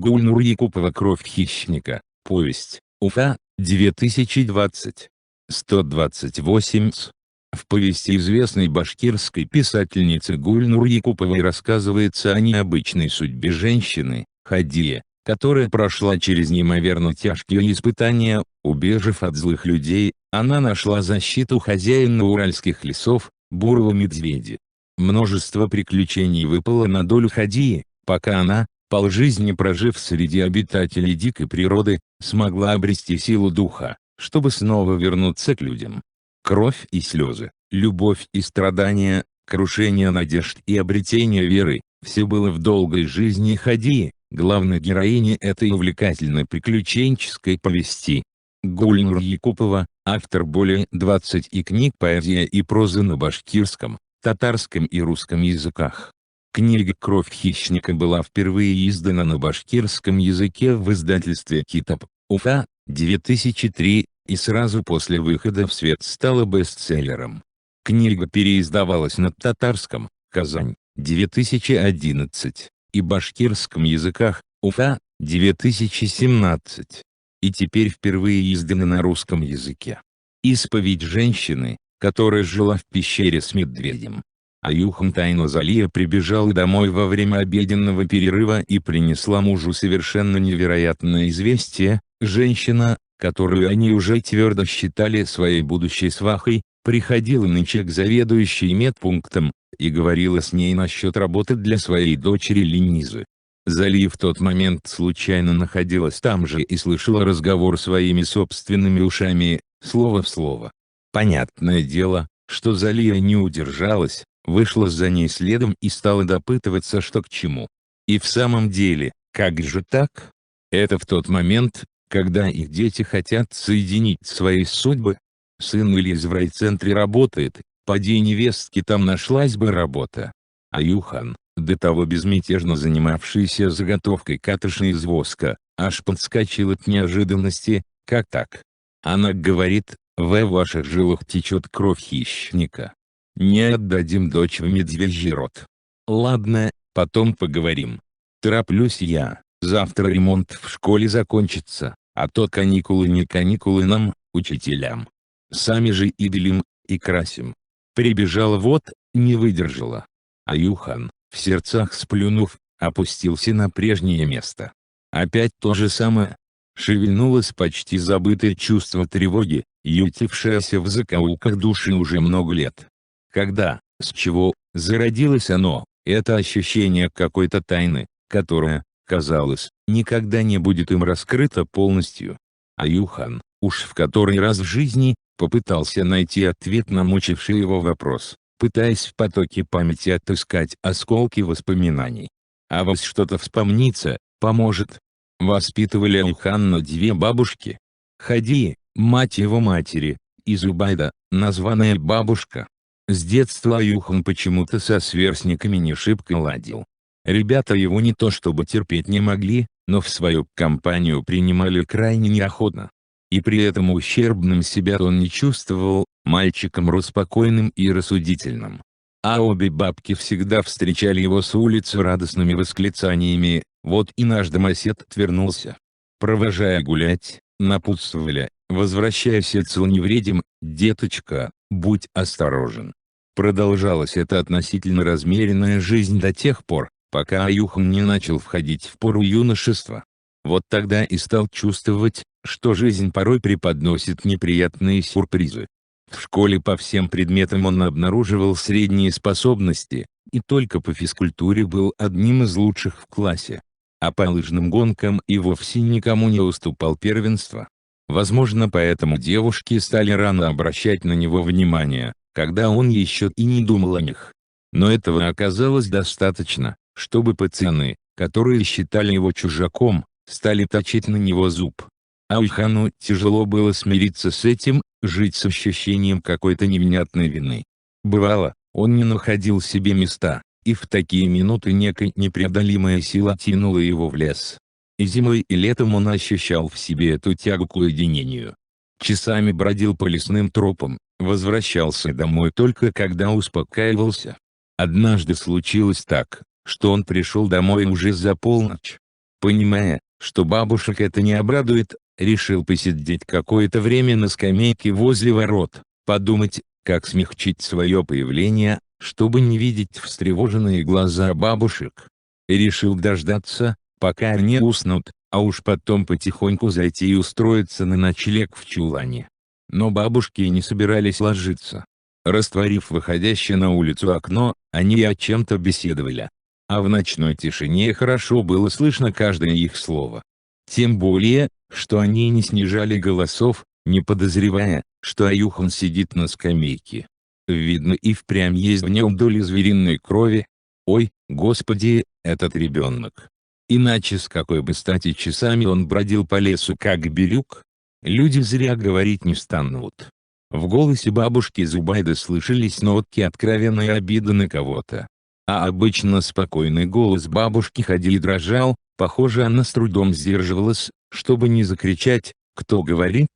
Гульнур Якупова «Кровь хищника», повесть, Уфа, 2020. 128 с. В повести известной башкирской писательницы Гульнур Якуповой рассказывается о необычной судьбе женщины, Хадие, которая прошла через неимоверно тяжкие испытания. Убежав от злых людей, она нашла защиту хозяина уральских лесов, бурого медведя. Множество приключений выпало на долю Хадии, пока она, полжизни прожив среди обитателей дикой природы, смогла обрести силу духа, чтобы снова вернуться к людям. Кровь и слезы, любовь и страдания, крушение надежд и обретение веры – все было в долгой жизни Хадии, главной героини этой увлекательной приключенческой повести. Гульнур Якупова, автор более 20 книг поэзия и прозы на башкирском, татарском и русском языках. Книга «Кровь хищника» была впервые издана на башкирском языке в издательстве Китап, Уфа, 2003, и сразу после выхода в свет стала бестселлером. Книга переиздавалась на татарском, Казань, 2011, и башкирском языках, Уфа, 2017. И теперь впервые издана на русском языке. Исповедь женщины, которая жила в пещере с медведем. Аюхан Тайнозалия прибежала домой во время обеденного перерыва и принесла мужу совершенно невероятное известие. Женщина, которую они уже твердо считали своей будущей свахой, приходила нынче к заведующей медпунктом, и говорила с ней насчет работы для своей дочери Ленизы. Залия в тот момент случайно находилась там же и слышала разговор своими собственными ушами, слово в слово. Понятное дело, что Залия не удержалась, вышла за ней следом и стала допытываться, что к чему. И в самом деле, как же так? Это в тот момент, когда их дети хотят соединить свои судьбы. Сын Ильяс в райцентре работает, поди невестке там нашлась бы работа. Аюхан, до того безмятежно занимавшийся заготовкой катыши из воска, аж подскочил от неожиданности. Как так? Она говорит: в ваших жилах течет кровь хищника. Не отдадим дочь в медвежий рот. Ладно, потом поговорим. Тороплюсь я, завтра ремонт в школе закончится, а то каникулы не каникулы нам, учителям. Сами же и белим, и красим. Прибежала вот, не выдержала. Аюхан, в сердцах сплюнув, опустился на прежнее место. Опять то же самое. Шевельнулось почти забытое чувство тревоги, ютившееся в закоулках души уже много лет. Когда, с чего, зародилось оно, это ощущение какой-то тайны, которая, казалось, никогда не будет им раскрыта полностью. Аюхан, уж в который раз в жизни, попытался найти ответ на мучивший его вопрос, пытаясь в потоке памяти отыскать осколки воспоминаний. А вас что-то вспомнится, поможет. Воспитывали Аюхана две бабушки. Хадия, мать его матери, и Зубайда, названная бабушка. С детства Аюхан почему-то со сверстниками не шибко ладил. Ребята его не то чтобы терпеть не могли, но в свою компанию принимали крайне неохотно. И при этом ущербным себя он не чувствовал, мальчиком рос спокойным и рассудительным. А обе бабки всегда встречали его с улицы радостными восклицаниями: вот и наш домосед отвернулся. Провожая гулять, напутствовали: возвращайся цел невредим, деточка, будь осторожен. Продолжалась эта относительно размеренная жизнь до тех пор, пока Аюхан не начал входить в пору юношества. Вот тогда и стал чувствовать, что жизнь порой преподносит неприятные сюрпризы. В школе по всем предметам он обнаруживал средние способности, и только по физкультуре был одним из лучших в классе. А по лыжным гонкам и вовсе никому не уступал первенства. Возможно, поэтому девушки стали рано обращать на него внимание, когда он еще и не думал о них. Но этого оказалось достаточно, чтобы пацаны, которые считали его чужаком, стали точить на него зуб. Аюхану тяжело было смириться с этим, жить с ощущением какой-то невнятной вины. Бывало, он не находил себе места, и в такие минуты некая непреодолимая сила тянула его в лес. И зимой и летом он ощущал в себе эту тягу к уединению. Часами бродил по лесным тропам, возвращался домой только когда успокаивался. Однажды случилось так, что он пришел домой уже за полночь. Понимая, что бабушек это не обрадует, решил посидеть какое-то время на скамейке возле ворот, подумать, как смягчить свое появление, чтобы не видеть встревоженные глаза бабушек. И решил дождаться, пока они уснут, а уж потом потихоньку зайти и устроиться на ночлег в чулане. Но бабушки не собирались ложиться. Растворив выходящее на улицу окно, они о чем-то беседовали. А в ночной тишине хорошо было слышно каждое их слово. Тем более, что они не снижали голосов, не подозревая, что Аюхан сидит на скамейке. Видно, и впрямь есть в нем доля звериной крови. Ой, Господи, этот ребенок! Иначе с какой бы стати часами он бродил по лесу как бирюк? Люди зря говорить не станут. В голосе бабушки Зубайды слышались нотки откровенной обиды на кого-то. А обычно спокойный голос бабушки ходил и дрожал, похоже, она с трудом сдерживалась, чтобы не закричать: «Кто говорит?»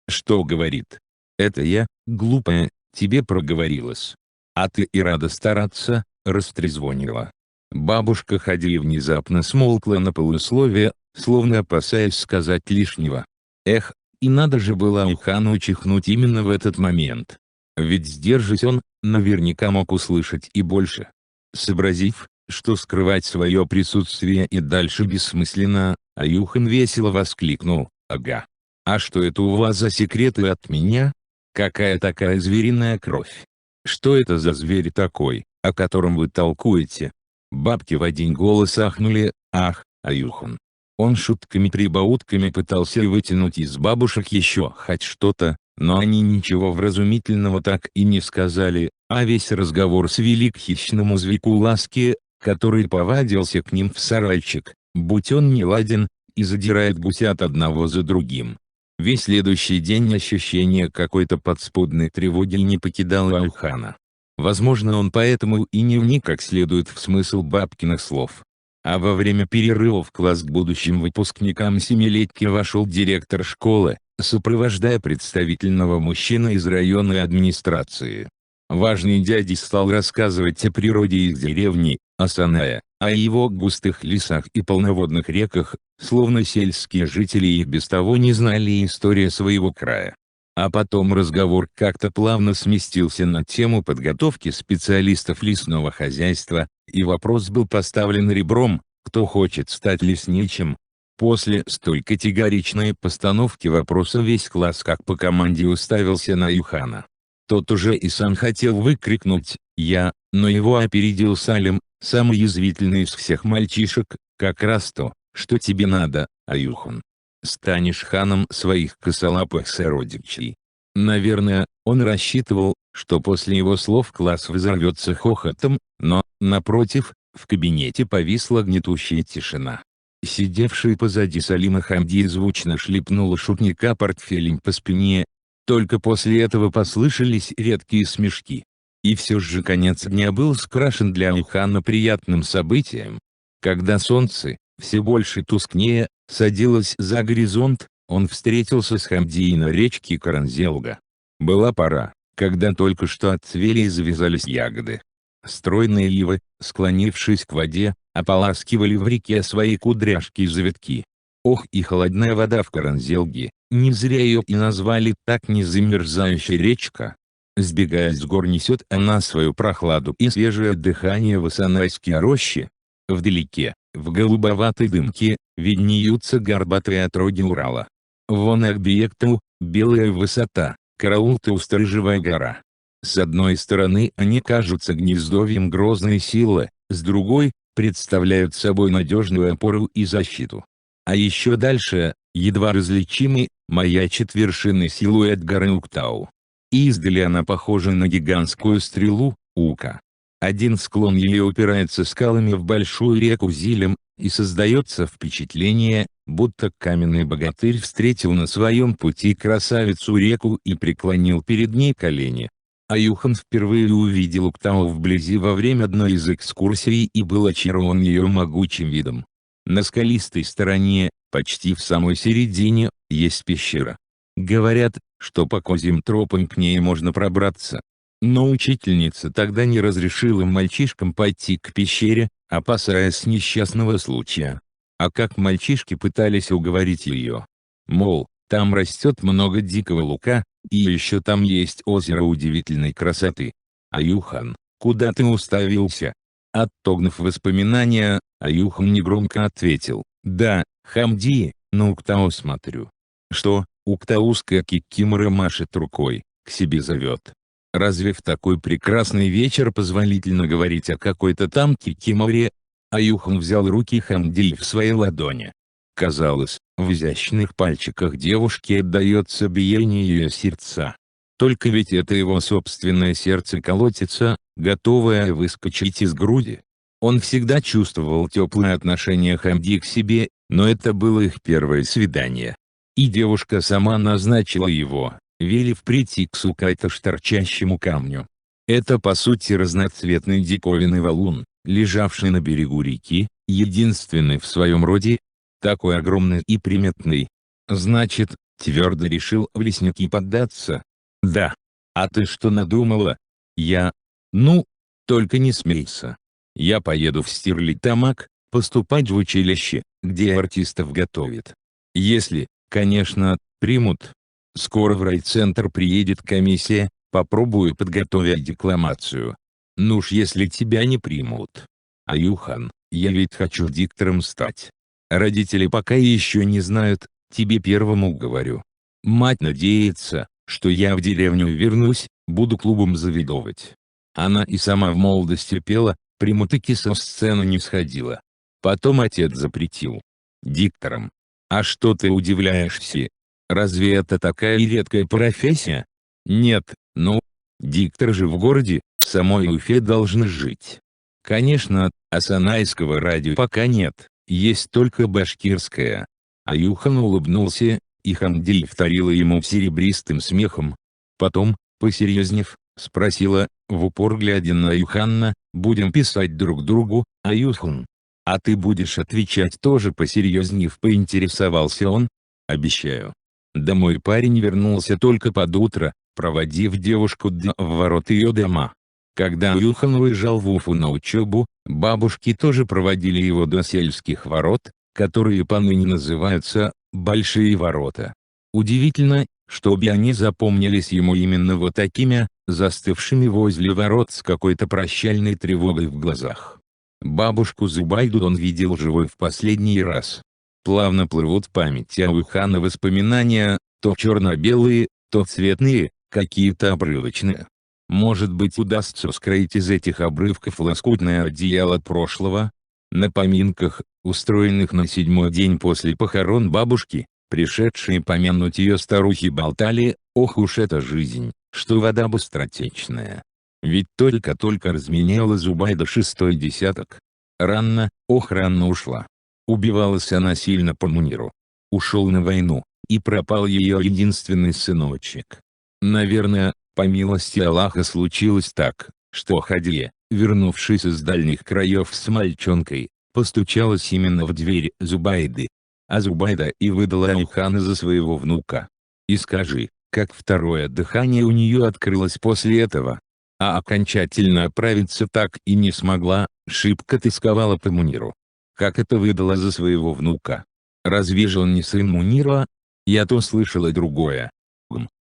«Что говорит?» «Это я, глупая, тебе проговорилась. А ты и рада стараться», — растрезвонила. Бабушка Хади внезапно смолкла на полусловие, словно опасаясь сказать лишнего. Эх, и надо же было Аюхану чихнуть именно в этот момент. Ведь сдержись он, наверняка мог услышать и больше. Сообразив, что скрывать свое присутствие и дальше бессмысленно, Аюхан весело воскликнул: «Ага. А что это у вас за секреты от меня? Какая такая звериная кровь? Что это за зверь такой, о котором вы толкуете?» Бабки в один голос ахнули: «Ах, Аюхан!» Он шутками-прибаутками пытался вытянуть из бабушек еще хоть что-то, но они ничего вразумительного так и не сказали, а весь разговор свели к хищному зверьку Ласке, который повадился к ним в сарайчик, будь он не ладен, и задирает гусят одного за другим. Весь следующий день ощущение какой-то подспудной тревоги не покидало Аюхана. Возможно, он поэтому и не вник как следует в смысл бабкиных слов. А во время перерыва в класс к будущим выпускникам семилетки вошел директор школы, сопровождая представительного мужчину из районной администрации. Важный дядя стал рассказывать о природе их деревни, о Санае, о его густых лесах и полноводных реках, словно сельские жители и без того не знали истории своего края. А потом разговор как-то плавно сместился на тему подготовки специалистов лесного хозяйства, и вопрос был поставлен ребром: кто хочет стать лесничим? После столь категоричной постановки вопроса весь класс как по команде уставился на Аюхана. Тот уже и сам хотел выкрикнуть «Я», но его опередил Салим, самый язвительный из всех мальчишек: «Как раз то, что тебе надо, Аюхан. Станешь ханом своих косолапых сородичей». Наверное, он рассчитывал, что после его слов класс взорвется хохотом, но, напротив, в кабинете повисла гнетущая тишина. Сидевший позади Салима Хамди звучно шлепнула шутника портфелем по спине. Только после этого послышались редкие смешки. И все же конец дня был скрашен для Аюхана приятным событием. Когда солнце, все больше тускнее, садилось за горизонт, он встретился с Хамдией на речке Каранзелга. Была пора, когда только что отцвели и завязались ягоды. Стройные ивы, склонившись к воде, ополаскивали в реке свои кудряшки и завитки. Ох, и холодная вода в Каранзелге, не зря ее и назвали так незамерзающая речка. Сбегая с гор, несет она свою прохладу и свежее дыхание в Асанайские рощи. Вдалеке, в голубоватой дымке, виднеются горбатые отроги Урала. Вон Акбиектау, белая высота, Караултау, сторожевая гора. С одной стороны они кажутся гнездовьем грозной силы, с другой – представляют собой надежную опору и защиту. А еще дальше, едва различимый, маячит вершинный силуэт горы Уктау. Издали она похожа на гигантскую стрелу, Ука. Один склон ее упирается скалами в большую реку Зилем, и создается впечатление, будто каменный богатырь встретил на своем пути красавицу реку и преклонил перед ней колени. Аюхан впервые увидел Уктау вблизи во время одной из экскурсий и был очарован ее могучим видом. На скалистой стороне, почти в самой середине, есть пещера. Говорят, что по козьим тропам к ней можно пробраться. Но учительница тогда не разрешила мальчишкам пойти к пещере, опасаясь несчастного случая. А как мальчишки пытались уговорить ее. Мол, там растет много дикого лука, и еще там есть озеро удивительной красоты. Аюхан, куда ты уставился? Отогнув воспоминания, Аюхан негромко ответил: да, Хамди, на Уктау смотрю. Что, уктауская кикимора машет рукой, к себе зовет. Разве в такой прекрасный вечер позволительно говорить о какой-то там кикиморе? Аюхан взял руки Хамди в свои ладони. Казалось, в изящных пальчиках девушки отдается биение ее сердца. Только ведь это его собственное сердце колотится, готовое выскочить из груди. Он всегда чувствовал теплое отношение Хамди к себе, но это было их первое свидание. И девушка сама назначила его, велев прийти к Сукайта торчащему камню. Это по сути разноцветный диковинный валун, лежавший на берегу реки, единственный в своем роде, такой огромный и приметный. Значит, твердо решил в лесники поддаться. Да. А ты что надумала? Я? Ну, только не смейся. Я поеду в Стерлитамак, поступать в училище, где артистов готовят. Если, конечно, примут. Скоро в райцентр приедет комиссия, попробую подготовить декламацию. Ну уж если тебя не примут. Аюхан, я ведь хочу диктором стать. Родители пока еще не знают, тебе первому говорю. Мать надеется, что я в деревню вернусь, буду клубом заведовать. Она и сама в молодости пела, прямо-таки со сцены не сходила. Потом отец запретил. Диктором. А что ты удивляешься? Разве это такая редкая профессия? Нет, ну, диктор же в городе, в самой Уфе должны жить. Конечно, асанайского радио пока нет, есть только башкирское. Аюхан улыбнулся, и Хамди вторила ему серебристым смехом. Потом, посерьезнев, спросила, в упор глядя на Аюхана: будем писать друг другу, Аюхан? А ты будешь отвечать тоже посерьезнев, поинтересовался он. Обещаю. Да мой парень вернулся только под утро, проводив девушку в ворот ее дома. Когда Аюхан уезжал в Уфу на учебу, бабушки тоже проводили его до сельских ворот, которые поныне называются «Большие ворота». Удивительно, что обе они запомнились ему именно вот такими, застывшими возле ворот с какой-то прощальной тревогой в глазах. Бабушку Зубайду он видел живой в последний раз. Плавно плывут в памяти Аюхана воспоминания, то черно-белые, то цветные, какие-то обрывочные. Может быть, удастся скроить из этих обрывков лоскутное одеяло прошлого? На поминках, устроенных на 7-й день после похорон бабушки, пришедшие помянуть ее старухи болтали: ох уж эта жизнь, что вода быстротечная. Ведь только-только разменяла Зубайда 6-й десяток. Рано, ох рано ушла. Убивалась она сильно по Муниру. Ушел на войну, и пропал ее единственный сыночек. Наверное, по милости Аллаха случилось так, что Хадия, вернувшись из дальних краев с мальчонкой, постучалась именно в дверь Зубайды. А Зубайда и выдала Аюхана за своего внука. И скажи, как второе дыхание у нее открылось после этого? А окончательно оправиться так и не смогла, шибко тосковала по Муниру. Как это выдала за своего внука? Разве же он не сын Мунира? Я то слышала другое.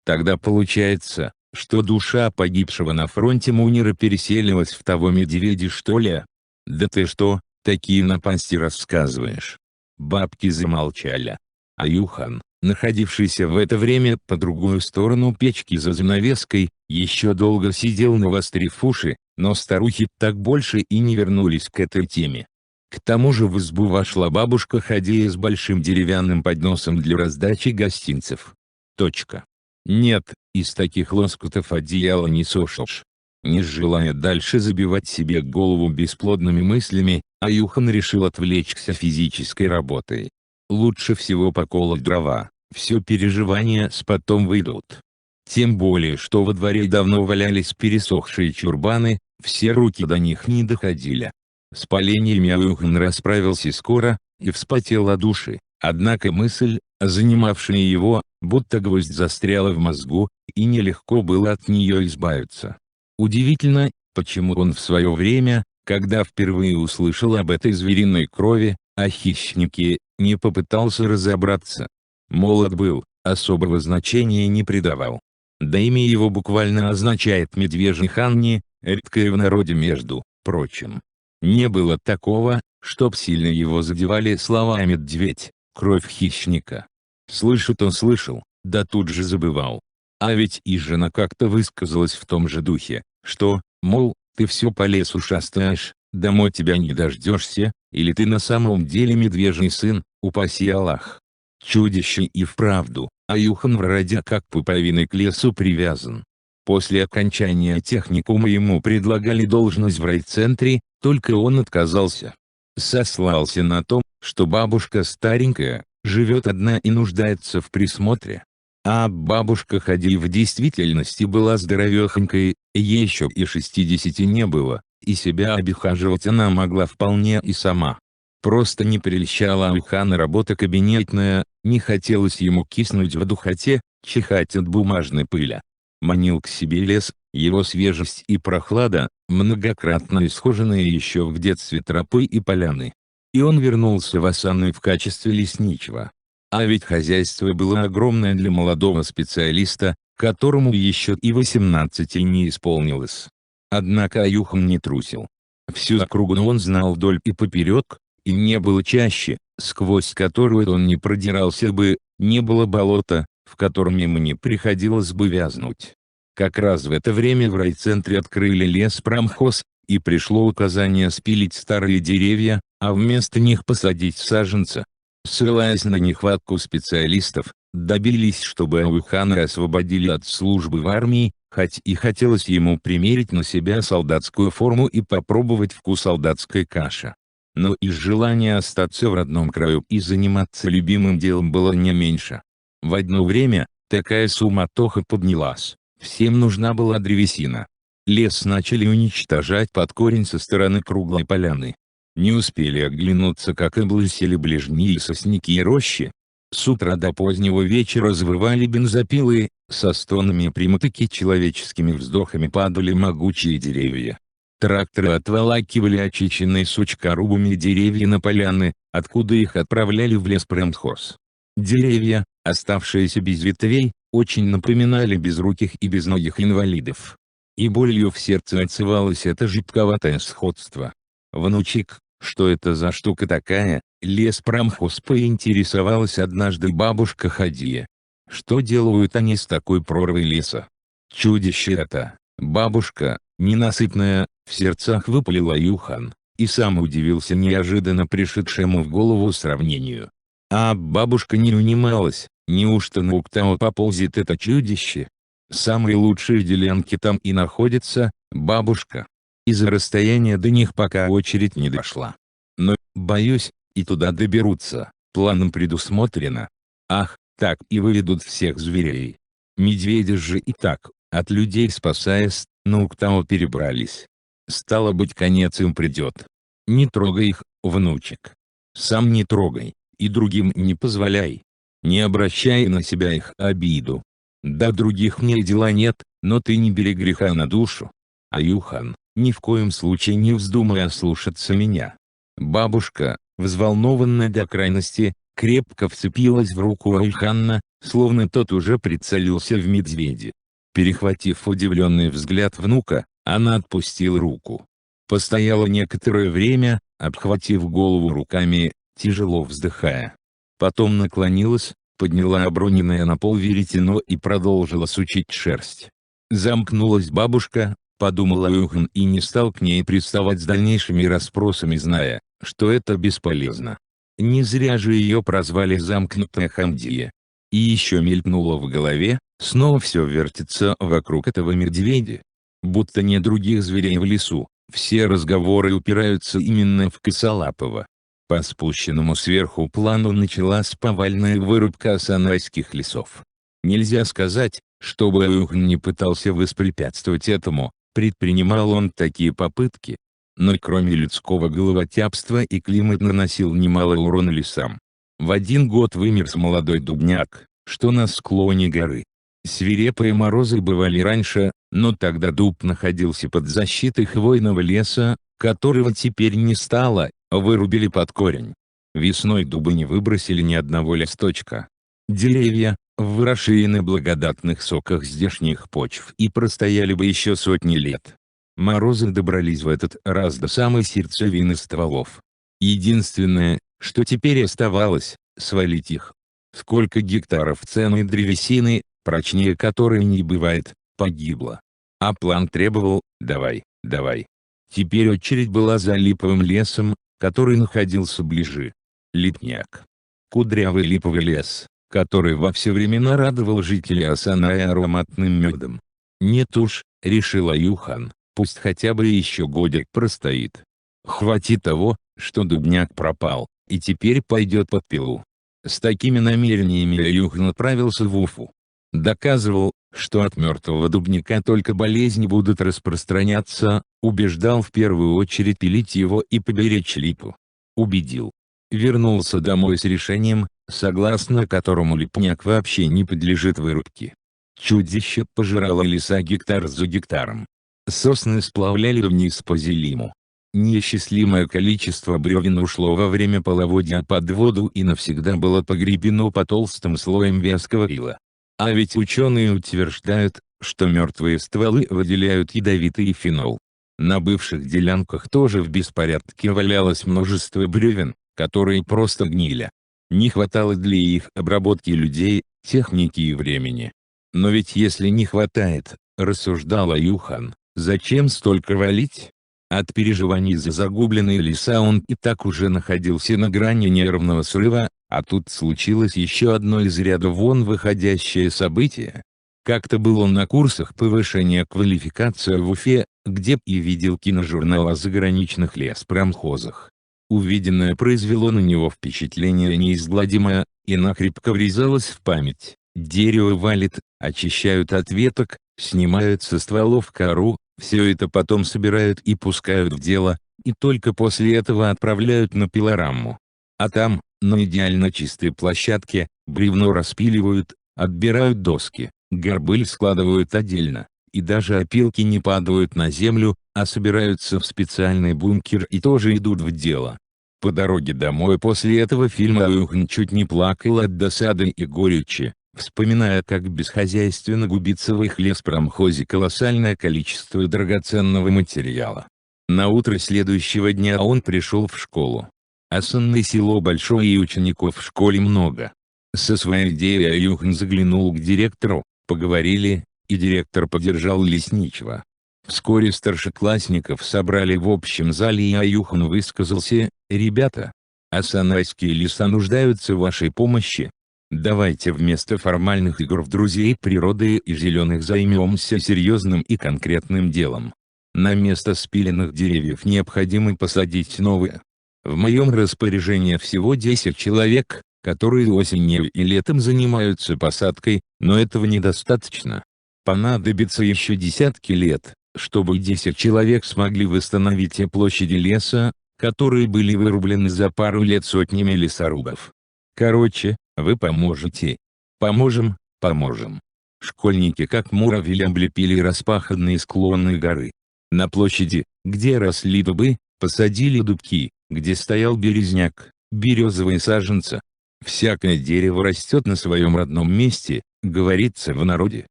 Тогда получается, что душа погибшего на фронте Мунира переселилась в того медведя, что ли? Да ты что, такие напасти рассказываешь? Бабки замолчали. Аюхан, находившийся в это время по другую сторону печки за занавеской, еще долго сидел навострив уши, но старухи так больше и не вернулись к этой теме. К тому же в избу вошла бабушка Хадия с большим деревянным подносом для раздачи гостинцев. Точка. Нет, из таких лоскутов одеяла не сошишь. Не желая дальше забивать себе голову бесплодными мыслями, Аюхан решил отвлечься физической работой. Лучше всего поколоть дрова, все переживания с потом выйдут. Тем более что во дворе давно валялись пересохшие чурбаны, все руки до них не доходили. С поленьями Аюхан расправился скоро, и вспотел от души, однако мысль, занимавшая его, будто гвоздь застряла в мозгу, и нелегко было от нее избавиться. Удивительно, почему он в свое время, когда впервые услышал об этой звериной крови, а хищники не попытался разобраться. Молод был, особого значения не придавал. Да имя его буквально означает «медвежий Ханни», редкое в народе между прочим. Не было такого, чтоб сильно его задевали слова «медведь», «кровь хищника». Слышит он слышал, да тут же забывал. А ведь и жена как-то высказалась в том же духе, что, мол, ты все по лесу шастаешь, домой тебя не дождешься, или ты на самом деле медвежий сын, упаси Аллах. Чудище и вправду, Аюхан вроде как пуповиной к лесу привязан. После окончания техникума ему предлагали должность в райцентре, только он отказался. Сослался на то, что бабушка старенькая, живет одна и нуждается в присмотре. А бабушка Хади в действительности была здоровехонькой, еще и 60 не было, и себя обихаживать она могла вполне и сама. Просто не прельщала Аюхана работа кабинетная, не хотелось ему киснуть в духоте, чихать от бумажной пыли. Манил к себе лес, его свежесть и прохлада, многократно исхоженные еще в детстве тропы и поляны. И он вернулся в Асаны в качестве лесничего. А ведь хозяйство было огромное для молодого специалиста, которому еще и 18 не исполнилось. Однако Аюхан не трусил. Всю округу он знал вдоль и поперек, и не было чаще, сквозь которую он не продирался бы, не было болота, в котором ему не приходилось бы вязнуть. Как раз в это время в райцентре открыли леспромхоз, и пришло указание спилить старые деревья, а вместо них посадить саженцы. Ссылаясь на нехватку специалистов, добились, чтобы Аюхана освободили от службы в армии, хоть и хотелось ему примерить на себя солдатскую форму и попробовать вкус солдатской каши. Но и желание остаться в родном краю и заниматься любимым делом было не меньше. В одно время, такая суматоха поднялась, всем нужна была древесина. Лес начали уничтожать под корень со стороны круглой поляны. Не успели оглянуться, как облысели ближние сосняки и рощи. С утра до позднего вечера завывали бензопилы, со стонами прямо-таки человеческими вздохами падали могучие деревья. Тракторы отволакивали очищенные сучкорубами деревья на поляны, откуда их отправляли в леспромхоз. Деревья, оставшиеся без ветвей, очень напоминали безруких и безногих инвалидов. И болью в сердце отзывалось это жидковатое сходство. «Внучек, что это за штука такая?» Леспромхоз поинтересовалась однажды бабушка Хадия. «Что делают они с такой прорвой леса?» «Чудище это, бабушка, ненасытная», — в сердцах выпалил Аюхан, и сам удивился неожиданно пришедшему в голову сравнению. А бабушка не унималась: неужто на Уктау поползет это чудище? Самые лучшие делянки там и находятся, бабушка. Из-за расстояния до них пока очередь не дошла. Но, боюсь, и туда доберутся, планом предусмотрено. Ах, так и выведут всех зверей. Медведи же и так, от людей спасаясь, на Уктау перебрались. Стало быть, конец им придет. Не трогай их, внучек. Сам не трогай, и другим не позволяй. Не обращай на себя их обиду. До других мне дела нет, но ты не бери греха на душу. Аюхан, ни в коем случае не вздумай ослушаться меня. Бабушка, взволнованная до крайности, крепко вцепилась в руку Аюхана, словно тот уже прицелился в медведя. Перехватив удивленный взгляд внука, она отпустила руку. Постояла некоторое время, обхватив голову руками, тяжело вздыхая. Потом наклонилась, подняла оброненное на пол веретено и продолжила сучить шерсть. Замкнулась бабушка, подумал Аюхан, и не стал к ней приставать с дальнейшими расспросами, зная, что это бесполезно. Не зря же ее прозвали замкнутая Хамдия. И еще мелькнуло в голове, снова все вертится вокруг этого медведя. Будто нет других зверей в лесу, все разговоры упираются именно в Косолапого. По спущенному сверху плану началась повальная вырубка асанайских лесов. Нельзя сказать, чтобы Аюхан не пытался воспрепятствовать этому, предпринимал он такие попытки. Но кроме людского головотяпства и климат наносил немало урона лесам. В один год вымерз молодой дубняк, что на склоне горы. Свирепые морозы бывали раньше, но тогда дуб находился под защитой хвойного леса, которого теперь не стало, вырубили под корень. Весной дубы не выбросили ни одного листочка. Деревья, выросшие на благодатных соках здешних почв, и простояли бы еще сотни лет. Морозы добрались в этот раз до самой сердцевины стволов. Единственное, что теперь оставалось — свалить их. Сколько гектаров ценной древесины, прочнее которой не бывает, погибло. А план требовал: давай, давай. Теперь очередь была за липовым лесом, который находился ближе. Липняк. Кудрявый липовый лес, который во все времена радовал жителей Асаная ароматным медом. Нет уж, решил Аюхан, пусть хотя бы еще годик простоит. Хватит того, что дубняк пропал, и теперь пойдет под пилу. С такими намерениями Аюхан отправился в Уфу. Доказывал, что от мертвого дубника только болезни будут распространяться, убеждал в первую очередь пилить его и поберечь липу. Убедил. Вернулся домой с решением, согласно которому липняк вообще не подлежит вырубке. Чудище пожирало леса гектар за гектаром. Сосны сплавляли вниз по Зелиму. Неисчислимое количество бревен ушло во время половодья под воду и навсегда было погребено под толстым слоем вязкого ила. А ведь ученые утверждают, что мертвые стволы выделяют ядовитый фенол. На бывших делянках тоже в беспорядке валялось множество бревен, которые просто гнили. Не хватало для их обработки людей, техники и времени. Но ведь если не хватает, рассуждал Аюхан, зачем столько валить? От переживаний за загубленные леса он и так уже находился на грани нервного срыва, а тут случилось еще одно из ряда вон выходящее событие. Как-то был он на курсах повышения квалификации в Уфе, где и видел киножурнал о заграничных леспромхозах. Увиденное произвело на него впечатление неизгладимое, и накрепко врезалось в память. Дерево валит, очищают от веток, снимают со стволов кору, все это потом собирают и пускают в дело, и только после этого отправляют на пилораму. А там, на идеально чистой площадке, бревно распиливают, отбирают доски, горбыль складывают отдельно, и даже опилки не падают на землю, а собираются в специальный бункер и тоже идут в дело. По дороге домой после этого фильма Аюхан чуть не плакал от досады и горечи, вспоминая, как бесхозяйственно губится в их леспромхозе колоссальное количество драгоценного материала. На утро следующего дня он пришел в школу. Асанное село большое и учеников в школе много. Со своей идеей Аюхан заглянул к директору, поговорили, и директор поддержал лесничего. Вскоре старшеклассников собрали в общем зале, и Аюхан высказался: «Ребята, асанайские леса нуждаются в вашей помощи. Давайте вместо формальных игр в друзей природы и зеленых займемся серьезным и конкретным делом. На место спиленных деревьев необходимо посадить новые. В моем распоряжении всего 10 человек, которые осенью и летом занимаются посадкой, но этого недостаточно. Понадобится еще десятки лет, чтобы 10 человек смогли восстановить те площади леса, которые были вырублены за пару лет сотнями лесорубов. Короче, вы поможете». «Поможем, поможем». Школьники как муравьи облепили распаханные склоны горы. На площади, где росли дубы, посадили дубки, где стоял березняк, березовые саженцы. «Всякое дерево растет на своем родном месте», говорится в народе.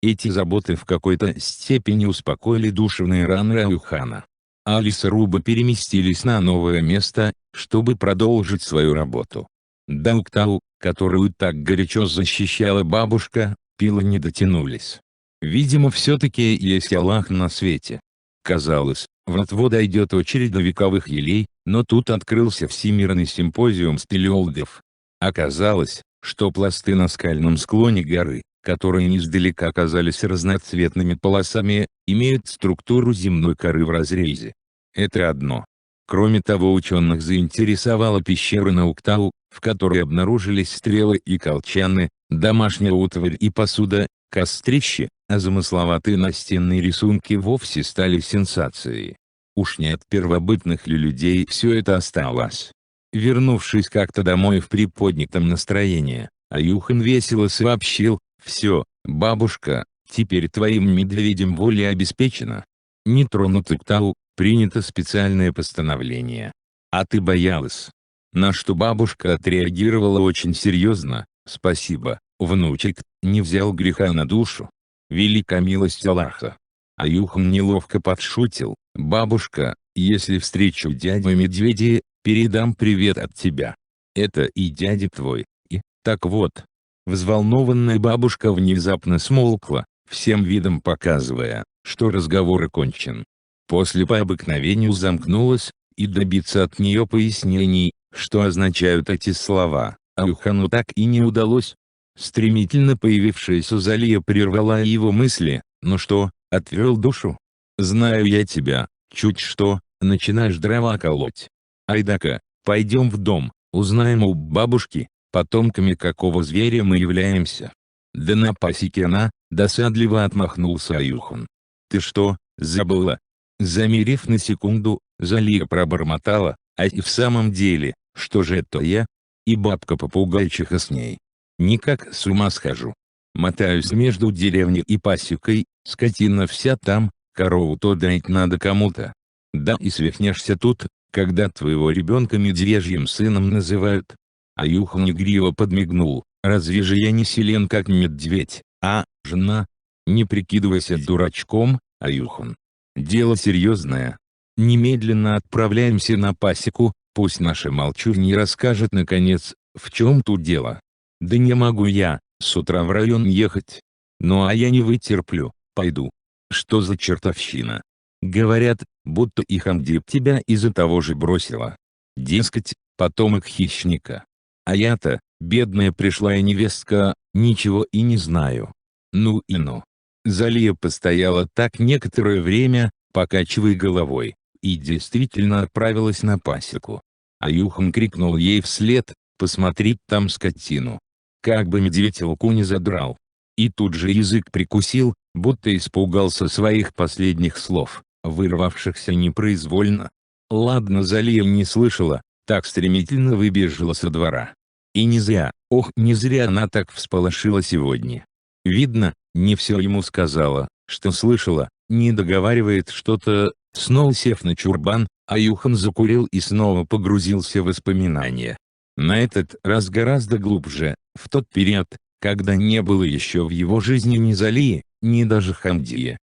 Эти заботы в какой-то степени успокоили душевные раны Аюхана. А лесорубы переместились на новое место, чтобы продолжить свою работу. До Уктау, которую так горячо защищала бабушка, пилы не дотянулись. Видимо, все-таки есть Аллах на свете. Казалось, вот-вот дойдет очередь до вековых елей, но тут открылся всемирный симпозиум спелеологов. Оказалось, что пласты на скальном склоне горы, которые издалека казались разноцветными полосами, имеют структуру земной коры в разрезе. Это одно. Кроме того, ученых заинтересовала пещера на Уктау, в которой обнаружились стрелы и колчаны, домашняя утварь и посуда, кострище, а замысловатые настенные рисунки вовсе стали сенсацией. Уж не от первобытных ли людей все это осталось? Вернувшись как-то домой в приподнятом настроении, Аюхан весело сообщил: «Все, бабушка, теперь твоим медведям воля обеспечена. Не тронут Уктау, принято специальное постановление. А ты боялась. На что бабушка отреагировала очень серьезно: «Спасибо, внучек, не взял греха на душу. Велика милость Аллаха». Аюхан неловко подшутил: «Бабушка, если встречу дядю Медведя, передам привет от тебя. Это и дядя твой, и...» Так вот. Взволнованная бабушка внезапно смолкла, всем видом показывая, что разговор окончен. После по обыкновению замкнулась, и добиться от нее пояснений, что означают эти слова, Аюхану так и не удалось. Стремительно появившаяся Залия прервала его мысли: «Ну что, отвел душу? Знаю я тебя, чуть что, начинаешь дрова колоть. Айдака, пойдем в дом, узнаем у бабушки, потомками какого зверя мы являемся». «Да на пасеке она», — досадливо отмахнулся Аюхан. «Ты что, забыла?» Замерев на секунду, Залия пробормотала: «А и в самом деле, что же это я? И бабка-попугайчиха с ней. Никак с ума схожу. Мотаюсь между деревней и пасекой, скотина вся там, корову то дать надо кому-то. Да и свихнешься тут, когда твоего ребенка медвежьим сыном называют». Аюхан игриво подмигнул: «Разве же я не силен как медведь, а, жена? Не прикидывайся дурачком, Аюхан. Дело серьезное. Немедленно отправляемся на пасеку, пусть наша молчунья расскажет наконец, в чем тут дело». «Да не могу я, с утра в район ехать. Ну а я не вытерплю, пойду». «Что за чертовщина? Говорят, будто и Хамдип тебя из-за того же бросила. Дескать, потомок хищника. А я-то, бедная пришлая невестка, ничего и не знаю». «Ну и ну». Залия постояла так некоторое время, покачивая головой, и действительно отправилась на пасеку. Аюхан крикнул ей вслед: «Посмотри там скотину. Как бы медведь луку не задрал». И тут же язык прикусил, будто испугался своих последних слов, вырвавшихся непроизвольно. Ладно, Залия не слышала, так стремительно выбежала со двора. И не зря, ох, не зря она так всполошила сегодня. Видно, не все ему сказала, что слышала, не договаривает что-то. Снова сев на чурбан, Аюхан закурил и снова погрузился в воспоминания. На этот раз гораздо глубже, в тот период, когда не было еще в его жизни ни Залии, ни даже Хамдия.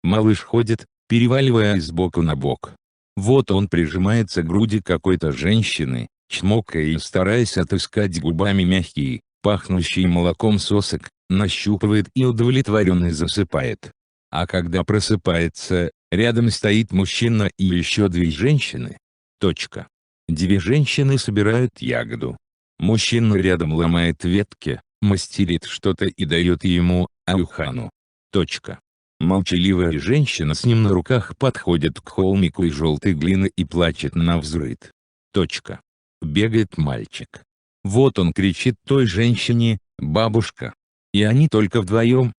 Малыш ходит, переваливая из боку на бок. Вот он прижимается к груди какой-то женщины, чмокая и стараясь отыскать губами мягкие, пахнущие молоком сосок, нащупывает и удовлетворенно засыпает. А когда просыпается, рядом стоит мужчина и еще две женщины. Две женщины собирают ягоду. Мужчина рядом ломает ветки, мастерит что-то и дает ему, Аюхану. Молчаливая женщина с ним на руках подходит к холмику из желтой глины и плачет навзрыд. Бегает мальчик. Вот он кричит той женщине: «Бабушка!» И они только вдвоем.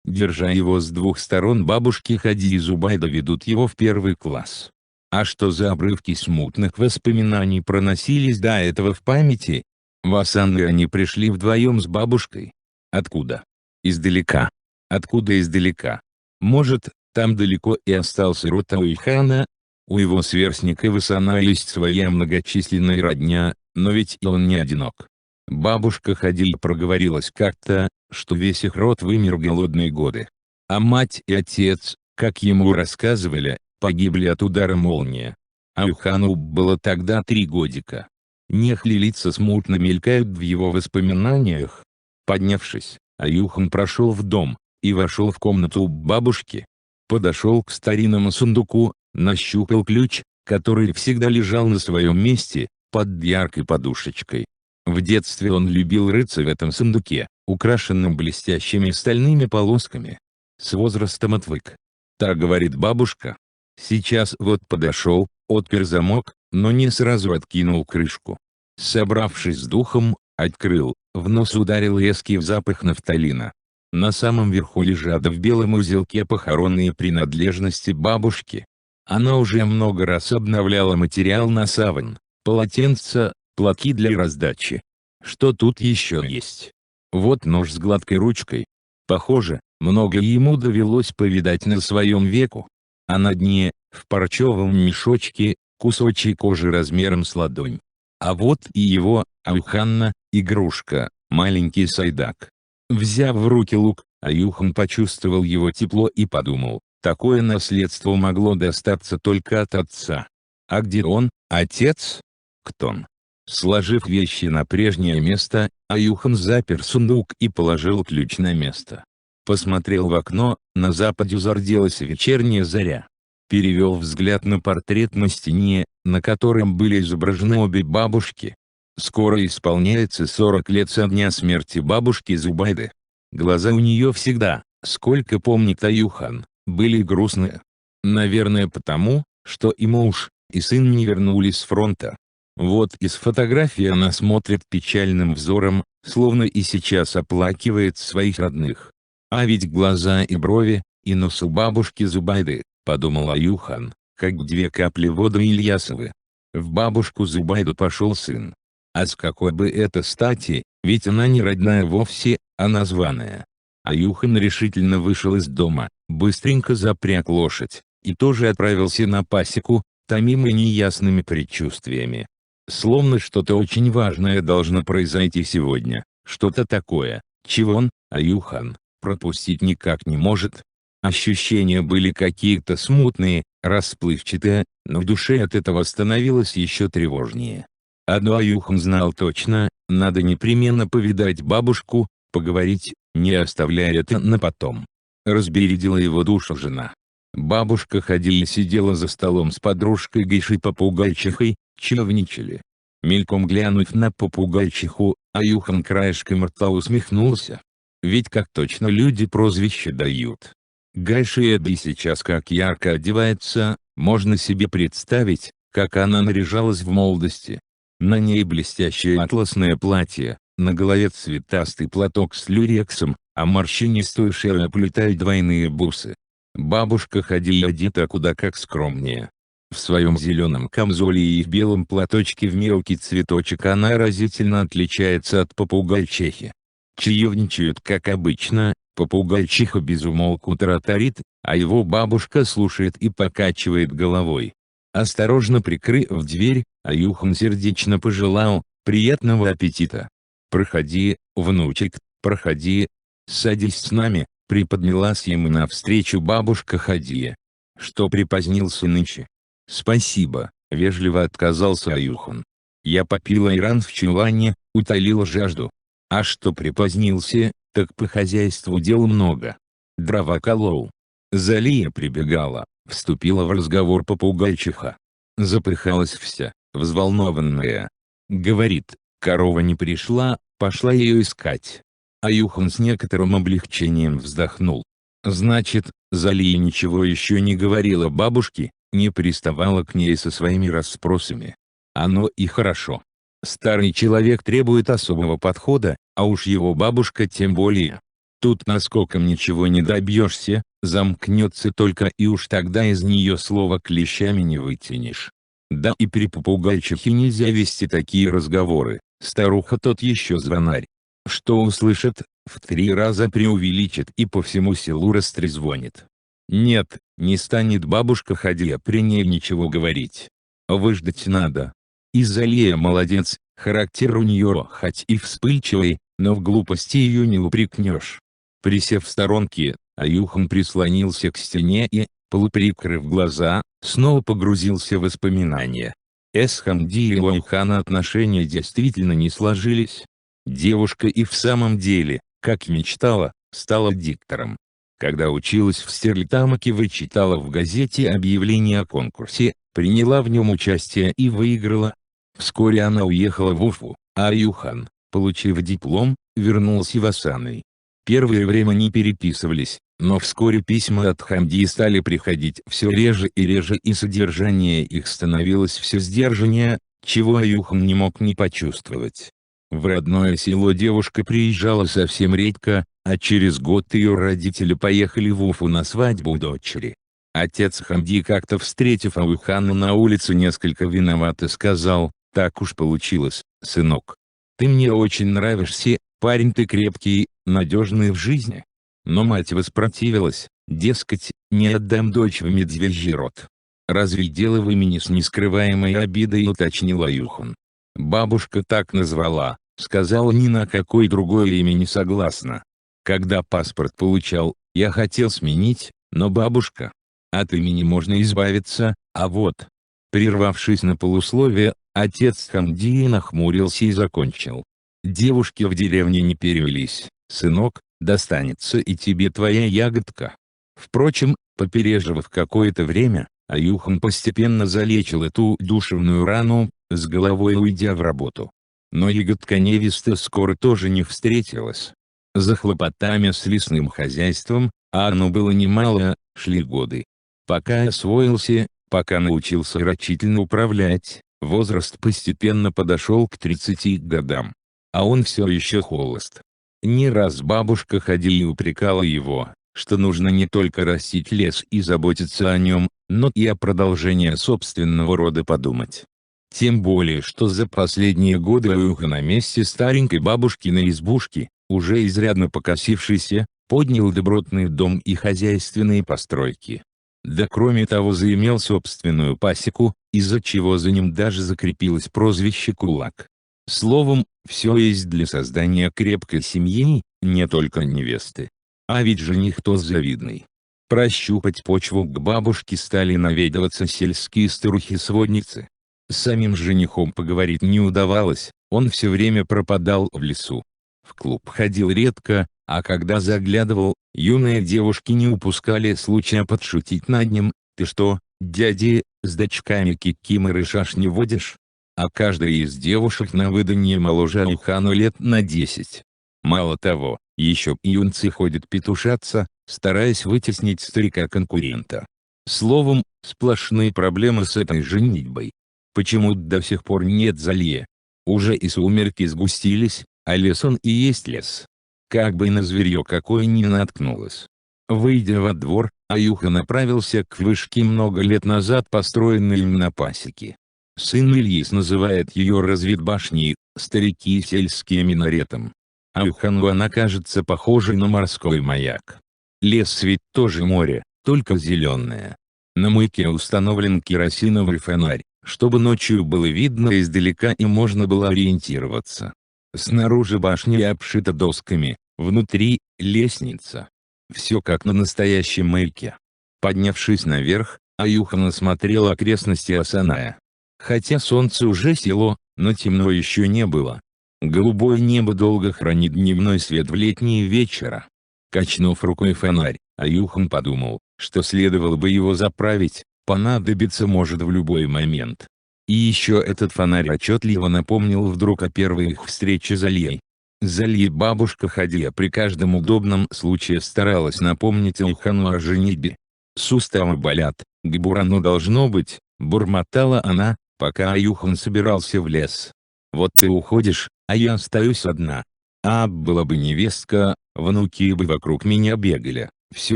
Держа его с двух сторон, бабушки Хади и Зубайда ведут его в первый класс. А что за обрывки смутных воспоминаний проносились до этого в памяти? В Асаны они пришли вдвоем с бабушкой. Откуда? Издалека. Откуда издалека? Может, там далеко и остался род Аюхана? У его сверстника в Асана есть своя многочисленная родня, но ведь и он не одинок. Бабушка Хади проговорилась как-то, что весь их род вымер в голодные годы. А мать и отец, как ему рассказывали, погибли от удара молнии. Аюхану было тогда 3 годика. Нехли лица смутно мелькают в его воспоминаниях. Поднявшись, Аюхан прошел в дом, и вошел в комнату бабушки. Подошел к старинному сундуку, нащупал ключ, который всегда лежал на своем месте, под яркой подушечкой. В детстве он любил рыться в этом сундуке, украшенном блестящими стальными полосками. С возрастом отвык. Так говорит бабушка. Сейчас вот подошел, отпер замок, но не сразу откинул крышку. Собравшись с духом, открыл, в нос ударил резкий запах нафталина. На самом верху лежат в белом узелке похоронные принадлежности бабушки. Она уже много раз обновляла материал на саван, полотенца, платки для раздачи. Что тут еще есть? Вот нож с гладкой ручкой. Похоже, много ему довелось повидать на своем веку. А на дне, в парчевом мешочке, кусочек кожи размером с ладонь. А вот и его, Аюханна, игрушка, маленький сайдак. Взяв в руки лук, Аюхан почувствовал его тепло и подумал, такое наследство могло достаться только от отца. А где он, отец? Кто он? Сложив вещи на прежнее место, Аюхан запер сундук и положил ключ на место. Посмотрел в окно, на западе зарделась вечерняя заря. Перевел взгляд на портрет на стене, на котором были изображены обе бабушки. Скоро исполняется 40 лет со дня смерти бабушки Зубайды. Глаза у нее всегда, сколько помнит Аюхан, были грустные. Наверное потому, что и муж, и сын не вернулись с фронта. Вот из фотографии она смотрит печальным взором, словно и сейчас оплакивает своих родных. А ведь глаза и брови, и нос у бабушки Зубайды, подумал Аюхан, как две капли воды Ильясовы. В бабушку Зубайду пошел сын. А с какой бы это стати, ведь она не родная вовсе, а названная. Аюхан решительно вышел из дома, быстренько запряг лошадь, и тоже отправился на пасеку, томимый неясными предчувствиями. Словно что-то очень важное должно произойти сегодня, что-то такое, чего он, Аюхан, пропустить никак не может. Ощущения были какие-то смутные, расплывчатые, но в душе от этого становилось еще тревожнее. Одно Аюхан знал точно, надо непременно повидать бабушку, поговорить, не оставляя это на потом. Разбередила его душу жена. Бабушка ходила сидела за столом с подружкой Гейшей-попугайчихой, чаевничали. Мельком глянув на попугайчиху, Аюхан краешком рта усмехнулся. Ведь как точно люди прозвище дают. Гайша и сейчас как ярко одевается, можно себе представить, как она наряжалась в молодости. На ней блестящее атласное платье, на голове цветастый платок с люрексом, а морщинистую шею оплетают двойные бусы. Бабушка ходила одета куда как скромнее. В своем зеленом камзоле и в белом платочке в мелкий цветочек она разительно отличается от попугайчихи. Чаевничают как обычно, попугайчиха безумолку тараторит, а его бабушка слушает и покачивает головой. Осторожно прикрыв дверь, Аюхан сердечно пожелал, приятного аппетита. «Проходи, внучек, проходи. Садись с нами», приподнялась ему навстречу бабушка Хадия. «Что припозднился нынче?» «Спасибо», — вежливо отказался Аюхан. «Я попил айран в чулане, утолил жажду. А что припозднился, так по хозяйству дел много. Дрова колол». Залия прибегала, вступила в разговор попугайчиха. Запыхалась вся, взволнованная. Говорит, корова не пришла, пошла ее искать. Аюхан с некоторым облегчением вздохнул. Значит, Залия ничего еще не говорила бабушке, не приставала к ней со своими расспросами. Оно и хорошо. Старый человек требует особого подхода, а уж его бабушка тем более. Тут наскоком ничего не добьешься, замкнется только и уж тогда из нее слова клещами не вытянешь. Да и при попугайчихе нельзя вести такие разговоры, старуха тот еще звонарь. Что услышит, в 3 раза преувеличит и по всему селу растрезвонит. Нет, не станет бабушка Хадия при ней ничего говорить. Выждать надо. И Залия молодец, характер у нее хоть и вспыльчивый, но в глупости ее не упрекнешь. Присев в сторонке, Аюхан прислонился к стене и, полуприкрыв глаза, снова погрузился в воспоминания. С Хамди и Аюхана отношения действительно не сложились. Девушка и в самом деле, как мечтала, стала диктором. Когда училась в Стерлитамаке, вычитала в газете объявление о конкурсе, приняла в нем участие и выиграла. Вскоре она уехала в Уфу, а Аюхан, получив диплом, вернулся в Осаной. Первое время не переписывались, но вскоре письма от Хамди стали приходить все реже и содержание их становилось все сдержаннее, чего Аюхан не мог не почувствовать. В родное село девушка приезжала совсем редко, а через год ее родители поехали в Уфу на свадьбу дочери. Отец Хамди как-то встретив Аюхана на улице несколько виновато сказал, так уж получилось, сынок. Ты мне очень нравишься, парень ты крепкий, надежный в жизни. Но мать воспротивилась, дескать, не отдам дочь в медвежий род. «Разве дело в имени?» — с нескрываемой обидой уточнил Аюхан. «Бабушка так назвала», — сказала, ни на какое другое имя не согласна. «Когда паспорт получал, я хотел сменить, но бабушка. От имени можно избавиться, а вот...» Прервавшись на полусловие, отец Хамдии нахмурился и закончил. «Девушки в деревне не перевелись, сынок, достанется и тебе твоя ягодка». Впрочем, попереживав какое-то время, Аюхан постепенно залечил эту душевную рану, с головой уйдя в работу. Но ягодка невесты скоро тоже не встретилась. За хлопотами с лесным хозяйством, а оно было немало, шли годы. Пока освоился, пока научился рачительно управлять, возраст постепенно подошел к 30 годам. А он все еще холост. Не раз бабушка ходила и упрекала его, что нужно не только растить лес и заботиться о нем, но и о продолжении собственного рода подумать. Тем более, что за последние годы Аюхан на месте старенькой бабушкиной избушки, уже изрядно покосившейся, поднял добротный дом и хозяйственные постройки. Да кроме того заимел собственную пасеку, из-за чего за ним даже закрепилось прозвище «Кулак». Словом, все есть для создания крепкой семьи, не только невесты. А ведь жених тот завидный. Прощупать почву к бабушке стали наведываться сельские старухи-сводницы. С самим женихом поговорить не удавалось, он все время пропадал в лесу. В клуб ходил редко, а когда заглядывал, юные девушки не упускали случая подшутить над ним: «Ты что, дядя, с дочками кикиморы шашни водишь?» А каждая из девушек на выданье моложе Аюхану лет на 10. Мало того, еще юнцы ходят петушаться, стараясь вытеснить старика-конкурента. Словом, сплошные проблемы с этой женитьбой. Почему до сих пор нет залья? Уже и сумерки сгустились, а лес он и есть лес. Как бы и на зверье какое ни наткнулось. Выйдя во двор, Аюхан направился к вышке, много лет назад построенной им на пасеке. Сын Ильис называет ее разведбашней, старики сельские минаретом. Аюхану она кажется похожей на морской маяк. Лес ведь тоже море, только зеленое. На маяке установлен керосиновый фонарь, чтобы ночью было видно издалека и можно было ориентироваться. Снаружи башня обшита досками, внутри — лестница. Все как на настоящем маяке. Поднявшись наверх, Аюхан осмотрел окрестности Асаная. Хотя солнце уже село, но темно еще не было. Голубое небо долго хранит дневной свет в летние вечера. Качнув рукой фонарь, Аюхан подумал, что следовало бы его заправить, понадобится может в любой момент. И еще этот фонарь отчетливо напомнил вдруг о первой их встрече с Зальей. Зальей бабушка, ходя при каждом удобном случае, старалась напомнить Аюхану о женитьбе. «Суставы болят, к бурану должно быть», — бормотала она, пока Аюхан собирался в лес. «Вот ты уходишь, а я остаюсь одна. А была бы невестка, внуки бы вокруг меня бегали, все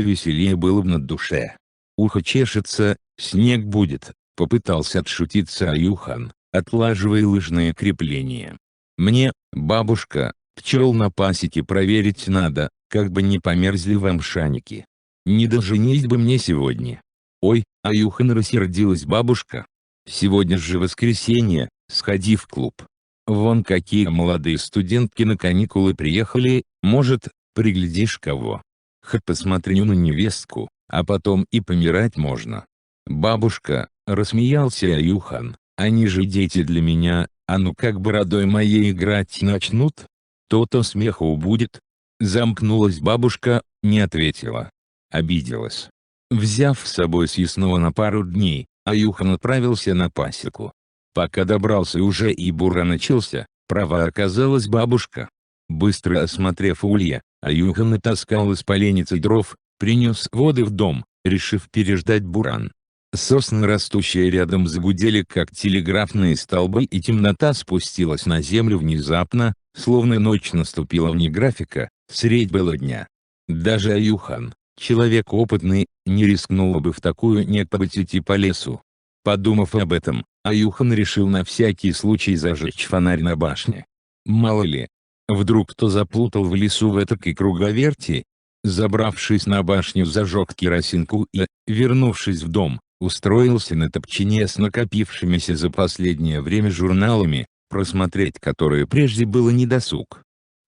веселее было бы на душе. Ухо чешется, снег будет», — попытался отшутиться Аюхан, отлаживая лыжные крепления. «Мне, бабушка, пчел на пасеке проверить надо, как бы не померзли вам шаники. Не доженись бы мне сегодня». «Ой», — Аюхан рассердилась бабушка. «Сегодня же воскресенье, сходи в клуб. Вон какие молодые студентки на каникулы приехали, может, приглядишь кого. Хоть посмотрю на невестку, а потом и помирать можно». «Бабушка», — рассмеялся Аюхан, — «они же дети для меня, а ну как бородой моей играть начнут, то-то смеху будет». Замкнулась бабушка, не ответила. Обиделась. Взяв с собой съестного на пару дней, Аюхан отправился на пасеку. Пока добрался уже и буран начался, права оказалась бабушка. Быстро осмотрев улья, Аюхан натаскал из поленницы дров, принес воды в дом, решив переждать буран. Сосны, растущие рядом, загудели как телеграфные столбы, и темнота спустилась на землю внезапно, словно ночь наступила вне графика, средь бела дня. Даже Аюхан, человек опытный, не рискнул бы в такую непогодь идти по лесу. Подумав об этом, Аюхан решил на всякий случай зажечь фонарь на башне. Мало ли, вдруг кто заплутал в лесу в этакой круговерти. Забравшись на башню, зажег керосинку и, вернувшись в дом, устроился на топчине с накопившимися за последнее время журналами, просмотреть которые прежде было недосуг.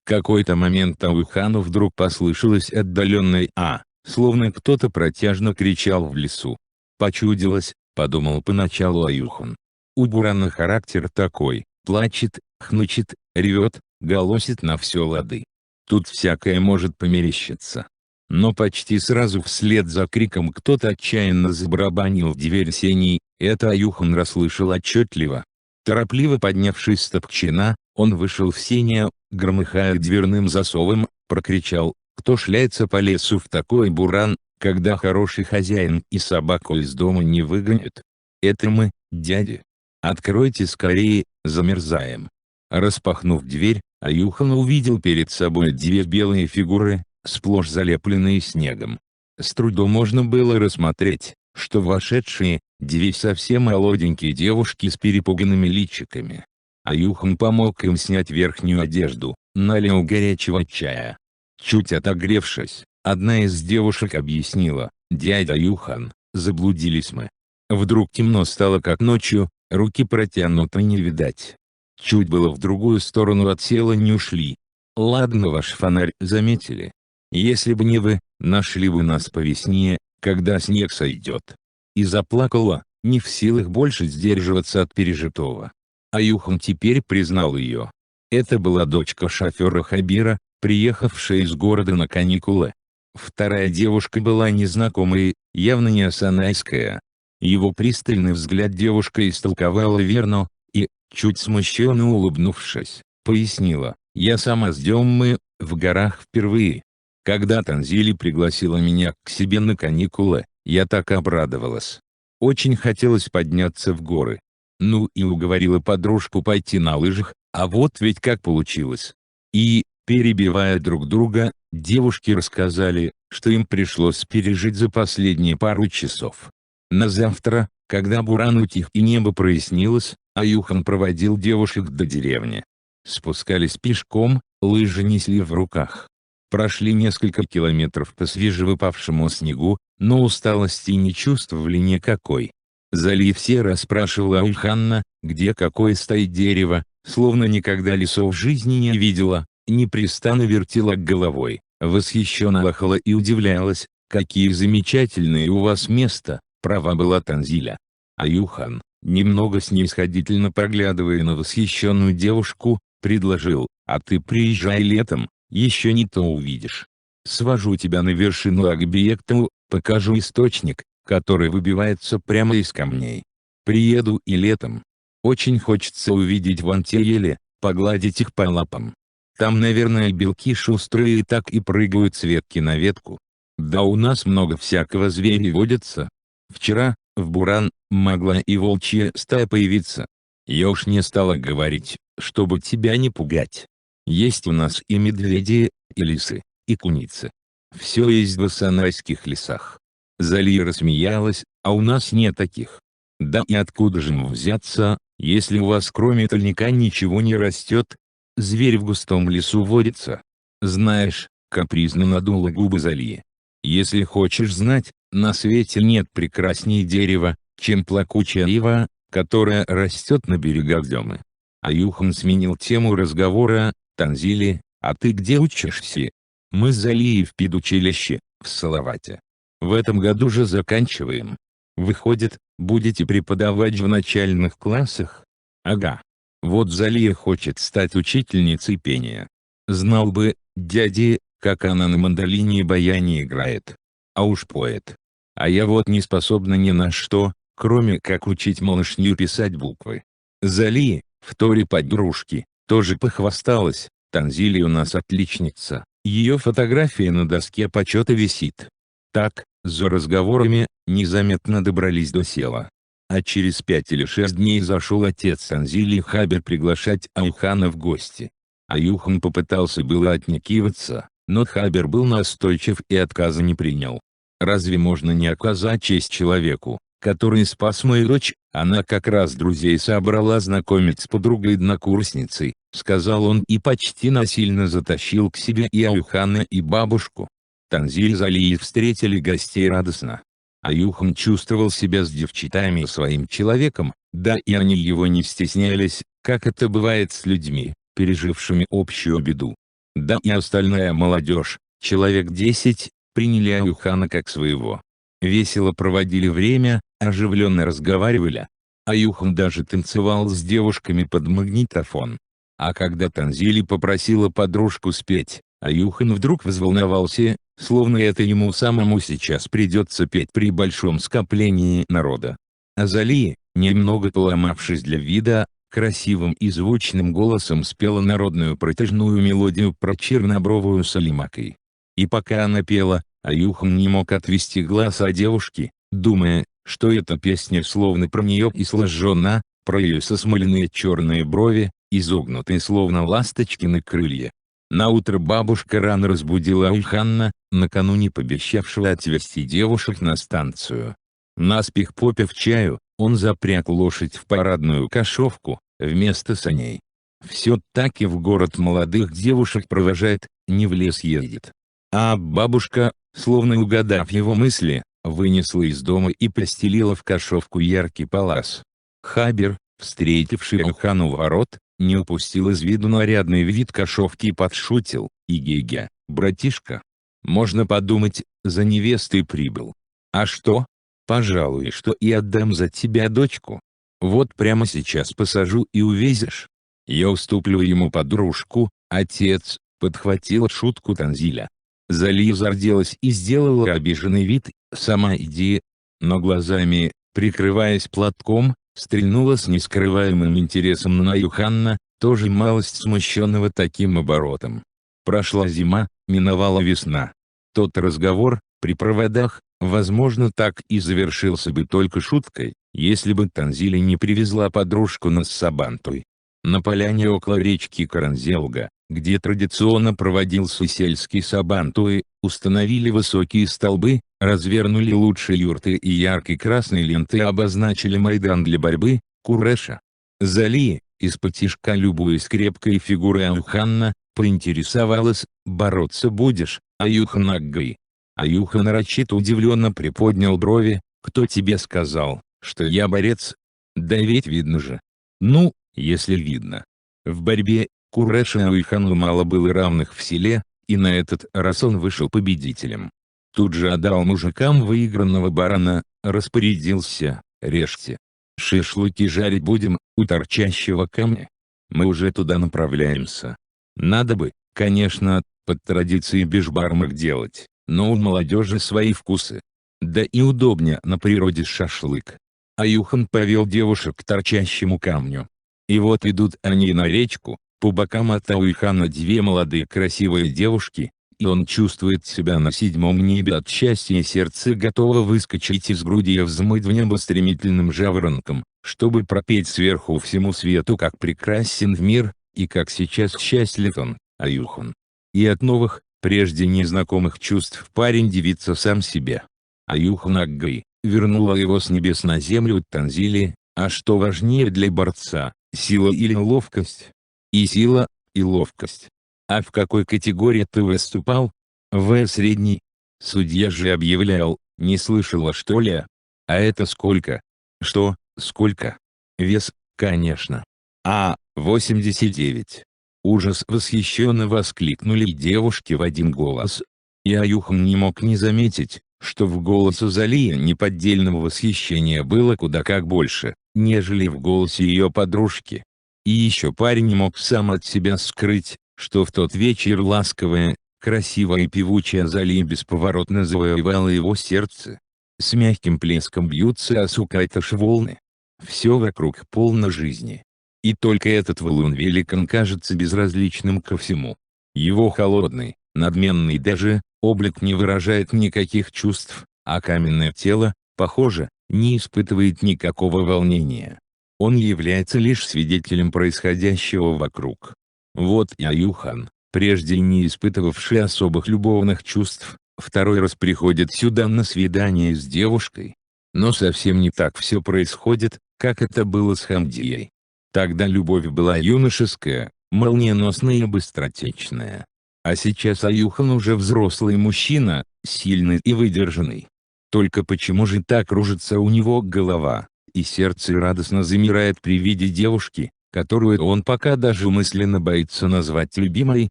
В какой-то момент Аюхану вдруг послышалось отдаленное «а», словно кто-то протяжно кричал в лесу. «Почудилось», — подумал поначалу Аюхан. У бурана характер такой: плачет, хнычет, ревет, голосит на все лады. Тут всякое может померещиться. Но почти сразу вслед за криком кто-то отчаянно забарабанил в дверь сеней, это Аюхан расслышал отчетливо. Торопливо поднявшись с топчина, он вышел в сени, громыхая дверным засовом, прокричал: «Кто шляется по лесу в такой буран, когда хороший хозяин и собаку из дома не выгонят? Это мы, дядя. Откройте скорее, замерзаем». Распахнув дверь, Аюхан увидел перед собой две белые фигуры, сплошь залепленные снегом. С трудом можно было рассмотреть, что вошедшие — две совсем молоденькие девушки с перепуганными личиками. Аюхан помог им снять верхнюю одежду, налил горячего чая. Чуть отогревшись, одна из девушек объяснила: «Дядя Аюхан, заблудились мы. Вдруг темно стало как ночью, руки протянуты не видать. Чуть было в другую сторону от села не ушли. Ладно, ваш фонарь заметили. Если бы не вы, нашли бы нас по весне, когда снег сойдет». И заплакала, не в силах больше сдерживаться от пережитого. Аюхан теперь признал ее. Это была дочка шофера Хабира, приехавшая из города на каникулы. Вторая девушка была незнакомой, явно не асанайская. Его пристальный взгляд девушка истолковала верно, и, чуть смущенно улыбнувшись, пояснила: «Я сама с Деммы, в горах впервые. Когда Танзили пригласила меня к себе на каникулы, я так обрадовалась. Очень хотелось подняться в горы. Ну и уговорила подружку пойти на лыжах, а вот ведь как получилось». И, перебивая друг друга, девушки рассказали, что им пришлось пережить за последние пару часов. На завтра, когда буран утих и небо прояснилось, Аюхан проводил девушек до деревни. Спускались пешком, лыжи несли в руках. Прошли несколько километров по свежевыпавшему снегу, но усталости не чувствовали никакой. Зали все расспрашивала Аюхана, где какое стоит дерево, словно никогда лесов в жизни не видела, непрестанно вертела головой, восхищенно ахала и удивлялась: «Какие замечательные у вас места!» Права была Танзиля. Аюхан, немного снисходительно поглядывая на восхищенную девушку, предложил: «А ты приезжай летом, еще не то увидишь. Свожу тебя на вершину Акбиекту, покажу источник, который выбивается прямо из камней. Приеду и летом. Очень хочется увидеть вон те ели, погладить их по лапам. Там, наверное, белки шустрые так и прыгают с ветки на ветку. Да у нас много всякого зверя водится. Вчера, в буран, могла и волчья стая появиться. Я уж не стала говорить, чтобы тебя не пугать. Есть у нас и медведи, и лисы, и куницы. Все есть в асанайских лесах». Зали рассмеялась: «А у нас нет таких». «Да и откуда же им взяться, если у вас кроме тольника ничего не растет? Зверь в густом лесу водится». «Знаешь», — капризно надула губы Зали, «если хочешь знать, на свете нет прекрасней дерева, чем плакучая ива, которая растет на берегах Демы». Аюхан сменил тему разговора: «Танзили, а ты где учишься?» «Мы с Залией в педучилище, в Салавате. В этом году же заканчиваем. Выходит, будете преподавать в начальных классах?» «Ага. Вот Залия хочет стать учительницей пения. Знал бы, дядя, как она на мандолине и баяне играет. А уж поет. А я вот не способна ни на что, кроме как учить малышню писать буквы». Зали, вторе подружки, тоже похвасталась: «Танзили у нас отличница, ее фотография на доске почета висит». Так, за разговорами, незаметно добрались до села. А через 5 или 6 дней зашел отец Танзили Хабир приглашать Аюхана в гости. Аюхан попытался было отнекиваться, но Хабир был настойчив и отказа не принял. «Разве можно не оказать честь человеку, который спас мою дочь? Она как раз друзей собрала знакомить с подругой-однокурсницей», — сказал он и почти насильно затащил к себе и Аюхана, и бабушку. Танзиль и Зали встретили гостей радостно. Аюхан чувствовал себя с девчатами своим человеком, да и они его не стеснялись, как это бывает с людьми, пережившими общую беду. Да и остальная молодежь, человек 10, приняли Аюхана как своего. Весело проводили время, оживленно разговаривали. Аюхан даже танцевал с девушками под магнитофон. А когда Танзили попросила подружку спеть, Аюхан вдруг взволновался, словно это ему самому сейчас придется петь при большом скоплении народа. Азали, немного поломавшись для вида, красивым и звучным голосом спела народную протяжную мелодию про чернобровую Салимакой. И пока она пела, Аюхан не мог отвести глаз от девушки, думая, что эта песня словно про нее и сложена, про ее сосмоленные черные брови, изогнутые словно ласточкины крылья. Наутро бабушка рано разбудила Аюхана, накануне пообещавшего отвезти девушек на станцию. Наспех попив чаю, он запряг лошадь в парадную кошовку, вместо саней. Все-таки в город молодых девушек провожает, не в лес едет. А бабушка, словно угадав его мысли, вынесла из дома и постелила в кошовку яркий палас. Хабер, встретивший Аюхана у ворот, не упустил из виду нарядный вид кошовки и подшутил: «Иге-ге, братишка, можно подумать, за невестой прибыл. А что? Пожалуй, что и отдам за тебя дочку. Вот прямо сейчас посажу и увезешь. Я уступлю ему подружку, отец», — подхватила шутку Танзиля. Зали зарделась и сделала обиженный вид: «Сама иди», но глазами, прикрываясь платком, стрельнула с нескрываемым интересом на Аюхана, тоже малость смущенного таким оборотом. Прошла зима, миновала весна. Тот разговор, при проводах, возможно, так и завершился бы только шуткой, если бы Танзиля не привезла подружку на Сабантуй. На поляне около речки Каранзелга, где традиционно проводился сельский Сабантуй, установили высокие столбы, развернули лучшие юрты и яркой красной лентой обозначили майдан для борьбы, Куреша. Зали, из-под-тишка любуясь крепкой фигурой Аюхана, поинтересовалась: «Бороться будешь, Аюхан Аггай?» Аюхан нарочито удивленно приподнял брови: «Кто тебе сказал, что я борец? Да ведь видно же». «Ну, если видно». В борьбе Куреша Аюхану мало было равных в селе, и на этот раз он вышел победителем. Тут же отдал мужикам выигранного барана, распорядился: «Режьте. Шашлыки жарить будем, у торчащего камня. Мы уже туда направляемся. Надо бы, конечно, под традицией бешбармак делать, но у молодежи свои вкусы. Да и удобнее на природе шашлык». Аюхан повел девушек к торчащему камню. И вот идут они на речку, по бокам от Аюхана две молодые красивые девушки, и он чувствует себя на седьмом небе от счастья, и сердце готово выскочить из груди и взмыть в небо стремительным жаворонком, чтобы пропеть сверху всему свету, как прекрасен в мир, и как сейчас счастлив он, Аюхан. И от новых, прежде незнакомых чувств парень дивится сам себе. Аюхан Аггай, вернула его с небес на землю Танзили, а что важнее для борца, сила или ловкость? И сила, и ловкость. А в какой категории ты выступал? В средней. Судья же объявлял: «Не слышала, что ли? А это сколько?» «Что, сколько?» «Вес, конечно». «А, 89». Ужас восхищенно воскликнули девушки в один голос. И Аюхан не мог не заметить, что в голосе Залии неподдельного восхищения было куда как больше, нежели в голосе ее подружки. И еще парень не мог сам от себя скрыть, что в тот вечер ласковая, красивая и певучая Залия бесповоротно завоевала его сердце. С мягким плеском бьются о сукайташ волны. Все вокруг полно жизни. И только этот валун-великан кажется безразличным ко всему. Его холодный, надменный даже, облик не выражает никаких чувств, а каменное тело, похоже, не испытывает никакого волнения. Он является лишь свидетелем происходящего вокруг. Вот и Аюхан, прежде не испытывавший особых любовных чувств, второй раз приходит сюда на свидание с девушкой. Но совсем не так все происходит, как это было с Хамдией. Тогда любовь была юношеская, молниеносная и быстротечная. А сейчас Аюхан уже взрослый мужчина, сильный и выдержанный. Только почему же так кружится у него голова, и сердце радостно замирает при виде девушки, которую он пока даже мысленно боится назвать любимой?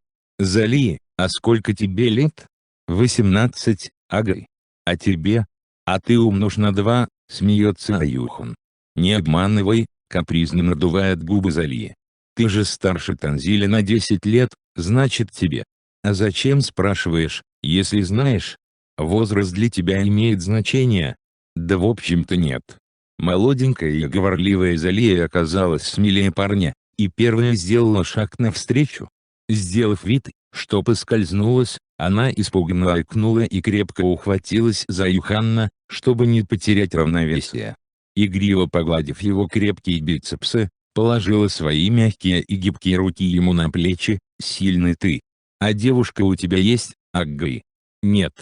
Зали, а сколько тебе лет? 18, ага. А тебе? А ты умножь на 2, смеется Аюхан. Не обманывай, капризно надувает губы Зали. Ты же старше Танзиля на 10 лет, значит тебе. А зачем спрашиваешь, если знаешь? Возраст для тебя имеет значение? Да в общем-то нет. Молоденькая и говорливая Залия оказалась смелее парня, и первая сделала шаг навстречу. Сделав вид, что поскользнулась, она испуганно ойкнула и крепко ухватилась за Юханна, чтобы не потерять равновесие. Игриво погладив его крепкие бицепсы, положила свои мягкие и гибкие руки ему на плечи. Сильный ты. А девушка у тебя есть, Аггай? Нет.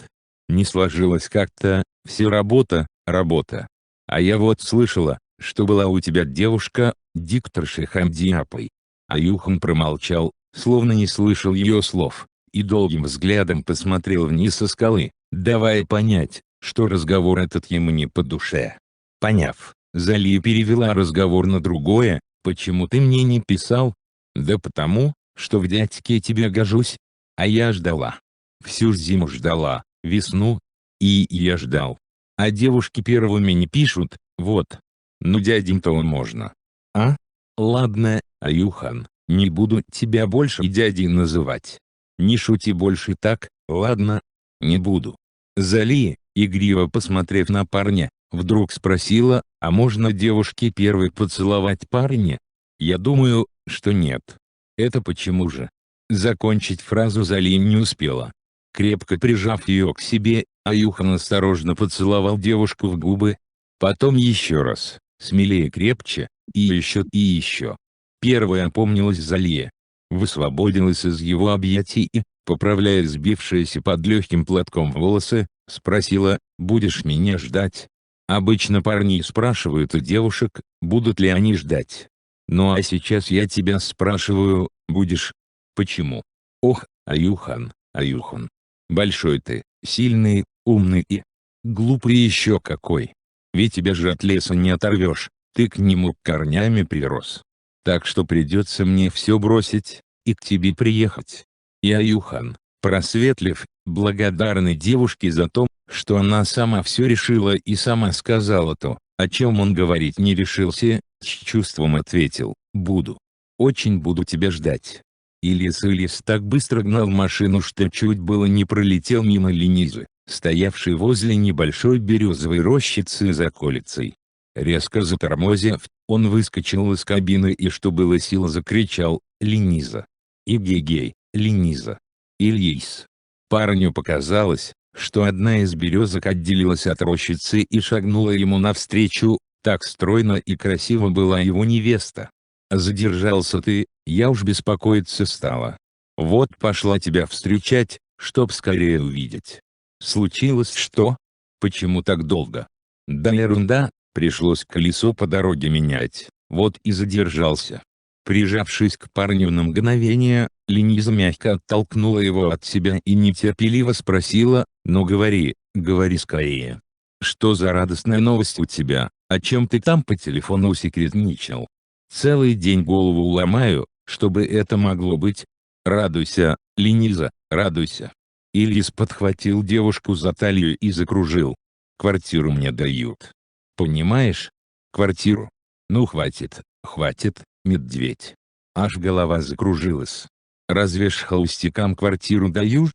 Не сложилось как-то, все работа, работа. А я вот слышала, что была у тебя девушка, дикторша Хамдиапой. Аюхан промолчал, словно не слышал ее слов, и долгим взглядом посмотрел вниз со скалы, давая понять, что разговор этот ему не по душе. Поняв, Зали перевела разговор на другое: «Почему ты мне не писал?» «Да потому, что в дядьке тебе гожусь. А я ждала. Всю зиму ждала, весну. И я ждал. А девушки первыми не пишут, вот. Ну дядем-то он можно. А? Ладно, Аюхан, не буду тебя больше дядей называть. Не шути больше так, ладно? Не буду». Зали, игриво посмотрев на парня, вдруг спросила: «А можно девушке первой поцеловать парня?» «Я думаю, что нет». «Это почему же?» Закончить фразу Зали не успела. Крепко прижав ее к себе, Аюхан осторожно поцеловал девушку в губы. Потом еще раз, смелее, крепче, и еще и еще. Первая опомнилась Залия. Высвободилась из его объятий и, поправляя сбившиеся под легким платком волосы, спросила: «Будешь меня ждать?» Обычно парни спрашивают у девушек, будут ли они ждать. Ну а сейчас я тебя спрашиваю, будешь? Почему? Ох, Аюхан, Аюхан. Большой ты, сильный, умный и глупый еще какой. Ведь тебя же от леса не оторвешь, ты к нему корнями прирос. Так что придется мне все бросить, и к тебе приехать. И Аюхан, просветлив, благодарный девушке за то, что она сама все решила и сама сказала то, о чем он говорить не решился, с чувством ответил: «Буду. Очень буду тебя ждать». Ильяс так быстро гнал машину, что чуть было не пролетел мимо Ленизы, стоявшей возле небольшой березовой рощицы за околицей. Резко затормозив, он выскочил из кабины и что было сил закричал: «Лениза! Игегей, Лениза! Ильяс!» Парню показалось, что одна из березок отделилась от рощицы и шагнула ему навстречу. Так стройно и красиво была его невеста. «Задержался ты, я уж беспокоиться стала. Вот пошла тебя встречать, чтоб скорее увидеть. Случилось что? Почему так долго?» «Да ерунда, пришлось колесо по дороге менять, вот и задержался». Прижавшись к парню на мгновение, Лениза мягко оттолкнула его от себя и нетерпеливо спросила: «Ну говори, говори скорее. Что за радостная новость у тебя, о чем ты там по телефону секретничал? Целый день голову ломаю, чтобы это могло быть. Радуйся, Лениза, радуйся». Ильяс подхватил девушку за талию и закружил. «Квартиру мне дают. Понимаешь? Квартиру. Ну хватит, хватит, медведь». Аж голова закружилась. «Разве ж холостякам квартиру дают?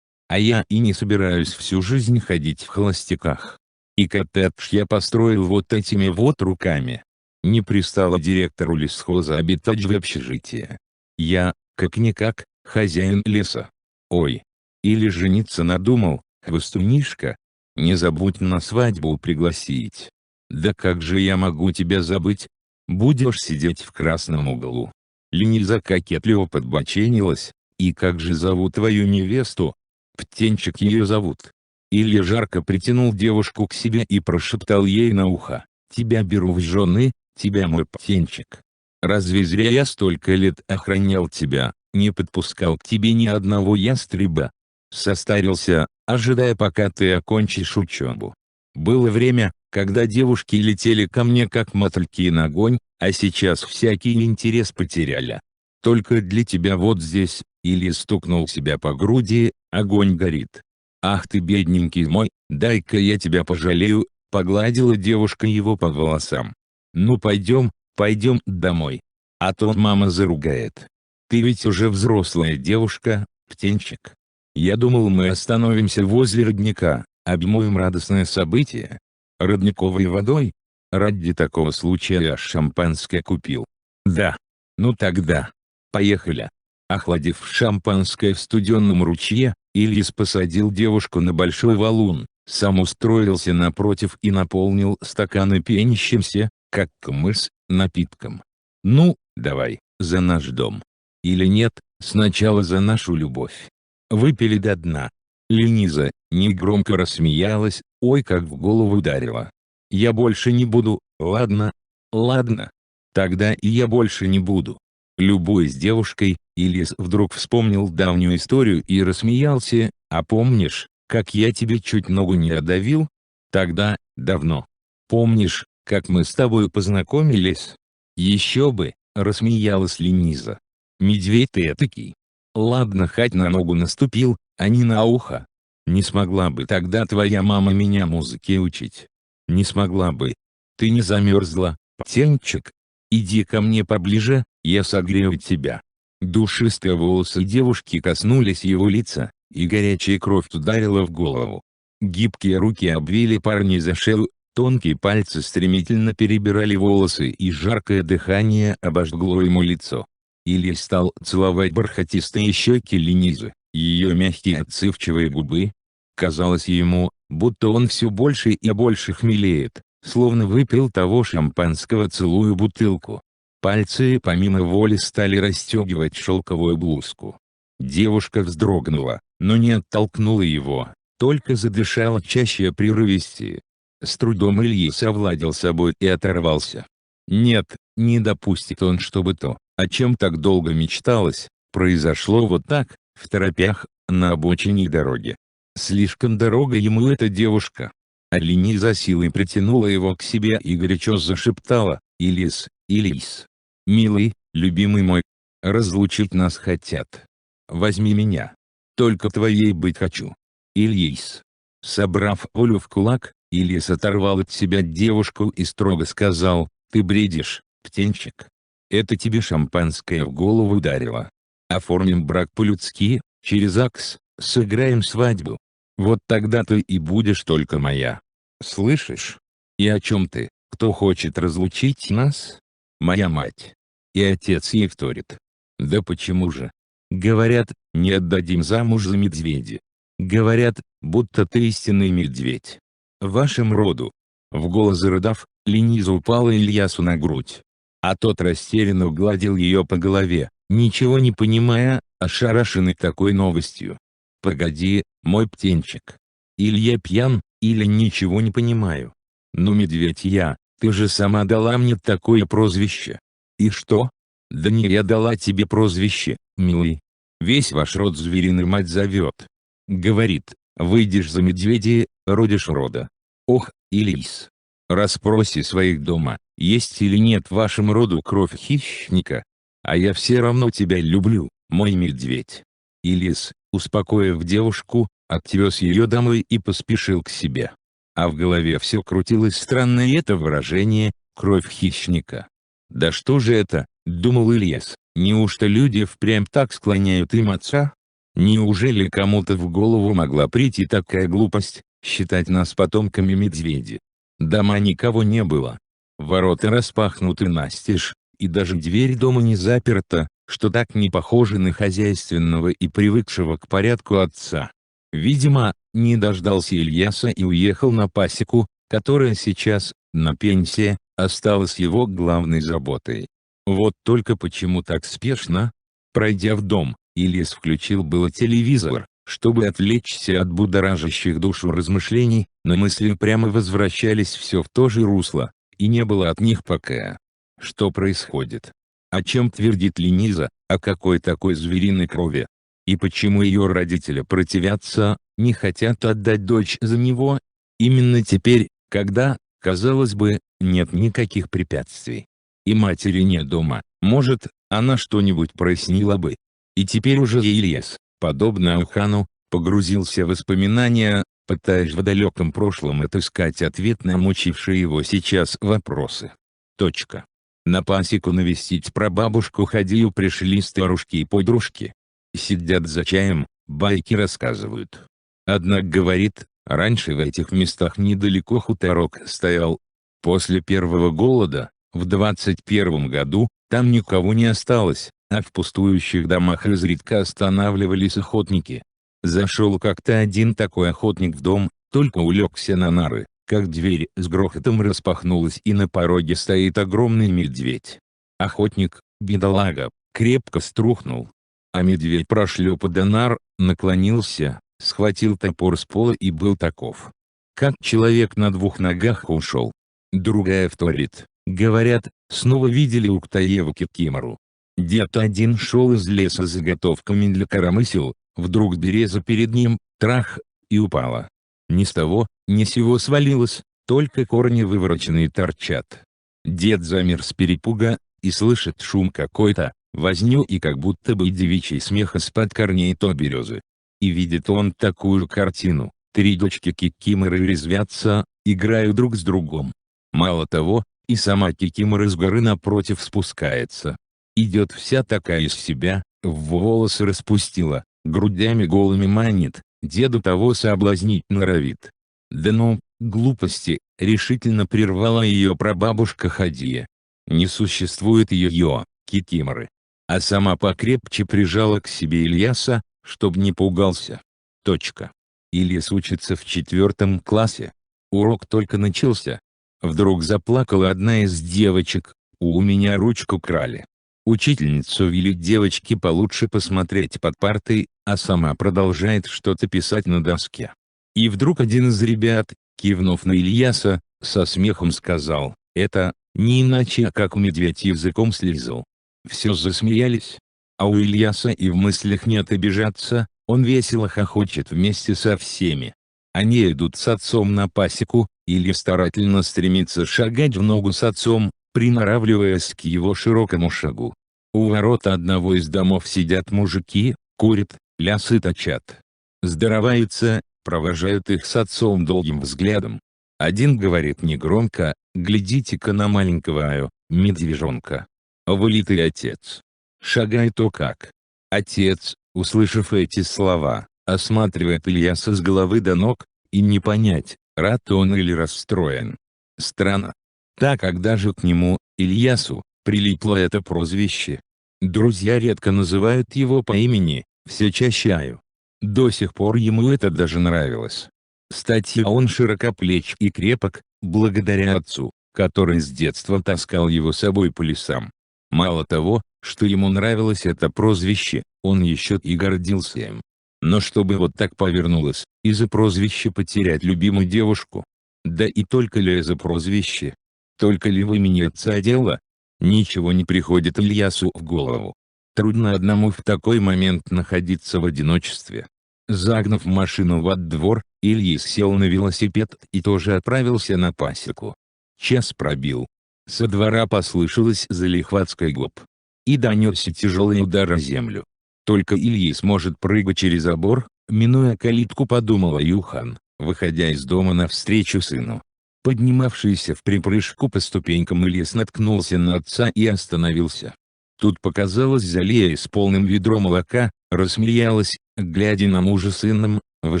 А я и не собираюсь всю жизнь ходить в холостяках. И коттедж я построил вот этими вот руками». Не пристало директору лесхоза обитать в общежитии. Я, как-никак, хозяин леса. Ой. Или жениться надумал, хвостунишка? Не забудь на свадьбу пригласить. Да как же я могу тебя забыть? Будешь сидеть в красном углу. Лениза кокетливо подбоченилась. «И как же зовут твою невесту?» «Птенчик ее зовут». Илья жарко притянул девушку к себе и прошептал ей на ухо: «Тебя беру в жены, тебя, мой птенчик. Разве зря я столько лет охранял тебя, не подпускал к тебе ни одного ястреба? Состарился, ожидая пока ты окончишь учебу. Было время, когда девушки летели ко мне как мотыльки на огонь, а сейчас всякий интерес потеряли. Только для тебя вот здесь, или стукнул себя по груди, огонь горит. Ах ты бедненький мой, дай-ка я тебя пожалею, погладила девушка его по волосам. Ну пойдем, пойдем домой. А то мама заругает. Ты ведь уже взрослая девушка, птенчик. Я думал, мы остановимся возле родника, объемуем радостное событие. Родниковой водой? Ради такого случая я шампанское купил. Да. Ну тогда. Поехали. Охладив шампанское в студенном ручье, Ильяс посадил девушку на большой валун, сам устроился напротив и наполнил стаканы пенящимся, как камыш, напитком. Ну, давай, за наш дом. Или нет, сначала за нашу любовь. Выпили до дна. Лениза негромко рассмеялась, ой, как в голову ударила. Я больше не буду, ладно? Ладно. Тогда и я больше не буду. Любуясь девушкой, Ильяс вдруг вспомнил давнюю историю и рассмеялся. А помнишь, как я тебе чуть ногу не отдавил? Тогда, давно. Помнишь, как мы с тобой познакомились? Еще бы, рассмеялась Лениза. Медведь ты этакий. Ладно, хоть на ногу наступил, а не на ухо. Не смогла бы тогда твоя мама меня музыке учить. Не смогла бы. Ты не замерзла, птенчик? Иди ко мне поближе, я согрею тебя. Душистые волосы девушки коснулись его лица, и горячая кровь ударила в голову. Гибкие руки обвили парня за шею, тонкие пальцы стремительно перебирали волосы, и жаркое дыхание обожгло ему лицо. Илья стал целовать бархатистые щеки Ленизы, ее мягкие отзывчивые губы. Казалось ему, будто он все больше и больше хмелеет, словно выпил того шампанского целую бутылку. Пальцы помимо воли стали расстегивать шелковую блузку. Девушка вздрогнула, но не оттолкнула его, только задышала чаще прерывистее. С трудом Илья совладел собой и оторвался. Нет, не допустит он, чтобы то, о чем так долго мечталось, произошло вот так, второпях, на обочине дороги. Слишком дорога ему эта девушка. А Лениза силой притянула его к себе и горячо зашептала: «Ильяс, Ильяс, милый, любимый мой, разлучить нас хотят. Возьми меня. Только твоей быть хочу. Ильяс». Собрав волю в кулак, Ильяс оторвал от себя девушку и строго сказал: «Ты бредишь, птенчик. Это тебе шампанское в голову ударило. Оформим брак по-людски, через ЗАГС, сыграем свадьбу. Вот тогда ты и будешь только моя. Слышишь? И о чем ты? Кто хочет разлучить нас? Моя мать. И отец ей вторит. Да почему же? Говорят, не отдадим замуж за медведя. Говорят, будто ты истинный медведь. Вашим роду». В голос зарыдав, Лениза упала Ильясу на грудь. А тот растерянно гладил ее по голове, ничего не понимая, ошарашенный такой новостью. «Погоди, мой птенчик. Или я пьян, или ничего не понимаю. Ну медведь я, ты же сама дала мне такое прозвище». «И что?» «Да не я дала тебе прозвище, милый. Весь ваш род звериный мать зовет. Говорит, выйдешь за медведя, родишь рода. Ох, Ильяс. Расспроси своих дома, есть или нет в вашем роду кровь хищника. А я все равно тебя люблю, мой медведь». Ильяс, успокоив девушку, отвез ее домой и поспешил к себе. А в голове все крутилось странное это выражение «кровь хищника». «Да что же это?» — думал Ильяс, «неужто люди впрямь так склоняют им отца? Неужели кому-то в голову могла прийти такая глупость, считать нас потомками медведя?» Дома никого не было. Ворота распахнуты настежь, и даже дверь дома не заперта, что так не похоже на хозяйственного и привыкшего к порядку отца. Видимо, не дождался Ильяса и уехал на пасеку, которая сейчас, на пенсии, осталась его главной заботой. Вот только почему так спешно? Пройдя в дом, Ильяс включил было телевизор, чтобы отвлечься от будоражащих душу размышлений, но мысли прямо возвращались все в то же русло, и не было от них покоя. Что происходит? О чем твердит Лениза, о какой такой звериной крови? И почему ее родители противятся, не хотят отдать дочь за него? Именно теперь, когда, казалось бы, нет никаких препятствий. И матери нет дома, может, она что-нибудь прояснила бы. И теперь уже Ильяс, подобно Аухану, погрузился в воспоминания, пытаясь в далеком прошлом отыскать ответ на мучившие его сейчас вопросы. Точка. На пасеку навестить прабабушку Хадию пришли старушки и подружки. Сидят за чаем, байки рассказывают. Одна говорит, раньше в этих местах недалеко хуторок стоял. После первого голода, в 21 году, там никого не осталось, а в пустующих домах изредка останавливались охотники. Зашел как-то один такой охотник в дом, только улегся на нары, как дверь с грохотом распахнулась и на пороге стоит огромный медведь. Охотник, бедолага, крепко струхнул. А медведь прошлепал до нар, наклонился, схватил топор с пола и был таков. Как человек на двух ногах ушел. Другая вторит, говорят, снова видели у Ктаева кикимору. Дед один шел из леса с заготовками для коромысел, вдруг береза перед ним, трах, и упала. Ни с того, ни с сего свалилась, только корни вывороченные торчат. Дед замер с перепуга, и слышит шум какой-то, возню и как будто бы девичий смех из-под корней той березы. И видит он такую картину, три дочки кикиморы резвятся, играют друг с другом. Мало того, и сама кикимора с горы напротив спускается. Идет вся такая из себя, в волосы распустила, грудями голыми манит, деду того соблазнить норовит. Да ну, глупости, решительно прервала ее прабабушка Хадия. Не существует ее, кикиморы. А сама покрепче прижала к себе Ильяса, чтоб не пугался. Точка. Ильяс учится в 4 классе. Урок только начался. Вдруг заплакала одна из девочек, у меня ручку крали. Учительницу велит девочке получше посмотреть под партой, а сама продолжает что-то писать на доске. И вдруг один из ребят, кивнув на Ильяса, со смехом сказал, это, не иначе как медведь языком слизал. Все засмеялись. А у Ильяса и в мыслях нет обижаться, он весело хохочет вместе со всеми. Они идут с отцом на пасеку, Илья старательно стремится шагать в ногу с отцом, приноравливаясь к его широкому шагу. У ворот одного из домов сидят мужики, курят, лясы точат. Здороваются, провожают их с отцом долгим взглядом. Один говорит негромко, глядите-ка на маленького медвежонка. Вылитый отец. Шагает о как. Отец, услышав эти слова, осматривает Ильяса с головы до ног, и не понять, рад он или расстроен. Странно. Так как даже к нему, Ильясу, прилипло это прозвище. Друзья редко называют его по имени, все чаще Аю. До сих пор ему это даже нравилось. Кстати, он широкоплеч и крепок, благодаря отцу, который с детства таскал его с собой по лесам. Мало того, что ему нравилось это прозвище, он еще и гордился им. Но чтобы вот так повернулось, из-за прозвища потерять любимую девушку? Да и только ли из-за прозвища? Только ли в имени отца дело? Ничего не приходит Ильясу в голову. Трудно одному в такой момент находиться в одиночестве. Загнав машину во двор, Ильяс сел на велосипед и тоже отправился на пасеку. Час пробил. Со двора послышалось залихватское гоп. И донесся тяжелый удар о землю. Только Ильяс может прыгать через забор, минуя калитку, подумал Аюхан, выходя из дома навстречу сыну. Поднимавшийся в припрыжку по ступенькам Ильяс наткнулся на отца и остановился. Тут показалась Залия с полным ведром молока, рассмеялась, глядя на мужа сыном, вы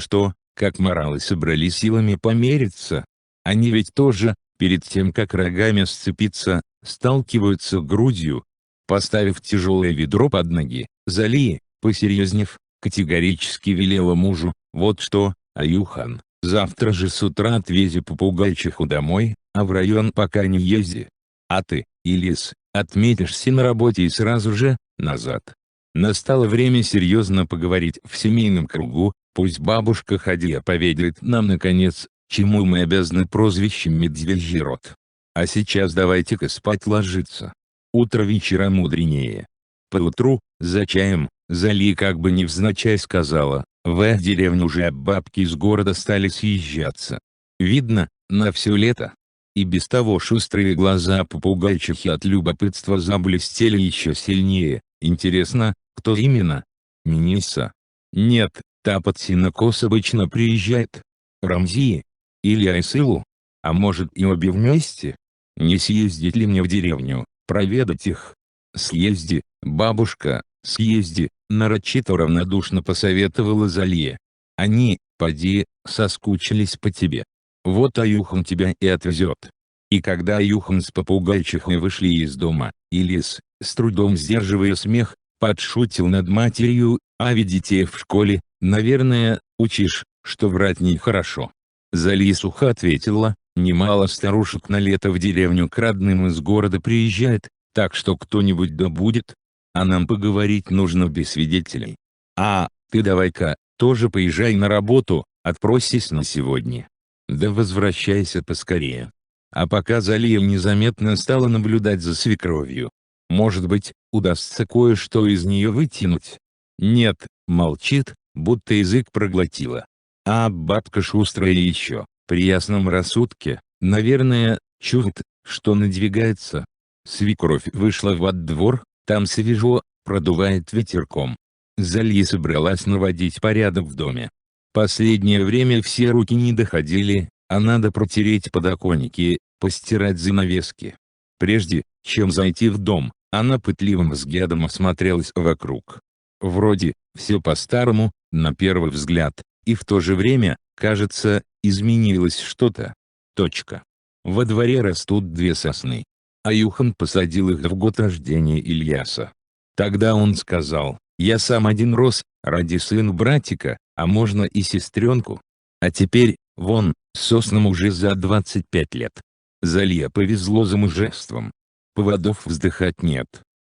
что, как моралы собрались силами помериться? Они ведь тоже, перед тем как рогами сцепиться, сталкиваются грудью. Поставив тяжелое ведро под ноги, Залия, посерьезнев, категорически велела мужу, вот что, Аюхан, завтра же с утра отвези попугайчиху домой, а в район пока не езди. А ты, Ильяс, отметишься на работе и сразу же, назад. Настало время серьезно поговорить в семейном кругу, пусть бабушка Хадия поведает нам наконец, чему мы обязаны прозвищем «Медвежий род». А сейчас давайте-ка спать ложиться. Утро вечера мудренее. Поутру, за чаем, Залия как бы невзначай сказала, в деревню уже бабки из города стали съезжаться. Видно, на все лето. И без того шустрые глаза попугайчихи от любопытства заблестели еще сильнее. Интересно, кто именно? Миниса? Нет, та подсинокос обычно приезжает. Рамзи? Или Айсылу? А может и обе вместе? Не съездить ли мне в деревню, проведать их? Съезди, бабушка, съезди, нарочито равнодушно посоветовала Залия. Они, поди, соскучились по тебе. Вот Аюхан тебя и отвезет. И когда Аюхан с попугайчихой вышли из дома, Илис, с трудом сдерживая смех, подшутил над матерью: «А ведь детей в школе, наверное, учишь, что врать нехорошо». Залия сухо ответила: «Немало старушек на лето в деревню к родным из города приезжает, так что кто-нибудь да будет. А нам поговорить нужно без свидетелей. А, ты давай-ка, тоже поезжай на работу, отпросись на сегодня. Да возвращайся поскорее». А пока Залия незаметно стала наблюдать за свекровью. Может быть, удастся кое-что из нее вытянуть. Нет, молчит, будто язык проглотила. А бабка шустрая еще, при ясном рассудке, наверное, чует, что надвигается. Свекровь вышла во двор, там свежо, продувает ветерком. Залия собралась наводить порядок в доме. Последнее время все руки не доходили, а надо протереть подоконники, постирать занавески. Прежде, чем зайти в дом, она пытливым взглядом осмотрелась вокруг. Вроде, все по-старому, на первый взгляд, и в то же время, кажется, изменилось что-то. Точка. Во дворе растут две сосны. Аюхан посадил их в год рождения Ильяса. Тогда он сказал: «Я сам один рос, ради сына братика, а можно и сестренку». А теперь, вон, соснам уже за 25 лет. Залия повезло замужеством. Поводов вздыхать нет.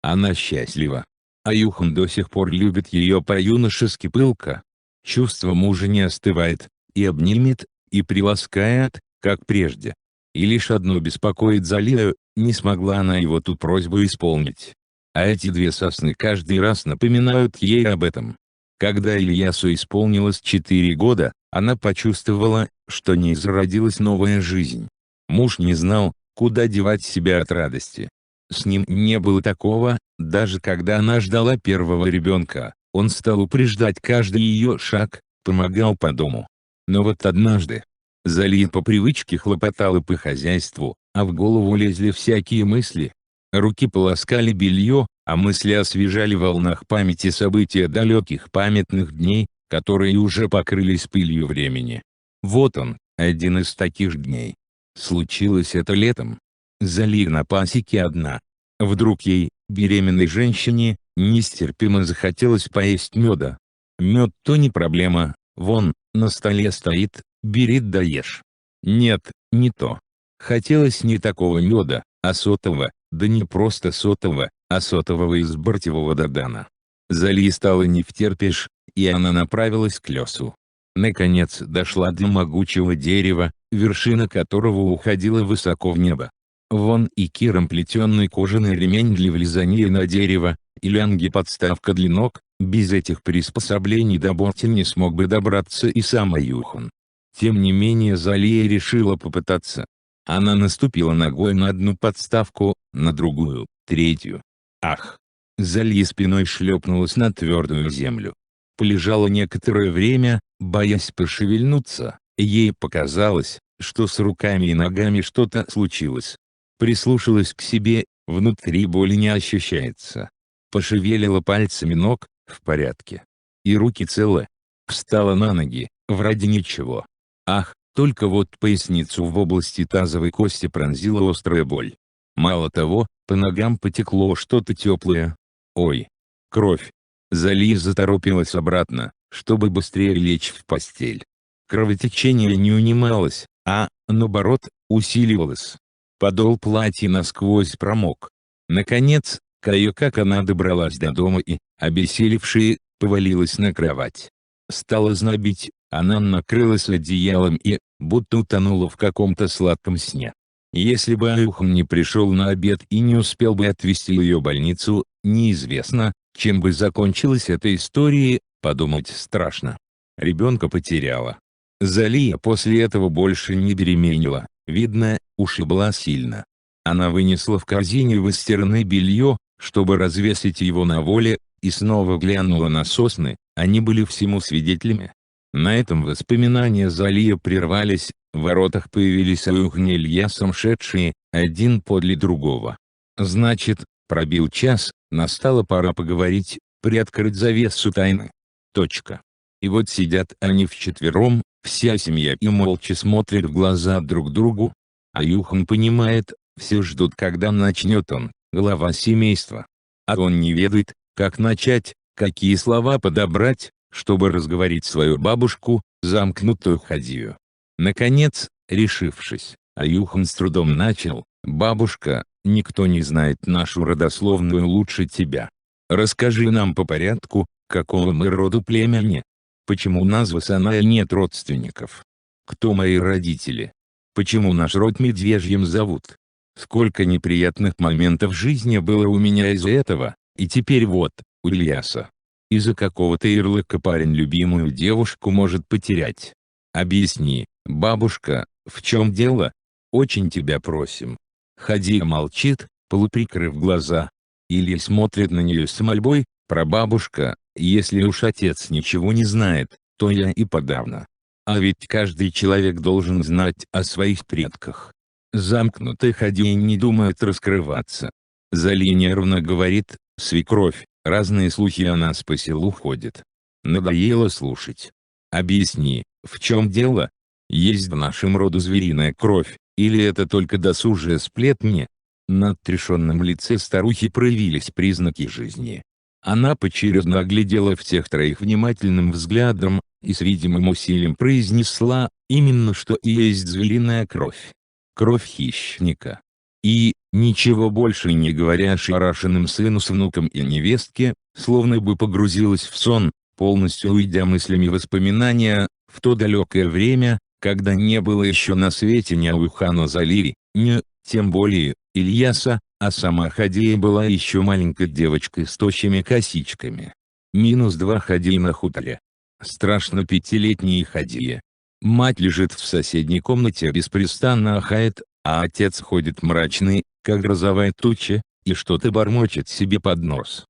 Она счастлива. Аюхан до сих пор любит ее по-юношески пылко. Чувство мужа не остывает, и обнимет, и приласкает, как прежде. И лишь одно беспокоит Залию: не смогла она его ту просьбу исполнить. А эти две сосны каждый раз напоминают ей об этом. Когда Ильясу исполнилось 4 года, она почувствовала, что не зародилась новая жизнь. Муж не знал, куда девать себя от радости. С ним не было такого, даже когда она ждала первого ребенка, он стал упреждать каждый ее шаг, помогал по дому. Но вот однажды, Залия по привычке хлопотала по хозяйству, а в голову лезли всякие мысли. Руки полоскали белье, а мысли освежали в волнах памяти события далеких памятных дней, которые уже покрылись пылью времени. Вот он, один из таких дней. Случилось это летом. Залия на пасеке одна. Вдруг ей, беременной женщине, нестерпимо захотелось поесть меда. Мед то не проблема, вон, на столе стоит, бери да ешь. Нет, не то. Хотелось не такого меда, а сотового, да не просто сотового, а сотового из бортевого Додана. Залии стало невтерпеж, и она направилась к лесу. Наконец дошла до могучего дерева, вершина которого уходила высоко в небо. Вон и киром плетеный кожаный ремень для влезания на дерево, и лянги-подставка для ног. Без этих приспособлений до борти не смог бы добраться и сам Аюхан. Тем не менее Залия решила попытаться. Она наступила ногой на одну подставку, на другую, третью. Ах! Залия спиной шлепнулась на твердую землю. Полежала некоторое время, боясь пошевельнуться, и ей показалось, что с руками и ногами что-то случилось. Прислушалась к себе, внутри боли не ощущается. Пошевелила пальцами ног, в порядке. И руки целы. Встала на ноги, вроде ничего. Ах, только вот поясницу в области тазовой кости пронзила острая боль. Мало того, по ногам потекло что-то теплое. Ой! Кровь! Залия заторопилась обратно, чтобы быстрее лечь в постель. Кровотечение не унималось, а, наоборот, усиливалось. Подол платья насквозь промок. Наконец, кое-как она добралась до дома и, обессилевшая, повалилась на кровать. Стала знобить, она накрылась одеялом и, будто утонула в каком-то сладком сне. Если бы Аюхан не пришел на обед и не успел бы отвезти ее в больницу, неизвестно, чем бы закончилась эта история, подумать страшно. Ребенка потеряла. Залия после этого больше не беременела, видно, ушибла сильно. Она вынесла в корзине выстиранное белье, чтобы развесить его на воле, и снова глянула на сосны, они были всему свидетелями. На этом воспоминания Залия прервались, в воротах появились Аюхни Ильясом шедшие, один подле другого. Значит, пробил час, настала пора поговорить, приоткрыть завесу тайны. Точка. И вот сидят они вчетвером, вся семья, и молча смотрят в глаза друг другу. Аюхан понимает, все ждут, когда начнет он, глава семейства. А он не ведает, как начать, какие слова подобрать, чтобы разговорить свою бабушку, замкнутую Хадию. Наконец, решившись, Аюхан с трудом начал: «Бабушка, никто не знает нашу родословную лучше тебя. Расскажи нам по порядку, какого мы роду племени? Почему у нас в Асанае нет родственников? Кто мои родители? Почему наш род медвежьим зовут? Сколько неприятных моментов в жизни было у меня из-за этого, и теперь вот, у Ильяса. Из-за какого-то ярлыка парень любимую девушку может потерять. Объясни, бабушка, в чем дело? Очень тебя просим». Хадия молчит, полуприкрыв глаза. Илья смотрит на нее с мольбой: «Прабабушка, если уж отец ничего не знает, то я и подавно. А ведь каждый человек должен знать о своих предках». Замкнутая Хадия не думает раскрываться. Залия нервно говорит: «Свекровь, разные слухи о нас по селу ходят. Надоело слушать. Объясни, в чем дело? Есть в нашем роду звериная кровь, или это только досужие сплетни?» На отрешенном лице старухи проявились признаки жизни. Она поочередно оглядела всех троих внимательным взглядом, и с видимым усилием произнесла: «Именно что и есть звериная кровь. Кровь хищника». И, ничего больше не говоря ошарашенным сыну с внуком и невестке, словно бы погрузилась в сон, полностью уйдя мыслями в воспоминания, в то далекое время, когда не было еще на свете ни Аюхана Залии, ни, тем более, Ильяса, а сама Хадия была еще маленькой девочкой с тощими косичками. -2 Хадия на хуторе. Страшно 5-летняя Хадия. Мать лежит в соседней комнате, беспрестанно ахает, а отец ходит мрачный, как грозовая туча, и что-то бормочет себе под нос.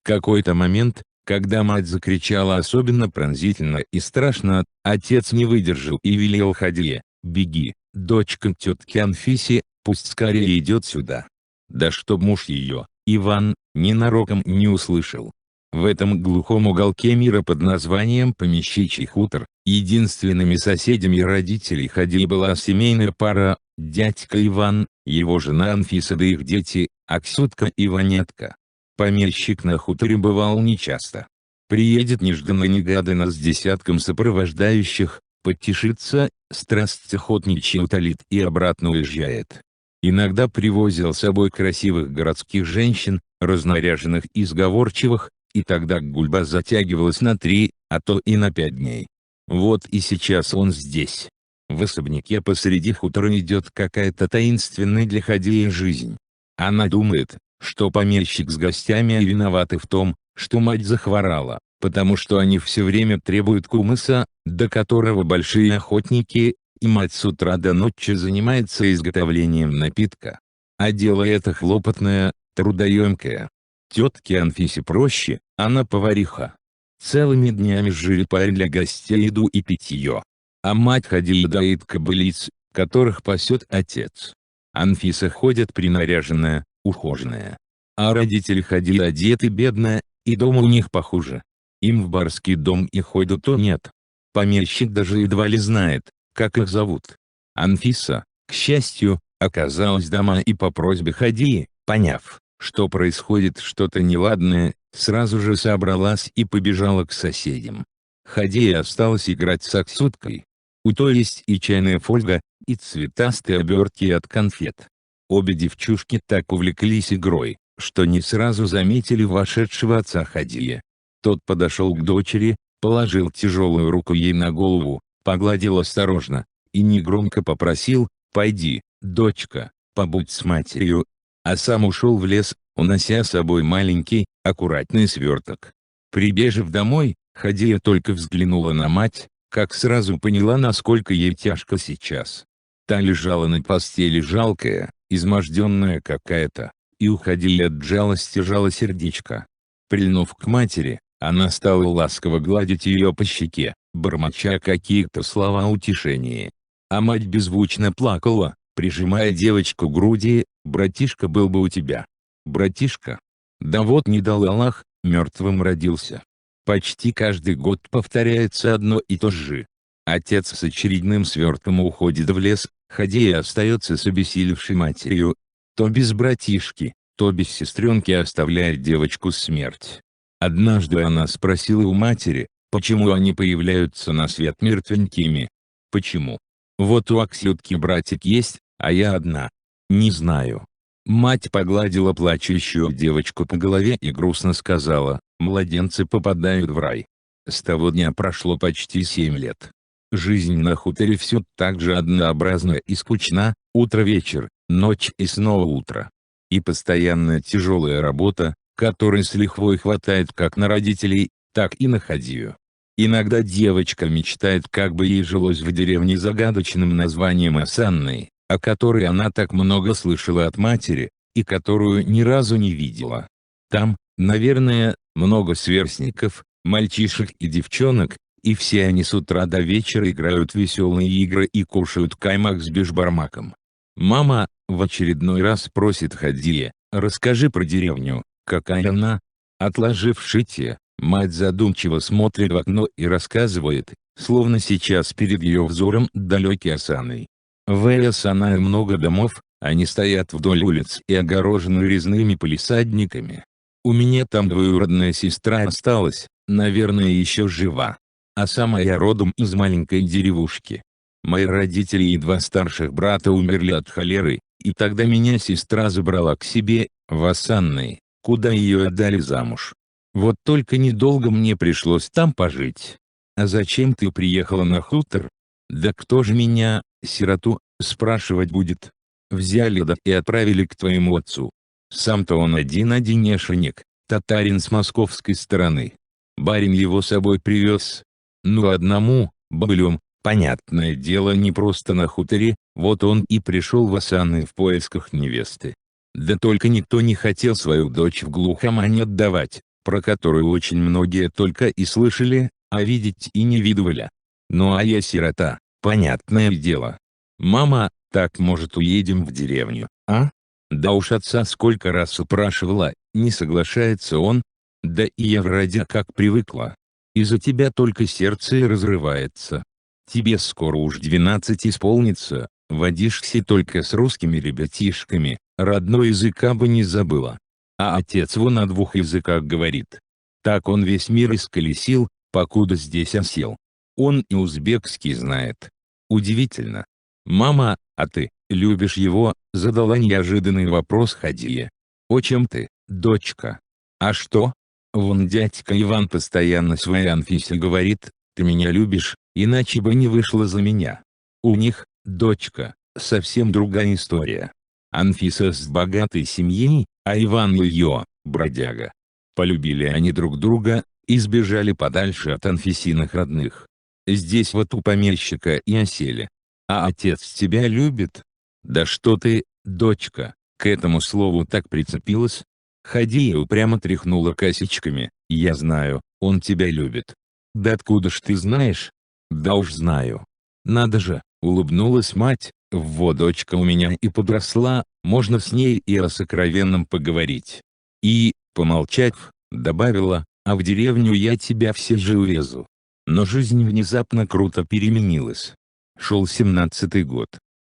В какой-то момент, когда мать закричала особенно пронзительно и страшно, отец не выдержал и велел Хадие: «Беги, дочка тетки Анфисе, пусть скорее идет сюда». Да чтоб муж ее, Иван, ненароком не услышал. В этом глухом уголке мира под названием Помещичий хутор, единственными соседями родителей Хадии была семейная пара: дядька Иван, его жена Анфиса да их дети, Аксютка и Ванетка. Помещик на хуторе бывал нечасто. Приедет нежданно-негаданно с десятком сопровождающих, подтешится, страсть охотничья утолит и обратно уезжает. Иногда привозил с собой красивых городских женщин, разнаряженных и сговорчивых, и тогда гульба затягивалась на 3, а то и на 5 дней. Вот и сейчас он здесь. В особняке посреди хутора идет какая-то таинственная для Хадии жизнь. Она думает, что помещик с гостями виноваты в том, что мать захворала, потому что они все время требуют кумыса, до которого большие охотники, и мать с утра до ночи занимается изготовлением напитка. А дело это хлопотное, трудоемкое. Тетке Анфисе проще, она повариха. Целыми днями сжирает для гостей еду и питье. А мать Хадия доит кобылиц, которых пасет отец. Анфиса ходит принаряженная, ухоженная. А родители Хадии одеты бедно, и дома у них похуже. Им в барский дом и ходу то нет. Помещик даже едва ли знает, как их зовут. Анфиса, к счастью, оказалась дома и по просьбе Хадии, поняв, что происходит что-то неладное, сразу же собралась и побежала к соседям. Хадия осталась играть с Аксюткой. У той есть и чайная фольга, и цветастые обертки от конфет. Обе девчушки так увлеклись игрой, что не сразу заметили вошедшего отца Хадии. Тот подошел к дочери, положил тяжелую руку ей на голову, погладил осторожно, и негромко попросил: «Пойди, дочка, побудь с матерью», а сам ушел в лес, унося с собой маленький, аккуратный сверток. Прибежав домой, Хадия только взглянула на мать, как сразу поняла, насколько ей тяжко сейчас. Та лежала на постели жалкая, изможденная какая-то, и уходя от жалости жало сердечко. Прильнув к матери, она стала ласково гладить ее по щеке, бормоча какие-то слова утешения. А мать беззвучно плакала, прижимая девочку к груди: «Братишка был бы у тебя. Братишка. Да вот не дал Аллах, мертвым родился». Почти каждый год повторяется одно и то же. Отец с очередным свертком уходит в лес, Хадия остается с обессилевшей матерью. То без братишки, то без сестренки оставляет девочку смерть. Однажды она спросила у матери, почему они появляются на свет мертвенькими. Почему? Вот у Аксютки братик есть, а я одна. Не знаю. Мать погладила плачущую девочку по голове и грустно сказала: младенцы попадают в рай. С того дня прошло почти 7 лет. Жизнь на хуторе все так же однообразна и скучна: утро-вечер, ночь и снова утро. И постоянная тяжелая работа, которой с лихвой хватает как на родителей, так и на Хадию. Иногда девочка мечтает, как бы ей жилось в деревне с загадочным названием Асанной, о которой она так много слышала от матери, и которую ни разу не видела. Там, наверное, много сверстников, мальчишек и девчонок, и все они с утра до вечера играют в веселые игры и кушают каймак с бешбармаком. Мама, в очередной раз просит Хадия: расскажи про деревню, какая она. Отложив шитье, мать задумчиво смотрит в окно и рассказывает, словно сейчас перед ее взором далекий Асаной. В Асанае много домов, они стоят вдоль улиц и огорожены резными палисадниками. У меня там двоюродная сестра осталась, наверное, еще жива. А сама я родом из маленькой деревушки. Мои родители и 2 старших брата умерли от холеры, и тогда меня сестра забрала к себе, в Асанной, куда ее отдали замуж. Вот только недолго мне пришлось там пожить. А зачем ты приехала на хутор? Да кто же меня, сироту, спрашивать будет? Взяли да и отправили к твоему отцу. Сам-то он один-одинешенек, татарин с московской стороны. Барин его с собой привез. Ну одному, бобылем, понятное дело, не просто на хуторе, вот он и пришел в Асаны в поисках невесты. Да только никто не хотел свою дочь в глухомань отдавать, про которую очень многие только и слышали, а видеть и не видывали. Ну а я сирота, понятное дело. Мама, так может уедем в деревню, а? Да уж отца сколько раз упрашивала, не соглашается он. Да и я вроде как привыкла. Из-за тебя только сердце и разрывается. Тебе скоро уж 12 исполнится, водишься только с русскими ребятишками, родной языка бы не забыла. А отец вон на 2 языках говорит. Так он весь мир исколесил, покуда здесь осел. Он и узбекский знает. Удивительно. «Мама, а ты, любишь его?» — задала неожиданный вопрос Хадия. «О чем ты, дочка? А что? Вон дядька Иван постоянно своей Анфисе говорит: ты меня любишь, иначе бы не вышла за меня». У них, дочка, совсем другая история. Анфиса с богатой семьей, а Иван ее, бродяга. Полюбили они друг друга, и сбежали подальше от Анфисиных родных. Здесь вот у помещика и осели. А отец тебя любит? Да что ты, дочка, к этому слову так прицепилась? Хадия упрямо тряхнула косичками. Я знаю, он тебя любит. Да откуда ж ты знаешь? Да уж знаю. Надо же, улыбнулась мать, вот дочка у меня и подросла, можно с ней и о сокровенном поговорить. И, помолчав, добавила: а в деревню я тебя все же увезу. Но жизнь внезапно круто переменилась. Шел 17-й год.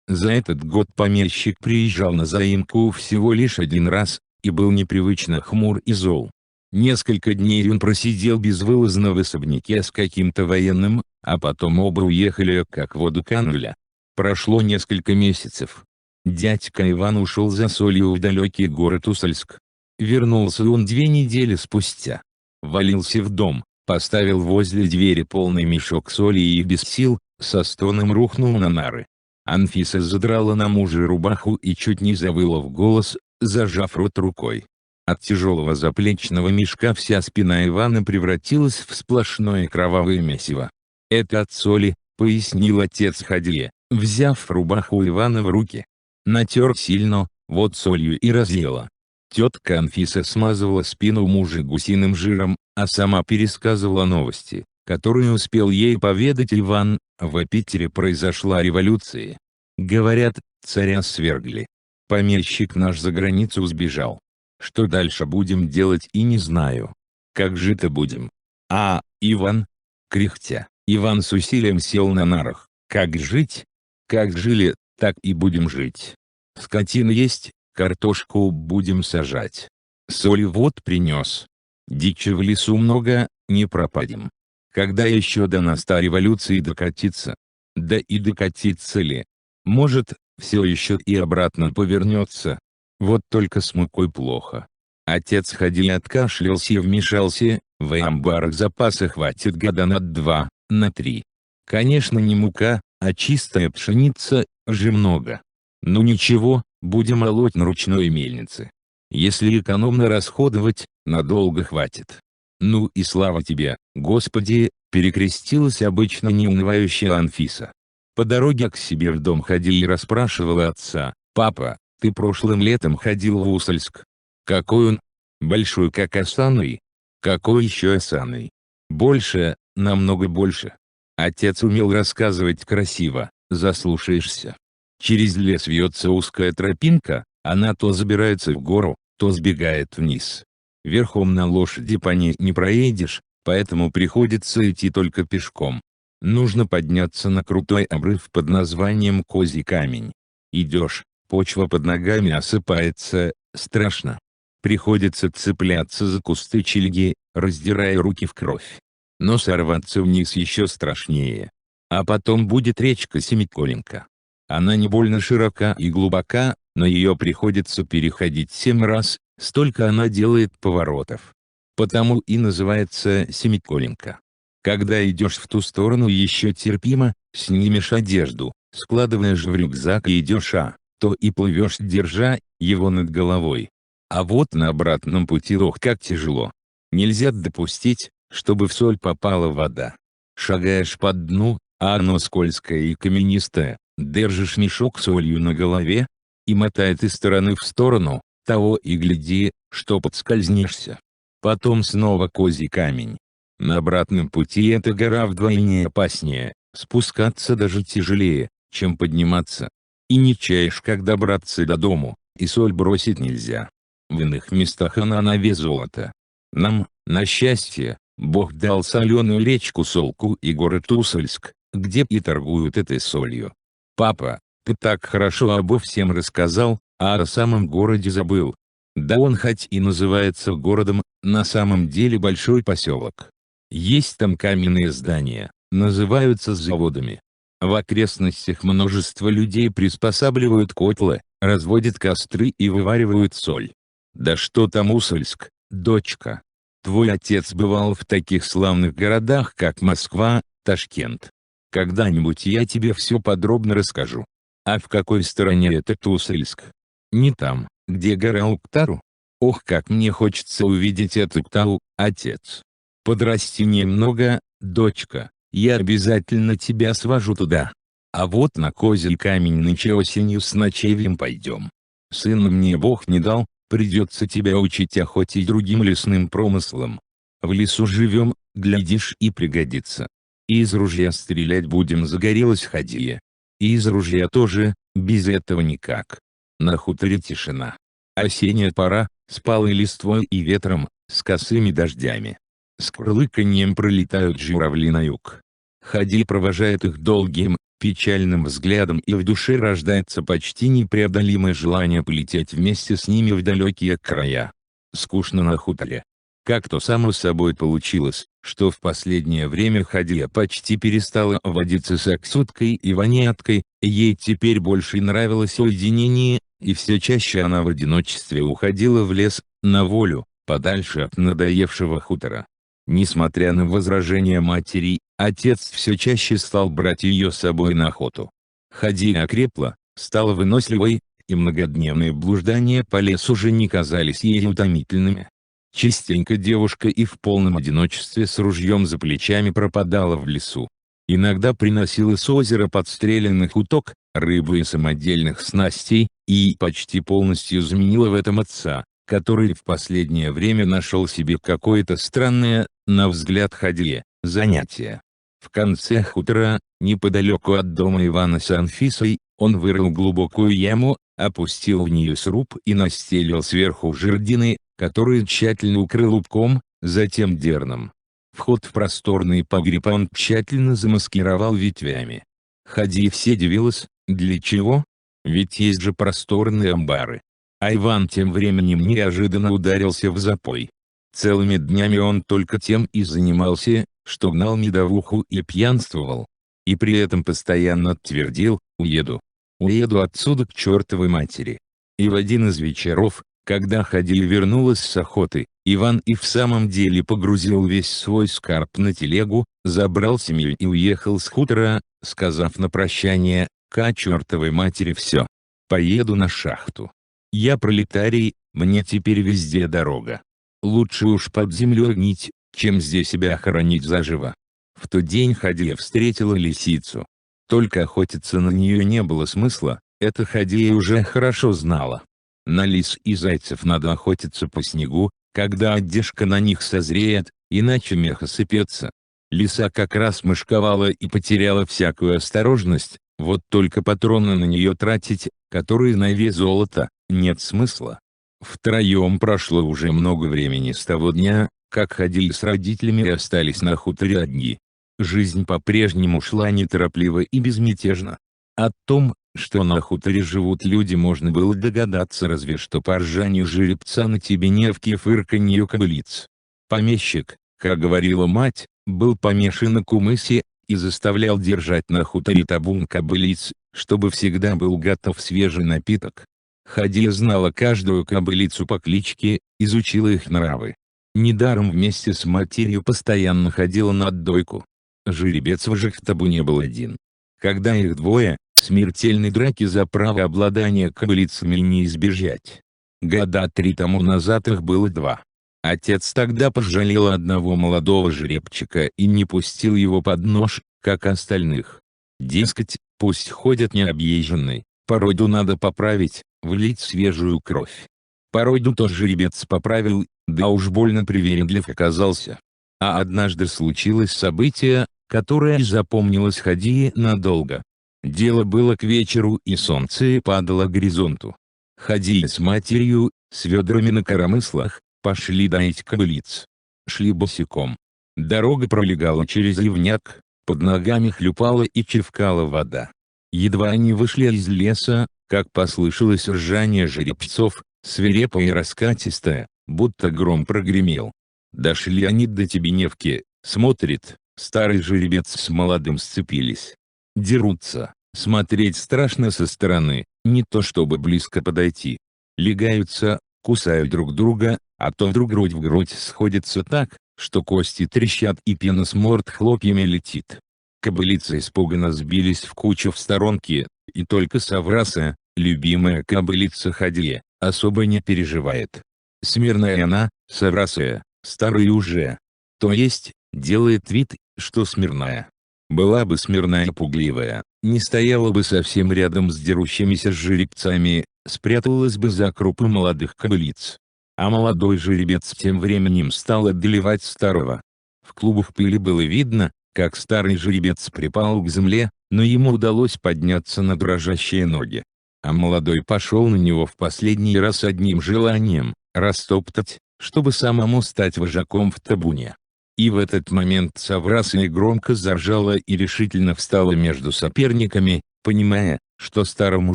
За этот год помещик приезжал на заимку всего лишь 1 раз, и был непривычно хмур и зол. Несколько дней он просидел безвылазно в особняке с каким-то военным, а потом оба уехали как в воду канули. Прошло несколько месяцев. Дядька Иван ушел за солью в далекий город Усольск. Вернулся он 2 недели спустя. Валился в дом, поставил возле двери полный мешок соли и без сил, со стоном рухнул на нары. Анфиса задрала на мужа рубаху и чуть не завыла в голос, зажав рот рукой. От тяжелого заплечного мешка вся спина Ивана превратилась в сплошное кровавое месиво. «Это от соли», — пояснил отец Хадия, взяв рубаху Ивана в руки. Натер сильно, вот солью и разъела. Тетка Анфиса смазывала спину мужа гусиным жиром, а сама пересказывала новости, которые успел ей поведать Иван. В Питере произошла революция. Говорят, царя свергли. Помещик наш за границу сбежал. Что дальше будем делать и не знаю. Как жить-то будем? А, Иван? Кряхтя, Иван с усилием сел на нарах. Как жить? Как жили, так и будем жить. Скотина есть, картошку будем сажать. Соли вот принес. Дичи в лесу много, не пропадем. Когда еще до нас та революции докатится? Да и докатится ли? Может, все еще и обратно повернется. Вот только с мукой плохо. Отец Хадия откашлялся и вмешался: в амбарах запаса хватит года на 2, на 3. Конечно, не мука, а чистая пшеница, же много. Ну ничего, будем молоть на ручной мельнице. Если экономно расходовать, надолго хватит. Ну и слава тебе, Господи, перекрестилась обычно неунывающая Анфиса. По дороге к себе в дом Хадия и расспрашивала отца: «Папа, ты прошлым летом ходил в Усольск? Какой он? Большой как Осаный? Какой еще Осаный? Больше, намного больше». Отец умел рассказывать красиво, заслушаешься. Через лес вьется узкая тропинка, она то забирается в гору, то сбегает вниз. Верхом на лошади по ней не проедешь, поэтому приходится идти только пешком. Нужно подняться на крутой обрыв под названием Козий камень. Идешь, почва под ногами осыпается, страшно. Приходится цепляться за кусты чильги, раздирая руки в кровь. Но сорваться вниз еще страшнее. А потом будет речка Семиколенка. Она не больно широка и глубока, но ее приходится переходить 7 раз, столько она делает поворотов. Потому и называется Семиколенка. Когда идешь в ту сторону еще терпимо, снимешь одежду, складываешь в рюкзак и идешь, то и плывешь, держа его над головой. А вот на обратном пути ох как тяжело. Нельзя допустить, чтобы в соль попала вода. Шагаешь по дну, а оно скользкое и каменистое, держишь мешок солью на голове, и мотает из стороны в сторону, того и гляди, что подскользнешься. Потом снова Козий камень. На обратном пути эта гора вдвойне опаснее, спускаться даже тяжелее, чем подниматься. И не чаешь, как добраться до дому, и соль бросить нельзя. В иных местах она на вес золота. Нам, на счастье, Бог дал соленую речку Солку и город Усольск, где и торгуют этой солью. Папа, ты так хорошо обо всем рассказал, а о самом городе забыл. Да он хоть и называется городом, на самом деле большой поселок. Есть там каменные здания, называются заводами. В окрестностях множество людей приспосабливают котлы, разводят костры и вываривают соль. Да что там Усольск, дочка. Твой отец бывал в таких славных городах, как Москва, Ташкент. Когда-нибудь я тебе все подробно расскажу. А в какой стороне этот Усольск? Не там, где гора Уктару? Ох, как мне хочется увидеть эту Уктару, отец. Подрасти немного, дочка, я обязательно тебя свожу туда. А вот на Козий камень нынче осенью с ночевьем пойдем. Сына мне Бог не дал, придется тебя учить охоте и другим лесным промыслам. В лесу живем, глядишь и пригодится. И из ружья стрелять будем, загорелась Хадия. И из ружья тоже, без этого никак. На хуторе тишина. Осенняя пора, с палой листвой и ветром, с косыми дождями. С курлыканьем пролетают журавли на юг. Хадия провожает их долгим, печальным взглядом, и в душе рождается почти непреодолимое желание полететь вместе с ними в далекие края. Скучно на хуторе. Как-то само собой получилось, что в последнее время Хадия почти перестала водиться с Аксуткой и Ваняткой, ей теперь больше нравилось уединение, и все чаще она в одиночестве уходила в лес, на волю, подальше от надоевшего хутора. Несмотря на возражения матери, отец все чаще стал брать ее с собой на охоту. Хадия окрепла, стала выносливой, и многодневные блуждания по лесу уже не казались ей утомительными. Частенько девушка и в полном одиночестве с ружьем за плечами пропадала в лесу. Иногда приносила с озера подстреленных уток, рыбы и самодельных снастей, и почти полностью заменила в этом отца, который в последнее время нашел себе какое-то странное, на взгляд Хадие, занятие. В конце хутора, неподалеку от дома Ивана с Анфисой, он вырыл глубокую яму, опустил в нее сруб и настелил сверху жердины, которые тщательно укрыл лубком, затем дерном. Вход в просторный погреб он тщательно замаскировал ветвями. Хадия все дивилась, для чего? Ведь есть же просторные амбары. А Иван тем временем неожиданно ударился в запой. Целыми днями он только тем и занимался, что гнал медовуху и пьянствовал. И при этом постоянно твердил: «Уеду. Уеду отсюда к чертовой матери». И в один из вечеров, когда Хадия вернулась с охоты, Иван и в самом деле погрузил весь свой скарб на телегу, забрал семью и уехал с хутора, сказав на прощание: «К чертовой матери все. Поеду на шахту. Я пролетарий, мне теперь везде дорога. Лучше уж под землей гнить, чем здесь себя хоронить заживо». В тот день Хадия встретила лисицу. Только охотиться на нее не было смысла, это Хадия уже хорошо знала. На лис и зайцев надо охотиться по снегу, когда одежка на них созреет, иначе мех осыпется. Лиса как раз мышковала и потеряла всякую осторожность, вот только патроны на нее тратить, которые на вес золота, нет смысла. Втроем прошло уже много времени с того дня, как Хадия с родителями остались на хуторе одни. Жизнь по-прежнему шла неторопливо и безмятежно. О том, что на хуторе живут люди, можно было догадаться разве что по ржанию жеребца на тебеневке и фырканью кобылиц. Помещик, как говорила мать, был помешан на кумысе, и заставлял держать на хуторе табун кобылиц, чтобы всегда был готов свежий напиток. Хадия знала каждую кобылицу по кличке, изучила их нравы. Недаром вместе с матерью постоянно ходила на отдойку. Жеребец же в табуне был один. Когда их двое, смертельной драки за право обладания кобылицами не избежать. Года 3 тому назад их было 2. Отец тогда пожалел одного молодого жеребчика и не пустил его под нож, как остальных. Дескать, пусть ходят необъезженный, породу надо поправить, влить свежую кровь. Породу тот жеребец поправил, да уж больно привередлив оказался. А однажды случилось событие, которое запомнилось Хадии надолго. Дело было к вечеру, и солнце падало к горизонту. Хадия с матерью, с ведрами на коромыслах, пошли доить кобылиц. Шли босиком. Дорога пролегала через ливняк, под ногами хлюпала и чевкала вода. Едва они вышли из леса, как послышалось ржание жеребцов, свирепое и раскатистое, будто гром прогремел. Дошли они до тебеневки, смотрит, старый жеребец с молодым сцепились. Дерутся, смотреть страшно со стороны, не то чтобы близко подойти. Лягаются, кусают друг друга, а то вдруг грудь в грудь сходится так, что кости трещат и пена с морд хлопьями летит. Кобылицы испуганно сбились в кучу в сторонке, и только Савраса, любимая кобылица Хадия, особо не переживает. Смирная она, Савраса, старая уже. То есть, делает вид, что смирная. Была бы смирная пугливая, не стояла бы совсем рядом с дерущимися жеребцами, спряталась бы за крупы молодых кобылиц. А молодой жеребец тем временем стал одолевать старого. В клубах пыли было видно, как старый жеребец припал к земле, но ему удалось подняться на дрожащие ноги. А молодой пошел на него в последний раз одним желанием – растоптать, чтобы самому стать вожаком в табуне. И в этот момент Савраса громко заржала и решительно встала между соперниками, понимая, что старому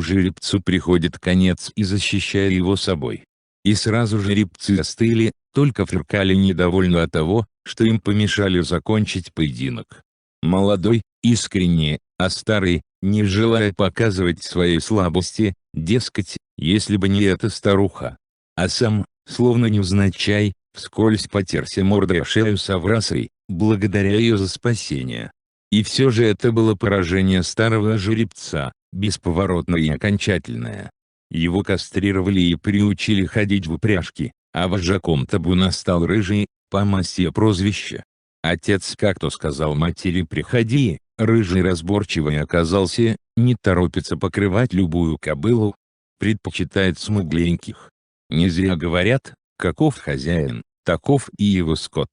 жеребцу приходит конец, и защищая его собой. И сразу жеребцы остыли, только фыркали недовольно от того, что им помешали закончить поединок. Молодой, искренне, а старый, не желая показывать свои слабости, дескать, если бы не эта старуха. А сам, словно невзначай, вскользь потерся мордой о шею Саврасой, благодаря ее за спасение. И все же это было поражение старого жеребца, бесповоротное и окончательное. Его кастрировали и приучили ходить в упряжке, а вожаком табуна стал рыжий, по масти прозвище. Отец как-то сказал матери: «Приходи, Рыжий разборчивый оказался, не торопится покрывать любую кобылу, предпочитает смугленьких. Не зря говорят, каков хозяин, таков и его скот.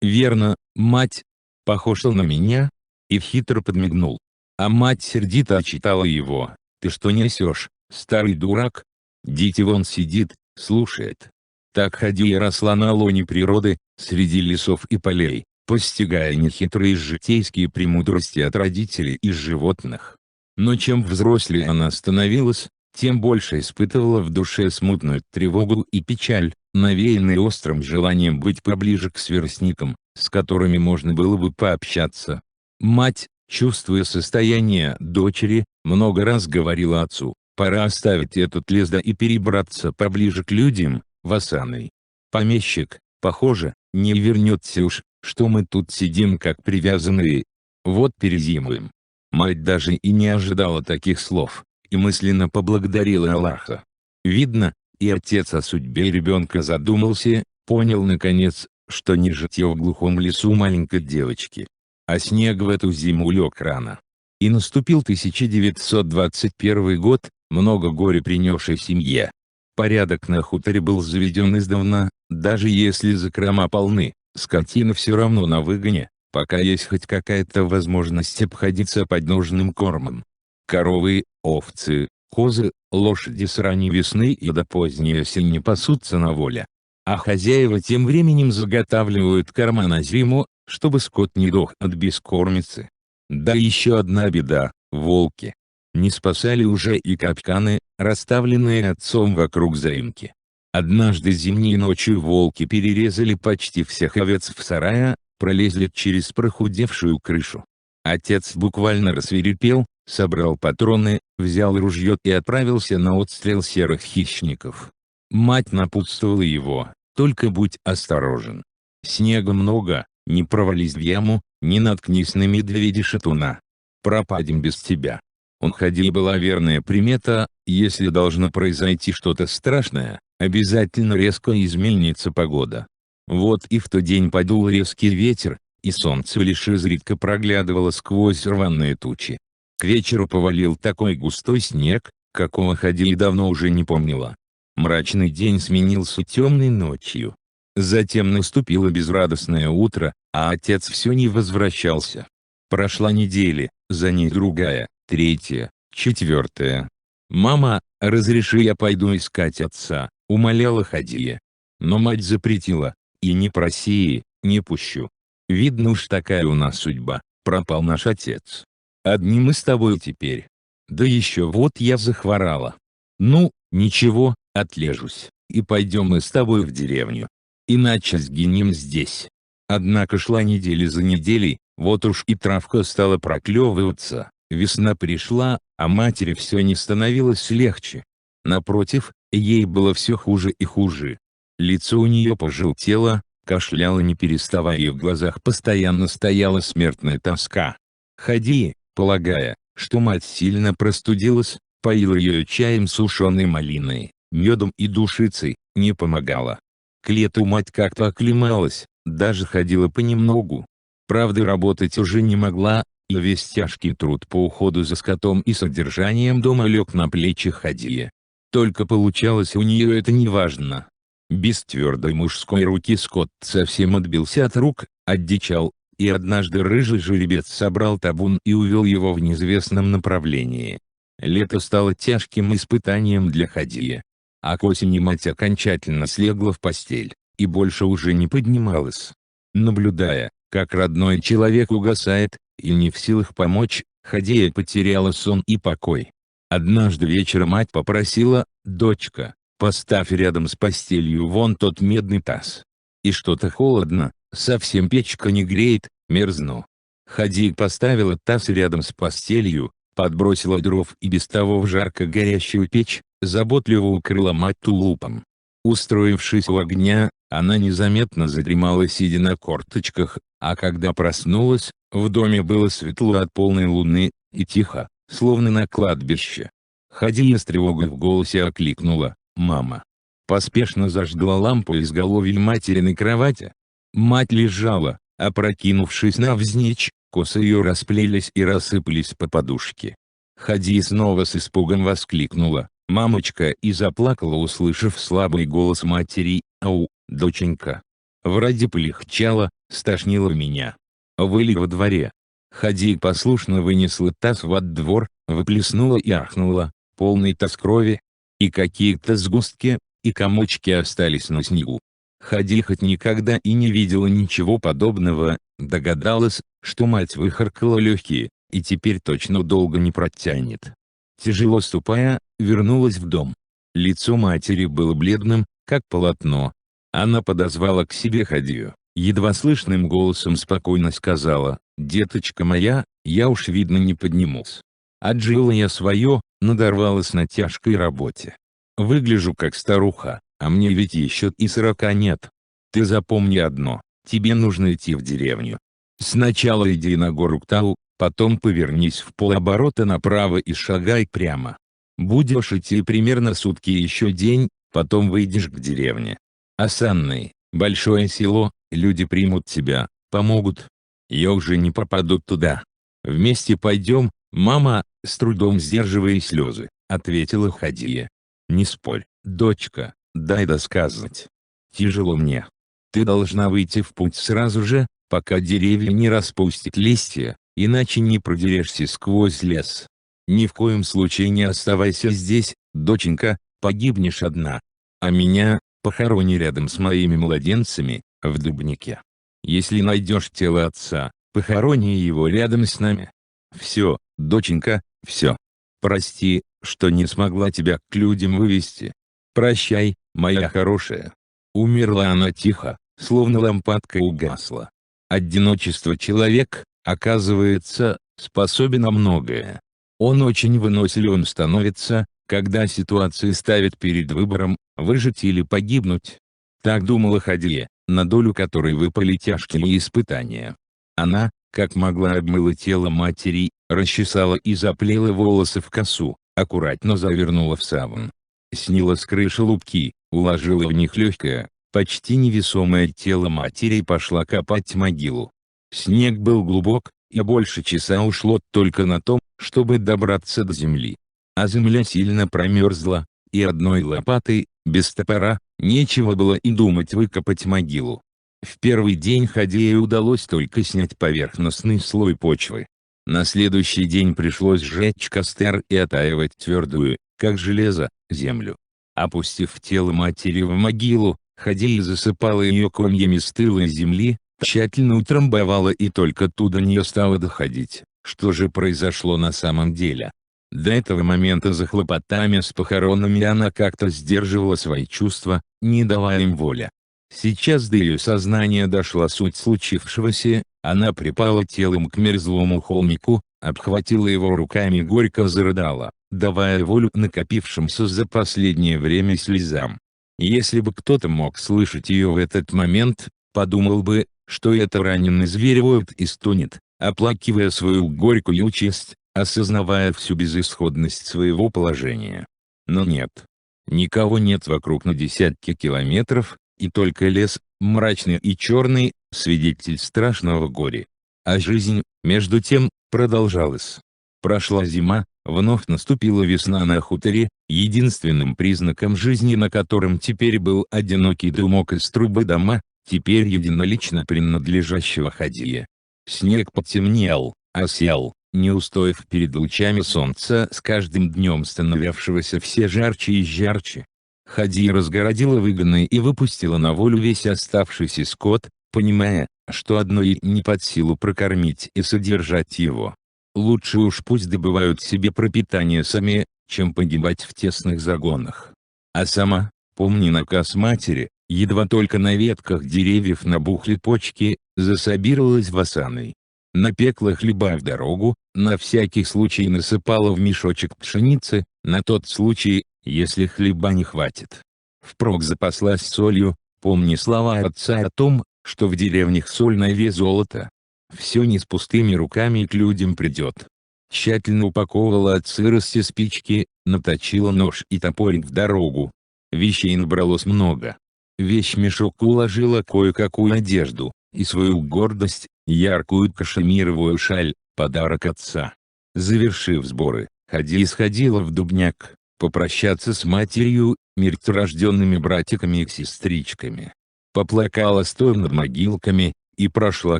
Верно, мать, похож он на меня? И хитро подмигнул. А мать сердито отчитала его: ты что несешь, старый дурак? Дитя вон сидит, слушает. Так Хадия росла на лоне природы, среди лесов и полей, постигая нехитрые житейские премудрости от родителей и животных. Но чем взрослее она становилась, тем больше испытывала в душе смутную тревогу и печаль, навеянные острым желанием быть поближе к сверстникам, с которыми можно было бы пообщаться. Мать, чувствуя состояние дочери, много раз говорила отцу: пора оставить этот лес да и перебраться поближе к людям, в Осаной. Помещик, похоже, не вернется уж, что мы тут сидим как привязанные. Вот перезимуем. Мать даже и не ожидала таких слов, и мысленно поблагодарила Аллаха. Видно, и отец о судьбе ребенка задумался, понял наконец, что не житье в глухом лесу маленькой девочки. А снег в эту зиму лег рано. И наступил 1921 год, много горя принесший семье. Порядок на хуторе был заведен издавна, даже если закрома полны, скотина все равно на выгоне, пока есть хоть какая-то возможность обходиться подножным кормом. Коровы, овцы, козы, лошади с ранней весны и до поздней осени пасутся на воле. А хозяева тем временем заготавливают корма на зиму, чтобы скот не дох от бескормицы. Да еще одна беда – волки. Не спасали уже и капканы, расставленные отцом вокруг заимки. Однажды зимней ночью волки перерезали почти всех овец в сарае, пролезли через прохудевшую крышу. Отец буквально рассвирепел, собрал патроны, взял ружье и отправился на отстрел серых хищников. Мать напутствовала его: только будь осторожен. Снега много, не провались в яму, не наткнись на медведя-шатуна. Пропадем без тебя. Он ходил, была верная примета: если должно произойти что-то страшное, обязательно резко изменится погода. Вот и в тот день подул резкий ветер, и солнце лишь изредка проглядывало сквозь рваные тучи. К вечеру повалил такой густой снег, какого Хадия давно уже не помнила. Мрачный день сменился темной ночью. Затем наступило безрадостное утро, а отец все не возвращался. Прошла неделя, за ней другая, третья, четвертая. «Мама, разреши я пойду искать отца», — умоляла Хадия. Но мать запретила: и не проси, не пущу. Видно уж такая у нас судьба, пропал наш отец. Одни мы с тобой теперь. Да еще вот я захворала. Ну, ничего, отлежусь, и пойдем мы с тобой в деревню. Иначе сгинем здесь. Однако шла неделя за неделей, вот уж и травка стала проклевываться, весна пришла, а матери все не становилось легче. Напротив, ей было все хуже и хуже. Лицо у нее пожелтело, кашляла не переставая, и в глазах постоянно стояла смертная тоска. Хадия, полагая, что мать сильно простудилась, поила ее чаем с сушеной малиной, медом и душицей, не помогала. К лету мать как-то оклемалась, даже ходила понемногу. Правда, работать уже не могла, и весь тяжкий труд по уходу за скотом и содержанием дома лег на плечи Хадии. Только получалось у нее это неважно. Без твердой мужской руки скот совсем отбился от рук, одичал, и однажды рыжий жеребец собрал табун и увел его в неизвестном направлении. Лето стало тяжким испытанием для Хадии. А к осени мать окончательно слегла в постель, и больше уже не поднималась. Наблюдая, как родной человек угасает, и не в силах помочь, Хадия потеряла сон и покой. Однажды вечером мать попросила: «Дочка, поставь рядом с постелью вон тот медный таз. И что-то холодно, совсем печка не греет, мерзну». Хадия поставила таз рядом с постелью, подбросила дров и без того в жарко горящую печь, заботливо укрыла мать тулупом. Устроившись у огня, она незаметно задремала, сидя на корточках, а когда проснулась, в доме было светло от полной луны, и тихо, словно на кладбище. Хадия с тревогой в голосе окликнула: «Мама». Поспешно зажгла лампу изголовья материной кровати. Мать лежала, опрокинувшись навзничь, косы ее расплелись и рассыпались по подушке. Хади снова с испугом воскликнула: «Мамочка!» и заплакала, услышав слабый голос матери: «Ау, доченька!» Вроде полегчало, стошнило меня. Выли во дворе. Хади послушно вынесла таз во двор, выплеснула и ахнула, полный таз крови. И какие-то сгустки, и комочки остались на снегу. Хади хоть никогда и не видела ничего подобного, догадалась, что мать выхаркала легкие, и теперь точно долго не протянет. Тяжело ступая, вернулась в дом. Лицо матери было бледным, как полотно. Она подозвала к себе Хадию, едва слышным голосом спокойно сказала: «Деточка моя, я уж видно не поднимусь. Отжила я свое, надорвалась на тяжкой работе. Выгляжу как старуха, а мне ведь еще и 40 нет. Ты запомни одно: тебе нужно идти в деревню. Сначала иди на гору Ктау, потом повернись в полоборота направо и шагай прямо. Будешь идти примерно сутки и еще день, потом выйдешь к деревне. Осанный, большое село, люди примут тебя, помогут. Я уже не попаду туда. Вместе пойдем, мама», — с трудом сдерживая слезы, ответила Хадия. «Не спорь, дочка, дай досказывать. Тяжело мне. Ты должна выйти в путь сразу же, пока деревья не распустят листья, иначе не продерешься сквозь лес. Ни в коем случае не оставайся здесь, доченька, погибнешь одна. А меня похорони рядом с моими младенцами, в Дубнике. Если найдешь тело отца, похорони его рядом с нами. Все, доченька, все. Прости, что не смогла тебя к людям вывести. Прощай, моя хорошая». Умерла она тихо, словно лампадка угасла. Одиночество человек, оказывается, способен на многое. Он очень выносливым становится, когда ситуации ставят перед выбором, выжить или погибнуть. Так думала Хадия, на долю которой выпали тяжкие испытания. Она, как могла, обмыла тело матери, расчесала и заплела волосы в косу, аккуратно завернула в саван. Сняла с крыши лупки, уложила в них легкое, почти невесомое тело матери и пошла копать могилу. Снег был глубок, и больше часа ушло только на то, чтобы добраться до земли. А земля сильно промерзла, и одной лопатой, без топора, нечего было и думать выкопать могилу. В первый день Хадии удалось только снять поверхностный слой почвы. На следующий день пришлось сжечь костер и отаивать твердую, как железо, землю. Опустив тело матери в могилу, Хадия засыпала ее комьями стылой земли, тщательно утрамбовала, и только тут до нее стало доходить, что же произошло на самом деле. До этого момента за хлопотами с похоронами она как-то сдерживала свои чувства, не давая им воли. Сейчас до ее сознания дошла суть случившегося, она припала телом к мерзлому холмику, обхватила его руками и горько зарыдала, давая волю накопившимся за последнее время слезам. Если бы кто-то мог слышать ее в этот момент, подумал бы, что это раненый зверь воет и стонет, оплакивая свою горькую участь, осознавая всю безысходность своего положения. Но нет. Никого нет вокруг на десятки километров, и только лес, мрачный и черный, свидетель страшного горя. А жизнь, между тем, продолжалась. Прошла зима, вновь наступила весна на хуторе, единственным признаком жизни на котором теперь был одинокий дымок из трубы дома, теперь единолично принадлежащего Хадие. Снег потемнел, осел, не устояв перед лучами солнца, с каждым днем становившегося все жарче и жарче. Хадия разгородила выгоны и выпустила на волю весь оставшийся скот, понимая, что одной не под силу прокормить и содержать его. Лучше уж пусть добывают себе пропитание сами, чем погибать в тесных загонах. А сама, помня наказ матери, едва только на ветках деревьев набухли почки, засобиралась в осаной. Напекла хлеба в дорогу, на всякий случай насыпала в мешочек пшеницы, на тот случай, если хлеба не хватит. Впрок запаслась солью, помня слова отца о том, что в деревнях соль на вес золота. Все не с пустыми руками к людям придет. Тщательно упаковывала от сырости спички, наточила нож и топорик в дорогу. Вещей набралось много. В вещмешок уложила кое-какую одежду, и свою гордость, яркую кашемировую шаль, подарок отца. Завершив сборы, Хади сходила в Дубняк, попрощаться с матерью, мертворожденными братиками и сестричками. Поплакала стоя над могилками, и прошла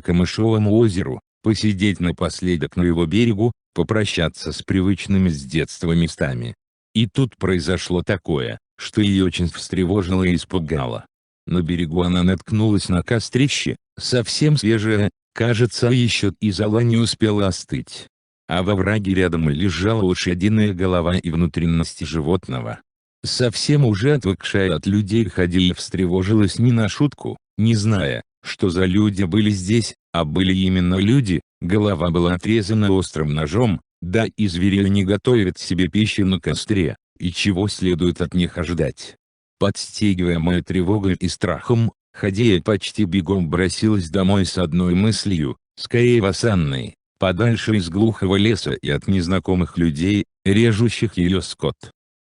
к Камышовому озеру, посидеть напоследок на его берегу, попрощаться с привычными с детства местами. И тут произошло такое, что ее очень встревожило и испугало. На берегу она наткнулась на кострище, совсем свежее, кажется, еще и зола не успела остыть. А во враге рядом лежала лошадиная голова и внутренности животного. Совсем уже отвыкшая от людей Хадия встревожилась не на шутку, не зная, что за люди были здесь, а были именно люди. Голова была отрезана острым ножом, да и звери не готовят себе пищи на костре, и чего следует от них ожидать. Подстегиваемая тревогой и страхом, Хадия почти бегом бросилась домой с одной мыслью: скорее в осанной, подальше из глухого леса и от незнакомых людей, режущих ее скот.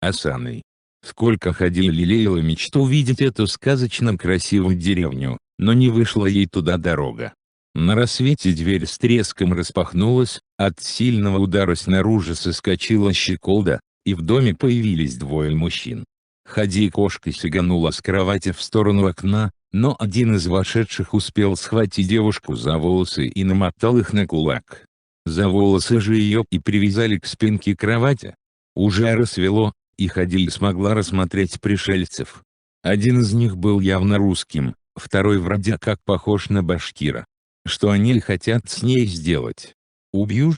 Осанной. Сколько Хадия лелеяла мечту увидеть эту сказочно красивую деревню, но не вышла ей туда дорога. На рассвете дверь с треском распахнулась, от сильного удара снаружи соскочила щеколда, и в доме появились двое мужчин. Хадия кошкой сиганула с кровати в сторону окна, но один из вошедших успел схватить девушку за волосы и намотал их на кулак. За волосы же ее и привязали к спинке кровати. Уже рассвело, и Хадия смогла рассмотреть пришельцев. Один из них был явно русским, второй вроде как похож на башкира. Что они хотят с ней сделать? Убьют?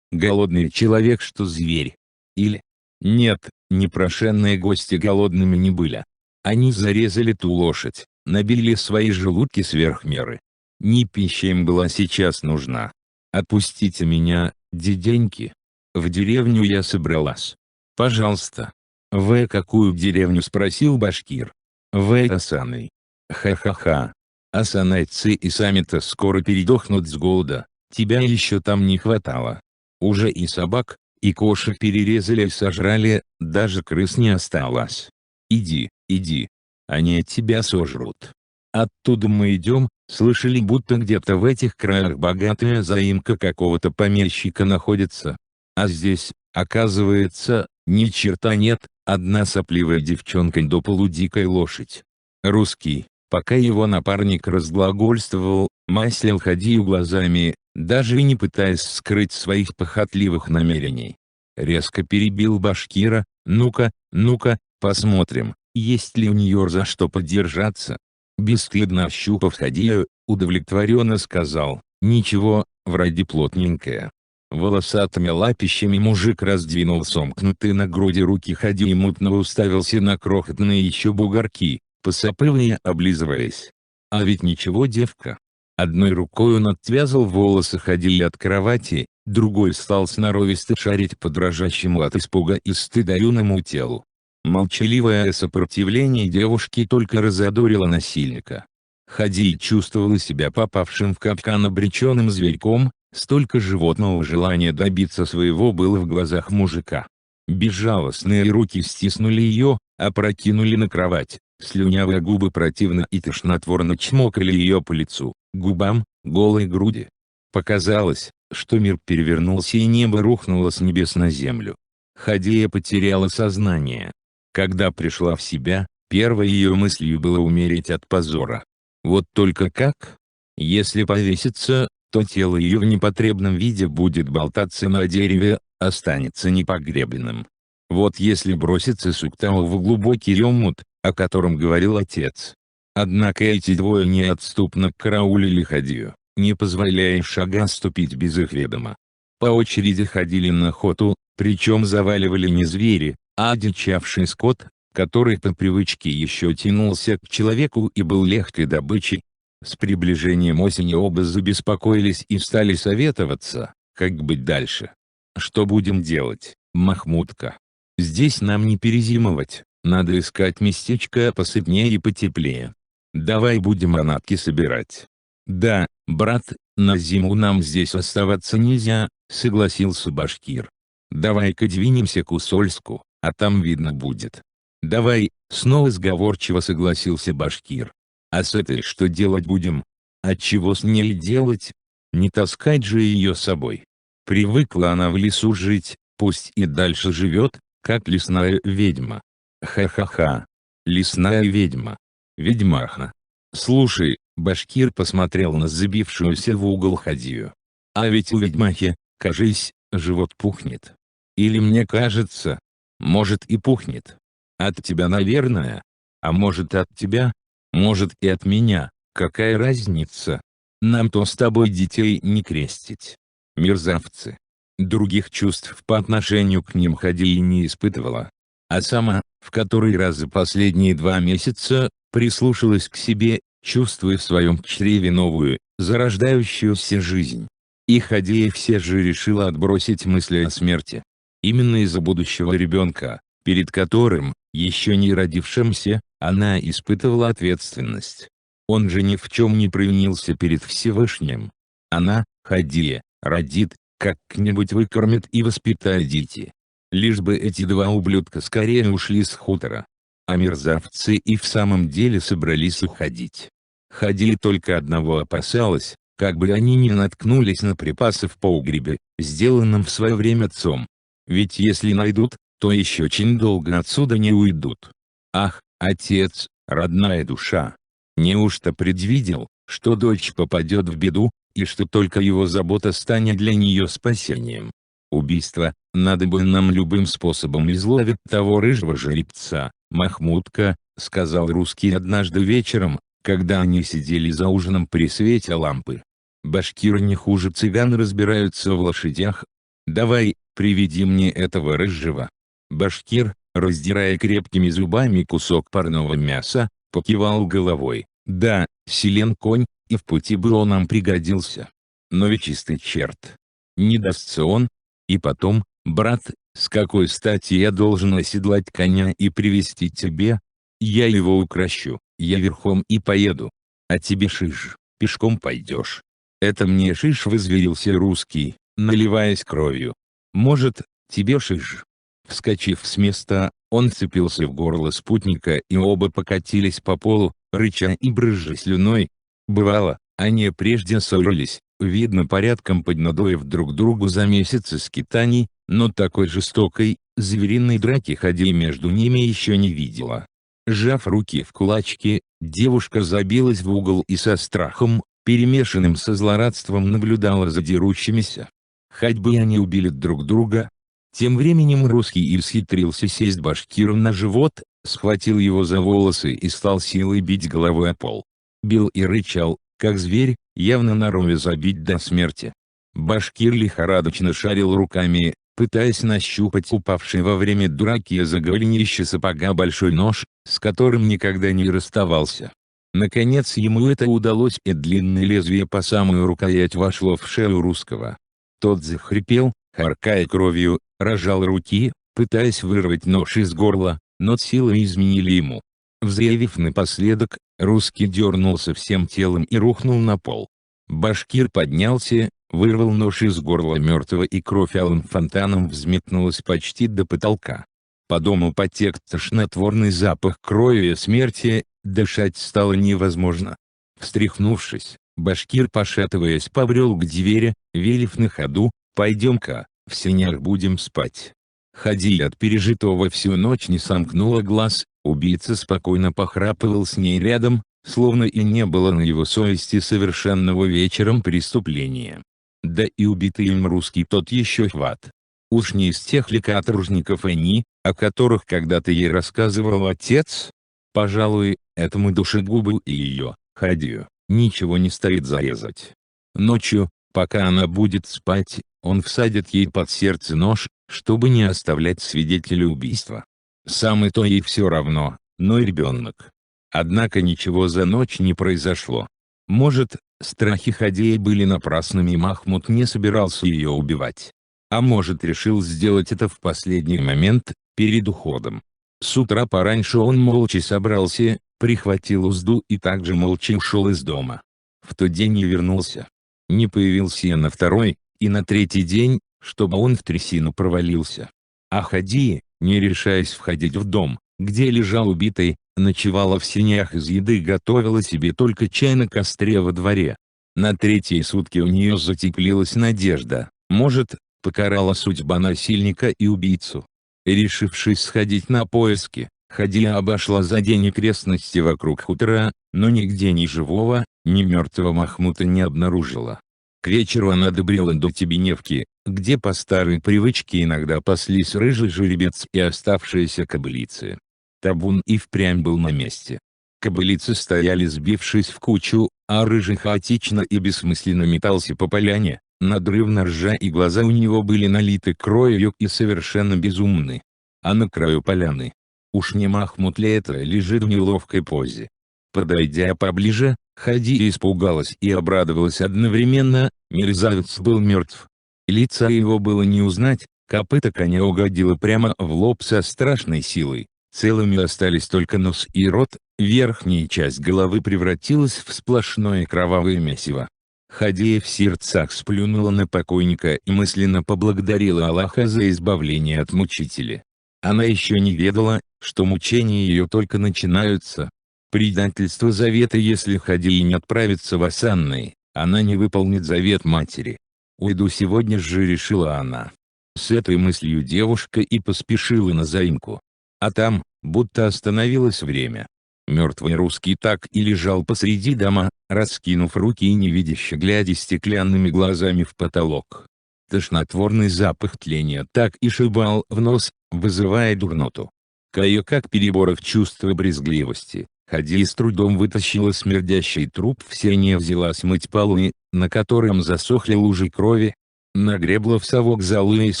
Голодный человек, что зверь? Или? Нет, непрошенные гости голодными не были. Они зарезали ту лошадь, набили свои желудки сверх меры. Не пища им была сейчас нужна. Отпустите меня, дяденьки. В деревню я собралась. Пожалуйста. «В какую деревню?» — спросил башкир. «В Асаной». «Ха-ха-ха. Асанайцы и сами-то скоро передохнут с голода, тебя еще там не хватало. Уже и собак, и кошек перерезали и сожрали, даже крыс не осталось. Иди, иди. Они от тебя сожрут. Оттуда мы идем, слышали, будто где-то в этих краях богатая заимка какого-то помещика находится. А здесь, оказывается, ни черта нет, одна сопливая девчонка до полудикая лошадь». Русский, пока его напарник разглагольствовал, маслил Хадию глазами, даже и не пытаясь скрыть своих похотливых намерений. Резко перебил башкира: «Ну-ка, ну-ка, посмотрим, есть ли у нее за что подержаться». Бесстыдно ощупав Хадию, удовлетворенно сказал: «Ничего, вроде плотненькая». Волосатыми лапищами мужик раздвинул сомкнутые на груди руки Хадии и мутно уставился на крохотные еще бугорки, посапывая, облизываясь. А ведь ничего, девка. Одной рукой он отвязал волосы Хадии от кровати, другой стал сноровисто шарить по дрожащему от испуга и стыда юному телу. Молчаливое сопротивление девушки только разодорило насильника. Хадия чувствовала себя попавшим в капкан обреченным зверьком, столько животного желания добиться своего было в глазах мужика. Безжалостные руки стиснули ее, опрокинули на кровать, слюнявые губы противно и тошнотворно чмокали ее по лицу, губам, голой груди. Показалось, что мир перевернулся и небо рухнуло с небес на землю. Хадия потеряла сознание. Когда пришла в себя, первой ее мыслью было умереть от позора. Вот только как? Если повеситься, то тело ее в непотребном виде будет болтаться на дереве, останется непогребенным. Вот если броситься с Уктау в глубокий омут, о котором говорил отец. Однако эти двое неотступно караулили Хадию, не позволяя шага ступить без их ведома. По очереди ходили на охоту, причем заваливали не звери, а одичавший скот, который по привычке еще тянулся к человеку и был легкой добычей. С приближением осени оба забеспокоились и стали советоваться, как быть дальше. «Что будем делать, Махмудка? Здесь нам не перезимовать, надо искать местечко посыпнее и потеплее. Давай будем манатки собирать». «Да, брат, на зиму нам здесь оставаться нельзя», — согласился башкир. «Давай-ка двинемся к Усольску, а там видно будет». «Давай», — снова сговорчиво согласился башкир. «А с этой что делать будем?» «А чего с ней делать? Не таскать же ее с собой. Привыкла она в лесу жить, пусть и дальше живет, как лесная ведьма. Ха-ха-ха. Лесная ведьма. Ведьмаха. Слушай, башкир посмотрел на забившуюся в угол Хадию. А ведь у ведьмахи, кажись, живот пухнет. Или мне кажется? Может и пухнет. От тебя, наверное. А может от тебя? Может и от меня, какая разница? Нам-то с тобой детей не крестить. Мерзавцы. Других чувств по отношению к ним Хадия не испытывала. А сама, в который раз за последние 2 месяца, прислушалась к себе, чувствуя в своем чреве новую, зарождающуюся жизнь. И Хадия все же решила отбросить мысли о смерти. Именно из-за будущего ребенка, перед которым, еще не родившимся, она испытывала ответственность. Он же ни в чем не провинился перед Всевышним. Она, Хадия, родит, как-нибудь выкормит и воспитает детей. Лишь бы эти 2 ублюдка скорее ушли с хутора. А мерзавцы и в самом деле собрались уходить. Хадия только одного опасалась, как бы они не наткнулись на припасы в погребе, сделанном в свое время отцом. Ведь если найдут, то еще очень долго отсюда не уйдут. Ах, отец, родная душа! Неужто предвидел, что дочь попадет в беду, и что только его забота станет для нее спасением? Убийство, надо бы нам любым способом изловить того рыжего жеребца, Махмудка, сказал русский однажды вечером, когда они сидели за ужином при свете лампы. Башкиры не хуже цыган разбираются в лошадях. Давай, приведи мне этого рыжего. Башкир, раздирая крепкими зубами кусок парного мяса, покивал головой. Да, силен конь, и в пути бы он нам пригодился. Но ведь чистый черт. Не дастся он. И потом, брат, с какой стати я должен оседлать коня и привезти тебе? Я его укращу, я верхом и поеду. А тебе шиш, пешком пойдешь. Это мне шиш, возверился русский, наливаясь кровью. Может, тебе шиш? Вскочив с места, он вцепился в горло спутника и оба покатились по полу, рыча и брызжа слюной. Бывало, они прежде ссорились, видно порядком поднадоив друг другу за месяцы скитаний, но такой жестокой, звериной драки Хадия между ними еще не видела. Сжав руки в кулачки, девушка забилась в угол и со страхом, перемешанным со злорадством, наблюдала за дерущимися. Хоть бы они убили друг друга. Тем временем русский исхитрился сесть башкиру на живот, схватил его за волосы и стал силой бить головой о пол. Бил и рычал, как зверь, явно норовя забить до смерти. Башкир лихорадочно шарил руками, пытаясь нащупать упавший во время драки за голенище сапога большой нож, с которым никогда не расставался. Наконец ему это удалось, и длинное лезвие по самую рукоять вошло в шею русского. Тот захрипел, харкая кровью, разжал руки, пытаясь вырвать нож из горла, но силы изменили ему. Взревев напоследок, русский дернулся всем телом и рухнул на пол. Башкир поднялся, вырвал нож из горла мертвого, и кровь алым фонтаном взметнулась почти до потолка. По дому потек тошнотворный запах крови и смерти, дышать стало невозможно. Встряхнувшись, башкир, пошатываясь, побрел к двери, велев на ходу: «Пойдем-ка, в сенях будем спать». Хадия от пережитого всю ночь не сомкнула глаз, убийца спокойно похрапывал с ней рядом, словно и не было на его совести совершенного вечером преступления. Да и убитый им русский тот еще хват. Уж не из тех ли каторжников они, о которых когда-то ей рассказывал отец? Пожалуй, этому душегубу и ее, Хадию, ничего не стоит зарезать. Ночью, пока она будет спать, он всадит ей под сердце нож, чтобы не оставлять свидетеля убийства. Сам и то ей все равно, но и ребенок. Однако ничего за ночь не произошло. Может, страхи Хадии были напрасными, и Махмуд не собирался ее убивать. А может, решил сделать это в последний момент, перед уходом. С утра пораньше он молча собрался, прихватил узду и также молча ушел из дома. В тот день не вернулся. Не появился и на второй, и на третий день, чтобы он в трясину провалился. А Хадия, не решаясь входить в дом, где лежал убитый, ночевала в сенях, из еды готовила себе только чай на костре во дворе. На третьи сутки у нее затеплилась надежда, может, покарала судьба насильника и убийцу. Решившись сходить на поиски, Хадия обошла за день окрестности вокруг хутора, но нигде ни живого, ни мертвого Махмута не обнаружила. К вечеру она добрела до Тебеневки, где по старой привычке иногда паслись рыжий жеребец и оставшиеся кобылицы. Табун и впрямь был на месте. Кобылицы стояли сбившись в кучу, а рыжий хаотично и бессмысленно метался по поляне, надрывно ржа, и глаза у него были налиты кровью и совершенно безумны. А на краю поляны, уж не Махмут ли это, лежит в неловкой позе. Подойдя поближе, Хадия испугалась и обрадовалась одновременно, мерзавец был мертв. Лица его было не узнать, копыто коня угодило прямо в лоб со страшной силой, целыми остались только нос и рот, верхняя часть головы превратилась в сплошное кровавое месиво. Хадия в сердцах сплюнула на покойника и мысленно поблагодарила Аллаха за избавление от мучителя. Она еще не ведала, что мучения ее только начинаются. Предательство завета: если Хадия не отправится в Осанны, она не выполнит завет матери. «Уйду сегодня же», решила она. С этой мыслью девушка и поспешила на заимку. А там, будто остановилось время. Мертвый русский так и лежал посреди дома, раскинув руки и невидяще глядя стеклянными глазами в потолок. Тошнотворный запах тления так и шибал в нос, вызывая дурноту. Кое-как переборов чувства брезгливости, Хадия с трудом вытащила смердящий труп в сене, взялась мыть полы, на котором засохли лужи крови, нагребла в совок золы из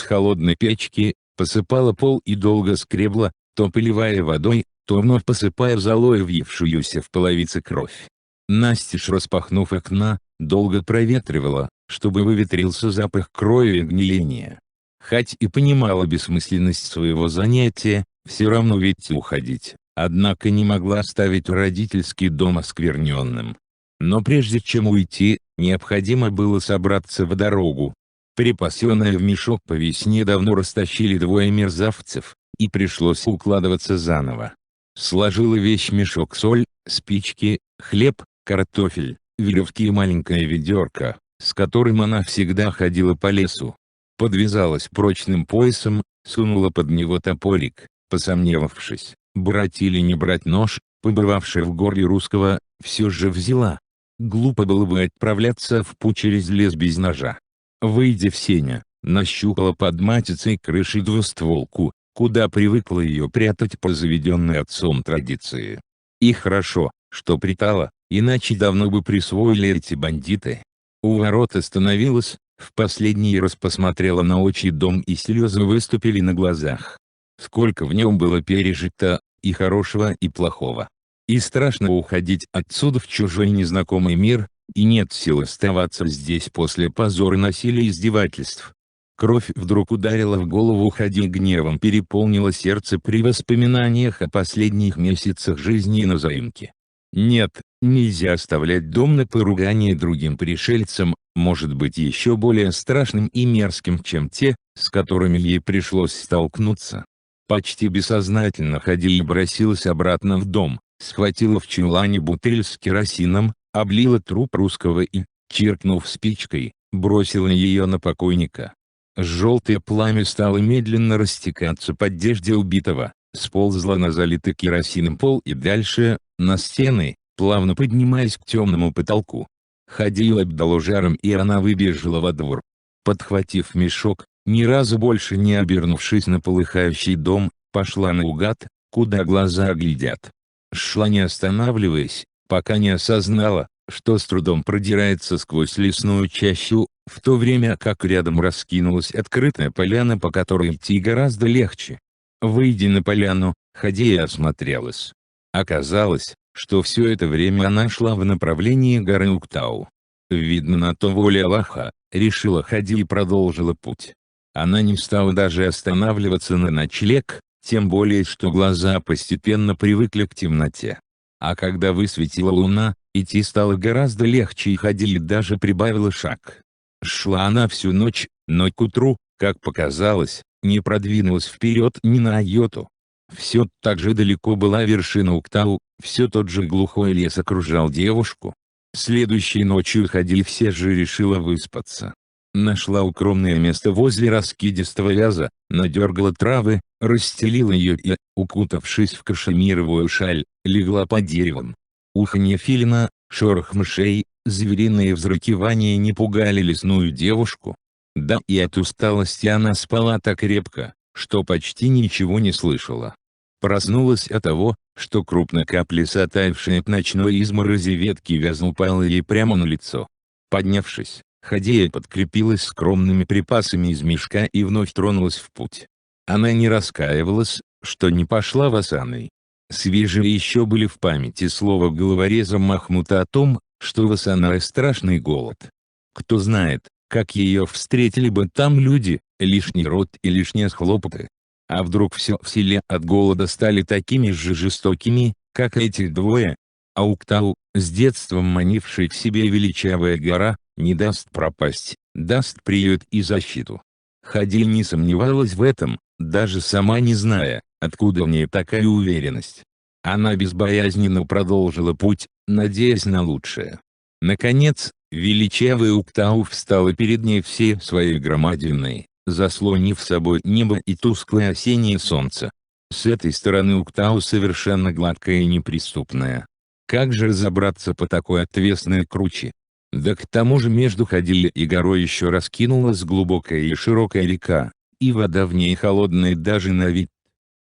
холодной печки, посыпала пол и долго скребла, то поливая водой, то вновь посыпая золой въевшуюся в половице кровь. Настежь распахнув окна, долго проветривала, чтобы выветрился запах крови и гниения. Хоть и понимала бессмысленность своего занятия, все равно ведь уходить, однако не могла оставить родительский дом оскверненным. Но прежде чем уйти, необходимо было собраться в дорогу. Припасенное в мешок по весне давно растащили двое мерзавцев, и пришлось укладываться заново. Сложила вещь мешок: соль, спички, хлеб, картофель, веревки и маленькое ведерко, с которым она всегда ходила по лесу. Подвязалась прочным поясом, сунула под него топорик, посомневавшись, брать или не брать нож, побывавшая в горле русского, все же взяла. Глупо было бы отправляться в путь через лес без ножа. Выйдя в сеня, нащупала под матицей крышей двустволку, куда привыкла ее прятать по заведенной отцом традиции. И хорошо, что притала, иначе давно бы присвоили эти бандиты. У ворот остановилась, в последний раз посмотрела на отчий дом, и слезы выступили на глазах. Сколько в нем было пережито, и хорошего, и плохого. И страшно уходить отсюда в чужой незнакомый мир, и нет сил оставаться здесь после позора, насилия и издевательств. Кровь вдруг ударила в голову Хадии, гневом переполнило сердце при воспоминаниях о последних месяцах жизни на заимке. Нет, нельзя оставлять дом на поругание другим пришельцам, может быть еще более страшным и мерзким, чем те, с которыми ей пришлось столкнуться. Почти бессознательно Хадия бросилась обратно в дом, схватила в чулане бутыль с керосином, облила труп русского и, чиркнув спичкой, бросила ее на покойника. Желтое пламя стало медленно растекаться по одежде убитого, сползло на залитый керосином пол и дальше, на стены, плавно поднимаясь к темному потолку. Хадию обдало жаром, и она выбежала во двор. Подхватив мешок, ни разу больше не обернувшись на полыхающий дом, пошла наугад, куда глаза глядят. Шла не останавливаясь, пока не осознала, что с трудом продирается сквозь лесную чащу, в то время как рядом раскинулась открытая поляна, по которой идти гораздо легче. Выйдя на поляну, Хадия осмотрелась. Оказалось, что все это время она шла в направлении горы Уктау. Видно, на то воля Аллаха, решила Хадия и продолжила путь. Она не стала даже останавливаться на ночлег, тем более что глаза постепенно привыкли к темноте. А когда высветила луна, идти стало гораздо легче, и Хадия даже прибавила шаг. Шла она всю ночь, но к утру, как показалось, не продвинулась вперед ни на йоту. Все так же далеко была вершина Уктау, все тот же глухой лес окружал девушку. Следующей ночью Хадия все же решила выспаться. Нашла укромное место возле раскидистого вяза, надергала травы, расстелила ее и, укутавшись в кашемировую шаль, легла под деревом. Уханье филина, шорох мышей, звериные взрыкивания не пугали лесную девушку. Да и от усталости она спала так крепко, что почти ничего не слышала. Проснулась от того, что крупно капли, сотаявшие от ночной изморози ветки вяза, упали ей прямо на лицо. Поднявшись, Хадия подкрепилась скромными припасами из мешка и вновь тронулась в путь. Она не раскаивалась, что не пошла в Асаны. Свежие еще были в памяти слова головореза Махмута о том, что в Асанае страшный голод. Кто знает, как ее встретили бы там люди, лишний род и лишние хлопоты. А вдруг все в селе от голода стали такими же жестокими, как эти двое? А Уктау, с детства манивший к себе величавая гора, не даст пропасть, даст приют и защиту. Хадия не сомневалась в этом, даже сама не зная, откуда в ней такая уверенность. Она безбоязненно продолжила путь, надеясь на лучшее. Наконец, величавая Уктау встала перед ней всей своей громадиной, заслонив собой небо и тусклое осеннее солнце. С этой стороны Уктау совершенно гладкая и неприступная. Как же разобраться по такой отвесной круче? Да к тому же между Хадией и горой еще раскинулась глубокая и широкая река, и вода в ней холодная даже на вид.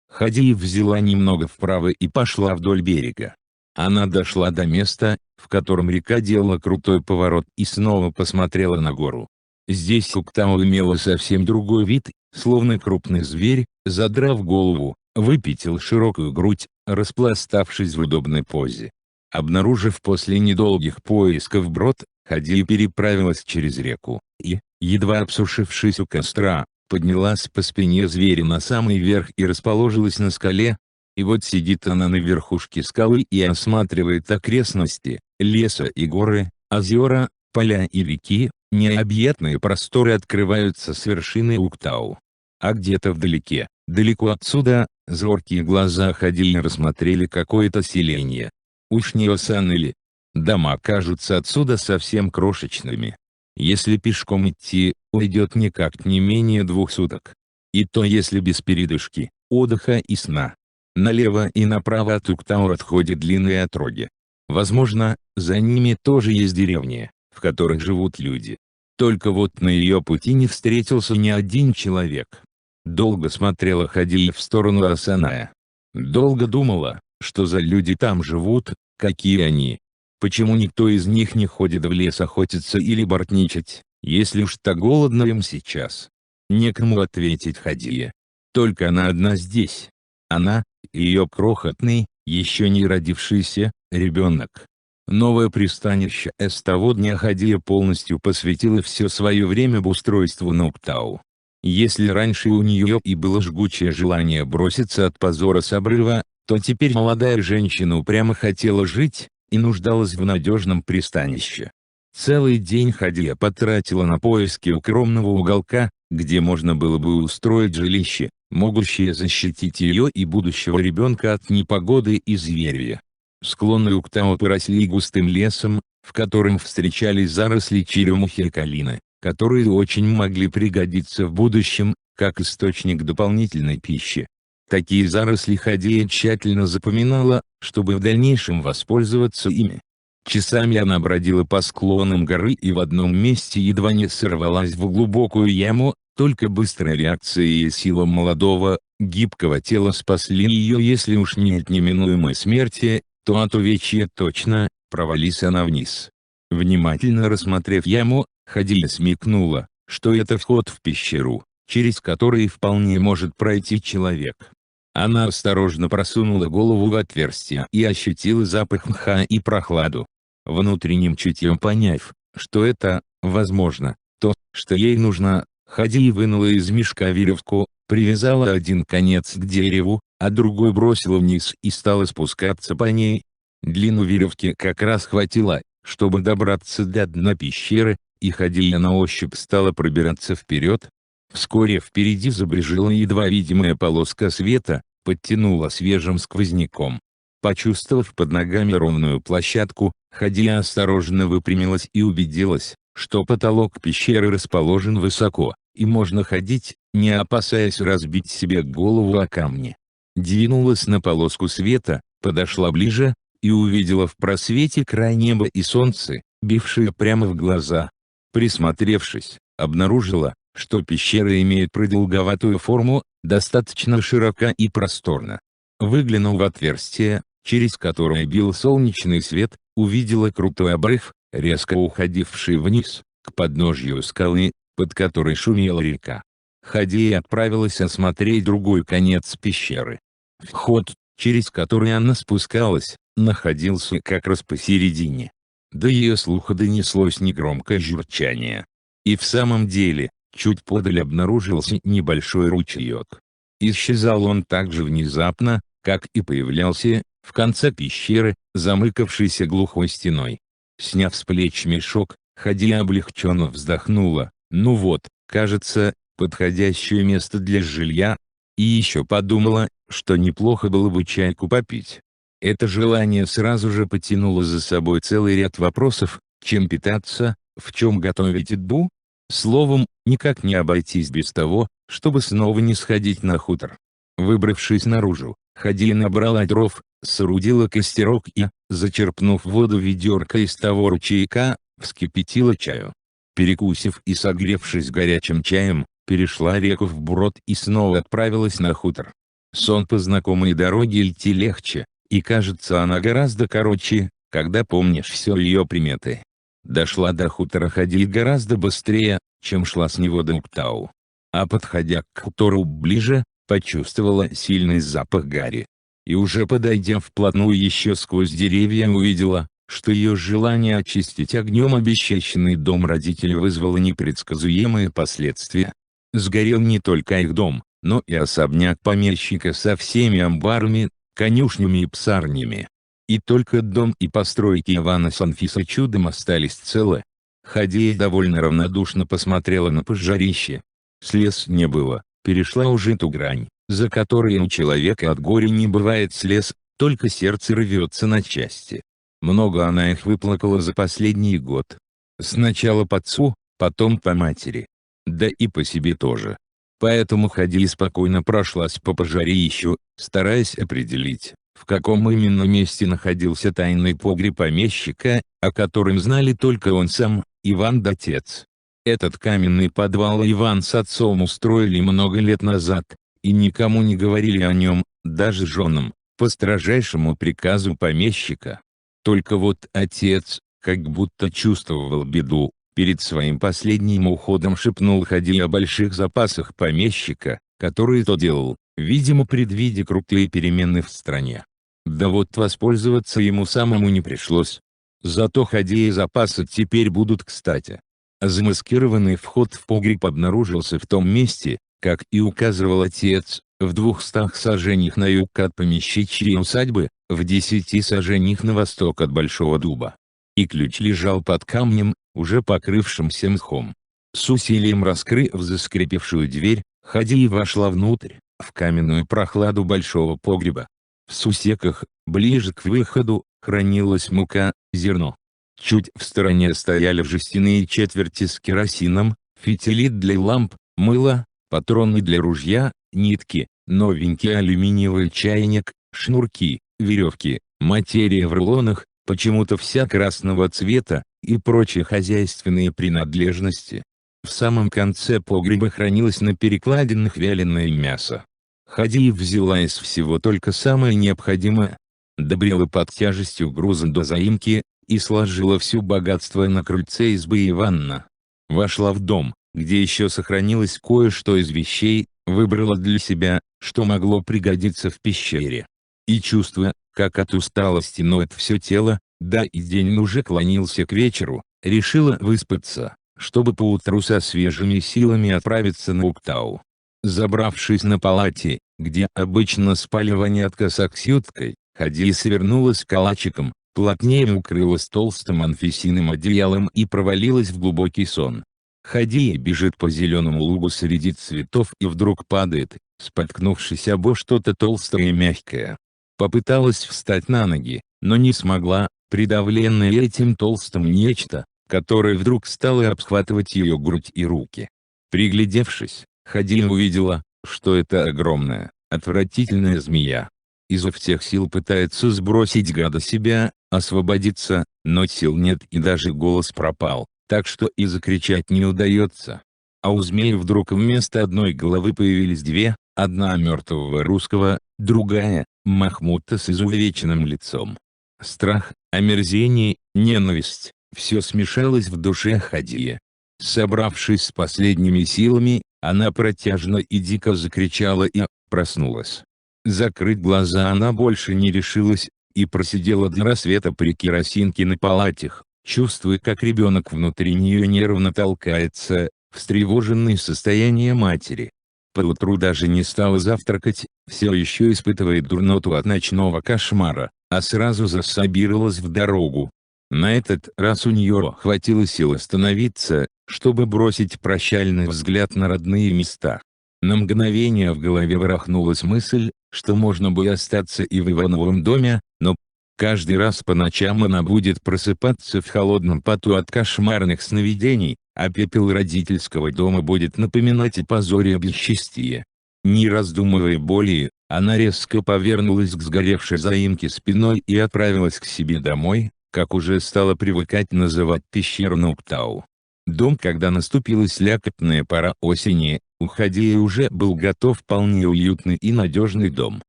Хадия взяла немного вправо и пошла вдоль берега. Она дошла до места, в котором река делала крутой поворот, и снова посмотрела на гору. Здесь Уктау имела совсем другой вид, словно крупный зверь, задрав голову, выпятил широкую грудь, распластавшись в удобной позе. Обнаружив после недолгих поисков брод, Хадия переправилась через реку, и, едва обсушившись у костра, поднялась по спине зверя на самый верх и расположилась на скале. И вот сидит она на верхушке скалы и осматривает окрестности, леса и горы, озера, поля и реки. Необъятные просторы открываются с вершины Уктау. А где-то вдалеке, далеко отсюда, зоркие глаза Хадии рассмотрели какое-то селение. Уж не Осан или? Дома кажутся отсюда совсем крошечными. Если пешком идти, уйдет никак не менее 2 суток. И то если без передышки, отдыха и сна. Налево и направо от Уктау отходят длинные отроги. Возможно, за ними тоже есть деревни, в которых живут люди. Только вот на ее пути не встретился ни один человек. Долго смотрела Хадия в сторону Асаная. Долго думала, что за люди там живут, какие они. Почему никто из них не ходит в лес охотиться или бортничать, если уж так голодно им сейчас? Некому ответить Хадие. Только она одна здесь. Она, ее крохотный, еще не родившийся, ребенок. Новое пристанище. С того дня Хадия полностью посвятила все свое время обустройству на Уктау. Если раньше у нее и было жгучее желание броситься от позора с обрыва, то теперь молодая женщина упрямо хотела жить, и нуждалась в надежном пристанище. Целый день Хадия потратила на поиски укромного уголка, где можно было бы устроить жилище, могущее защитить ее и будущего ребенка от непогоды и зверя. Склоны Уктау поросли густым лесом, в котором встречались заросли черемухи и калины, которые очень могли пригодиться в будущем, как источник дополнительной пищи. Такие заросли Хадия тщательно запоминала, чтобы в дальнейшем воспользоваться ими. Часами она бродила по склонам горы и в одном месте едва не сорвалась в глубокую яму, только быстрая реакция и сила молодого, гибкого тела спасли ее, если уж не от неминуемой смерти, то от увечья точно. Провались она вниз. Внимательно рассмотрев яму, Хадия смекнула, что это вход в пещеру, через который вполне может пройти человек. Она осторожно просунула голову в отверстие и ощутила запах мха и прохладу. Внутренним чутьем поняв, что это, возможно, то, что ей нужно, Хадия вынула из мешка веревку, привязала один конец к дереву, а другой бросила вниз и стала спускаться по ней. Длину веревки как раз хватило, чтобы добраться до дна пещеры, и Хадия на ощупь стала пробираться вперед. Вскоре впереди забрежила едва видимая полоска света, подтянула свежим сквозняком. Почувствовав под ногами ровную площадку, Хадия осторожно выпрямилась и убедилась, что потолок пещеры расположен высоко, и можно ходить, не опасаясь разбить себе голову о камни. Двинулась на полоску света, подошла ближе, и увидела в просвете край неба и солнце, бившее прямо в глаза. Присмотревшись, обнаружила, что пещера имеет продолговатую форму, достаточно широка и просторна. Выглянув в отверстие, через которое бил солнечный свет, увидела крутой обрыв, резко уходивший вниз, к подножью скалы, под которой шумела река. Хадия отправилась осмотреть другой конец пещеры. Вход, через который она спускалась, находился как раз посередине. До ее слуха донеслось негромкое журчание. И в самом деле, чуть подаль обнаружился небольшой ручеек. Исчезал он так же внезапно, как и появлялся, в конце пещеры, замыкавшейся глухой стеной. Сняв с плеч мешок, Хадия облегченно вздохнула. Ну вот, кажется, подходящее место для жилья. И еще подумала, что неплохо было бы чайку попить. Это желание сразу же потянуло за собой целый ряд вопросов: чем питаться, в чем готовить еду. Словом, никак не обойтись без того, чтобы снова не сходить на хутор. Выбравшись наружу, Хадия набрала дров, соорудила костерок и, зачерпнув воду в ведерко из того ручейка, вскипятила чаю. Перекусив и согревшись горячим чаем, перешла реку вброд и снова отправилась на хутор. Сон по знакомой дороге идти легче, и кажется она гораздо короче, когда помнишь все ее приметы. Дошла до хутора Хадия гораздо быстрее, чем шла с него до Уктау. А подходя к хутору ближе, почувствовала сильный запах гари. И уже подойдя вплотную еще сквозь деревья увидела, что ее желание очистить огнем обесчещенный дом родителей вызвало непредсказуемые последствия. Сгорел не только их дом, но и особняк помещика со всеми амбарами, конюшнями и псарнями. И только дом и постройки Ивана с Анфисой чудом остались целы. Хадия довольно равнодушно посмотрела на пожарище. Слез не было, перешла уже ту грань, за которой у человека от горя не бывает слез, только сердце рвется на части. Много она их выплакала за последний год. Сначала по отцу, потом по матери. Да и по себе тоже. Поэтому Хадия спокойно прошлась по пожарищу, стараясь определить, в каком именно месте находился тайный погреб помещика, о котором знали только он сам, Иван да отец. Этот каменный подвал Иван с отцом устроили много лет назад, и никому не говорили о нем, даже женам, по строжайшему приказу помещика. Только вот отец, как будто чувствовал беду, перед своим последним уходом шепнул Хадии о больших запасах помещика, которые тот делал, видимо предвидя крутые перемены в стране. Да вот воспользоваться ему самому не пришлось. Зато Хадии запасы теперь будут кстати. Замаскированный вход в погреб обнаружился в том месте, как и указывал отец, в 200 саженях на юг от помещичьей усадьбы, в 10 саженях на восток от Большого дуба. И ключ лежал под камнем, уже покрывшимся мхом. С усилием раскрыв заскрипевшую дверь, Хадия вошла внутрь, в каменную прохладу большого погреба. В сусеках, ближе к выходу, хранилась мука, зерно. Чуть в стороне стояли жестяные четверти с керосином, фитили для ламп, мыло, патроны для ружья, нитки, новенький алюминиевый чайник, шнурки, веревки, материя в рулонах, почему-то вся красного цвета, и прочие хозяйственные принадлежности. В самом конце погреба хранилось на перекладинах вяленое мясо. Хадия взяла из всего только самое необходимое, добрела под тяжестью груза до заимки, и сложила все богатство на крыльце избы Ивана. Вошла в дом, где еще сохранилось кое-что из вещей, выбрала для себя, что могло пригодиться в пещере. И чувствуя, как от усталости ноет все тело, да и день уже клонился к вечеру, решила выспаться, чтобы поутру со свежими силами отправиться на Уктау. Забравшись на палате, где обычно спали Ванятка с Аксюткой, Хадия свернулась калачиком, плотнее укрылась толстым анфисиным одеялом и провалилась в глубокий сон. Хадия бежит по зеленому лугу среди цветов и вдруг падает, споткнувшись обо что-то толстое и мягкое. Попыталась встать на ноги, но не смогла, придавленная этим толстым нечто, которое вдруг стало обхватывать ее грудь и руки. Приглядевшись, Хадия увидела, что это огромная, отвратительная змея. Изо всех сил пытается сбросить гада себя, освободиться, но сил нет и даже голос пропал, так что и закричать не удается. А у змеи вдруг вместо одной головы появились две, одна мертвого русского, другая — Махмута с изувеченным лицом. Страх, омерзение, ненависть — все смешалось в душе Хадии. Собравшись с последними силами, она протяжно и дико закричала и проснулась. Закрыть глаза она больше не решилась, и просидела до рассвета при керосинке на палатях, чувствуя, как ребенок внутри нее нервно толкается, встревоженный состояние матери. Поутру даже не стала завтракать, все еще испытывая дурноту от ночного кошмара, а сразу засобиралась в дорогу. На этот раз у нее хватило сил остановиться, чтобы бросить прощальный взгляд на родные места. На мгновение в голове ворохнулась мысль, что можно бы остаться и в Ивановом доме, но каждый раз по ночам она будет просыпаться в холодном поту от кошмарных сновидений, а пепел родительского дома будет напоминать о позоре и бесчестии. Не раздумывая более, она резко повернулась к сгоревшей заимке спиной и отправилась к себе домой, как уже стала привыкать называть пещеру Нуктау. Дом, когда наступила слякотная пора осени, у Хадии уже был готов вполне уютный и надежный дом.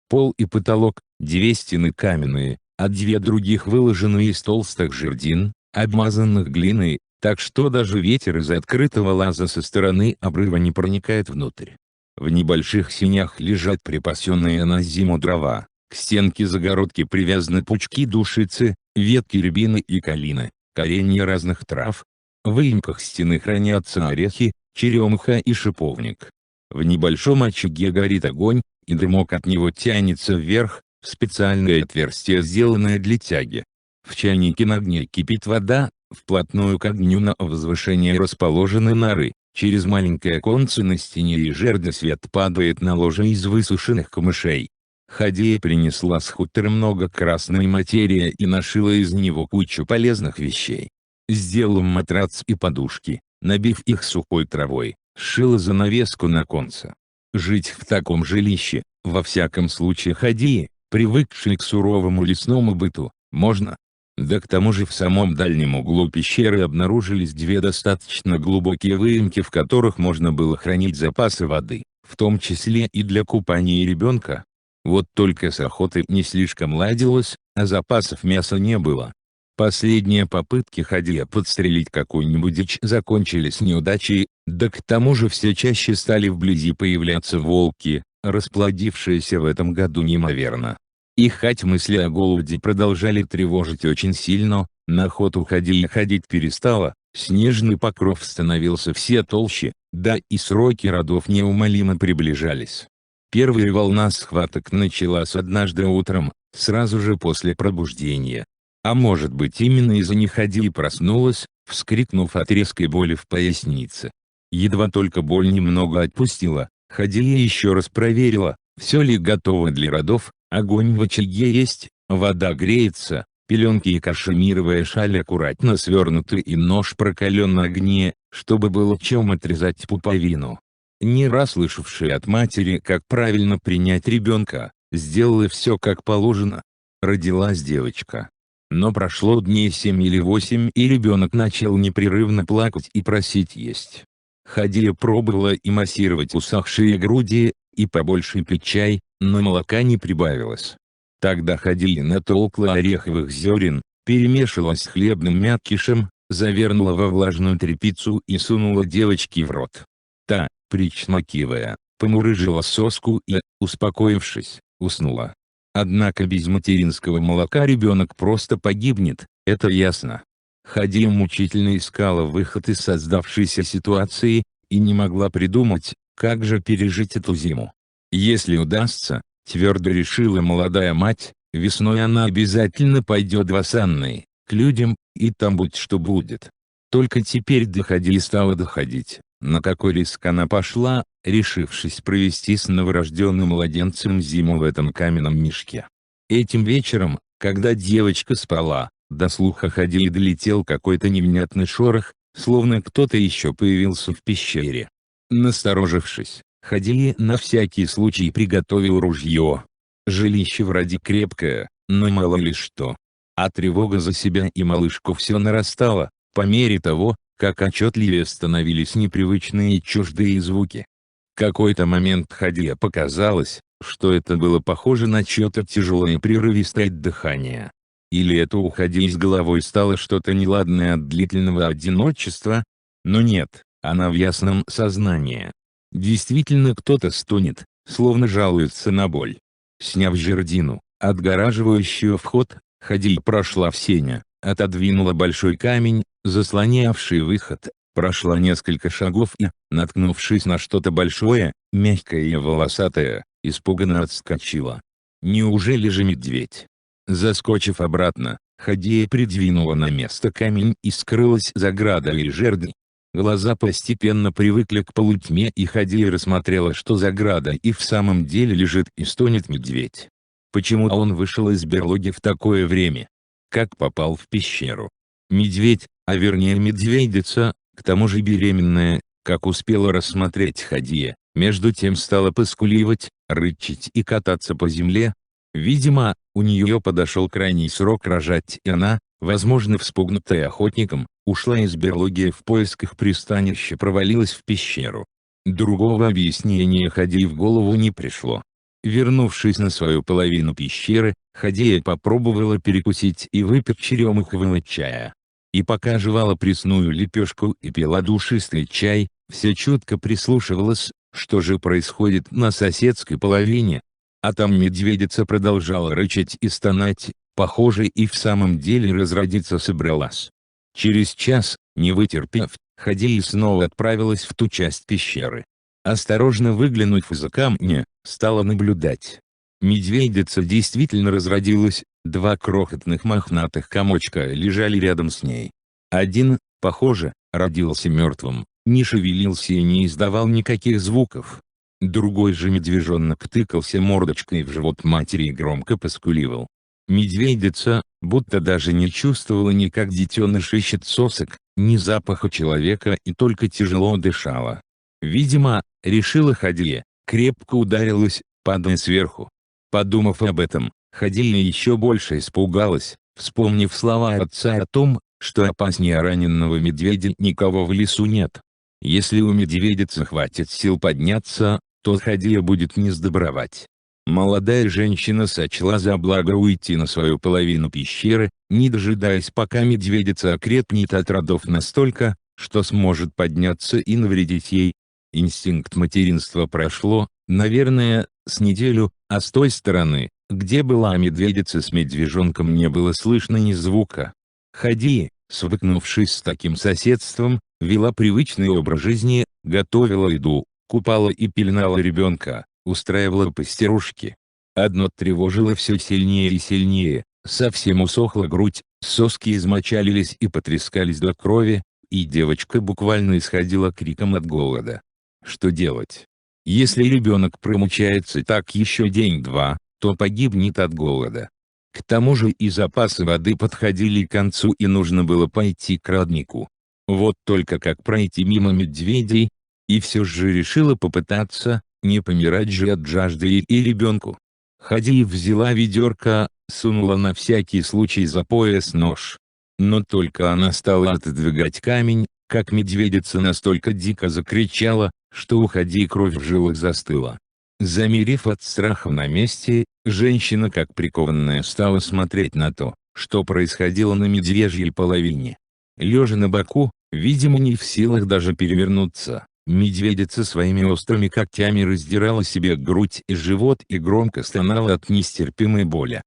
Пол и потолок, две стены каменные, а две других выложены из толстых жердин, обмазанных глиной, так что даже ветер из открытого лаза со стороны обрыва не проникает внутрь. В небольших сенях лежат припасенные на зиму дрова, к стенке загородки привязаны пучки душицы, ветки рябины и калины, коренья разных трав. В выемках стены хранятся орехи, черемуха и шиповник. В небольшом очаге горит огонь, и дымок от него тянется вверх, в специальное отверстие, сделанное для тяги. В чайнике на огне кипит вода, вплотную к огню на возвышении расположены нары, через маленькое оконце на стене и жерди свет падает на ложе из высушенных камышей. Хадия принесла с хутора много красной материи и нашила из него кучу полезных вещей. Сделала матрац и подушки, набив их сухой травой, сшила занавеску на оконце. Жить в таком жилище, во всяком случае Хадии, привыкшей к суровому лесному быту, можно. Да к тому же в самом дальнем углу пещеры обнаружились две достаточно глубокие выемки, в которых можно было хранить запасы воды, в том числе и для купания ребенка. Вот только с охотой не слишком ладилось, а запасов мяса не было. Последние попытки Хадия подстрелить какую-нибудь дичь закончились неудачей, да к тому же все чаще стали вблизи появляться волки, расплодившиеся в этом году неимоверно. И хоть мысли о голоде продолжали тревожить очень сильно, на охоту Хадия ходить перестала, снежный покров становился все толще, да и сроки родов неумолимо приближались. Первая волна схваток началась однажды утром, сразу же после пробуждения. А может быть, именно из-за них Хадия проснулась, вскрикнув от резкой боли в пояснице. Едва только боль немного отпустила, Хадия еще раз проверила, все ли готово для родов, огонь в очаге есть, вода греется, пеленки и кашемировая шаль аккуратно свернуты и нож прокален на огне, чтобы было чем отрезать пуповину. Не раз слышавшая от матери, как правильно принять ребенка, сделала все как положено. Родилась девочка. Но прошло дней 7 или 8, и ребенок начал непрерывно плакать и просить есть. Хадия пробовала и массировать усохшие груди, и побольше пить чай, но молока не прибавилось. Тогда Хадия натолкла ореховых зерен, перемешала с хлебным мякишем, завернула во влажную тряпицу и сунула девочке в рот. Та, причмокивая, помурыжила соску и, успокоившись, уснула. Однако без материнского молока ребенок просто погибнет, это ясно. Хадия мучительно искала выход из создавшейся ситуации, и не могла придумать, как же пережить эту зиму. Если удастся, твердо решила молодая мать, весной она обязательно пойдет в Осанны, к людям, и там будь что будет. Только теперь до Хадии стало доходить, на какой риск она пошла, решившись провести с новорожденным младенцем зиму в этом каменном мешке. Этим вечером, когда девочка спала, до слуха Хадии долетел какой-то невнятный шорох, словно кто-то еще появился в пещере. Насторожившись, Хадия на всякий случай приготовил ружье. Жилище вроде крепкое, но мало ли что. А тревога за себя и малышку все нарастала, по мере того, как отчетливее становились непривычные и чуждые звуки. В какой-то момент Хадия показалось, что это было похоже на чье-то тяжелое прерывистое дыхание. Или это у Хадии с головой стало что-то неладное от длительного одиночества? Но нет, она в ясном сознании. Действительно кто-то стонет, словно жалуется на боль. Сняв жердину, отгораживающую вход, Хадия прошла в сеня, отодвинула большой камень, заслонявший выход, прошла несколько шагов и, наткнувшись на что-то большое, мягкое и волосатое, испуганно отскочила. Неужели же медведь? Заскочив обратно, Хадия придвинула на место камень и скрылась за оградой жерди. Глаза постепенно привыкли к полутьме, и Хадия рассмотрела, что за оградой и в самом деле лежит и стонет медведь. Почему он вышел из берлоги в такое время? Как попал в пещеру? Медведь, а вернее медведица, к тому же беременная, как успела рассмотреть Хадия, между тем стала поскуливать, рычать и кататься по земле. Видимо, у нее подошел крайний срок рожать, и она, возможно вспугнутая охотником, ушла из берлоги в поисках пристанища, провалилась в пещеру. Другого объяснения Хадии в голову не пришло. Вернувшись на свою половину пещеры, Хадия попробовала перекусить и выпить черемухового чая. И пока жевала пресную лепешку и пила душистый чай, все чутко прислушивалась, что же происходит на соседской половине. А там медведица продолжала рычать и стонать, похоже, и в самом деле разродиться собралась. Через час, не вытерпев, Хадия снова отправилась в ту часть пещеры. Осторожно выглянув из-за камня, стала наблюдать. Медведица действительно разродилась, два крохотных мохнатых комочка лежали рядом с ней. Один, похоже, родился мертвым, не шевелился и не издавал никаких звуков. Другой же медвежонок тыкался мордочкой в живот матери и громко поскуливал. Медведица, будто даже не чувствовала ни как детеныш ищет сосок, ни запаха человека, и только тяжело дышала. Видимо, решила Хадия, крепко ударилась, падая сверху. Подумав об этом, Хадия еще больше испугалась, вспомнив слова отца о том, что опаснее раненого медведя никого в лесу нет. Если у медведицы хватит сил подняться, то Хадия будет не сдобровать. Молодая женщина сочла за благо уйти на свою половину пещеры, не дожидаясь, пока медведица окрепнет от родов настолько, что сможет подняться и навредить ей. Инстинкт материнства прошло, наверное, с неделю, а с той стороны, где была медведица с медвежонком, не было слышно ни звука. Хадия, свыкнувшись с таким соседством, вела привычный образ жизни, готовила еду, купала и пеленала ребенка, устраивала пастерушки. Одно тревожило все сильнее и сильнее: совсем усохла грудь, соски измочалились и потрескались до крови, и девочка буквально исходила криком от голода. Что делать? Если ребенок промучается так еще день-два, то погибнет от голода. К тому же и запасы воды подходили к концу, и нужно было пойти к роднику. Вот только как пройти мимо медведей? И все же решила попытаться, не помирать же от жажды и ребенку. Хадия взяла ведерко, сунула на всякий случай за пояс нож. Но только она стала отодвигать камень, как медведица настолько дико закричала, что у Хадии кровь в жилах застыла. Замерев от страха на месте, женщина как прикованная стала смотреть на то, что происходило на медвежьей половине. Лежа на боку, видимо не в силах даже перевернуться, медведица своими острыми когтями раздирала себе грудь и живот и громко стонала от нестерпимой боли.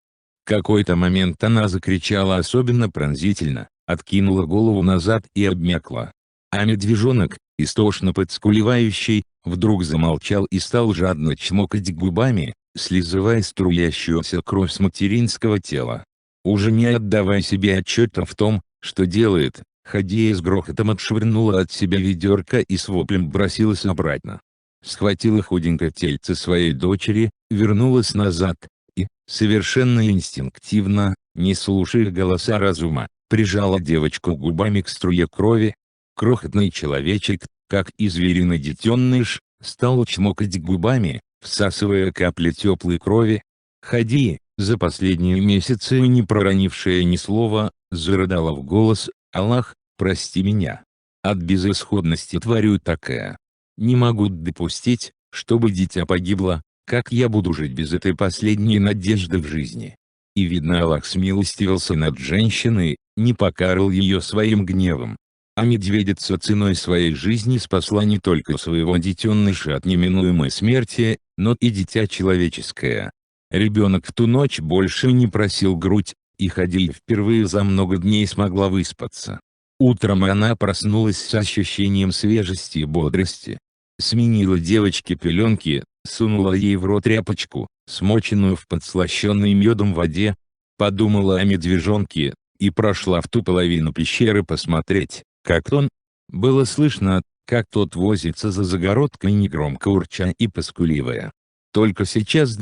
В какой-то момент она закричала особенно пронзительно, откинула голову назад и обмякла. А медвежонок, истошно подскуливающий, вдруг замолчал и стал жадно чмокать губами, слизывая струящуюся кровь с материнского тела. Уже не отдавая себе отчета в том, что делает, Хадия с грохотом отшвырнула от себя ведерко и с воплем бросилась обратно. Схватила худенькое тельце своей дочери, вернулась назад, и, Совершенно инстинктивно, не слушая голоса разума, прижала девочку губами к струе крови. Крохотный человечек, как и звериный детеныш, стал чмокать губами, всасывая капли теплой крови. Хади, за последние месяцы не проронившая ни слова, зарыдала в голос: «Аллах, прости меня. От безысходности творю такая. Не могу допустить, чтобы дитя погибло. Как я буду жить без этой последней надежды в жизни?» И видно, Аллах смилостивился над женщиной, не покарал ее своим гневом. А медведица ценой своей жизни спасла не только своего детеныша от неминуемой смерти, но и дитя человеческое. Ребенок в ту ночь больше не просил грудь, и Хади впервые за много дней смогла выспаться. Утром она проснулась с ощущением свежести и бодрости. Сменила девочке пеленки, сунула ей в рот тряпочку, смоченную в подслащенной медом воде, подумала о медвежонке, и прошла в ту половину пещеры посмотреть, как он. Было слышно, как тот возится за загородкой, негромко урча и поскуливая. Только сейчас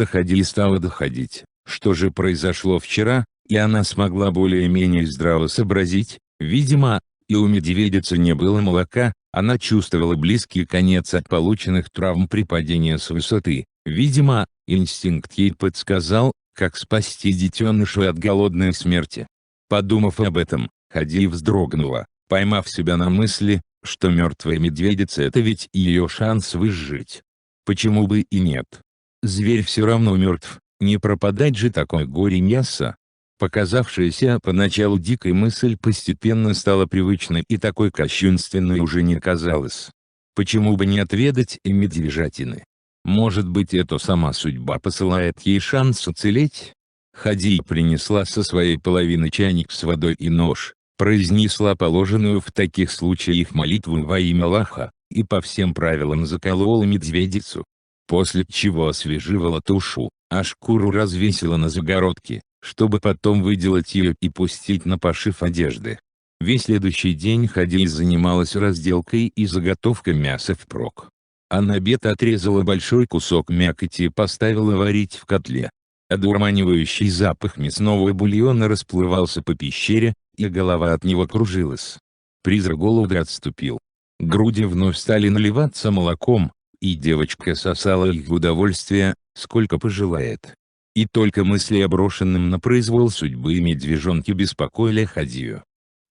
стало доходить, что же произошло вчера, и она смогла более-менее здраво сообразить. Видимо, и у медведицы не было молока, она чувствовала близкий конец от полученных травм при падении с высоты. Видимо, инстинкт ей подсказал, как спасти детеныша от голодной смерти. Подумав об этом, Хади вздрогнула, поймав себя на мысли, что мертвая медведица — это ведь ее шанс выжить. Почему бы и нет? Зверь все равно мертв, не пропадать же такое горе мяса. Показавшаяся поначалу дикой мысль постепенно стала привычной и такой кощунственной уже не казалась. Почему бы не отведать и медвежатины? Может быть, это сама судьба посылает ей шанс уцелеть? Хади принесла со своей половины чайник с водой и нож, произнесла положенную в таких случаях молитву во имя Аллаха, и по всем правилам заколола медведицу. После чего освеживала тушу, а шкуру развесила на загородке, чтобы потом выделать ее и пустить на пошив одежды. Весь следующий день Хади занималась разделкой и заготовкой мяса впрок. А на обед отрезала большой кусок мякоти и поставила варить в котле. Одурманивающий запах мясного бульона расплывался по пещере, и голова от него кружилась. Призрак голода отступил. Груди вновь стали наливаться молоком, и девочка сосала их в удовольствие, сколько пожелает. И только мысли о брошенном на произвол судьбы медвежонке беспокоили Хадию.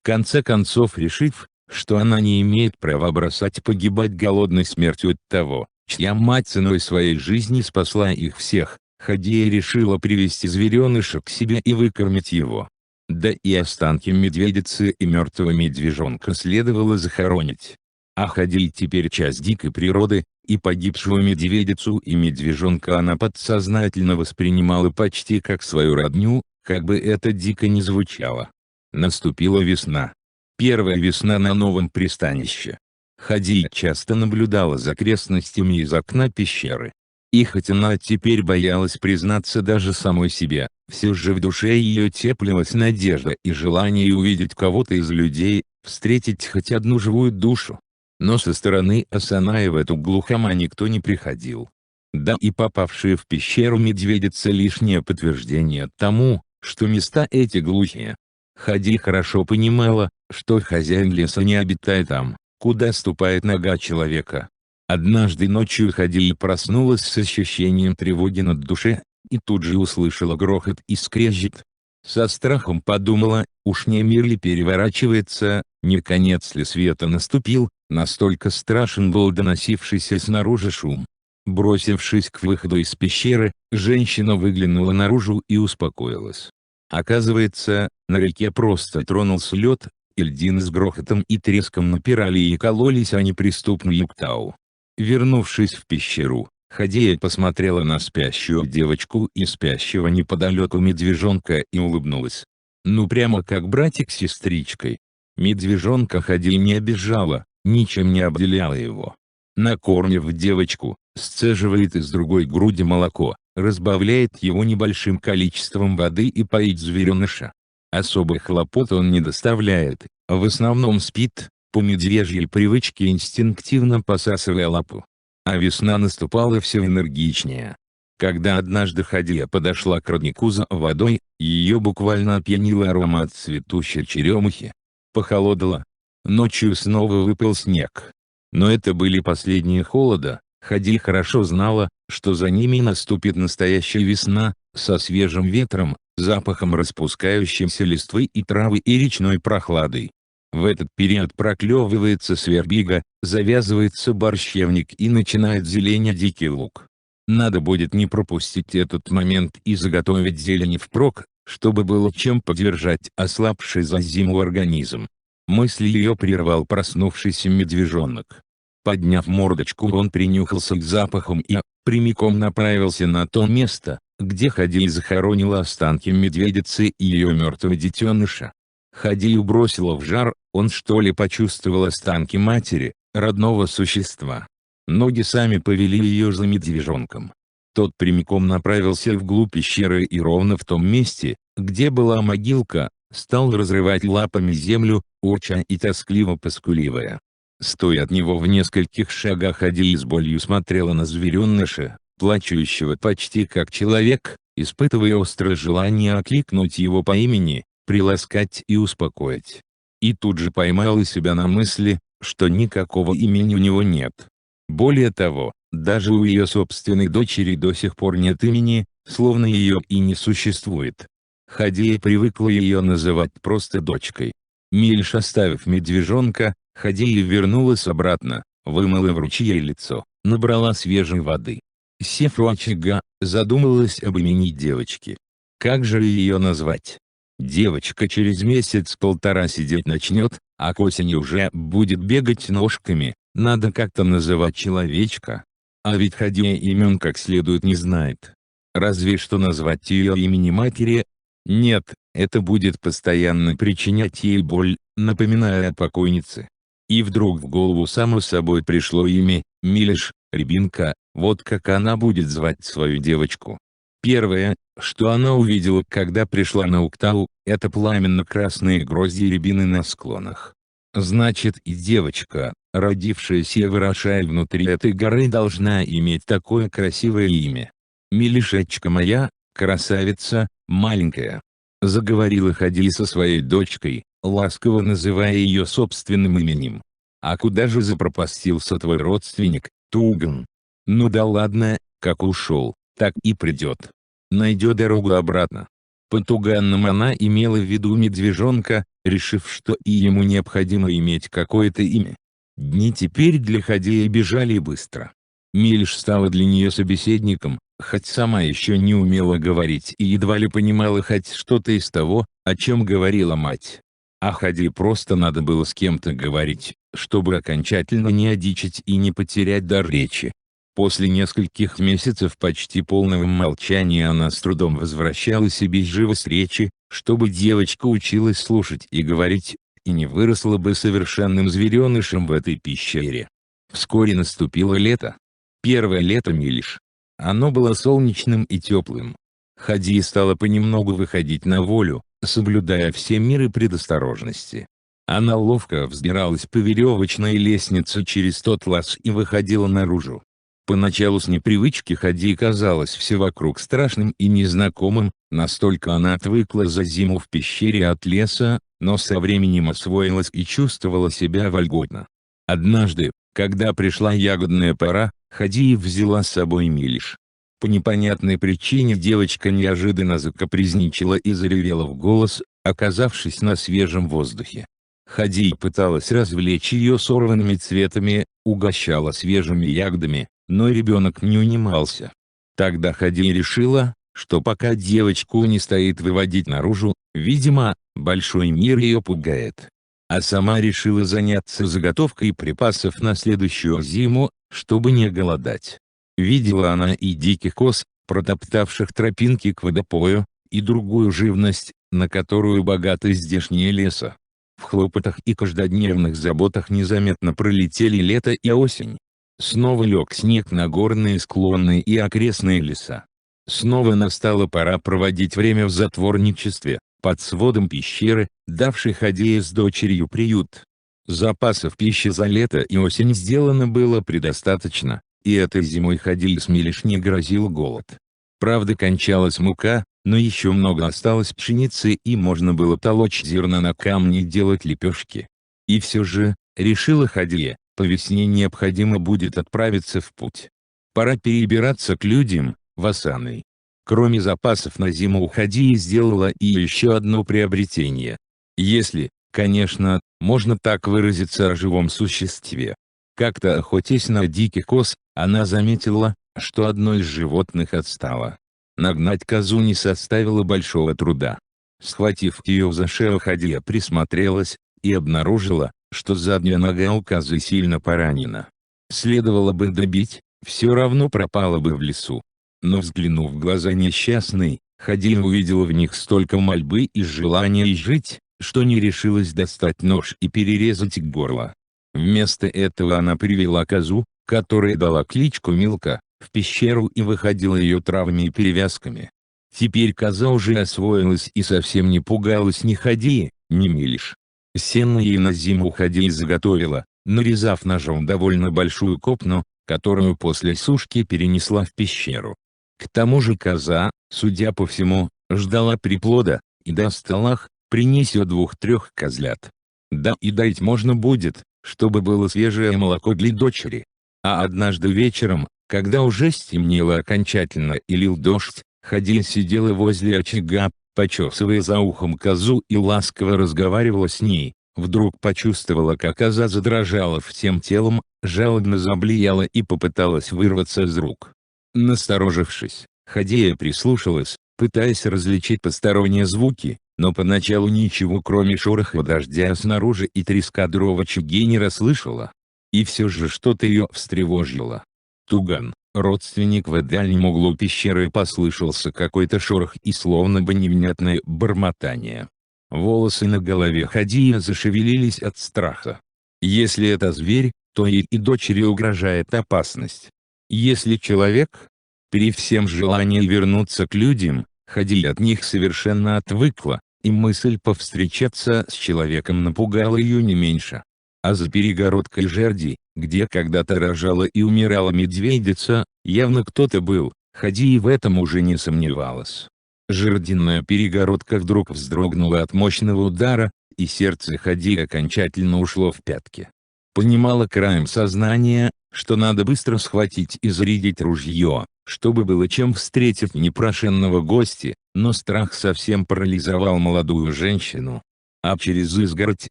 В конце концов, решив, что она не имеет права бросать погибать голодной смертью от того, чья мать ценой своей жизни спасла их всех, Хадия решила привести звереныша к себе и выкормить его. Да и останки медведицы и мертвого медвежонка следовало захоронить. А Хадия теперь часть дикой природы, и погибшую медведицу и медвежонка она подсознательно воспринимала почти как свою родню, как бы это дико ни звучало. Наступила весна. Первая весна на новом пристанище. Хади часто наблюдала за окрестностями из окна пещеры. И хоть она теперь боялась признаться даже самой себе, все же в душе ее теплилась надежда и желание увидеть кого-то из людей, встретить хоть одну живую душу. Но со стороны Асаная в эту глухомань никто не приходил. Да и попавшие в пещеру медведицы лишнее подтверждение тому, что места эти глухие. Хади хорошо понимала, что хозяин леса не обитает там, куда ступает нога человека. Однажды ночью Хади проснулась с ощущением тревоги над душе, и тут же услышала грохот и скрежет. Со страхом подумала, уж не мир ли переворачивается, не конец ли света наступил, настолько страшен был доносившийся снаружи шум. Бросившись к выходу из пещеры, женщина выглянула наружу и успокоилась. Оказывается, на реке просто тронулся лед, и льдины с грохотом и треском напирали и кололись о неприступный Юктау. Вернувшись в пещеру, Хадия посмотрела на спящую девочку и спящего неподалеку медвежонка и улыбнулась. Ну прямо как братик с сестричкой. Медвежонка Хадия не обижала, ничем не обделяла его. Накормив девочку, сцеживает из другой груди молоко, разбавляет его небольшим количеством воды и поит звереныша. Особых хлопот он не доставляет, а в основном спит, по медвежьей привычке инстинктивно посасывая лапу. А весна наступала все энергичнее. Когда однажды Хадия подошла к роднику за водой, ее буквально опьянил аромат цветущей черемухи. Похолодало. Ночью снова выпал снег. Но это были последние холода. Хадия хорошо знала, что за ними наступит настоящая весна, со свежим ветром, запахом распускающейся листвы и травы и речной прохладой. В этот период проклевывается свербига, завязывается борщевник и начинает зеленеть дикий лук. Надо будет не пропустить этот момент и заготовить зелени впрок, чтобы было чем поддержать ослабший за зиму организм. Мысли ее прервал проснувшийся медвежонок. Подняв мордочку, он принюхался к запахам и прямиком направился на то место, где Хадия захоронила останки медведицы и ее мертвого детеныша. Хадию бросило в жар, он что ли почувствовал останки матери, родного существа. Ноги сами повели ее за медвежонком. Тот прямиком направился вглубь пещеры и ровно в том месте, где была могилка, стал разрывать лапами землю, урча и тоскливо поскуливая. Стоя от него в нескольких шагах, Хадия с болью смотрела на звереныша, плачущего почти как человек, испытывая острое желание окликнуть его по имени, приласкать и успокоить. И тут же поймала себя на мысли, что никакого имени у него нет. Более того, даже у ее собственной дочери до сих пор нет имени, словно ее и не существует. Хадия привыкла ее называть просто дочкой. Мильш, оставив медвежонка, Хадия вернулась обратно, вымыла в ручье лицо, набрала свежей воды. Сев у очага, задумалась об имени девочки. Как же ее назвать? Девочка через месяц-полтора сидеть начнет, а к осени уже будет бегать ножками, надо как-то называть человечка. А ведь Хадия имен как следует не знает. Разве что назвать ее имени матери? Нет, это будет постоянно причинять ей боль, напоминая о покойнице. И вдруг в голову само собой пришло имя – Милиш, Рябинка, вот как она будет звать свою девочку. Первое, что она увидела, когда пришла на Уктау, это пламенно-красные грозди рябины на склонах. Значит, и девочка, родившаяся и выросшая внутри этой горы, должна иметь такое красивое имя. «Милишечка моя, красавица, маленькая», — заговорила Хадия со своей дочкой, ласково называя ее собственным именем. «А куда же запропастился твой родственник, Туган? Ну да ладно, как ушел, так и придет. Найдет дорогу обратно». По Туганам она имела в виду медвежонка, решив, что и ему необходимо иметь какое-то имя. Дни теперь для Хадии бежали быстро. Мильш стала для нее собеседником, хоть сама еще не умела говорить и едва ли понимала хоть что-то из того, о чем говорила мать. А Хадии просто надо было с кем-то говорить, чтобы окончательно не одичать и не потерять дар речи. После нескольких месяцев почти полного молчания она с трудом возвращала себе живость речи, чтобы девочка училась слушать и говорить, и не выросла бы совершенным зверенышем в этой пещере. Вскоре наступило лето. Первое лето Милиш. Оно было солнечным и теплым. Хадия стала понемногу выходить на волю, соблюдая все меры предосторожности. Она ловко взбиралась по веревочной лестнице через тот лаз и выходила наружу. Поначалу с непривычки Хадии казалось все вокруг страшным и незнакомым, настолько она отвыкла за зиму в пещере от леса, но со временем освоилась и чувствовала себя вольготно. Однажды, когда пришла ягодная пора, Хадия взяла с собой Милиш. По непонятной причине девочка неожиданно закапризничала и заревела в голос, оказавшись на свежем воздухе. Хадия пыталась развлечь ее сорванными цветами, угощала свежими ягодами, но ребенок не унимался. Тогда Хадия решила, что пока девочку не стоит выводить наружу, видимо, большой мир ее пугает. А сама решила заняться заготовкой припасов на следующую зиму, чтобы не голодать. Видела она и диких коз, протоптавших тропинки к водопою, и другую живность, на которую богаты здешние леса. В хлопотах и каждодневных заботах незаметно пролетели лето и осень. Снова лег снег на горные склоны и окрестные леса. Снова настала пора проводить время в затворничестве, под сводом пещеры, давшей Хадии с дочерью приют. Запасов пищи за лето и осень сделано было предостаточно, и этой зимой Хадии с Милиш не грозил голод. Правда, кончалась мука, но еще много осталось пшеницы и можно было толочь зерна на камни и делать лепешки. И все же, решила Хадия, по весне необходимо будет отправиться в путь. Пора перебираться к людям, в Асаны. Кроме запасов на зиму Хадия сделала и еще одно приобретение. Если, конечно, можно так выразиться о живом существе. Как-то охотясь на диких коз, она заметила, что одно из животных отстало. Нагнать козу не составило большого труда. Схватив ее за шею, Хадия присмотрелась, и обнаружила, что задняя нога у козы сильно поранена. Следовало бы добить, все равно пропала бы в лесу. Но взглянув в глаза несчастной, Хадия увидела в них столько мольбы и желания жить, что не решилась достать нож и перерезать горло. Вместо этого она привела козу, которая дала кличку Милка, в пещеру и выходила ее травами и перевязками. Теперь коза уже освоилась и совсем не пугалась ни Хадии, ни Милиш. Сено ей на зиму Хадия заготовила, нарезав ножом довольно большую копну, которую после сушки перенесла в пещеру. К тому же коза, судя по всему, ждала приплода, и даст Аллах, принесет 2-3 козлят. Да и дать можно будет, чтобы было свежее молоко для дочери. А однажды вечером, когда уже стемнело окончательно и лил дождь, Хадия сидела возле очага, почесывая за ухом козу и ласково разговаривала с ней. Вдруг почувствовала, как коза задрожала всем телом, жалобно заблеяла и попыталась вырваться из рук. Насторожившись, Хадия прислушалась, пытаясь различить посторонние звуки, но поначалу ничего кроме шороха дождя снаружи и треска дров в очаге не расслышала. И все же что-то ее встревожило. Туган, родственник в дальнем углу пещеры, послышался какой-то шорох и словно бы невнятное бормотание. Волосы на голове Хадии зашевелились от страха. Если это зверь, то ей и дочери угрожает опасность. Если человек, при всем желании вернуться к людям, Хадия от них совершенно отвыкла, и мысль повстречаться с человеком напугала ее не меньше. А за перегородкой жерди, где когда-то рожала и умирала медведица, явно кто-то был, Хадия в этом уже не сомневалась. Жердиная перегородка вдруг вздрогнула от мощного удара, и сердце Хадии окончательно ушло в пятки. Понимала краем сознания, что надо быстро схватить и зарядить ружье, чтобы было чем встретить непрошенного гостя, но страх совсем парализовал молодую женщину. А через изгородь,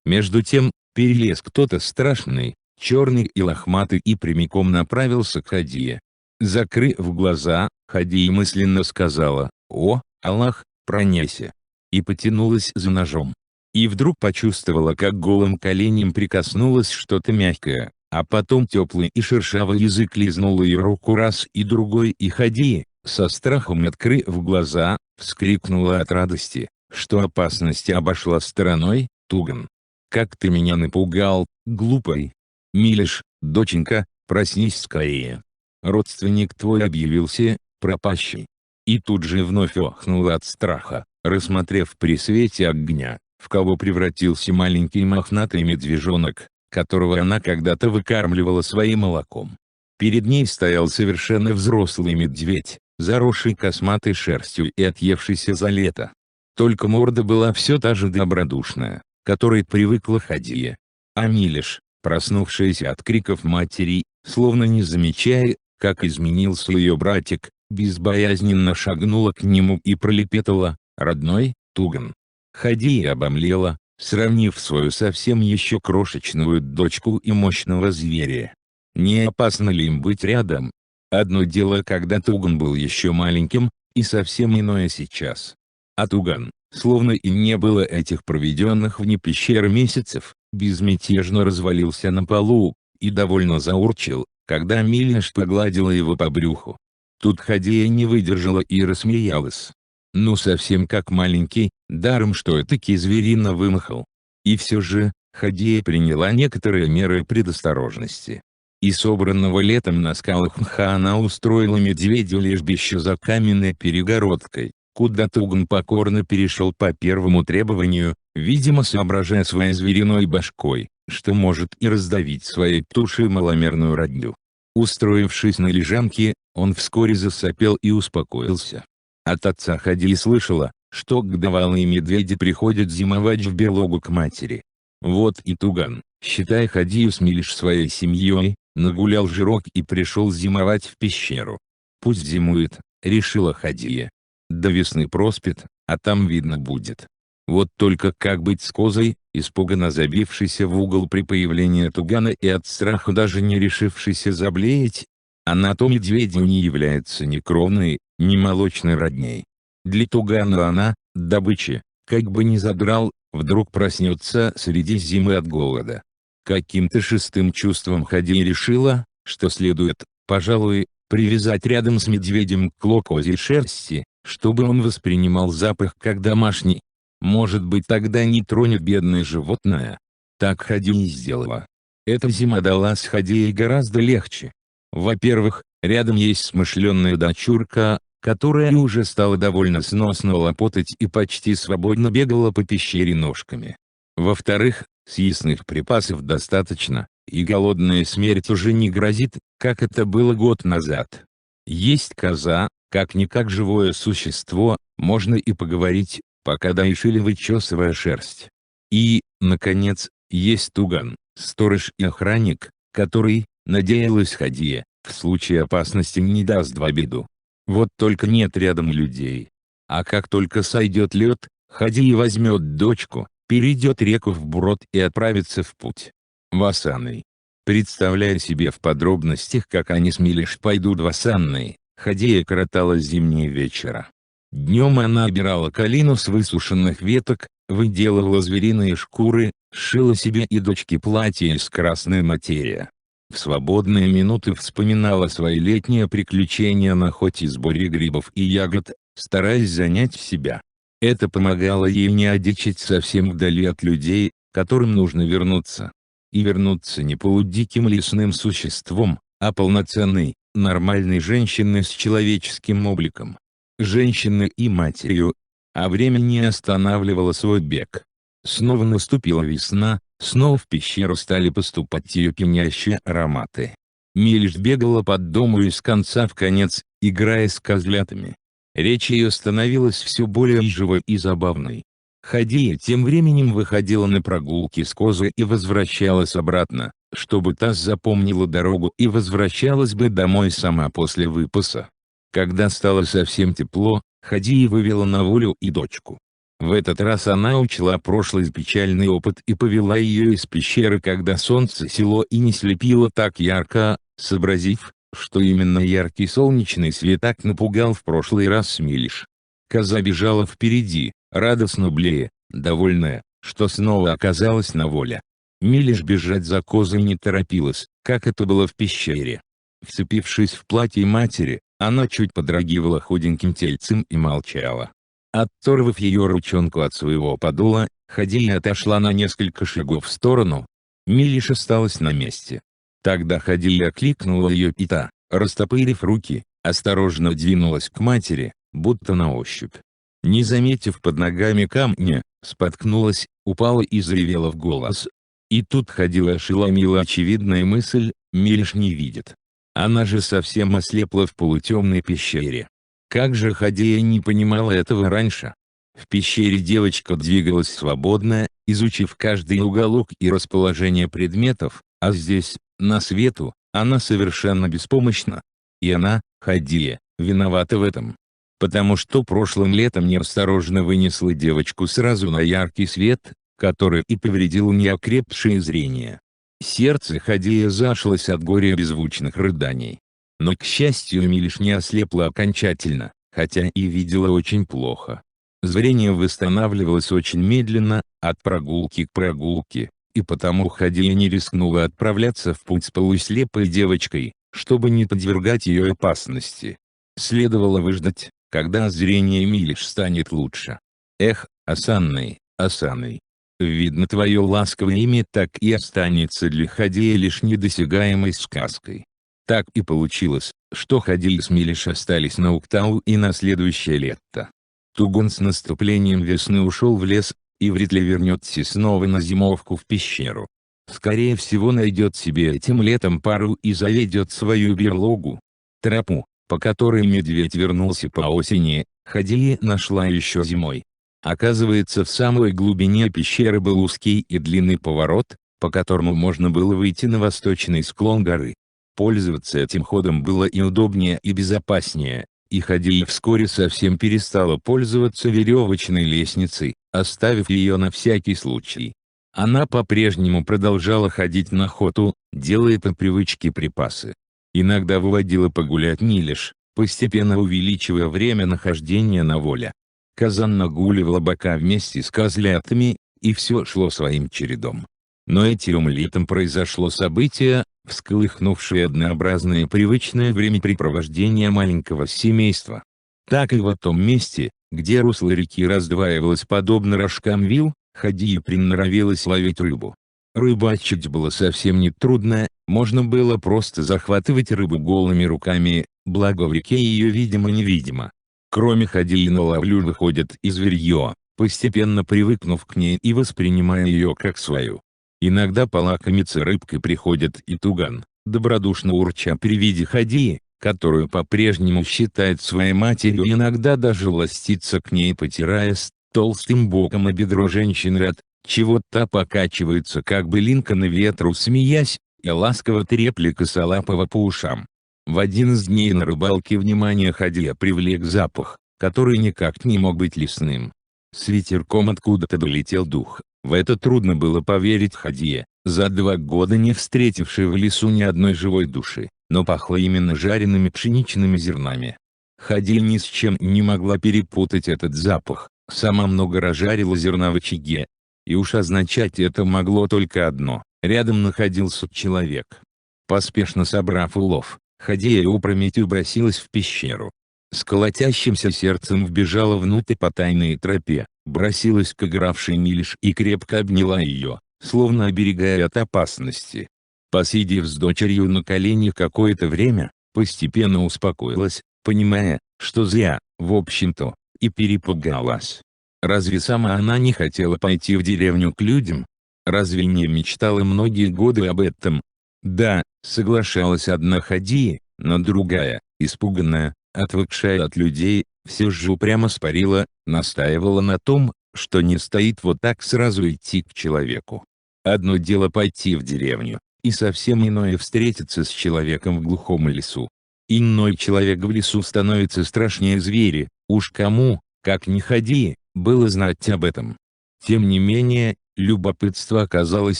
между тем, перелез кто-то страшный, черный и лохматый и прямиком направился к Хадие. Закрыв глаза, Хадия мысленно сказала: «О, Аллах, пронеси!» и потянулась за ножом. И вдруг почувствовала, как голым коленем прикоснулось что-то мягкое, а потом теплый и шершавый язык лизнул ее руку раз и другой, и Хадия, со страхом открыв глаза, вскрикнула от радости, что опасность обошла стороной. «Туган, как ты меня напугал, глупый! Милиш, доченька, проснись скорее! Родственник твой объявился, пропащий!» И тут же вновь охнула от страха, рассмотрев при свете огня, в кого превратился маленький мохнатый медвежонок, которого она когда-то выкармливала своим молоком. Перед ней стоял совершенно взрослый медведь, заросший косматой шерстью и отъевшийся за лето. Только морда была все та же добродушная, к которой привыкла Хадия. А Милиш, проснувшаяся от криков матери, словно не замечая, как изменился ее братик, безбоязненно шагнула к нему и пролепетала: «Родной, Туган». Хадия обомлела, сравнив свою совсем еще крошечную дочку и мощного зверя. Не опасно ли им быть рядом? Одно дело, когда Туган был еще маленьким, и совсем иное сейчас. А Туган, словно и не было этих проведенных вне пещеры месяцев, безмятежно развалился на полу, и довольно заурчал, когда Милиш погладила его по брюху. Тут Хадия не выдержала и рассмеялась. Ну совсем как маленький, даром что этакий зверина вымахал. И все же, Хадия приняла некоторые меры предосторожности. И собранного летом на скалах мха она устроила медведю лежбище за каменной перегородкой, куда Туган покорно перешел по первому требованию, видимо соображая своей звериной башкой, что может и раздавить своей тушей маломерную родню. Устроившись на лежанке, он вскоре засопел и успокоился. От отца Хадии слышала, что годовалые медведи приходят зимовать в берлогу к матери. Вот и Туган, считая Хадию с Милиш своей семьей, нагулял жирок и пришел зимовать в пещеру. «Пусть зимует», — решила Хадия. «До весны проспит, а там видно будет». Вот только как быть с козой, испуганно забившейся в угол при появлении Тугана и от страха даже не решившейся заблеять? Она то медведю не является ни кровной, ни молочной родней. Для Тугана она, добыча, как бы ни задрал, вдруг проснется среди зимы от голода. Каким-то шестым чувством Хадия решила, что следует, пожалуй, привязать рядом с медведем клок козьей шерсти, чтобы он воспринимал запах как домашний. Может быть, тогда не тронет бедное животное. Так Хадия и сделала. Эта зима далась Хадии гораздо легче. Во-первых, рядом есть смышленная дочурка, которая уже стала довольно сносно лопотать и почти свободно бегала по пещере ножками. Во-вторых, съестных припасов достаточно, и голодная смерть уже не грозит, как это было год назад. Есть коза, как-никак живое существо, можно и поговорить, пока доишь или вычесывая шерсть. И, наконец, есть Туган, сторож и охранник, который, надеялась Хадия, в случае опасности не даст в обиду. Вот только нет рядом людей. А как только сойдет лед, Хадия возьмет дочку, перейдет реку вброд и отправится в путь. В Асаной. Представляя себе в подробностях, как они с Милиш пойдут в Асаной, Хадия коротала зимние вечера. Днем она обирала калину с высушенных веток, выделывала звериные шкуры, сшила себе и дочке платье из красной материи. В свободные минуты вспоминала свои летние приключения на охоте и сборе грибов и ягод, стараясь занять себя. Это помогало ей не одичать совсем вдали от людей, которым нужно вернуться. И вернуться не полудиким лесным существом, а полноценной, нормальной женщиной с человеческим обликом. Женщиной и матерью. А время не останавливало свой бег. Снова наступила весна, снова в пещеру стали поступать ее пьянящие ароматы. Милиш бегала под дому из конца в конец, играя с козлятами. Речь ее становилась все более живой и забавной. Хадия тем временем выходила на прогулки с козой и возвращалась обратно, чтобы та запомнила дорогу и возвращалась бы домой сама после выпаса. Когда стало совсем тепло, Хадия вывела на волю и дочку. В этот раз она учла прошлый печальный опыт и повела ее из пещеры, когда солнце село и не слепило так ярко, сообразив, что именно яркий солнечный свет так напугал в прошлый раз Милиш. Коза бежала впереди, радостно блея, довольная, что снова оказалась на воле. Милиш бежать за козой не торопилась, как это было в пещере. Вцепившись в платье матери, она чуть подрагивала худеньким тельцем и молчала. Отторвав ее ручонку от своего подола, Хадия отошла на несколько шагов в сторону. Милиш осталась на месте. Тогда Хадия окликнула ее и та, растопырив руки, осторожно двинулась к матери, будто на ощупь. Не заметив под ногами камня, споткнулась, упала и заревела в голос. И тут Хадия ошеломила очевидная мысль: Милиш не видит. Она же совсем ослепла в полутемной пещере. Как же Хадия не понимала этого раньше? В пещере девочка двигалась свободно, изучив каждый уголок и расположение предметов, а здесь, на свету, она совершенно беспомощна. И она, Хадия, виновата в этом. Потому что прошлым летом неосторожно вынесла девочку сразу на яркий свет, который и повредил неокрепшее зрение. Сердце Хадии зашлось от горя беззвучных рыданий. Но к счастью Милиш не ослепла окончательно, хотя и видела очень плохо. Зрение восстанавливалось очень медленно, от прогулки к прогулке, и потому Хадия не рискнула отправляться в путь с полуслепой девочкой, чтобы не подвергать ее опасности. Следовало выждать, когда зрение Милиш станет лучше. Эх, Асанной, Асаной. Видно, твое ласковое имя так и останется для Хадии лишь недосягаемой сказкой. Так и получилось, что Хадия с Милиш остались на Уктау и на следующее лето. Туган с наступлением весны ушел в лес, и вряд ли вернется снова на зимовку в пещеру. Скорее всего найдет себе этим летом пару и заведет свою берлогу. Тропу, по которой медведь вернулся по осени, Хадия нашла еще зимой. Оказывается, в самой глубине пещеры был узкий и длинный поворот, по которому можно было выйти на восточный склон горы. Пользоваться этим ходом было и удобнее, и безопаснее, и Хадия вскоре совсем перестала пользоваться веревочной лестницей, оставив ее на всякий случай. Она по-прежнему продолжала ходить на охоту, делая по привычке припасы. Иногда выводила погулять Милиш, постепенно увеличивая время нахождения на воле. Казан нагуливала бока вместе с козлятами, и все шло своим чередом. Но этим летом произошло событие, всколыхнувшее однообразное привычное времяпрепровождение маленького семейства. Так и в том месте, где русло реки раздваивалось подобно рожкам вил, Хадия приноровилась ловить рыбу. Рыбачить было совсем не трудно, можно было просто захватывать рыбу голыми руками, благо в реке ее видимо-невидимо. Кроме Хадии на ловлю выходит и зверье, постепенно привыкнув к ней и воспринимая ее как свою. Иногда полакомиться рыбкой приходит и Туган, добродушно урча при виде Хадии, которую по-прежнему считает своей матерью, иногда даже ластится к ней, потирая толстым боком о бедро женщины, от чего та покачивается как былинка на ветру, смеясь, и ласково треплет косолапого по ушам. В один из дней на рыбалке внимание Хадия привлек запах, который никак не мог быть лесным. С ветерком откуда-то долетел дух. В это трудно было поверить Хадие, за 2 года не встретившей в лесу ни одной живой души, но пахло именно жареными пшеничными зернами. Хадия ни с чем не могла перепутать этот запах, сама много разжарила зерна в очаге. И уж означать это могло только одно: рядом находился человек. Поспешно собрав улов, Хадия опрометью бросилась в пещеру. С колотящимся сердцем вбежала внутрь по тайной тропе, бросилась к игравшей Милиш и крепко обняла ее, словно оберегая от опасности. Посидев с дочерью на коленях какое-то время, постепенно успокоилась, понимая, что зря, в общем-то, и перепугалась. Разве сама она не хотела пойти в деревню к людям? Разве не мечтала многие годы об этом? Да, соглашалась одна Хадия, но другая, испуганная, отвыкшая от людей, все же упрямо спорила, настаивала на том, что не стоит вот так сразу идти к человеку. Одно дело пойти в деревню, и совсем иное встретиться с человеком в глухом лесу. Иной человек в лесу становится страшнее зверя, уж кому, как ни Хадии, было знать об этом. Тем не менее, любопытство оказалось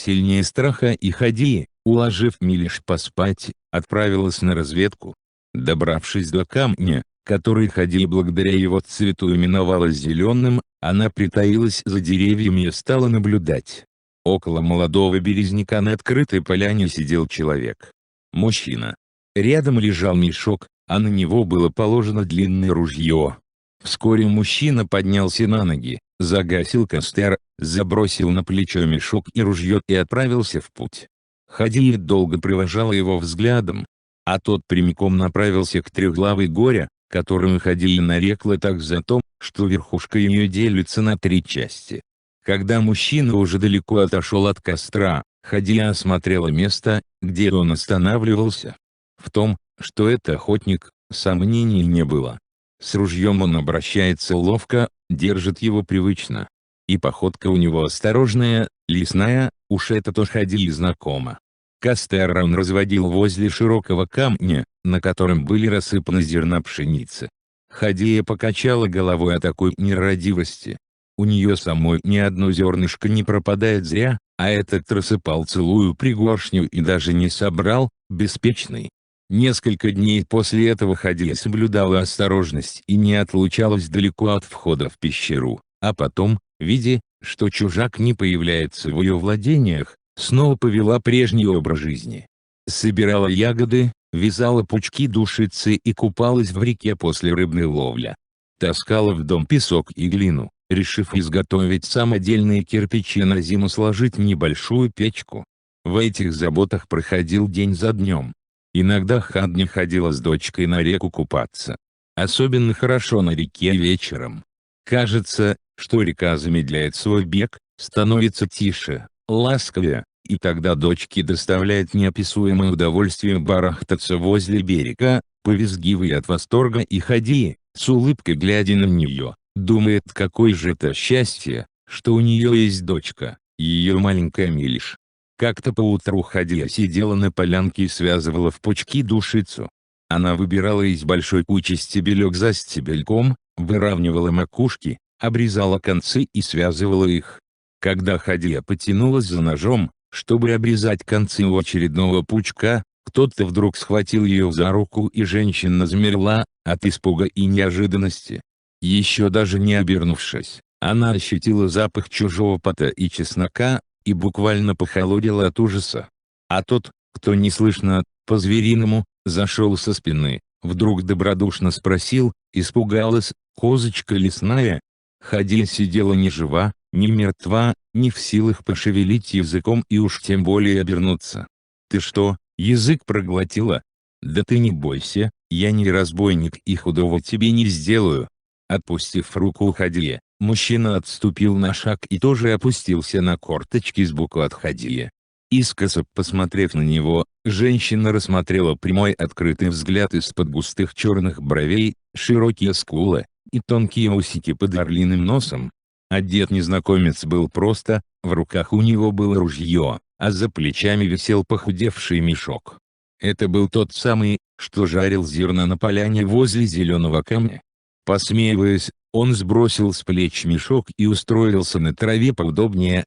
сильнее страха, и Хадия, уложив Милиш поспать, отправилась на разведку. Добравшись до камня, который Хадия благодаря его цвету именовала зеленым, она притаилась за деревьями и стала наблюдать. Около молодого березняка на открытой поляне сидел человек. Мужчина. Рядом лежал мешок, а на него было положено длинное ружье. Вскоре мужчина поднялся на ноги, загасил костер, забросил на плечо мешок и ружье и отправился в путь. Хадия долго провожала его взглядом, а тот прямиком направился к трехглавой горе, которую Хадия нарекла так за то, что верхушка ее делится на 3 части. Когда мужчина уже далеко отошел от костра, Хадия осмотрела место, где он останавливался. В том, что это охотник, сомнений не было. С ружьем он обращается ловко, держит его привычно. И походка у него осторожная, лесная, уж это-то Хадии знакомо. Костер он разводил возле широкого камня, на котором были рассыпаны зерна пшеницы. Хадия покачала головой о такой нерадивости. У нее самой ни одно зернышко не пропадает зря, а этот рассыпал целую пригоршню и даже не собрал, беспечный. Несколько дней после этого Хадия соблюдала осторожность и не отлучалась далеко от входа в пещеру, а потом, видя, что чужак не появляется в ее владениях, снова повела прежний образ жизни. Собирала ягоды, вязала пучки душицы и купалась в реке после рыбной ловли. Таскала в дом песок и глину, решив изготовить самодельные кирпичи, на зиму сложить небольшую печку. В этих заботах проходил день за днем. Иногда Хадия ходила с дочкой на реку купаться. Особенно хорошо на реке вечером. Кажется, что река замедляет свой бег, становится тише, ласковее, И тогда дочке доставляет неописуемое удовольствие барахтаться возле берега, повизгивая от восторга, и Хадия, с улыбкой глядя на нее, думает, какое же это счастье, что у нее есть дочка, ее маленькая Милиш. Как-то поутру Хадия сидела на полянке и связывала в пучки душицу. Она выбирала из большой кучи стебелек за стебельком, выравнивала макушки, обрезала концы и связывала их. Когда Хадия потянулась за ножом, чтобы обрезать концы у очередного пучка, кто-то вдруг схватил ее за руку, и женщина замерла от испуга и неожиданности. Еще даже не обернувшись, она ощутила запах чужого пота и чеснока, и буквально похолодела от ужаса. А тот, кто неслышно, по-звериному, зашел со спины, вдруг добродушно спросил: «Испугалась, козочка лесная?» Хадия сидела ни жива, ни мертва, не в силах пошевелить языком и уж тем более обернуться. «Ты что, язык проглотила? Да ты не бойся, я не разбойник и худого тебе не сделаю». Отпустив руку Хадии, мужчина отступил на шаг и тоже опустился на корточки сбоку от Хадии. Искоса посмотрев на него, женщина рассмотрела прямой открытый взгляд из-под густых черных бровей, широкие скулы и тонкие усики под орлиным носом. Одет незнакомец был просто, в руках у него было ружье, а за плечами висел похудевший мешок. Это был тот самый, что жарил зерна на поляне возле зеленого камня. Посмеиваясь, он сбросил с плеч мешок и устроился на траве поудобнее.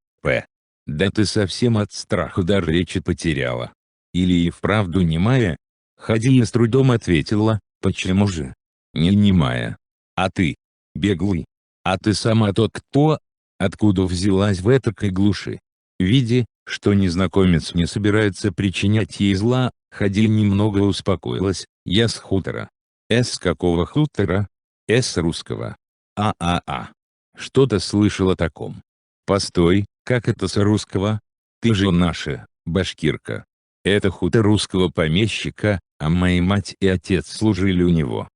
Да ты совсем от страха дар речи потеряла. Или и вправду немая?» Хадия с трудом ответила: «Почему же? Не немая. А ты? Беглый. А ты сама тот кто? Откуда взялась в этакой глуши?» Видя, что незнакомец не собирается причинять ей зла, Хадия немного успокоилась. «Я с хутора». «С какого хутора?» «С русского». «А. Что-то слышал о таком». «Постой, как это с русского? Ты же наша, башкирка. Это хутор русского помещика, а моя мать и отец служили у него».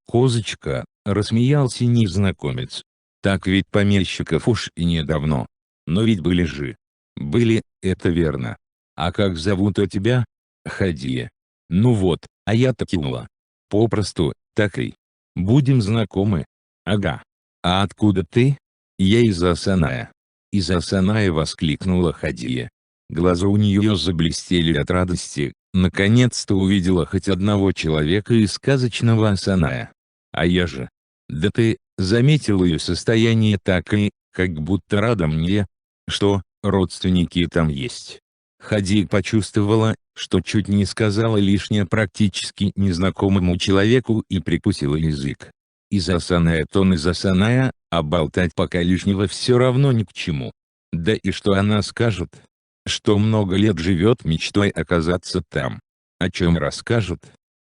Козочка», — рассмеялся незнакомец. «Так ведь помещиков уж и недавно. Но ведь были же». «Были, это верно. А как зовут тебя?» «Хадия». «Ну вот, а я-то кинула. Попросту, так и. Будем знакомы». «Ага. А откуда ты?» «Я из Асаная». «Из Асаная», — воскликнула Хадия. Глаза у нее заблестели от радости, наконец-то увидела хоть одного человека из сказочного Асаная. «А я же...» «Да ты...» — заметил ее состояние так и, как будто рада мне. «Что, родственники там есть?» Хадия почувствовала, что чуть не сказала лишнее практически незнакомому человеку и прикусила язык. Из Асаная тон из Асаная, а болтать пока лишнего все равно ни к чему. Да и что она скажет? Что много лет живет мечтой оказаться там. О чем расскажет?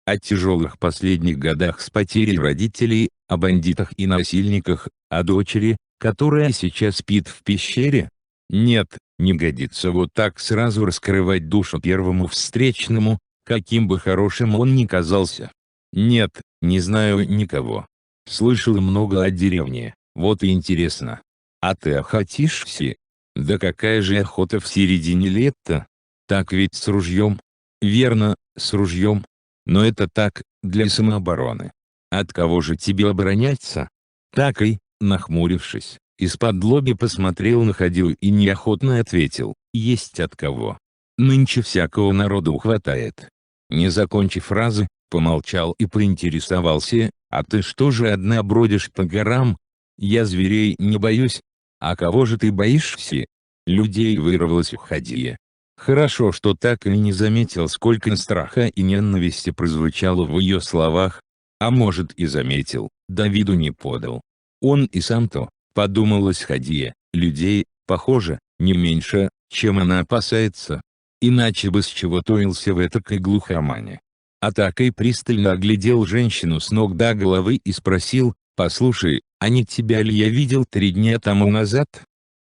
О тяжелых последних годах с потерей родителей, о бандитах и насильниках, о дочери, которая сейчас спит в пещере? Нет, не годится вот так сразу раскрывать душу первому встречному, каким бы хорошим он ни казался. Нет, не знаю никого. Слышал много о деревне, вот и интересно. А ты охотишься? Да какая же охота в середине лета? Так ведь с ружьем? Верно, с ружьем. Но это так, для самообороны. От кого же тебе обороняться? Так и, нахмурившись, из-под-лобья посмотрел на Хадию и неохотно ответил: есть от кого. Нынче всякого народу хватает. Не закончив фразы, помолчал и поинтересовался: а ты что же одна бродишь по горам? Я зверей не боюсь. А кого же ты боишься? Людей, вырвалась у Хадии. Хорошо, что так и не заметил, сколько страха и ненависти прозвучало в ее словах. А может и заметил, да виду не подал. Он и сам-то, подумалась Хадия, людей, похоже, не меньше, чем она опасается. Иначе бы с чего тоился в этакой глухомане. А так и пристально оглядел женщину с ног до головы и спросил: «Послушай, а не тебя ли я видел 3 дня тому назад?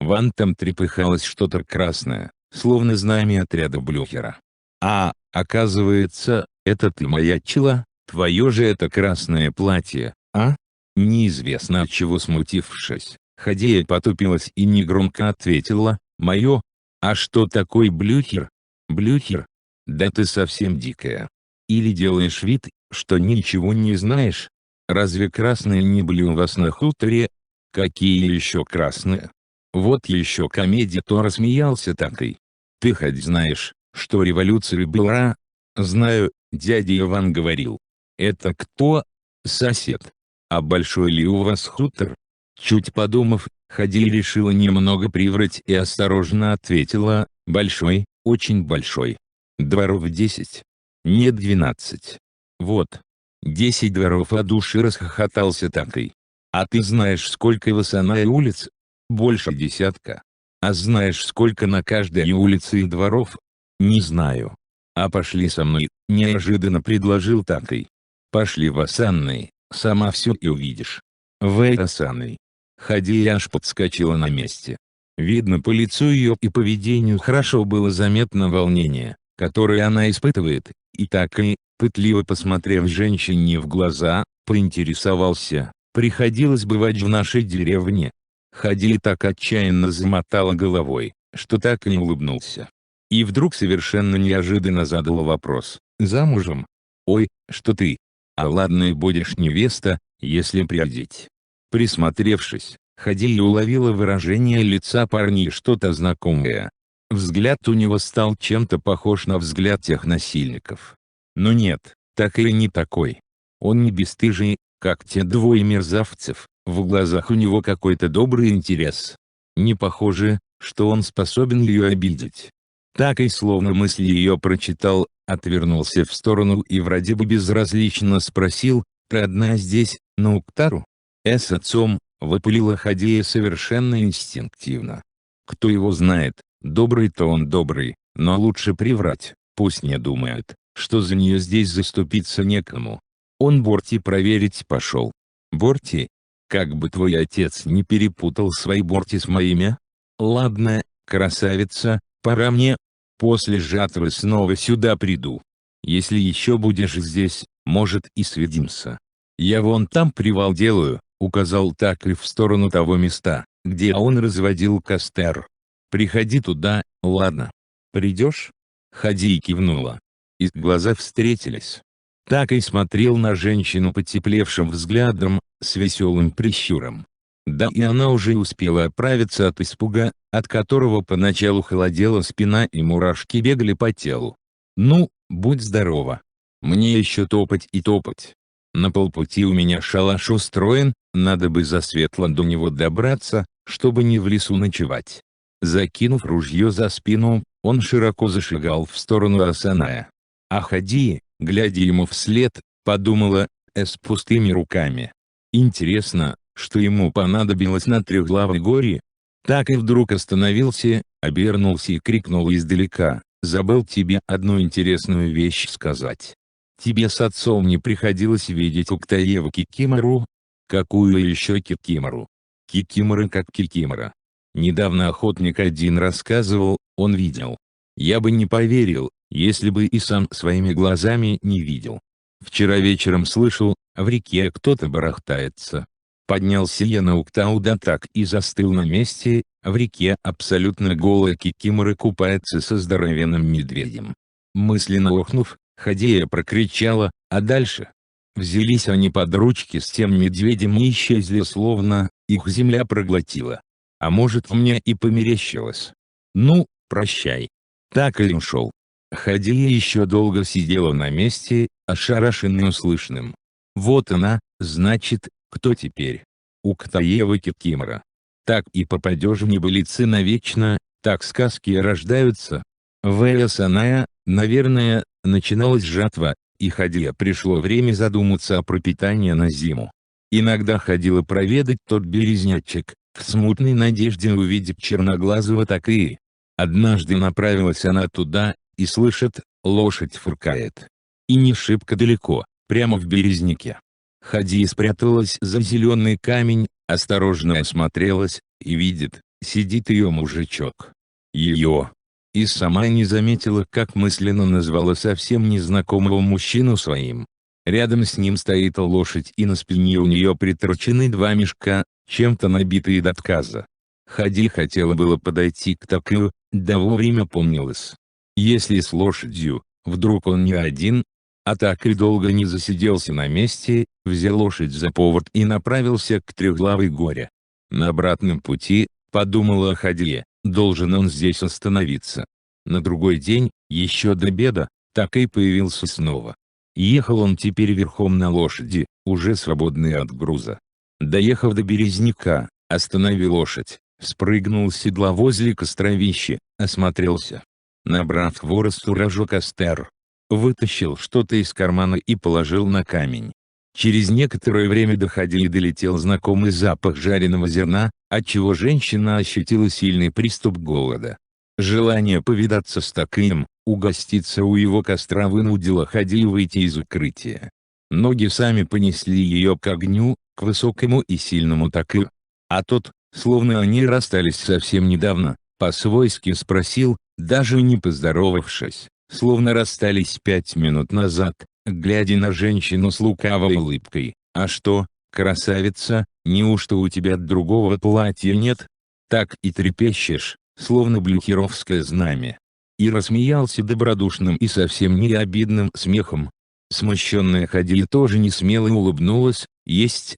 Вон там трепыхалось что-то красное, словно знамя отряда Блюхера. А, оказывается, это ты маячила, твое же это красное платье, а?» Неизвестно от чего смутившись, Хадия потупилась и негромко ответила: «Мое». А что такое блюхер? Блюхер? Да ты совсем дикая. Или делаешь вид, что ничего не знаешь? Разве красные не были у вас на хуторе? Какие еще красные? Вот еще комедия, то рассмеялся такой. Ты хоть знаешь, что революция была? Знаю, дядя Иван говорил. Это кто? Сосед. А большой ли у вас хутор? Чуть подумав, Хади решила немного приврать и осторожно ответила: большой, очень большой. Дворов 10. Нет, 12. Вот. 10 дворов, от души расхохотался такой. А ты знаешь, сколько высота улиц? Больше десятка. А знаешь, сколько на каждой улице и дворов? Не знаю. А пошли со мной, неожиданно предложил такой. Пошли в Осанный, сама все и увидишь. В Осанный. Хади аж подскочила на месте. Видно по лицу ее и поведению хорошо было заметно волнение, которое она испытывает, и так и, пытливо посмотрев женщине в глаза, поинтересовался: приходилось бывать в нашей деревне? Хади так отчаянно замотала головой, что так и не улыбнулся. И вдруг совершенно неожиданно задала вопрос: замужем? Ой, что ты? А ладно, и будешь невеста, если приодеть. Присмотревшись, Хади уловила выражение лица парня и что-то знакомое. Взгляд у него стал чем-то похож на взгляд тех насильников. Но нет, так или не такой. Он не бесстыжий, как те двое мерзавцев, в глазах у него какой-то добрый интерес. Не похоже, что он способен ее обидеть. Так и словно мысли ее прочитал, отвернулся в сторону и вроде бы безразлично спросил: ты одна здесь, на Уктару? С отцом, выпалила Хадия совершенно инстинктивно. Кто его знает, добрый-то он добрый, но лучше приврать, пусть не думает, что за нее здесь заступиться некому. Он Борти проверить пошел. Борти? Как бы твой отец не перепутал свои Борти с моими? Ладно, красавица, пора мне. После жатвы снова сюда приду. Если еще будешь здесь, может и свидимся. Я вон там привал делаю, указал так и в сторону того места, где он разводил костер. Приходи туда, ладно? Придешь? Хади кивнула. Их глаза встретились. Так и смотрел на женщину потеплевшим взглядом, с веселым прищуром. Да, и она уже успела оправиться от испуга, от которого поначалу холодела спина и мурашки бегали по телу. Ну, будь здорова. Мне еще топать и топать. На полпути у меня шалаш устроен, надо бы засветло до него добраться, чтобы не в лесу ночевать. Закинув ружье за спину, он широко зашагал в сторону Асаная. А Хади, глядя ему вслед, подумала: с пустыми руками. Интересно, что ему понадобилось на трехглавой горе? Так и вдруг остановился, обернулся и крикнул издалека: забыл тебе одну интересную вещь сказать. Тебе с отцом не приходилось видеть Уктаеву Кикимору? Какую еще Кикимору? Кикимора как Кикимора. Недавно охотник один рассказывал, он видел. Я бы не поверил, если бы и сам своими глазами не видел. Вчера вечером слышал, в реке кто-то барахтается. Поднялся я на Уктау, да так и застыл на месте. В реке абсолютно голая Кикимора купается со здоровенным медведем. Мысленно охнув, Хадия прокричала: а дальше? Взялись они под ручки с тем медведем и исчезли, словно их земля проглотила. А может, мне и померещилось. Ну, прощай. Так и ушел. Хадия еще долго сидела на месте, ошарашенная услышанным. Вот она, значит, кто теперь? Уктаева Кикимора. Так и попадешь в небылицы навечно, так сказки рождаются. В Асаная, наверное, начиналась жатва, и Хадия пришло время задуматься о пропитании на зиму. Иногда ходила проведать тот березнячек, в смутной надежде увидеть черноглазого Такии. Однажды направилась она туда, и слышит, лошадь фыркает. И не шибко далеко, прямо в березняке. Хади спряталась за зеленый камень, осторожно осмотрелась, и видит, сидит ее мужичок. Ее. И сама не заметила, как мысленно назвала совсем незнакомого мужчину своим. Рядом с ним стоит лошадь, и на спине у нее приторочены два мешка, чем-то набитые до отказа. Хади хотела было подойти к Такаю, да вовремя помнилась. Если с лошадью, вдруг он не один? А так и долго не засиделся на месте, взял лошадь за повод и направился к Трехглавой горе. На обратном пути, подумала Хадия, должен он здесь остановиться. На другой день, еще до обеда, Такай появился снова. Ехал он теперь верхом на лошади, уже свободный от груза. Доехав до Березняка, остановил лошадь, спрыгнул с седла возле костровища, осмотрелся. Набрав хворосту рожок астер, вытащил что-то из кармана и положил на камень. Через некоторое время до Хадии долетел знакомый запах жареного зерна, отчего женщина ощутила сильный приступ голода. Желание повидаться с Такаем, угоститься у его костра вынудило Хадию выйти из укрытия. Ноги сами понесли ее к огню, к высокому и сильному Такаю. А тот, словно они расстались совсем недавно, по-свойски спросил, даже не поздоровавшись, словно расстались 5 минут назад, глядя на женщину с лукавой улыбкой: «А что, красавица, неужто у тебя другого платья нет? Так и трепещешь, словно блюхеровское знамя». И рассмеялся добродушным и совсем не обидным смехом. Смущенная Хадия тоже не смело улыбнулась: есть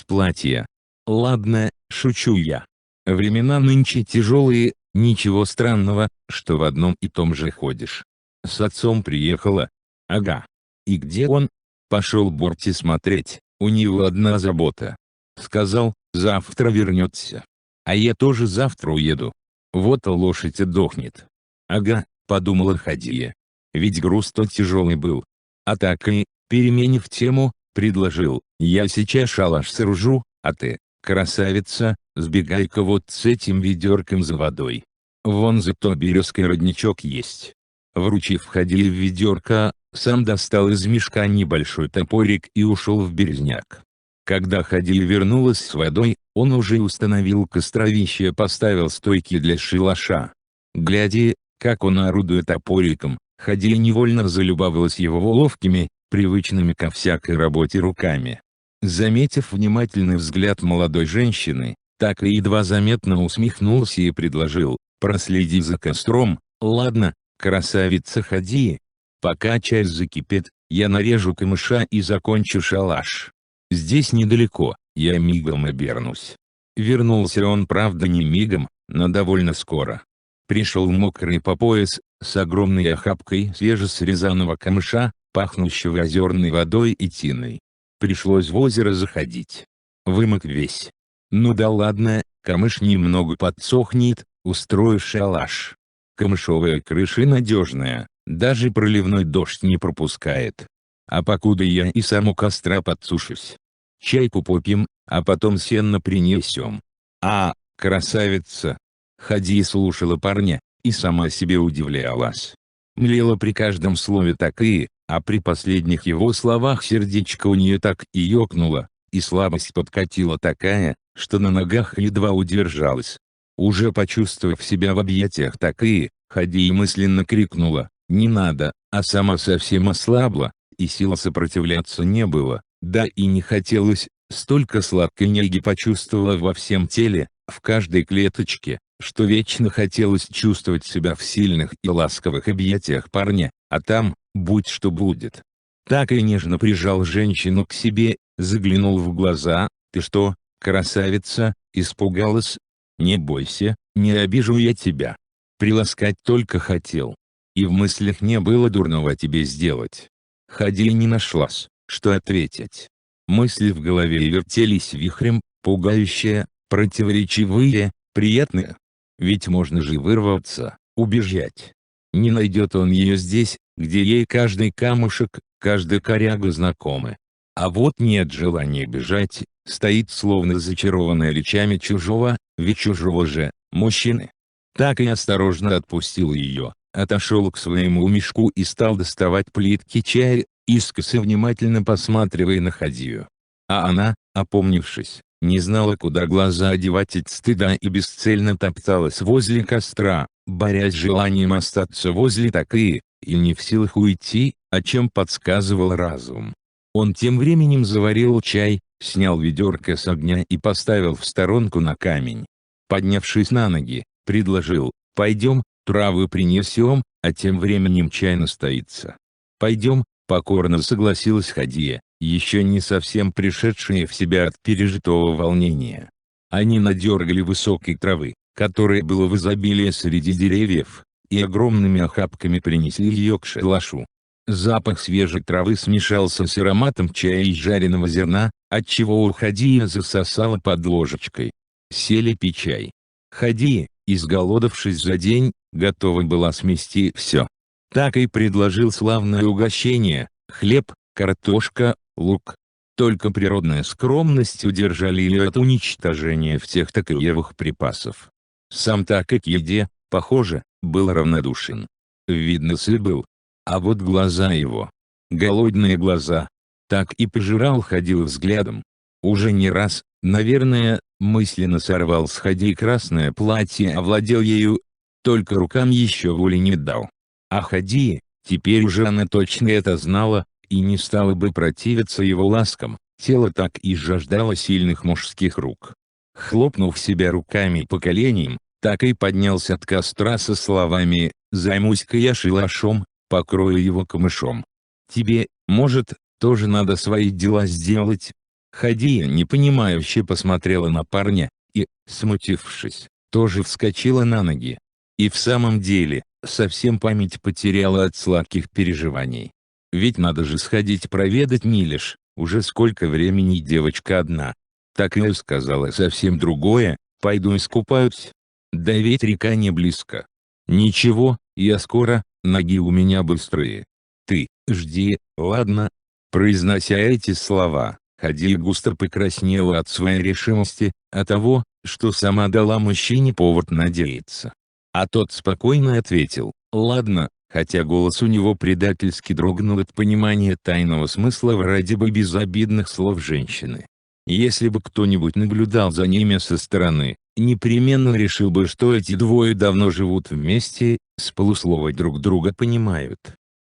платье. Ладно, шучу я. Времена нынче тяжелые, ничего странного, что в одном и том же ходишь. С отцом приехала? Ага. И где он? Пошел Борти смотреть, у него одна забота. Сказал, завтра вернется. А я тоже завтра уеду. Вот лошадь отдохнет. Ага, подумала Хадия. Ведь груз-то тяжелый был. А так и, переменив тему, предложил: я сейчас шалаш сооружу, а ты, красавица, сбегай-ка вот с этим ведерком за водой. Вон за то березкой родничок есть. Вручив Хадии в ведерко, сам достал из мешка небольшой топорик и ушел в березняк. Когда Хадия вернулась с водой, он уже установил костровище, поставил стойки для шалаша. Глядя, как он орудует топориком, Хадия невольно залюбовалась его ловкими, привычными ко всякой работе руками. Заметив внимательный взгляд молодой женщины, так и едва заметно усмехнулся и предложил: проследи за костром. Ладно, красавица Хадия. Пока чай закипит, я нарежу камыша и закончу шалаш. Здесь недалеко, я мигом обернусь. Вернулся он, правда, не мигом, но довольно скоро. Пришел мокрый по пояс, с огромной охапкой свежесрезанного камыша, пахнущего озерной водой и тиной. Пришлось в озеро заходить. Вымок весь. Ну да ладно, камыш немного подсохнет, устрою шалаш. Камышовая крыша надежная, даже проливной дождь не пропускает. А покуда я и сам у костра подсушусь. Чайку попьем, а потом сено принесем. А, красавица. Хадия слушала парня, и сама себе удивлялась. Млела при каждом слове Такая, а при последних его словах сердечко у нее так и ёкнуло, и слабость подкатила такая, что на ногах едва удержалась. Уже почувствовав себя в объятиях Такая, Хадия мысленно крикнула: «Не надо», а сама совсем ослабла, и сил сопротивляться не было, да и не хотелось, столько сладкой неги почувствовала во всем теле, в каждой клеточке, что вечно хотелось чувствовать себя в сильных и ласковых объятиях парня, а там, будь что будет. Так и нежно прижал женщину к себе, заглянул в глаза: «Ты что, красавица, испугалась? Не бойся, не обижу я тебя. Приласкать только хотел. И в мыслях не было дурного тебе сделать». Хадия не нашлась, что ответить. Мысли в голове вертелись вихрем, пугающие, противоречивые, приятные. Ведь можно же вырваться, убежать. Не найдет он ее здесь, где ей каждый камушек, каждая коряга знакомы. А вот нет желания бежать, стоит словно зачарованная речами чужого, ведь чужого же, мужчины. Так и осторожно отпустил ее, отошел к своему мешку и стал доставать плитки чая, искоса внимательно посматривая на Хадию. А она, опомнившись, не знала, куда глаза одевать от стыда и бесцельно топталась возле костра, борясь с желанием остаться возле Такая, и не в силах уйти, о чем подсказывал разум. Он тем временем заварил чай, снял ведерко с огня и поставил в сторонку на камень. Поднявшись на ноги, предложил: «Пойдем, травы принесем, а тем временем чай настоится». «Пойдем», — покорно согласилась Хадия, еще не совсем пришедшая в себя от пережитого волнения. Они надергали высокой травы, которая была в изобилии среди деревьев, и огромными охапками принесли ее к шалашу. Запах свежей травы смешался с ароматом чая и жареного зерна, отчего у Хадии засосало под ложечкой. Сели пить чай. Хадия, изголодавшись за день, готова была смести все. Так и предложил славное угощение: хлеб, картошка, лук. Только природная скромность удержали ее от уничтожения всех такаевых припасов. Сам так и к еде, похоже, был равнодушен. Видно, сыт был. А вот глаза его, голодные глаза, так и пожирал Хадию взглядом. Уже не раз, наверное, мысленно сорвал с Хадии красное платье, овладел ею, только рукам еще воли не дал. А Хадия, теперь уже она точно это знала, и не стала бы противиться его ласкам, тело так и жаждало сильных мужских рук. Хлопнув себя руками по коленям, так и поднялся от костра со словами: «Займусь-ка я шалашом, покрою его камышом. Тебе, может, тоже надо свои дела сделать?» Хадия непонимающе посмотрела на парня, и, смутившись, тоже вскочила на ноги. И в самом деле, совсем память потеряла от сладких переживаний. Ведь надо же сходить проведать Милиш, уже сколько времени девочка одна. Так и сказала совсем другое: «Пойду искупаюсь. Да ведь река не близко». «Ничего, я скоро, ноги у меня быстрые. Ты, жди, ладно?» Произнося эти слова, Хадия густо покраснела от своей решимости, от того, что сама дала мужчине повод надеяться. А тот спокойно ответил: «Ладно», хотя голос у него предательски дрогнул от понимания тайного смысла вроде бы безобидных слов женщины. Если бы кто-нибудь наблюдал за ними со стороны, непременно решил бы, что эти двое давно живут вместе, с полуслова друг друга понимают.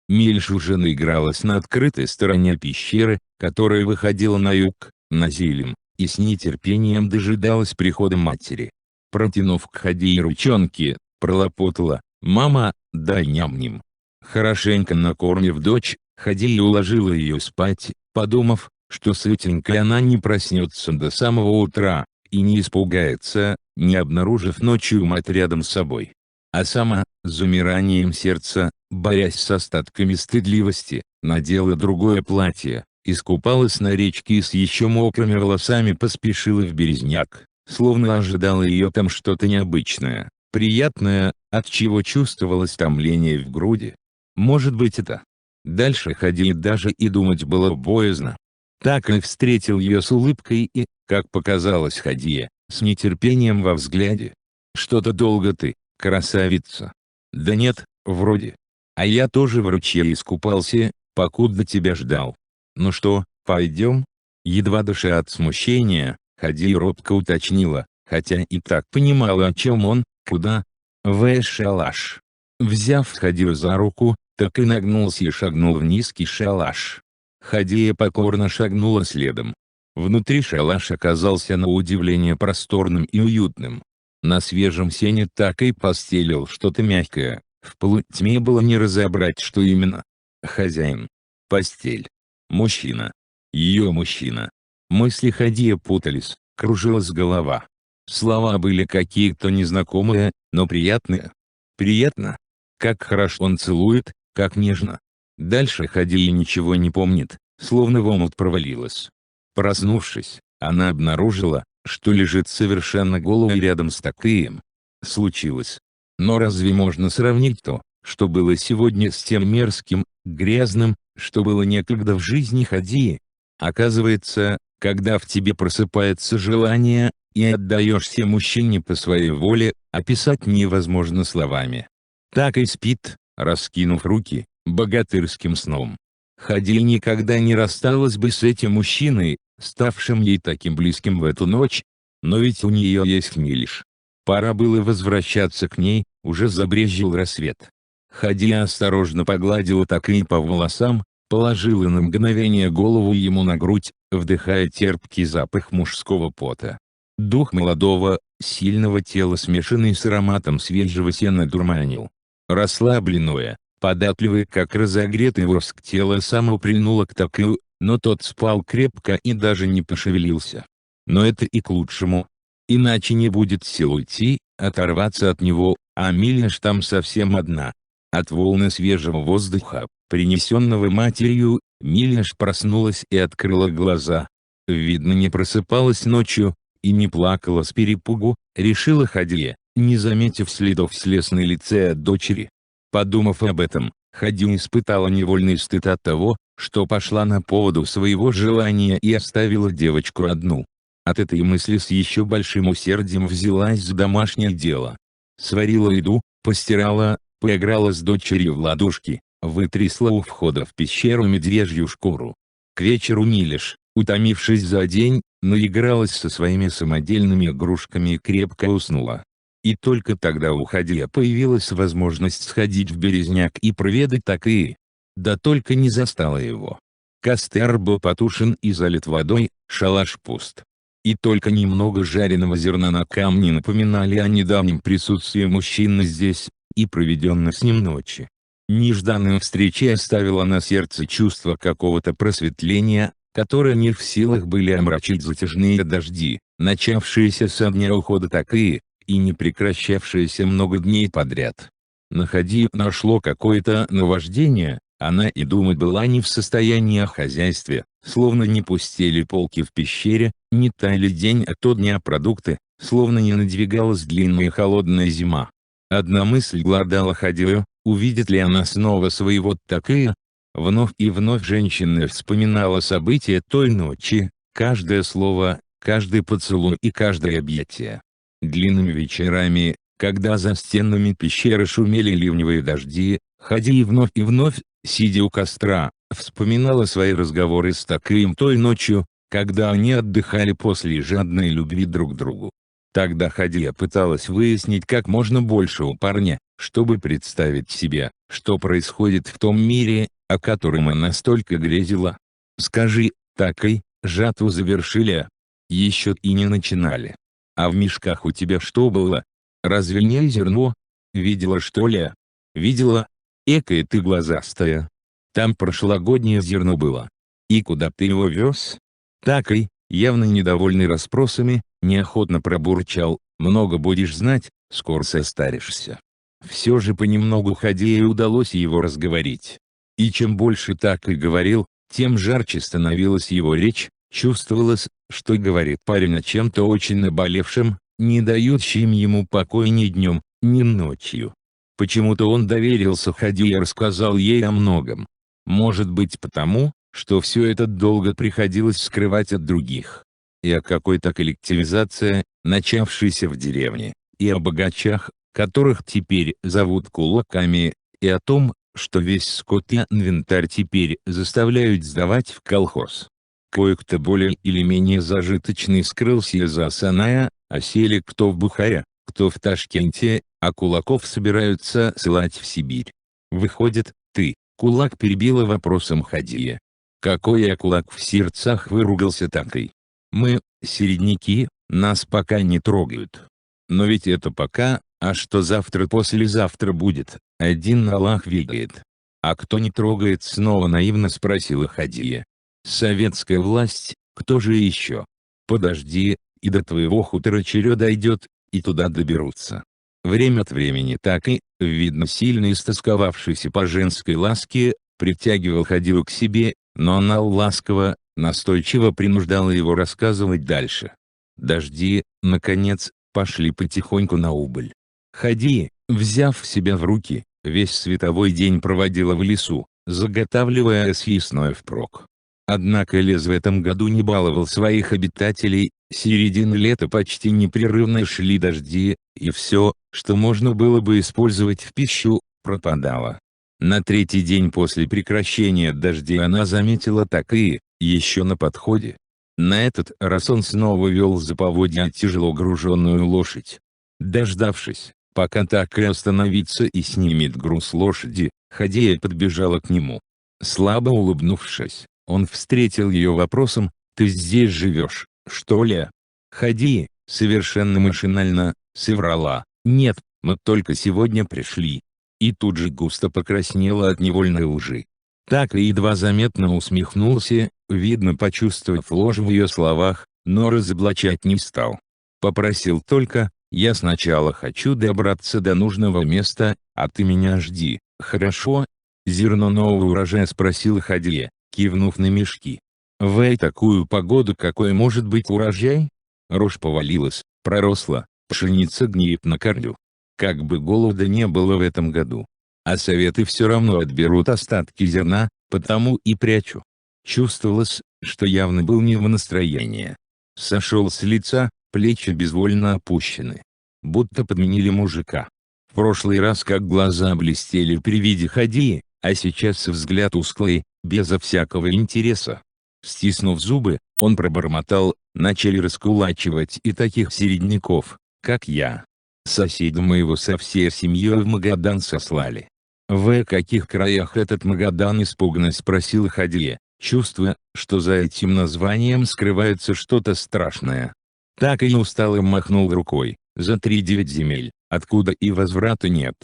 Мильш уже наигралась на открытой стороне пещеры, которая выходила на юг, на Зилем, и с нетерпением дожидалась прихода матери. Протянув к Хадии ручонки, пролопотала: «Мама, дай ням-ням». Хорошенько накормив дочь, Хадия уложила ее спать, подумав, что сытенькая она не проснется до самого утра, и не испугается, не обнаружив ночью мать рядом с собой. А сама, с замиранием сердца, борясь с остатками стыдливости, надела другое платье, искупалась на речке и с еще мокрыми волосами поспешила в Березняк, словно ожидала ее там что-то необычное, приятное, отчего чувствовалось томление в груди. Может быть, это. Дальше ходить даже и думать было боязно. Так и встретил ее с улыбкой и, как показалось Хадие, с нетерпением во взгляде. «Что-то долго ты, красавица». «Да нет, вроде. А я тоже в ручье искупался, покуда тебя ждал». «Ну что, пойдем?» Едва дыша от смущения, Хадия робко уточнила, хотя и так понимала, о чем он. «Куда?» «В шалаш». Взяв Хадию за руку, так и нагнулся и шагнул в низкий шалаш. Хадия покорно шагнула следом. Внутри шалаш оказался на удивление просторным и уютным. На свежем сене так и постелил что-то мягкое, в полутьме было не разобрать, что именно. Хозяин. Постель. Мужчина. Ее мужчина. Мысли Хадии путались, кружилась голова. Слова были какие-то незнакомые, но приятные. Приятно. Как хорошо он целует, как нежно. Дальше Хадия ничего не помнит, словно в омут провалилась. Проснувшись, она обнаружила, что лежит совершенно голой рядом с Такеем. Случилось. Но разве можно сравнить то, что было сегодня, с тем мерзким, грязным, что было некогда в жизни Хадии? Оказывается, когда в тебе просыпается желание, и отдаешься мужчине по своей воле, описать невозможно словами. Так и спит, раскинув руки, богатырским сном. Хадия никогда не рассталась бы с этим мужчиной, ставшим ей таким близким в эту ночь, но ведь у нее есть Милиш. Пора было возвращаться к ней, уже забрезжил рассвет. Хадия осторожно погладила Такея по волосам, положила на мгновение голову ему на грудь, вдыхая терпкий запах мужского пота. Дух молодого, сильного тела, смешанный с ароматом свежего сена, дурманил. Расслабленное, податливое как разогретый воск тело само прильнуло к Такэу, но тот спал крепко и даже не пошевелился. Но это и к лучшему. Иначе не будет сил уйти, оторваться от него, а Милеш там совсем одна. От волны свежего воздуха, принесенного матерью, Милеш проснулась и открыла глаза. Видно, не просыпалась ночью, и не плакала с перепугу, решила Хадия, не заметив следов слез на лице от дочери. Подумав об этом, Хадия испытала невольный стыд от того, что пошла на поводу своего желания и оставила девочку одну. От этой мысли с еще большим усердием взялась за домашнее дело. Сварила еду, постирала, поиграла с дочерью в ладошки, вытрясла у входа в пещеру медвежью шкуру. К вечеру Милеш, утомившись за день, наигралась со своими самодельными игрушками и крепко уснула. И только тогда у Хадия появилась возможность сходить в Березняк и проведать Такэи. Да только не застала его. Костер был потушен и залит водой, шалаш пуст. И только немного жареного зерна на камне напоминали о недавнем присутствии мужчины здесь, и проведенной с ним ночи. Нежданная встреча оставила на сердце чувство какого-то просветления, которое не в силах были омрачить затяжные дожди, начавшиеся со дня ухода Такэи, и не прекращавшиеся много дней подряд. На Хадию нашло какое-то наваждение, она и думать была не в состоянии о хозяйстве, словно не пустели полки в пещере, не таяли день ото дня продукты, словно не надвигалась длинная холодная зима. Одна мысль глодала Хадию: увидит ли она снова своего Такэи? Вновь и вновь женщина вспоминала события той ночи, каждое слово, каждый поцелуй и каждое объятие. Длинными вечерами, когда за стенами пещеры шумели ливневые дожди, Хадия вновь и вновь, сидя у костра, вспоминала свои разговоры с Такэем той ночью, когда они отдыхали после жадной любви друг к другу. Тогда Хадия пыталась выяснить как можно больше у парня, чтобы представить себе, что происходит в том мире, о котором она столько грезила. «Скажи, Такэй, жатву завершили?» «Еще и не начинали. А в мешках у тебя что было? Разве не зерно? Видела, что ли?» «Видела. Экая ты глазастая. Там прошлогоднее зерно было. И куда ты его вез?» Такэй, явно недовольный расспросами, неохотно пробурчал: «Много будешь знать, скоро состаришься». Все же понемногу Хадии удалось его разговорить. И чем больше Такэй говорил, тем жарче становилась его речь, чувствовалось, что говорит парень о чем-то очень наболевшем, не дающем ему покоя ни днем, ни ночью. Почему-то он доверился Хадии и рассказал ей о многом. Может быть потому, что все это долго приходилось скрывать от других. И о какой-то коллективизации, начавшейся в деревне, и о богачах, которых теперь зовут кулаками, и о том, что весь скот и инвентарь теперь заставляют сдавать в колхоз. Кое-кто более или менее зажиточный скрылся из Асаная, а сели кто в Бухаре, кто в Ташкенте, а кулаков собираются ссылать в Сибирь. «Выходит, ты, кулак?» — перебила вопросом Хадия. «Какой я кулак?» — в сердцах выругался Такэй. «Мы, середняки, нас пока не трогают. Но ведь это пока, а что завтра-послезавтра будет, один Аллах ведает». «А кто не трогает?» — снова наивно спросила Хадия. «Советская власть, кто же еще?» «Подожди, и до твоего хутора черед дойдет, и туда доберутся». Время от времени Такэй, видно сильно истосковавшийся по женской ласке, притягивал Хадию к себе, но она ласково, настойчиво принуждала его рассказывать дальше. Дожди, наконец, пошли потихоньку на убыль. Хадия, взяв себя в руки, весь световой день проводила в лесу, заготавливая съестное впрок. Однако лес в этом году не баловал своих обитателей, середины лета почти непрерывно шли дожди, и все, что можно было бы использовать в пищу, пропадало. На третий день после прекращения дождей она заметила Такэи, еще на подходе. На этот раз он снова вел за поводья тяжело груженную лошадь. Дождавшись, пока Такэй остановится и снимет груз лошади, Хадия подбежала к нему. Слабо улыбнувшись, он встретил ее вопросом: «Ты здесь живешь, что ли?» Хадия, Совершенно машинально соврала: «Нет, мы только сегодня пришли». И тут же густо покраснела от невольной лжи. Так и едва заметно усмехнулся, видно почувствовав ложь в ее словах, но разоблачать не стал. Попросил только: «Я сначала хочу добраться до нужного места, а ты меня жди, хорошо?» «Зерно нового урожая?» — спросил Хадия, кивнув на мешки. «В такую погоду какой может быть урожай? Рожь повалилась, проросла, пшеница гниет на корню. Как бы голода не было в этом году. А советы все равно отберут остатки зерна, потому и прячу». Чувствовалось, что явно был не в настроении. Сошел с лица, плечи безвольно опущены. Будто подменили мужика. В прошлый раз как глаза блестели при виде Хадии, а сейчас взгляд тусклый, безо всякого интереса. Стиснув зубы, он пробормотал: «Начали раскулачивать и таких середняков, как я. Соседа моего со всей семьей в Магадан сослали». «В каких краях этот Магадан?» — испуганно спросил Хадия, чувствуя, что за этим названием скрывается что-то страшное. Так и устало махнул рукой: «За 3-9 земель, откуда и возврата нет».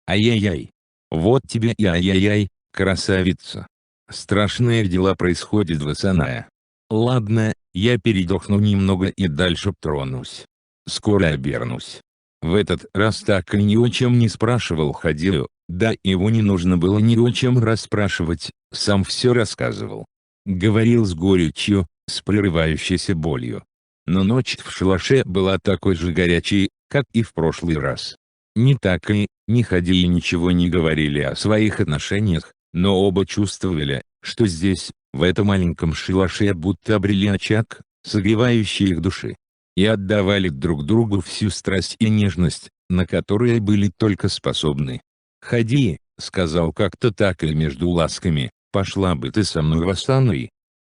«Ай-яй-яй! Вот тебе и ай-яй-яй, красавица! Страшные дела происходят в Асанае. Ладно, я передохну немного и дальше тронусь. Скоро обернусь». В этот раз так и ни о чем не спрашивал Хадию, да его не нужно было ни о чем расспрашивать, сам все рассказывал. Говорил с горечью, с прерывающейся болью. Но ночь в шалаше была такой же горячей, как и в прошлый раз. Ни так и ни Хадии ничего не говорили о своих отношениях, но оба чувствовали, что здесь, в этом маленьком шалаше, будто обрели очаг, согревающий их души. И отдавали друг другу всю страсть и нежность, на которые были только способны. «Ходи», — сказал как-то так и между ласками, — «пошла бы ты со мной в Асану.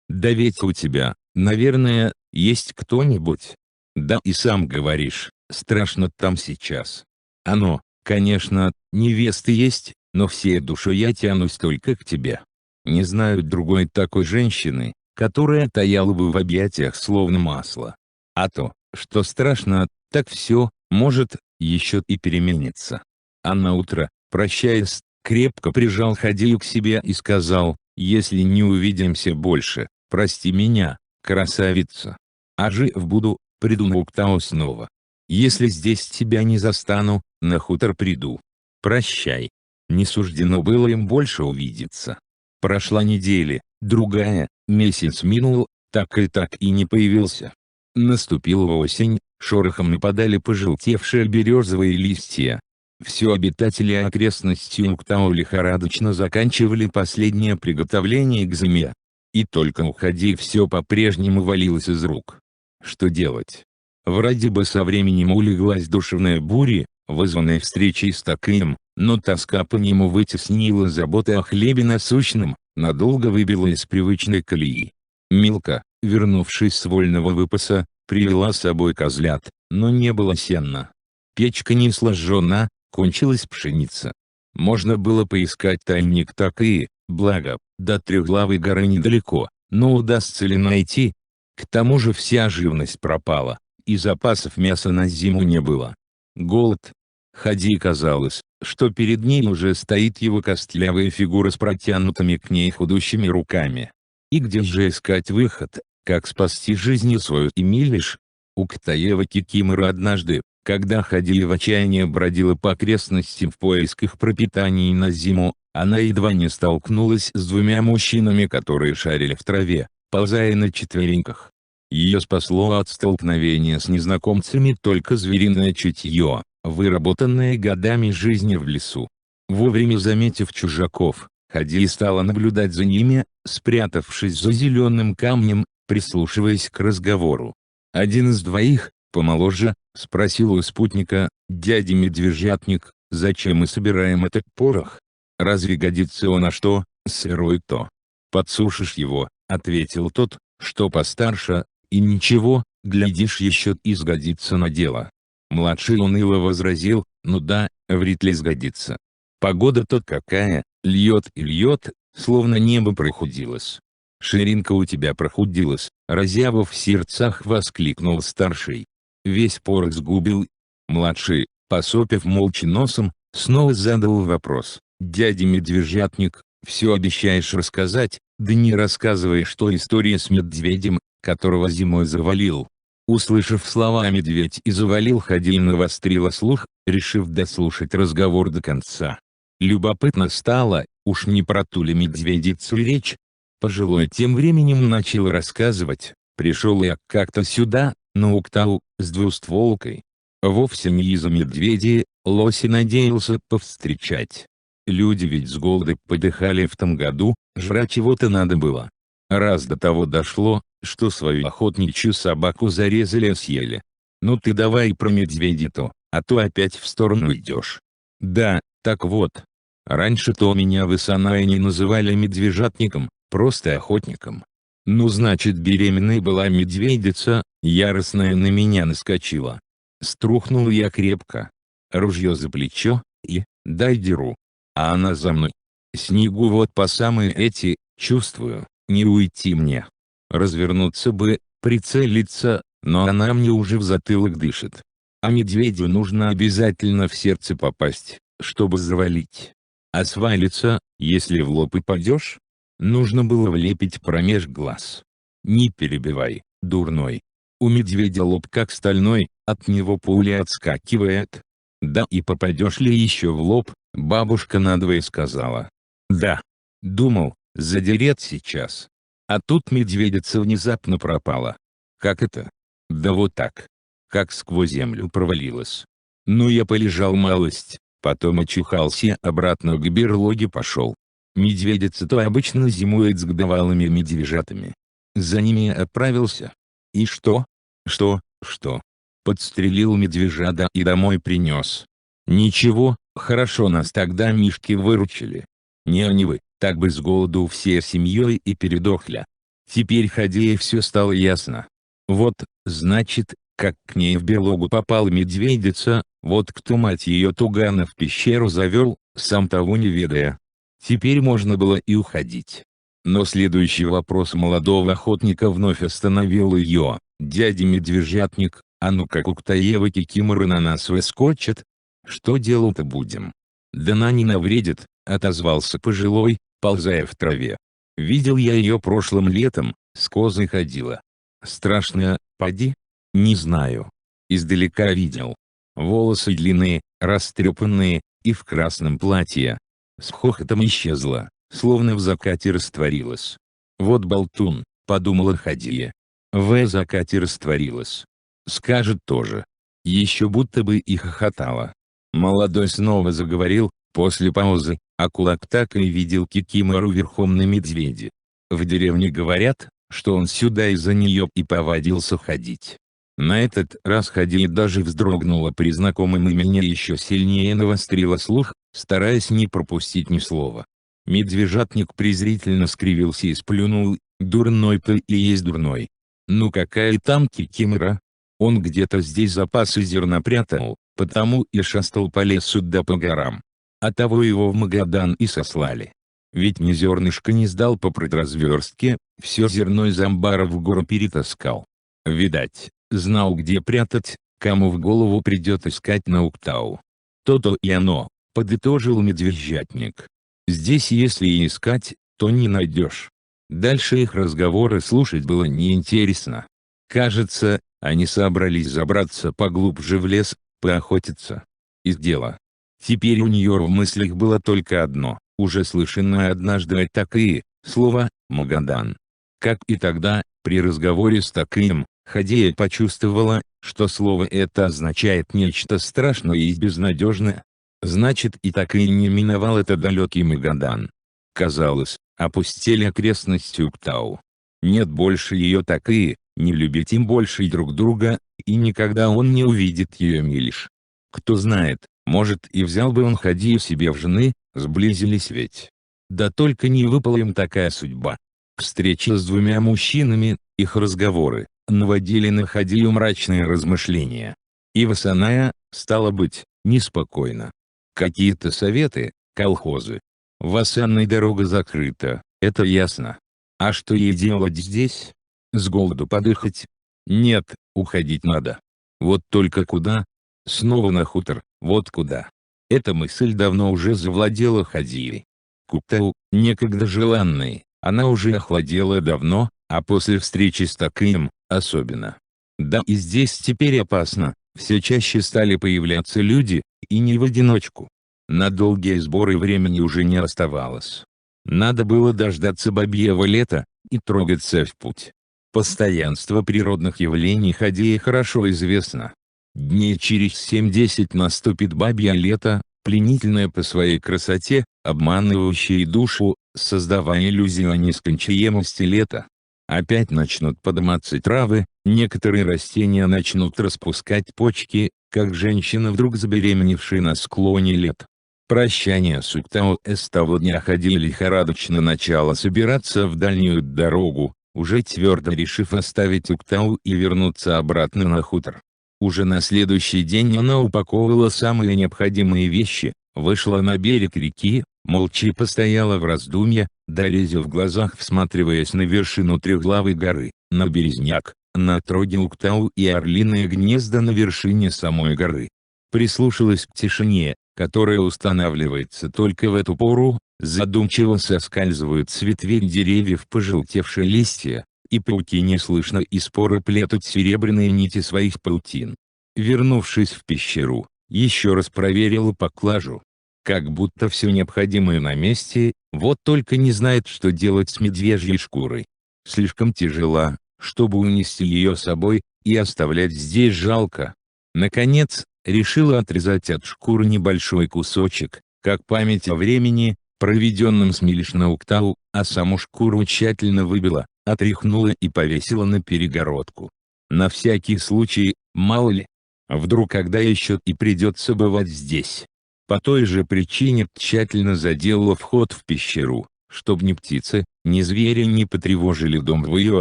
Да ведь у тебя, наверное, есть кто-нибудь. Да и сам говоришь, страшно там сейчас. Оно, конечно, невесты есть, но всей душой я тянусь только к тебе. Не знаю другой такой женщины, которая таяла бы в объятиях словно масло. А то, что страшно, так все, может, еще и переменится». А на утро, прощаясь, крепко прижал Хадию к себе и сказал: «Если не увидимся больше, прости меня, красавица. А жив буду, приду на Уктау снова. Если здесь тебя не застану, на хутор приду. Прощай». Не суждено было им больше увидеться. Прошла неделя, другая, месяц минул, так и не появился. Наступила осень, шорохом нападали пожелтевшие березовые листья. Все обитатели окрестностей Уктау лихорадочно заканчивали последнее приготовление к зиме. И только уходи, все по-прежнему валилось из рук. Что делать? Вроде бы со временем улеглась душевная буря, вызванная встречей с Такием, но тоска по нему вытеснила заботы о хлебе насущном, надолго выбила из привычной колеи. Милка, вернувшись с вольного выпаса, привела с собой козлят, но не было сена. Печка не сложена, кончилась пшеница. Можно было поискать тайник Такии, благо, до Трехглавой горы недалеко, но удастся ли найти? К тому же вся живность пропала, и запасов мяса на зиму не было. Голод. Хади казалось, что перед ней уже стоит его костлявая фигура с протянутыми к ней худущими руками. И где же искать выход, как спасти жизнь свою и Милиш? Уктаева Кикимора однажды, когда Хади в отчаянии бродила по окрестностям в поисках пропитания на зиму, она едва не столкнулась с двумя мужчинами, которые шарили в траве, ползая на четвереньках. Ее спасло от столкновения с незнакомцами только звериное чутье, выработанное годами жизни в лесу. Вовремя заметив чужаков, Хади стала наблюдать за ними, спрятавшись за зеленым камнем, прислушиваясь к разговору. Один из двоих, помоложе, спросил у спутника: «Дядя Медвежатник, зачем мы собираем этот порох? Разве годится он, а что, сырой то? Подсушишь его», — ответил тот, что постарше, — «и ничего, глядишь, еще и сгодится на дело». Младший уныло возразил: «Ну да, вряд ли сгодится. Погода тут какая, льет и льет, словно небо прохудилось». «Ширинка у тебя прохудилась», — разъявив в сердцах воскликнул старший. весь порох сгубил. Младший, посопев молча носом, снова задал вопрос: «Дядя Медвежатник, все обещаешь рассказать, да не рассказывай, что история с медведем, которого зимой завалил». Услышав слова «медведь» и «завалил», Хадия навострила слух, решив дослушать разговор до конца. Любопытно стало, уж не про ту ли медведицу речь. Пожилой тем временем начал рассказывать: «Пришел я как-то сюда, на Уктау, с двустволкой. Вовсе не из-за медведей, лоси надеялся повстречать. Люди ведь с голода подыхали в том году, жрать чего-то надо было. Раз до того дошло, что свою охотничью собаку зарезали и съели. Ну ты давай про медведя-то, а то опять в сторону идешь». «Да, так вот. Раньше-то меня в Исанае называли медвежатником, просто охотником. Ну значит, беременной была медведица, яростная на меня наскочила. Струхнул я крепко. Ружье за плечо, и, дай деру. А она за мной. Снегу вот по самые эти, чувствую, не уйти мне. Развернуться бы, прицелиться, но она мне уже в затылок дышит. А медведю нужно обязательно в сердце попасть, чтобы завалить. А свалиться, если в лоб и падешь? Нужно было влепить промеж глаз. Не перебивай, дурной. У медведя лоб как стальной, от него пуля отскакивает. Да и попадешь ли еще в лоб, бабушка надвое сказала. Да. Думал, задерет сейчас. А тут медведица внезапно пропала. Как это? Да вот так. Как сквозь землю провалилась. Ну я полежал малость, потом очухался, обратно к берлоге пошел. Медведица-то обычно зимует с годовалыми медвежатами. За ними отправился. И что? Что? Подстрелил медвежата и домой принес. Ничего, хорошо нас тогда мишки выручили. Не они вы, так бы с голоду всей семьей и передохля. Теперь Хадее все стало ясно. Вот, значит, как к ней в берлогу попала медведица, вот кто, мать ее, Тугана в пещеру завел, сам того не ведая. Теперь можно было и уходить. Но следующий вопрос молодого охотника вновь остановил ее. «Дядя Медвежатник, а ну как Уктаева кикиморы на нас выскочат? Что делать-то будем?» «Да на не навредит», — отозвался пожилой, ползая в траве. «Видел я ее прошлым летом, с козой ходила. Страшная, поди?» «Не знаю. Издалека видел. Волосы длинные, растрепанные, и в красном платье». С хохотом исчезла, словно в закате растворилась. «Вот болтун», — подумала Хадия. В закате растворилась. Скажет тоже. Еще будто бы и хохотала. Молодой снова заговорил, после паузы, а кулак так и видел кикимору верхом на медведе. В деревне говорят, что он сюда из-за нее и повадился ходить. На этот раз Хадия даже вздрогнула при знакомом имени, еще сильнее навострила слух, стараясь не пропустить ни слова. Медвежатник презрительно скривился и сплюнул: «Дурной-то и есть дурной. Ну какая там кикимора? Он где-то здесь запасы зерна прятал, потому и шастал по лесу да по горам. А того его в Магадан и сослали. Ведь ни зернышка не сдал по продразверстке, все зерно из амбара в гору перетаскал. Видать, знал, где прятать, кому в голову придет искать на Уктау. То-то и оно», — подытожил Медвежатник. «Здесь если и искать, то не найдешь». Дальше их разговоры слушать было неинтересно. Кажется, они собрались забраться поглубже в лес, поохотиться. Из дела. Теперь у нее в мыслях было только одно, уже слышанное однажды от Такии, слово «Магадан». Как и тогда, при разговоре с Такием, Хадия почувствовала, что слово это означает нечто страшное и безнадежное. Значит, и Такий не миновал это далекий Магадан. Казалось, опустели окрестности Уктау. Нет больше ее Такии, не любить им больше друг друга, и никогда он не увидит ее милиш. Кто знает, может и взял бы он Хадию себе в жены, сблизились ведь. Да только не выпала им такая судьба. Встреча с двумя мужчинами, их разговоры, наводили на Хадию мрачные размышления. И в Исанае, стало быть, неспокойно. Какие-то советы, колхозы. В Исанае дорога закрыта, это ясно. А что ей делать здесь? С голоду подыхать? Нет, уходить надо. Вот только куда? Снова на хутор, вот куда. Эта мысль давно уже завладела Хадией. Куктау, некогда желанной, она уже охладела давно, а после встречи с Такием, особенно. Да и здесь теперь опасно, все чаще стали появляться люди, и не в одиночку. На долгие сборы времени уже не оставалось. Надо было дождаться бабьего лета, и трогаться в путь. Постоянство природных явлений Хадии хорошо известно. Дней через 7-10 наступит бабье лето, пленительное по своей красоте, обманывающее душу, создавая иллюзию о нескончаемости лета. Опять начнут подыматься травы, некоторые растения начнут распускать почки, как женщина, вдруг забеременевшая на склоне лет. Прощание с Уктау с того дня Хади лихорадочно начала собираться в дальнюю дорогу, уже твердо решив оставить Уктау и вернуться обратно на хутор. Уже на следующий день она упаковывала самые необходимые вещи, вышла на берег реки, молча постояла в раздумье, дорезив в глазах, всматриваясь на вершину трехглавой горы, на березняк, на отроги Уктау и орлиные гнезда на вершине самой горы. Прислушалась к тишине, которая устанавливается только в эту пору, задумчиво соскальзывают с ветвей деревьев пожелтевшие листья, и пауки неслышно и споро плетут серебряные нити своих паутин. Вернувшись в пещеру, еще раз проверила поклажу. Как будто все необходимое на месте, вот только не знает, что делать с медвежьей шкурой. Слишком тяжела, чтобы унести ее с собой, и оставлять здесь жалко. Наконец, решила отрезать от шкуры небольшой кусочек, как память о времени, проведенном с Милиш на Уктау, а саму шкуру тщательно выбила, отряхнула и повесила на перегородку. На всякий случай, мало ли, вдруг когда еще и придется бывать здесь. По той же причине тщательно заделала вход в пещеру, чтоб ни птицы, ни звери не потревожили дом в ее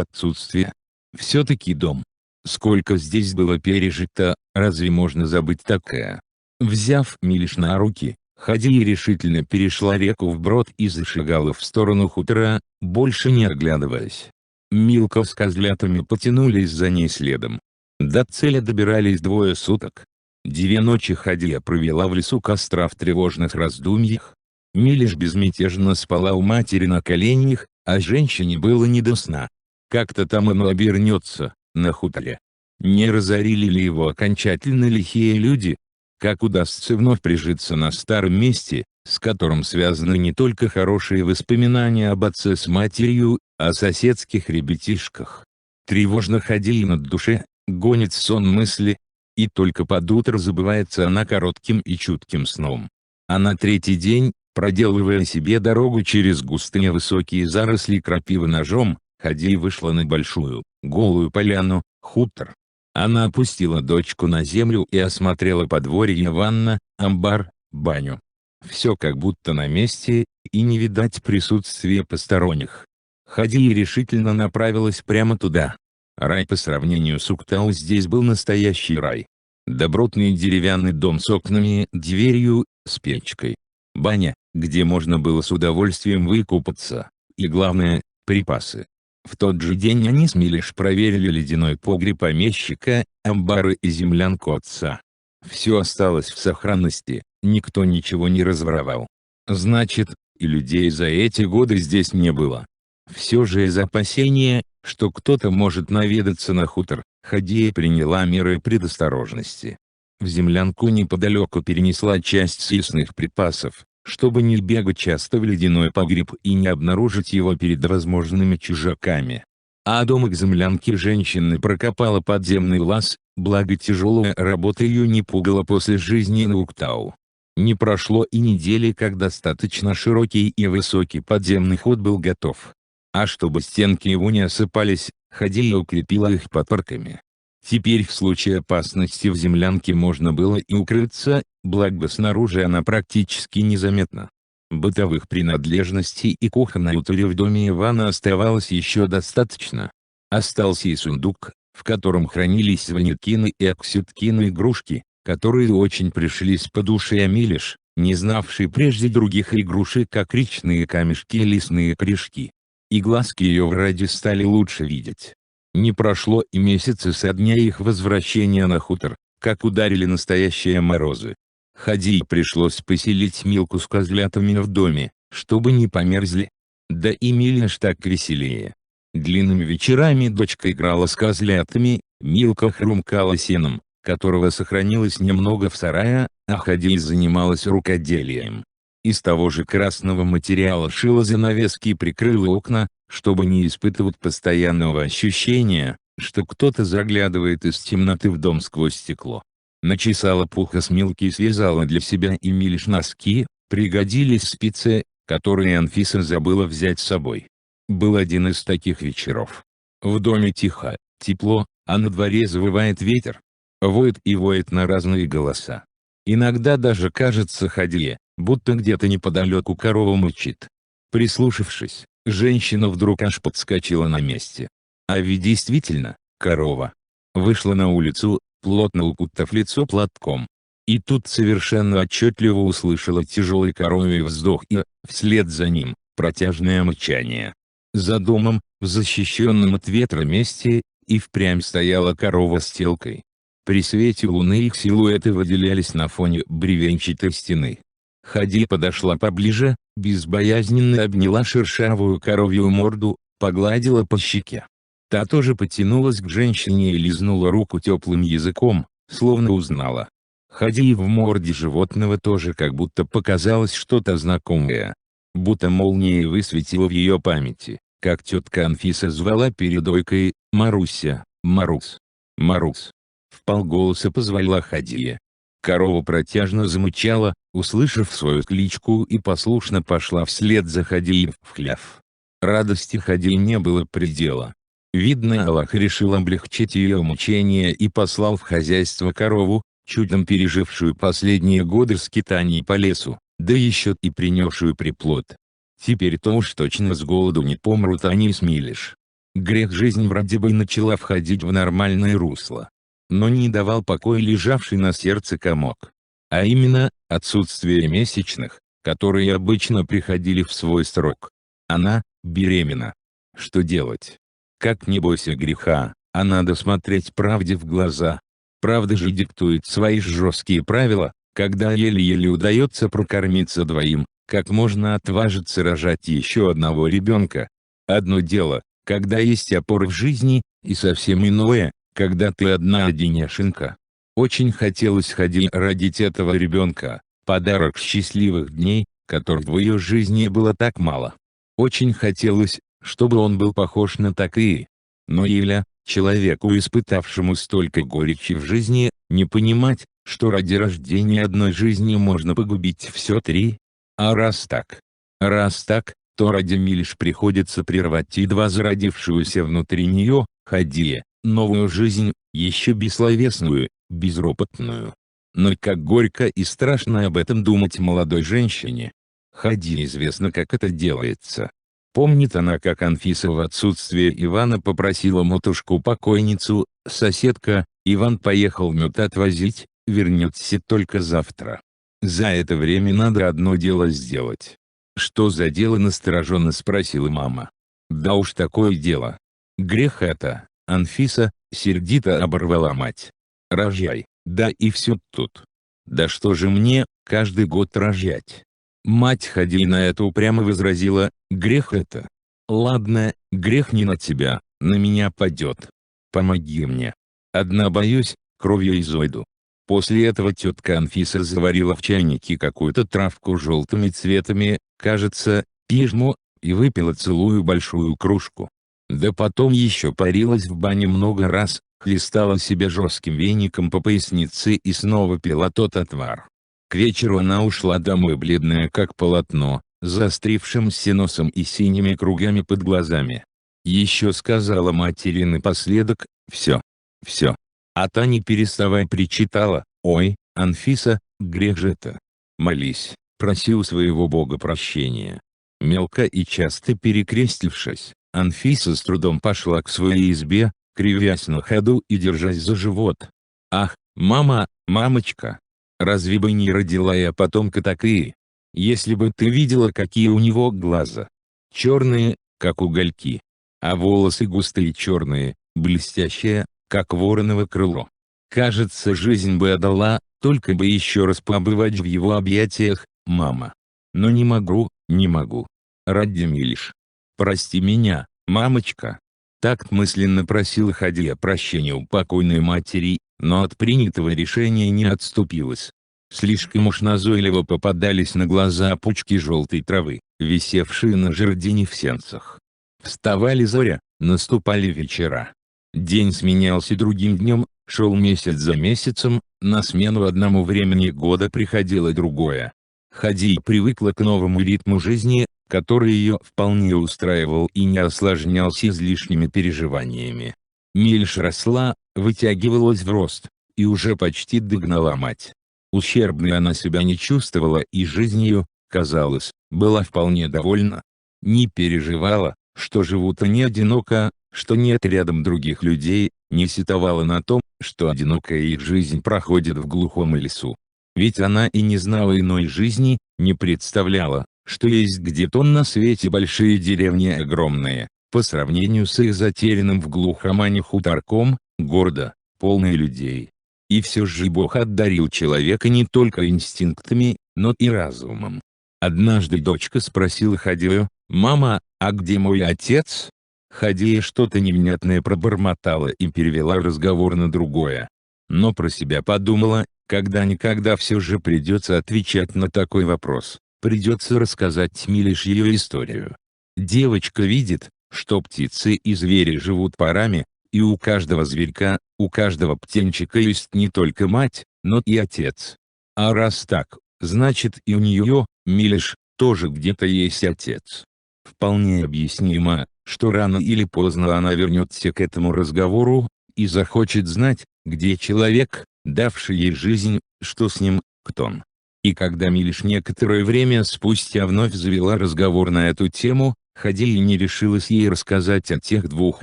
отсутствие. Все-таки дом. Сколько здесь было пережито, разве можно забыть такое? Взяв Милиш на руки, Хадия решительно перешла реку вброд и зашагала в сторону хутора, больше не оглядываясь. Милка с козлятами потянулись за ней следом. До цели добирались 2 суток. 2 ночи Хадия провела в лесу костра в тревожных раздумьях. Милиш безмятежно спала у матери на коленях, а женщине было не до сна. Как-то там оно обернется, на хуторе. Не разорили ли его окончательно лихие люди? Как удастся вновь прижиться на старом месте, с которым связаны не только хорошие воспоминания об отце с матерью, о соседских ребятишках. Тревожно ходили над душе, гонит сон мысли, и только под утро забывается она коротким и чутким сном. А на 3-й день, проделывая себе дорогу через густые высокие заросли крапивы ножом, Хадия вышла на большую, голую поляну, хутор. Она опустила дочку на землю и осмотрела подворье, ванна, амбар, баню. Все как будто на месте, и не видать присутствия посторонних. Хадия решительно направилась прямо туда. Рай по сравнению с Уктау здесь был настоящий рай. Добротный деревянный дом с окнами, дверью, с печкой. Баня, где можно было с удовольствием выкупаться. И главное, припасы. В тот же день они с Милиш проверили ледяной погреб помещика, амбары и землянку отца. Все осталось в сохранности, никто ничего не разворовал. Значит, и людей за эти годы здесь не было. Все же из опасения, что кто-то может наведаться на хутор, Хадия приняла меры предосторожности. В землянку неподалеку перенесла часть съестных припасов, чтобы не бегать часто в ледяной погреб и не обнаружить его перед возможными чужаками. А дом к землянке женщины прокопала подземный лаз, благо тяжелая работа ее не пугала после жизни на Уктау. Не прошло и недели, как достаточно широкий и высокий подземный ход был готов. А чтобы стенки его не осыпались, Хадия укрепила их подпорками. Теперь в случае опасности в землянке можно было и укрыться, благо снаружи она практически незаметна. Бытовых принадлежностей и кухонной утвари в доме Ивана оставалось еще достаточно. Остался и сундук, в котором хранились ванюткины и аксюткины игрушки, которые очень пришлись по душе Милиш, не знавшей прежде других игрушек, как речные камешки и лесные корешки. И глазки ее вроде стали лучше видеть. Не прошло и месяца со дня их возвращения на хутор, как ударили настоящие морозы. Хадии пришлось поселить Милку с козлятами в доме, чтобы не померзли. Да и Милиш так веселее. Длинными вечерами дочка играла с козлятами, Милка хрумкала сеном, которого сохранилось немного в сарае, а Хадия занималась рукоделием. Из того же красного материала шила занавески и прикрыла окна, чтобы не испытывать постоянного ощущения, что кто-то заглядывает из темноты в дом сквозь стекло. Начесала пуха с Милки и связала для себя и Милиш носки, пригодились спицы, которые Анфиса забыла взять с собой. Был один из таких вечеров. В доме тихо, тепло, а на дворе завывает ветер. Воет и воет на разные голоса. Иногда даже кажется Хадие, будто где-то неподалеку корова мычит. Прислушавшись, женщина вдруг аж подскочила на месте. А ведь действительно, корова. Вышла на улицу, плотно укутав лицо платком. И тут совершенно отчетливо услышала тяжелый коровий вздох и, вслед за ним, протяжное мычание. За домом, в защищенном от ветра месте, и впрямь стояла корова с телкой. При свете луны их силуэты выделялись на фоне бревенчатой стены. Хадия подошла поближе, безбоязненно обняла шершавую коровью морду, погладила по щеке. Та тоже потянулась к женщине и лизнула руку теплым языком, словно узнала. Хадии в морде животного тоже как будто показалось что-то знакомое. Будто молнией высветила в ее памяти, как тетка Анфиса звала перед ойкой: «Маруся, Марус, Марус». Вполголоса позвала Хадия. Корова протяжно замычала, услышав свою кличку, и послушно пошла вслед за Хадией в хляв. Радости Хадии не было предела. Видно, Аллах решил облегчить ее мучения и послал в хозяйство корову, чудом пережившую последние годы скитаний по лесу, да еще и принесшую приплод. Теперь-то уж точно с голоду не помрут они с Милиш. Грех жизнь вроде бы начала входить в нормальное русло. Но не давал покоя лежавший на сердце комок. А именно, отсутствие месячных, которые обычно приходили в свой срок. Она беременна. Что делать? Как не бойся греха, а надо смотреть правде в глаза. Правда же диктует свои жесткие правила, когда еле-еле удается прокормиться двоим, как можно отважиться рожать еще одного ребенка. Одно дело, когда есть опора в жизни, и совсем иное, когда ты одна-одинешенька. Очень хотелось Хадии родить этого ребенка, подарок счастливых дней, которых в ее жизни было так мало. Очень хотелось, чтобы он был похож на Такии. Но Иля, человеку, испытавшему столько горечи в жизни, не понимать, что ради рождения одной жизни можно погубить все три. А раз так, то ради Милиш приходится прервать едва зародившуюся внутри нее, Хадие, новую жизнь, еще бессловесную, безропотную. Но как горько и страшно об этом думать молодой женщине. Хадие известно, как это делается. Помнит она, как Анфиса в отсутствие Ивана попросила матушку-покойницу: «Соседка, Иван поехал мед отвозить, вернется только завтра. За это время надо одно дело сделать». «Что за дело?» — настороженно спросила мама. «Да уж такое дело. Грех это, Анфиса», — сердито оборвала мать. «Рожай, да и все тут. Да что же мне, каждый год рожать?» Мать Хадии на это упрямо возразила: «Грех это. Ладно, грех не на тебя, на меня падет. Помоги мне. Одна боюсь, кровью изойду». После этого тетка Анфиса заварила в чайнике какую-то травку с желтыми цветами, кажется, пижму, и выпила целую большую кружку. Да потом еще парилась в бане много раз, хлестала себя жестким веником по пояснице и снова пила тот отвар. К вечеру она ушла домой бледная как полотно, с заострившимся носом и синими кругами под глазами. Еще сказала матери напоследок: «Все, все». А та не переставая причитала: «Ой, Анфиса, грех же это. Молись, проси у своего Бога прощения». Мелко и часто перекрестившись, Анфиса с трудом пошла к своей избе, кривясь на ходу и держась за живот. «Ах, мама, мамочка! Разве бы не родила я потомка Такии? Если бы ты видела, какие у него глаза! Черные, как угольки. А волосы густые черные, блестящая, как вороново крыло. Кажется, жизнь бы отдала, только бы еще раз побывать в его объятиях, мама. Но не могу, не могу. Ради Милиш. Прости меня, мамочка. Так мысленно просила Хадия прощения у покойной матери, но от принятого решения не отступилась. Слишком уж назойливо попадались на глаза пучки желтой травы, висевшие на жердине в сенцах. Вставали зоря, наступали вечера. День сменялся другим днем, шел месяц за месяцем, на смену одному времени года приходило другое. Хадия привыкла к новому ритму жизни, который ее вполне устраивал и не осложнялся излишними переживаниями. Милиш росла, вытягивалась в рост, и уже почти догнала мать. Ущербной она себя не чувствовала и жизнью, казалось, была вполне довольна. Не переживала, что живут они одиноко, что нет рядом других людей, не сетовала на том, что одинокая их жизнь проходит в глухом лесу. Ведь она и не знала иной жизни, не представляла, что есть где-то на свете большие деревни огромные, по сравнению с их затерянным в глухомане хуторком, города, полные людей. И все же Бог одарил человека не только инстинктами, но и разумом. Однажды дочка спросила Хадию: «Мама, а где мой отец?» Хадия что-то невнятное пробормотала и перевела разговор на другое. Но про себя подумала: когда-никогда все же придется отвечать на такой вопрос, придется рассказать Милиш ее историю. Девочка видит, что птицы и звери живут парами, и у каждого зверька, у каждого птенчика есть не только мать, но и отец. А раз так, значит и у нее, Милиш, тоже где-то есть отец. Вполне объяснимо, что рано или поздно она вернется к этому разговору, и захочет знать, где человек, давший ей жизнь, что с ним, кто он. И когда Милиш некоторое время спустя вновь завела разговор на эту тему, Хадия не решилась ей рассказать о тех двух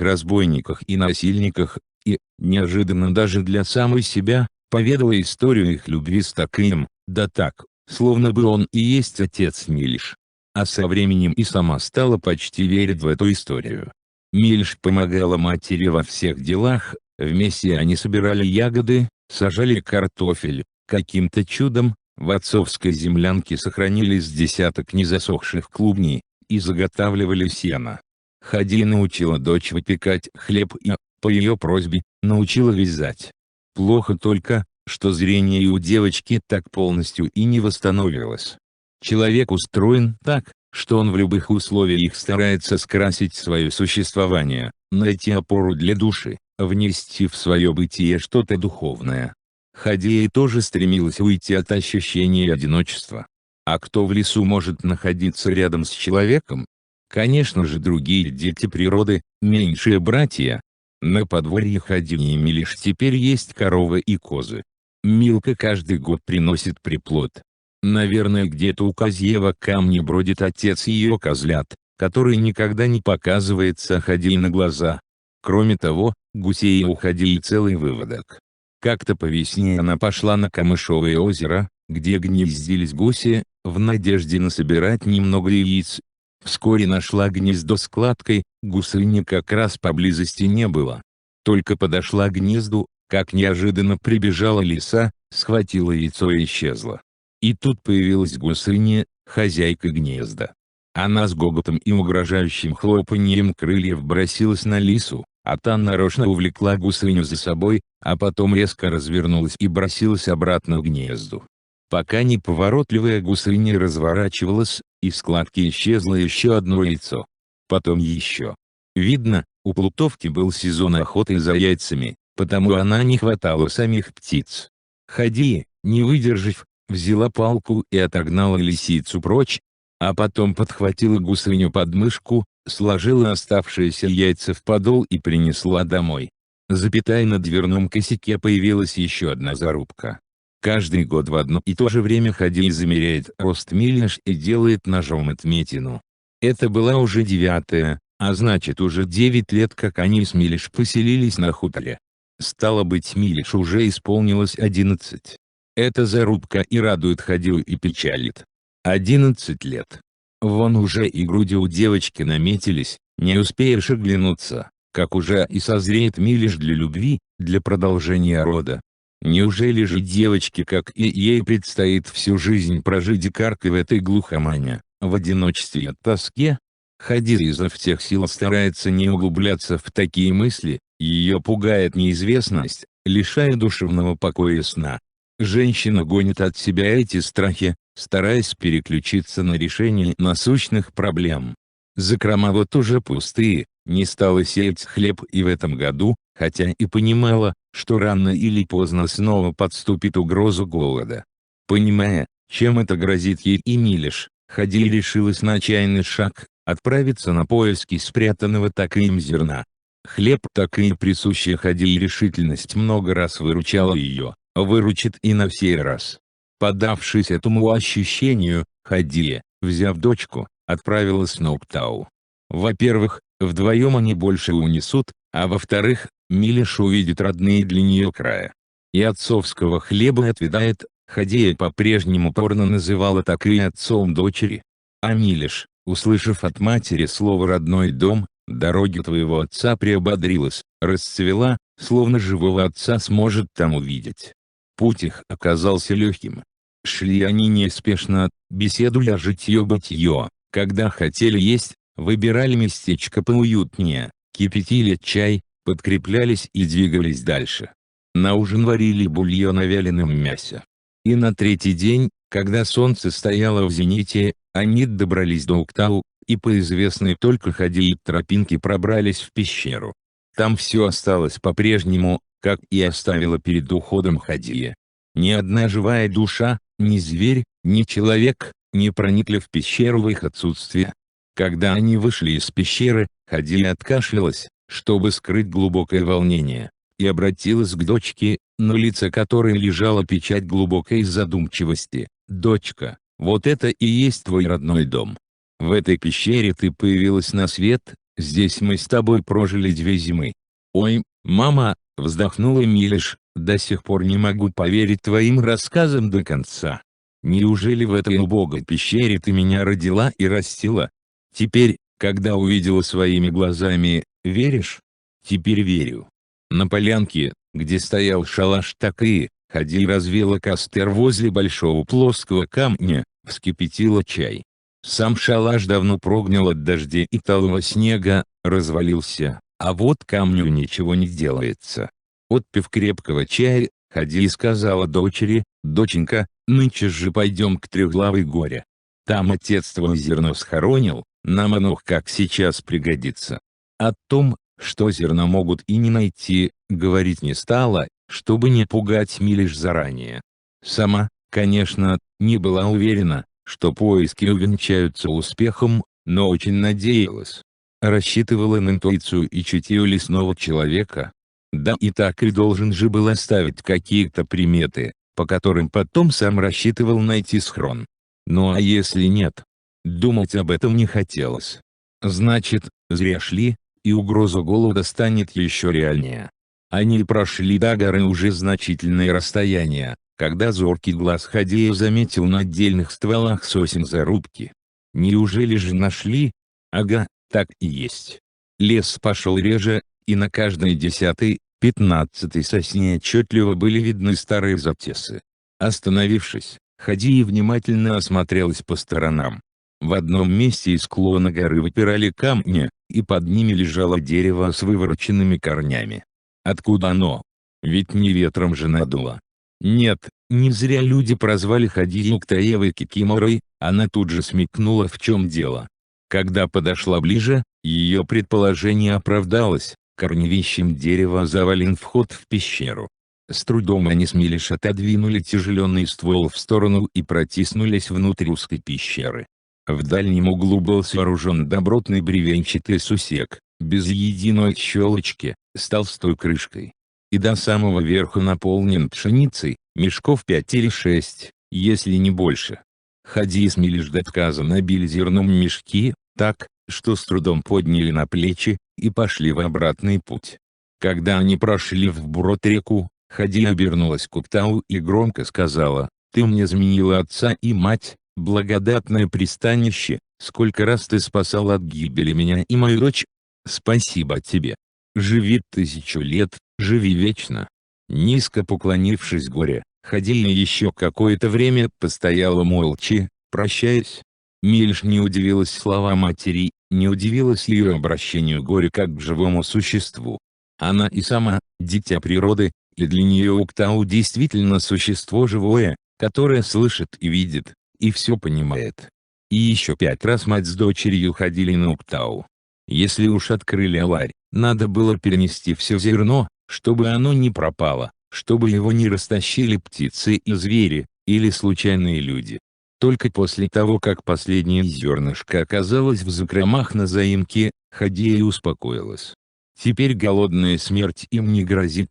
разбойниках и насильниках, и, неожиданно даже для самой себя, поведала историю их любви с таким, да так, словно бы он и есть отец Милиш. А со временем и сама стала почти верить в эту историю. Милиш помогала матери во всех делах, вместе они собирали ягоды, сажали картофель, каким-то чудом, в отцовской землянке сохранились десяток незасохших клубней, и заготавливали сено. Хадия научила дочь выпекать хлеб и, по ее просьбе, научила вязать. Плохо только, что зрение у девочки так полностью и не восстановилось. Человек устроен так, что он в любых условиях старается скрасить свое существование, найти опору для души, внести в свое бытие что-то духовное. Хадия тоже стремилась уйти от ощущения одиночества. А кто в лесу может находиться рядом с человеком? Конечно же, другие дети природы, меньшие братья. На подворье Хадии и Милиш теперь есть коровы и козы. Милка каждый год приносит приплод. Наверное, где-то у козьего камня бродит отец ее козлят, который никогда не показывается Хадии на глаза. Кроме того, гусей у Хадии целый выводок. Как-то по весне она пошла на Камышовое озеро, где гнездились гуси, в надежде насобирать немного яиц. Вскоре нашла гнездо с кладкой, гусыни как раз поблизости не было. Только подошла к гнезду, как неожиданно прибежала лиса, схватила яйцо и исчезла. И тут появилась гусыня, хозяйка гнезда. Она с гоготом и угрожающим хлопаньем крыльев бросилась на лису, а та нарочно увлекла гусыню за собой, а потом резко развернулась и бросилась обратно к гнезду. Пока неповоротливая гусыня разворачивалась, из складки исчезло еще одно яйцо. Потом еще. Видно, у плутовки был сезон охоты за яйцами, потому она не хватала самих птиц. Хадия, не выдержав, взяла палку и отогнала лисицу прочь, а потом подхватила гусыню под мышку, сложила оставшиеся яйца в подол и принесла домой. Запятая на дверном косяке появилась еще одна зарубка. Каждый год в одно и то же время Хадия замеряет рост Милиш и делает ножом отметину. Это была уже 9-я, а значит уже 9 лет как они с Милиш поселились на хуторе. Стало быть, Милиш уже исполнилось 11. Эта зарубка и радует Хадию и печалит. 11 лет. Вон уже и груди у девочки наметились, не успеешь оглянуться, как уже и созреет Милиш для любви, для продолжения рода. Неужели же девочке, как и ей, предстоит всю жизнь прожить дикаркой в этой глухомане, в одиночестве и от тоске? Хадижа изо всех сил старается не углубляться в такие мысли, ее пугает неизвестность, лишая душевного покоя и сна. Женщина гонит от себя эти страхи, стараясь переключиться на решение насущных проблем. Закрома вот уже пустые, не стала сеять хлеб и в этом году, хотя и понимала, что рано или поздно снова подступит угроза голода. Понимая, чем это грозит ей и Милиш, Хадия решилась на отчаянный шаг – отправиться на поиски спрятанного Такеем зерна. Хлеб Такее, присущая Хадии решительность, много раз выручала ее, выручит и на сей раз. Поддавшись этому ощущению, Хадия, взяв дочку, отправилась на Уктау. Во-первых, вдвоем они больше унесут, а во-вторых, Милиш увидит родные для нее края. И отцовского хлеба отведает. Хадия по-прежнему порно называла Такее отцом дочери. А Милиш, услышав от матери слово «родной дом», дороги твоего отца, приободрилась, расцвела, словно живого отца сможет там увидеть. Путь их оказался легким. Шли они неспешно, беседуя о житье-бытие, когда хотели есть, выбирали местечко поуютнее, кипятили чай, подкреплялись и двигались дальше. На ужин варили бульон о вяленом мясе. И на третий день, когда солнце стояло в зените, они добрались до Уктау, и по известной только Хадии тропинке пробрались в пещеру. Там все осталось по-прежнему, как и оставила перед уходом Хадия. Ни одна живая душа, ни зверь, ни человек, не проникли в пещеру в их отсутствие. Когда они вышли из пещеры, Хадия откашлялась, чтобы скрыть глубокое волнение, и обратилась к дочке, на лице которой лежала печать глубокой задумчивости. «Дочка, вот это и есть твой родной дом. В этой пещере ты появилась на свет, здесь мы с тобой прожили 2 зимы». «Ой, мама», — вздохнула Милиш, — «до сих пор не могу поверить твоим рассказам до конца. Неужели в этой убогой пещере ты меня родила и растила? Теперь, когда увидела своими глазами, веришь?» «Теперь верю». На полянке, где стоял шалаш Такее, Хадия развела костер возле большого плоского камня, вскипятила чай. Сам шалаш давно прогнил от дождя и талого снега, развалился, а вот камню ничего не делается. Отпив крепкого чая, Хадия сказала дочери: «Доченька, нынче же пойдем к Трехглавой горе. Там отец твой зерно схоронил, нам оно как сейчас пригодится». О том, что зерна могут и не найти, говорить не стала, чтобы не пугать Милиш заранее. Сама, конечно, не была уверена, что поиски увенчаются успехом, но очень надеялась. Рассчитывала на интуицию и чутье лесного человека. Да и так и должен же был оставить какие-то приметы, по которым потом сам рассчитывал найти схрон. Ну а если нет? Думать об этом не хотелось. Значит, зря шли, и угроза голода станет еще реальнее. Они прошли до горы уже значительное расстояние, когда зоркий глаз Хадии заметил на отдельных стволах сосен зарубки. Неужели же нашли? Ага, так и есть. Лес пошел реже, и на каждой 10-й, 15-й сосне отчетливо были видны старые затесы. Остановившись, Хадия внимательно осмотрелась по сторонам. В одном месте из склона горы выпирали камни, и под ними лежало дерево с вывороченными корнями. Откуда оно? Ведь не ветром же надуло. Нет, не зря люди прозвали Хадию Ктаевой Кикиморой, она тут же смекнула, в чем дело. Когда подошла ближе, ее предположение оправдалось, корневищем дерева завален вход в пещеру. С трудом они с Милиш отодвинули тяжеленный ствол в сторону и протиснулись внутрь узкой пещеры. В дальнем углу был сооружен добротный бревенчатый сусек, без единой щелочки, с толстой крышкой. И до самого верха наполнен пшеницей, мешков 5 или 6, если не больше. Хадия с Милиш до отказа набили зерном мешки, так, что с трудом подняли на плечи, и пошли в обратный путь. Когда они прошли вброд реку, Хадия обернулась к Уктау и громко сказала: «Ты мне заменила отца и мать, благодатное пристанище, сколько раз ты спасал от гибели меня и мою дочь. Спасибо тебе. живи 1000 лет, живи вечно». Низко поклонившись горе, Хадия еще какое-то время постояла молча, прощаясь. Милиш не удивилась словам матери, не удивилась ее обращению горя как к живому существу. Она и сама, дитя природы, и для нее Уктау действительно существо живое, которое слышит и видит, и все понимает. И еще 5 раз мать с дочерью ходили на Уктау. Если уж открыли ларь, надо было перенести все зерно, чтобы оно не пропало, чтобы его не растащили птицы и звери, или случайные люди. Только после того, как последнее зернышко оказалось в закромах на заимке, Хадия успокоилась. Теперь голодная смерть им не грозит.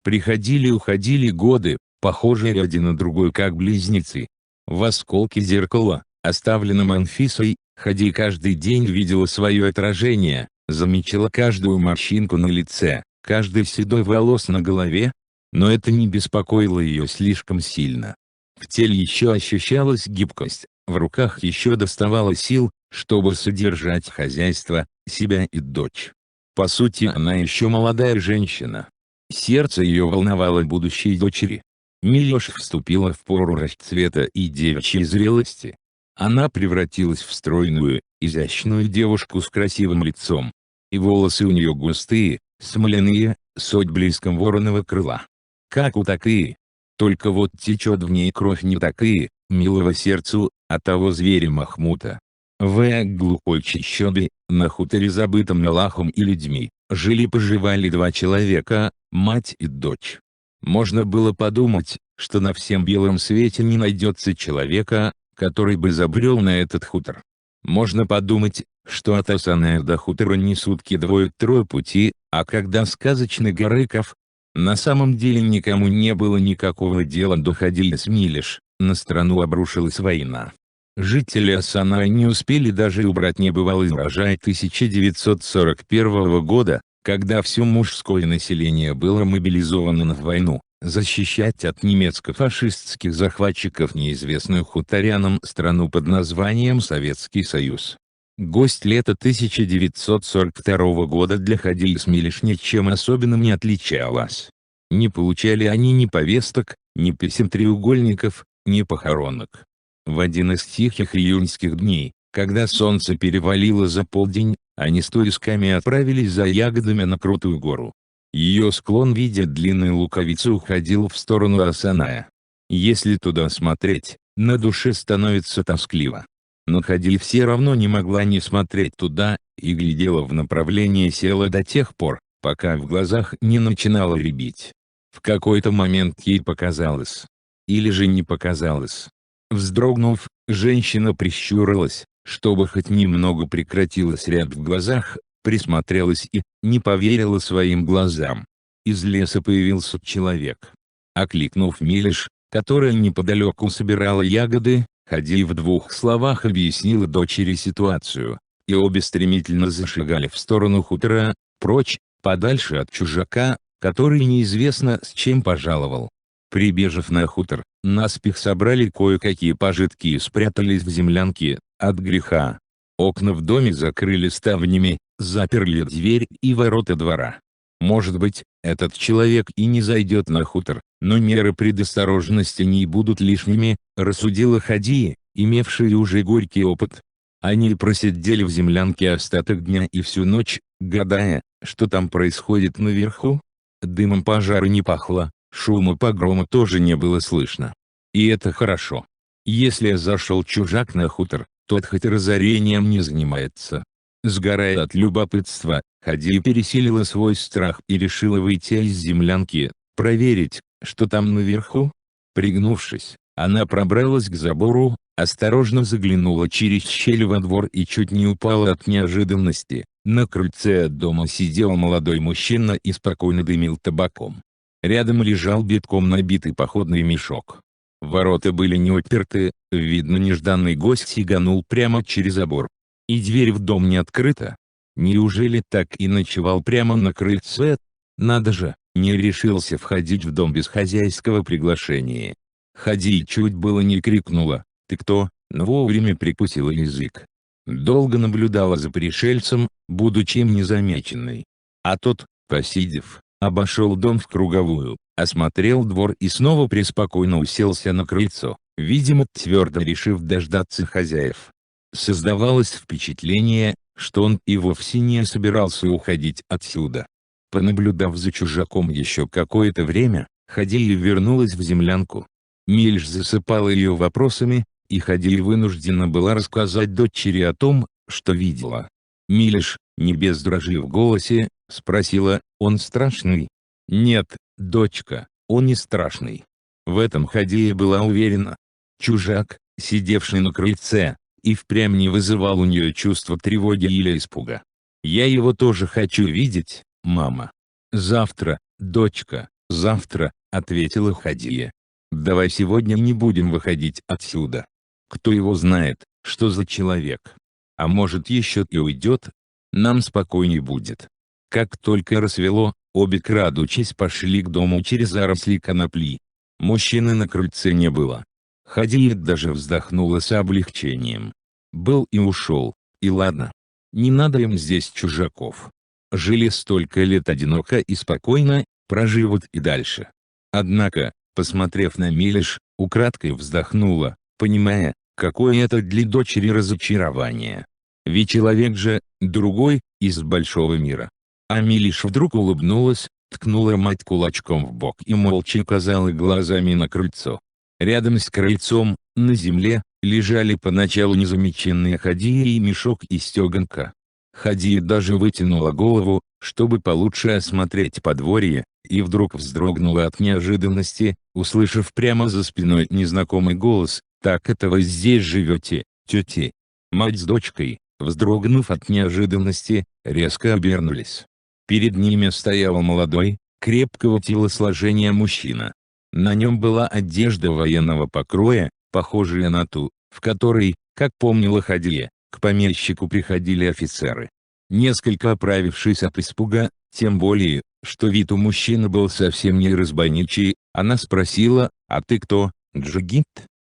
Приходили-уходили годы, похожие один на другой как близнецы. В осколке зеркала, оставленном Анфисой, Хадия каждый день видела свое отражение, замечала каждую морщинку на лице, каждый седой волос на голове, но это не беспокоило ее слишком сильно. В теле еще ощущалась гибкость, в руках еще доставало сил, чтобы содержать хозяйство, себя и дочь. По сути, она еще молодая женщина. Сердце ее волновало будущей дочери. Милош вступила в пору расцвета и девичьей зрелости. Она превратилась в стройную, изящную девушку с красивым лицом. И волосы у нее густые, смоляные, с отблеском вороного крыла. Как у Такии. Только вот течет в ней кровь не Такии, милого сердцу, а того зверя Махмута. В глухой чащобе, на хуторе забытом Аллахом и людьми, жили-поживали 2 человека, мать и дочь. Можно было подумать, что на всем белом свете не найдется человека, который бы забрел на этот хутор. Можно подумать, что от Асаная до хутора не сутки 2-3 пути, а когда сказочный Гарыков. На самом деле никому не было никакого дела до Хадии с Милиш, на страну обрушилась война. Жители Асаная не успели даже убрать небывалый урожай 1941 года, когда все мужское население было мобилизовано на войну, защищать от немецко-фашистских захватчиков неизвестную хуторянам страну под названием Советский Союз. Гость лета 1942 года для Хадии с Милиш ничем особенным не отличалась. Не получали они ни повесток, ни писем-треугольников, ни похоронок. В один из тихих июньских дней, когда солнце перевалило за полдень, они с туристками отправились за ягодами на Крутую гору. Ее склон в виде длинной луковицы уходил в сторону Асаная. Если туда смотреть, на душе становится тоскливо. Но Хадия все равно не могла не смотреть туда, и глядела в направлении села до тех пор, пока в глазах не начинало рябить. В какой-то момент ей показалось. Или же не показалось. Вздрогнув, женщина прищурилась, чтобы хоть немного прекратилось рябь в глазах, присмотрелась и не поверила своим глазам. Из леса появился человек. Окликнув Милиш, которая неподалеку собирала ягоды, Хадия в 2 словах объяснила дочери ситуацию, и обе стремительно зашагали в сторону хутора, прочь, подальше от чужака, который неизвестно с чем пожаловал. Прибежав на хутор, наспех собрали кое-какие пожитки и спрятались в землянке, от греха. Окна в доме закрыли ставнями, заперли дверь и ворота двора. Может быть, этот человек и не зайдет на хутор, но меры предосторожности не будут лишними, рассудила Хадия, имевшая уже горький опыт. Они просидели в землянке остаток дня и всю ночь, гадая, что там происходит наверху. Дымом пожара не пахло, шума погрома тоже не было слышно. И это хорошо. Если зашел чужак на хутор, тот хоть разорением не занимается. Сгорая от любопытства, Хадия пересилила свой страх и решила выйти из землянки, проверить, что там наверху. Пригнувшись, она пробралась к забору, осторожно заглянула через щель во двор и чуть не упала от неожиданности. На крыльце дома сидел молодой мужчина и спокойно дымил табаком. Рядом лежал битком набитый походный мешок. Ворота были не отперты, видно, нежданный гость сиганул прямо через забор. И дверь в дом не открыта. Неужели так и ночевал прямо на крыльце? Надо же, не решился входить в дом без хозяйского приглашения. Хадия чуть было не крикнула: «Ты кто?», но вовремя прикусила язык. Долго наблюдала за пришельцем, будучи им незамеченной. А тот, посидев, обошел дом в круговую, осмотрел двор и снова преспокойно уселся на крыльцо, видимо твердо решив дождаться хозяев. Создавалось впечатление, что он и вовсе не собирался уходить отсюда. Понаблюдав за чужаком еще какое-то время, Хадия вернулась в землянку. Милиш засыпала ее вопросами, и Хадия вынуждена была рассказать дочери о том, что видела. Милиш, не без дрожи в голосе, спросила: «Он страшный?» «Нет, дочка, он не страшный». В этом Хадия была уверена. Чужак, сидевший на крыльце, и впрямь не вызывал у нее чувства тревоги или испуга. «Я его тоже хочу видеть, мама». «Завтра, дочка, завтра», — ответила Хадия. «Давай сегодня не будем выходить отсюда. Кто его знает, что за человек. А может еще и уйдет? Нам спокойней будет». Как только рассвело, обе крадучись пошли к дому через заросли конопли. Мужчины на крыльце не было. Хадия даже вздохнула с облегчением. Был и ушел, и ладно. Не надо им здесь чужаков. Жили столько лет одиноко и спокойно, проживут и дальше. Однако, посмотрев на Милиш, украдкой вздохнула, понимая, какое это для дочери разочарование. Ведь человек же, другой, из большого мира. А Милиш вдруг улыбнулась, ткнула мать кулачком в бок и молча указала глазами на крыльцо. Рядом с крыльцом, на земле, лежали поначалу незамеченные Хадия и мешок и стеганка. Хадия даже вытянула голову, чтобы получше осмотреть подворье, и вдруг вздрогнула от неожиданности, услышав прямо за спиной незнакомый голос: «Так это вы здесь живете, тетя?» Мать с дочкой, вздрогнув от неожиданности, резко обернулись. Перед ними стоял молодой, крепкого телосложения мужчина. На нем была одежда военного покроя, похожая на ту, в которой, как помнила Хадия, к помещику приходили офицеры. Несколько оправившись от испуга, тем более, что вид у мужчины был совсем не разбойничий, она спросила: «А ты кто, джигит?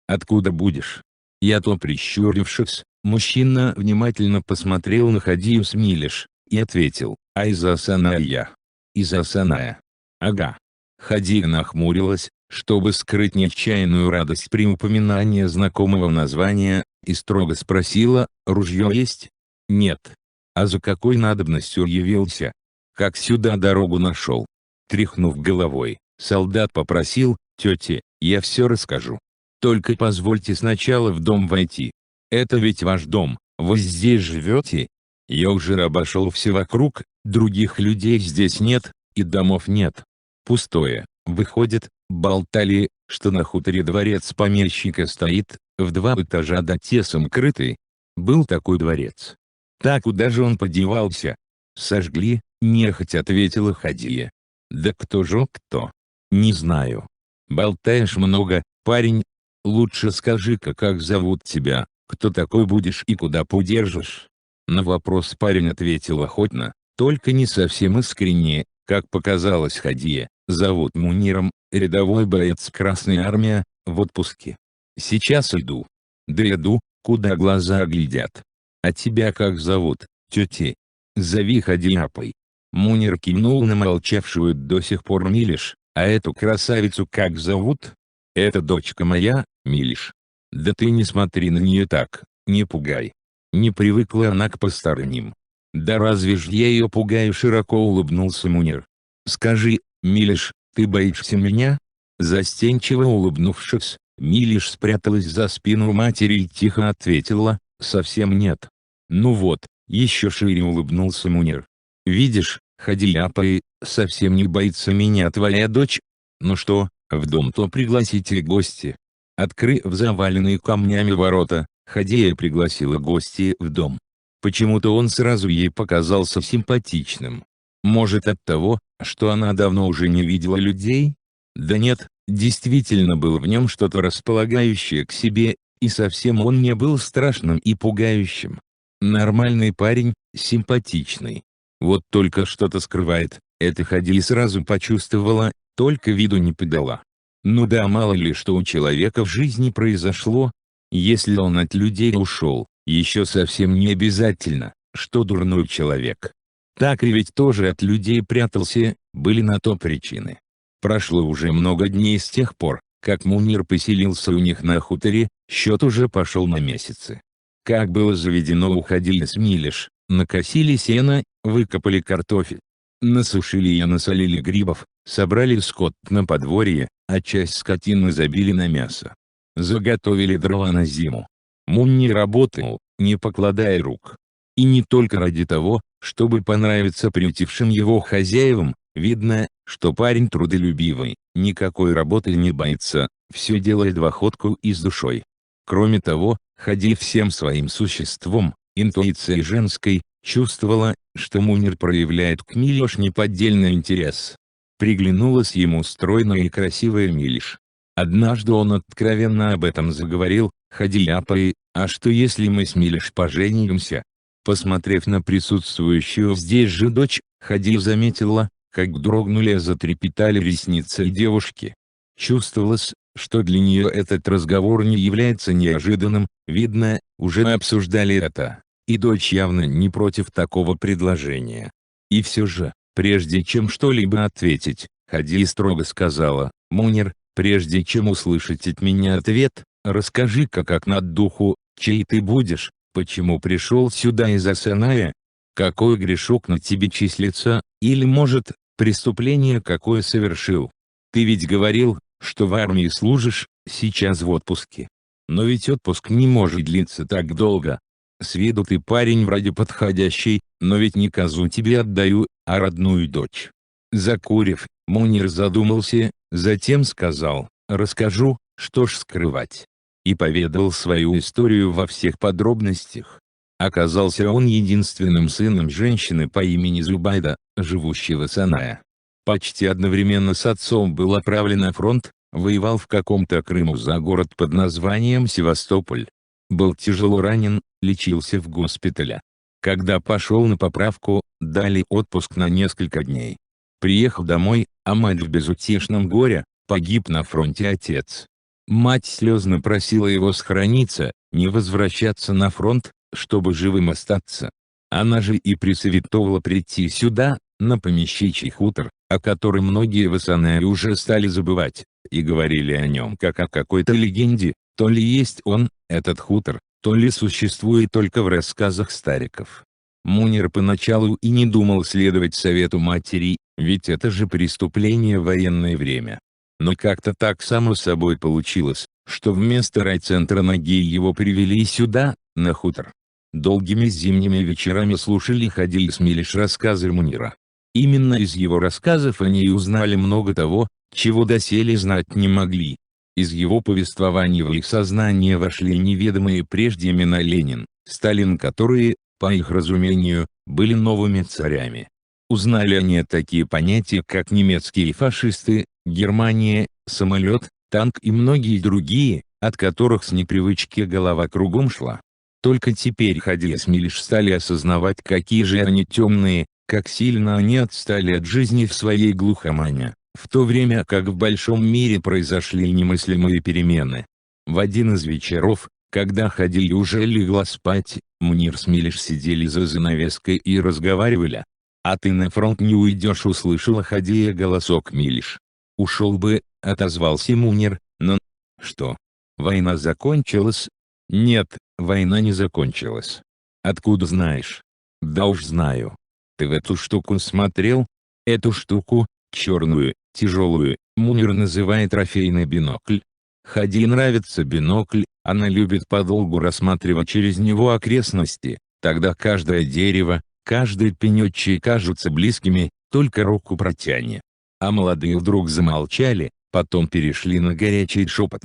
Откуда будешь?» Я-то прищурившись, мужчина внимательно посмотрел на Хадию с Милиш, и ответил: «А из Асаная». «Из Асаная?» «Ага». Хадия нахмурилась, чтобы скрыть нечаянную радость при упоминании знакомого названия, и строго спросила: «Ружье есть?» «Нет». «А за какой надобностью явился? Как сюда дорогу нашел?» Тряхнув головой, солдат попросил: «Тетя, я все расскажу. Только позвольте сначала в дом войти. Это ведь ваш дом, вы здесь живете?» Я уже обошел все вокруг, других людей здесь нет, и домов нет. Пустое. Выходит, болтали, что на хуторе дворец помещика стоит, в 2 этажа да тесом крытый. Был такой дворец. Так куда же он подевался? Сожгли, нехотя ответила Хадия. Да кто же кто? Не знаю. Болтаешь много, парень. Лучше скажи-ка, как зовут тебя, кто такой будешь и куда подержишь? На вопрос парень ответил охотно, только не совсем искренне, как показалось Хадие. Зовут Муниром, рядовой боец Красной Армии, в отпуске. Сейчас иду. Да иду, куда глаза глядят. А тебя как зовут, тетя? Зови Хадиапой. Мунир кивнул на молчавшую до сих пор Милиш. А эту красавицу как зовут? Это дочка моя, Милиш. Да ты не смотри на нее так, не пугай. Не привыкла она к посторонним. Да разве ж я ее пугаю, широко улыбнулся Мунир. Скажи, Милиш, ты боишься меня? Застенчиво улыбнувшись, Милиш спряталась за спину матери и тихо ответила: совсем нет. Ну вот, еще шире улыбнулся Мунир. Видишь, Хадиапа совсем не боится меня твоя дочь. Ну что, в дом-то пригласите гости. Открыв заваленные камнями ворота, Хадия пригласила гостей в дом. Почему-то он сразу ей показался симпатичным. Может от того, что она давно уже не видела людей? Да нет, действительно было в нем что-то располагающее к себе, и совсем он не был страшным и пугающим. Нормальный парень, симпатичный. Вот только что-то скрывает, это Хадия сразу почувствовала, только виду не подала. Ну да, мало ли что у человека в жизни произошло. Если он от людей ушел, Еще совсем не обязательно, что дурной человек. Так и ведь тоже от людей прятался, были на то причины. Прошло уже много дней с тех пор, как Мунир поселился у них на хуторе, счет уже пошел на месяцы. Как было заведено, уходили с Милиш, накосили сено, выкопали картофель. Насушили и насолили грибов, собрали скот на подворье, а часть скотины забили на мясо. Заготовили дрова на зиму. Мунир работал, не покладая рук. И не только ради того, чтобы понравиться приютившим его хозяевам, видно, что парень трудолюбивый, никакой работы не боится, все делает в охотку и с душой. Кроме того, Хади всем своим существом, интуицией женской, чувствовала, что Мунир проявляет к Милиш неподдельный интерес. Приглянулась ему стройная и красивая Милиш. Однажды он откровенно об этом заговорил: «Хади, а что если мы с Милиш поженимся?» Посмотрев на присутствующую здесь же дочь, Хади заметила, как дрогнули и затрепетали ресницы девушки. Чувствовалось, что для нее этот разговор не является неожиданным, видно, уже обсуждали это, и дочь явно не против такого предложения. И все же, прежде чем что-либо ответить, Хади строго сказала: «Мунир, прежде чем услышать от меня ответ, расскажи-ка как на духу, чей ты будешь, почему пришел сюда из Асаная, какой грешок на тебе числится, или, может, преступление какое совершил. Ты ведь говорил, что в армии служишь, сейчас в отпуске. Но ведь отпуск не может длиться так долго. С виду ты парень вроде подходящий, но ведь не козу тебе отдаю, а родную дочь». Закурив, Мунир задумался, затем сказал: «Расскажу, что ж скрывать». И поведал свою историю во всех подробностях. Оказался он единственным сыном женщины по имени Зубайда, живущей в Асаная. Почти одновременно с отцом был отправлен на фронт, воевал в каком-то Крыму за город под названием Севастополь. Был тяжело ранен, лечился в госпитале. Когда пошел на поправку, дали отпуск на несколько дней. Приехал домой, а мать в безутешном горе: погиб на фронте отец. Мать слезно просила его сохраниться, не возвращаться на фронт, чтобы живым остаться. Она же и присоветовала прийти сюда, на помещичий хутор, о котором многие в Асанае уже стали забывать, и говорили о нем как о какой-то легенде. То ли есть он, этот хутор, то ли существует только в рассказах стариков. Мунир поначалу и не думал следовать совету матери, ведь это же преступление в военное время. Но как-то так само собой получилось, что вместо райцентра ноги его привели сюда, на хутор. Долгими зимними вечерами слушали Хади и Смилиш рассказы Мунира. Именно из его рассказов они и узнали много того, чего доселе знать не могли. Из его повествований в их сознание вошли неведомые прежде имена Ленин, Сталин, которые, по их разумению, были новыми царями. Узнали они такие понятия, как немецкие фашисты, Германия, самолет, танк и многие другие, от которых с непривычки голова кругом шла. Только теперь Хади и Смилиш стали осознавать, какие же они темные, как сильно они отстали от жизни в своей глухомане, в то время как в большом мире произошли немыслимые перемены. В один из вечеров, когда Хади уже легла спать, Мунир с Милиш сидели за занавеской и разговаривали. «А ты на фронт не уйдешь», — услышала Хадия голосок Милиш. «Ушел бы», — отозвался Мунир, — «но...» «Что? Война закончилась?» «Нет, война не закончилась». «Откуда знаешь?» «Да уж знаю». «Ты в эту штуку смотрел?» «Эту штуку, черную, тяжелую, Мунир называет трофейный бинокль». Хади нравится бинокль, она любит подолгу рассматривать через него окрестности, тогда каждое дерево, каждый пенечек кажутся близкими, только руку протяни. А молодые вдруг замолчали, потом перешли на горячий шепот.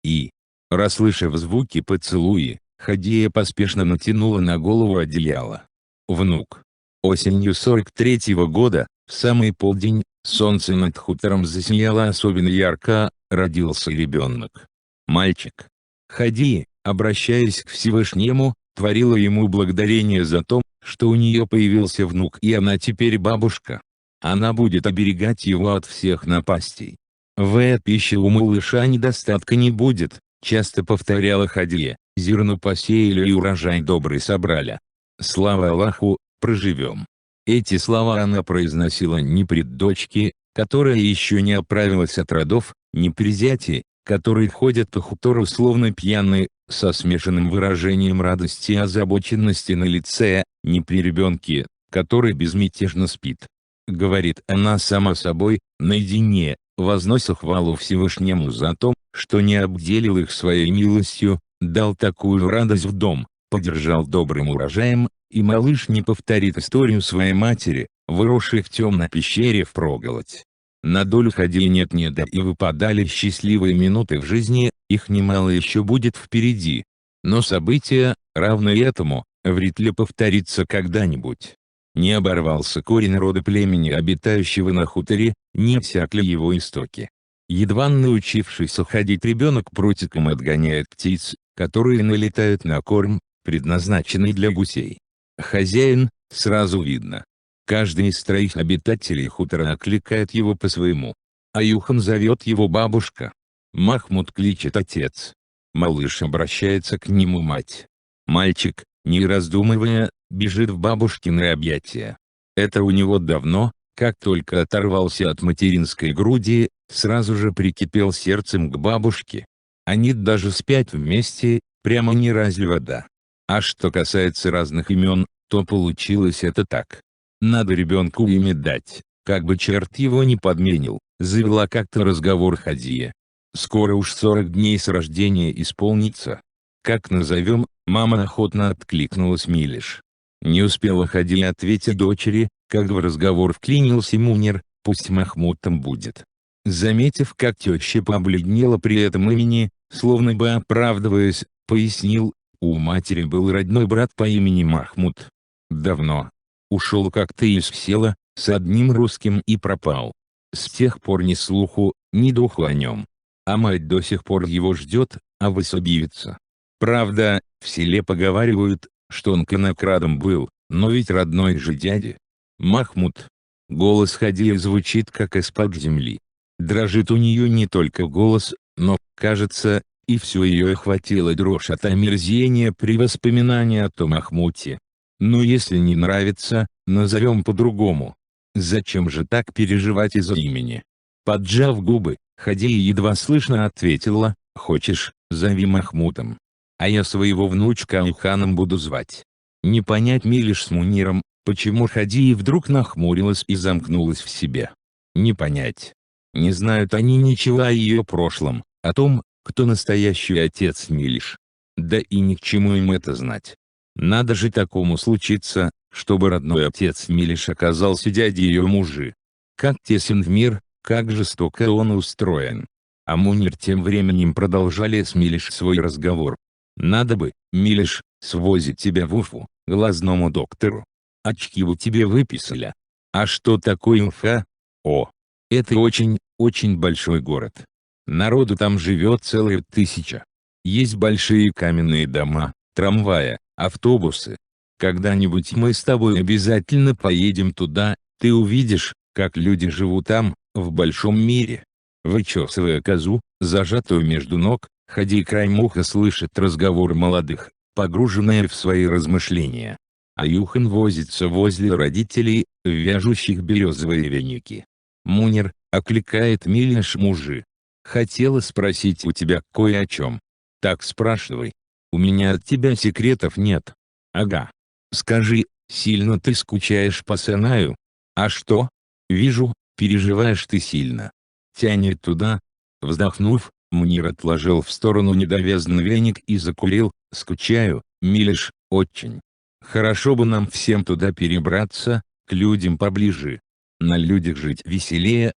И, расслышав звуки поцелуи, Хадия поспешно натянула на голову одеяло. Внук. Осенью 43-го года, в самый полдень, солнце над хутором засияло особенно ярко, родился ребенок. Мальчик. Хадия, обращаясь к Всевышнему, творила ему благодарение за то, что у нее появился внук и она теперь бабушка. Она будет оберегать его от всех напастей. В пище у малыша недостатка не будет, часто повторяла Хадия. зерно посеяли и урожай добрый собрали. Слава Аллаху, проживем. Эти слова она произносила не пред дочки, которая еще не оправилась от родов, не при зяте, который ходит по хутору словно пьяный, со смешанным выражением радости и озабоченности на лице, не при ребенке, который безмятежно спит. Говорит она сама собой, наедине, вознося хвалу Всевышнему за то, что не обделил их своей милостью, дал такую радость в дом, поддержал добрым урожаем, и малыш не повторит историю своей матери, выросшей в темной пещере впроголодь. На долю Хадии нет-нет да и выпадали счастливые минуты в жизни, их немало еще будет впереди. Но события, равные этому, вряд ли повторится когда-нибудь. Не оборвался корень рода племени, обитающего на хуторе, не всякли его истоки. Едва научившийся ходить ребенок прутиком отгоняет птиц, которые налетают на корм, предназначенный для гусей. Хозяин, сразу видно. Каждый из троих обитателей хутора окликает его по-своему. Аюхан зовет его бабушка. Махмуд кличет отец. Малыш обращается к нему мать. Мальчик, не раздумывая, бежит в бабушкины объятия. Это у него давно, как только оторвался от материнской груди, сразу же прикипел сердцем к бабушке. Они даже спят вместе, прямо не разлива вода. А что касается разных имен, то получилось это так. Надо ребенку имя дать, как бы черт его не подменил, завела как-то разговор Хадия. Скоро уж 40 дней с рождения исполнится. Как назовем, мама охотно откликнулась Милиш. Не успела Хадия ответить дочери, как в разговор вклинился Мунир, пусть Махмутом будет. Заметив, как теща побледнела при этом имени, словно бы оправдываясь, пояснил, у матери был родной брат по имени Махмуд. Давно. Ушел как-то из села, с одним русским и пропал. С тех пор ни слуху, ни духу о нем. А мать до сих пор его ждет, а высобивится. Правда, в селе поговаривают, что он конокрадом был, но ведь родной же дяди. Махмуд. Голос Хадии звучит как из-под земли. Дрожит у нее не только голос, но, кажется, и все ее охватила дрожь от омерзения при воспоминании о том Махмуте. Но если не нравится, назовем по-другому. Зачем же так переживать из-за имени? Поджав губы, Хадия едва слышно ответила, хочешь, зови Махмутом. А я своего внучка Аюханом буду звать. Не понять Милиш с Муниром, почему Хадия вдруг нахмурилась и замкнулась в себе. Не понять. Не знают они ничего о ее прошлом, о том, кто настоящий отец Милиш. Да и ни к чему им это знать. Надо же такому случиться, чтобы родной отец Милиш оказался дядей ее мужа. Как тесен в мир, как жестоко он устроен. А Мунир тем временем продолжали с Милиш свой разговор. Надо бы, Милиш, свозить тебя в Уфу, глазному доктору. Очки у тебе выписали. А что такое Уфа? О, это очень, очень большой город. Народу там живет целая 1000. Есть большие каменные дома, трамваи, автобусы. Когда-нибудь мы с тобой обязательно поедем туда, ты увидишь, как люди живут там, в большом мире. Вычесывая козу, зажатую между ног, Хадия краем уха слышит разговор молодых, погруженная в свои размышления. Аюхан возится возле родителей, вяжущих березовые веники. Мунир окликает Милиш мужа. Хотела спросить у тебя кое о чем. Так спрашивай. У меня от тебя секретов нет. Ага. Скажи, сильно ты скучаешь по Санаю? А что? Вижу, переживаешь ты сильно. Тянет туда. Вздохнув, Мунир отложил в сторону недовязанный веник и закурил. Скучаю, Милиш, очень. Хорошо бы нам всем туда перебраться, к людям поближе. На людях жить веселее,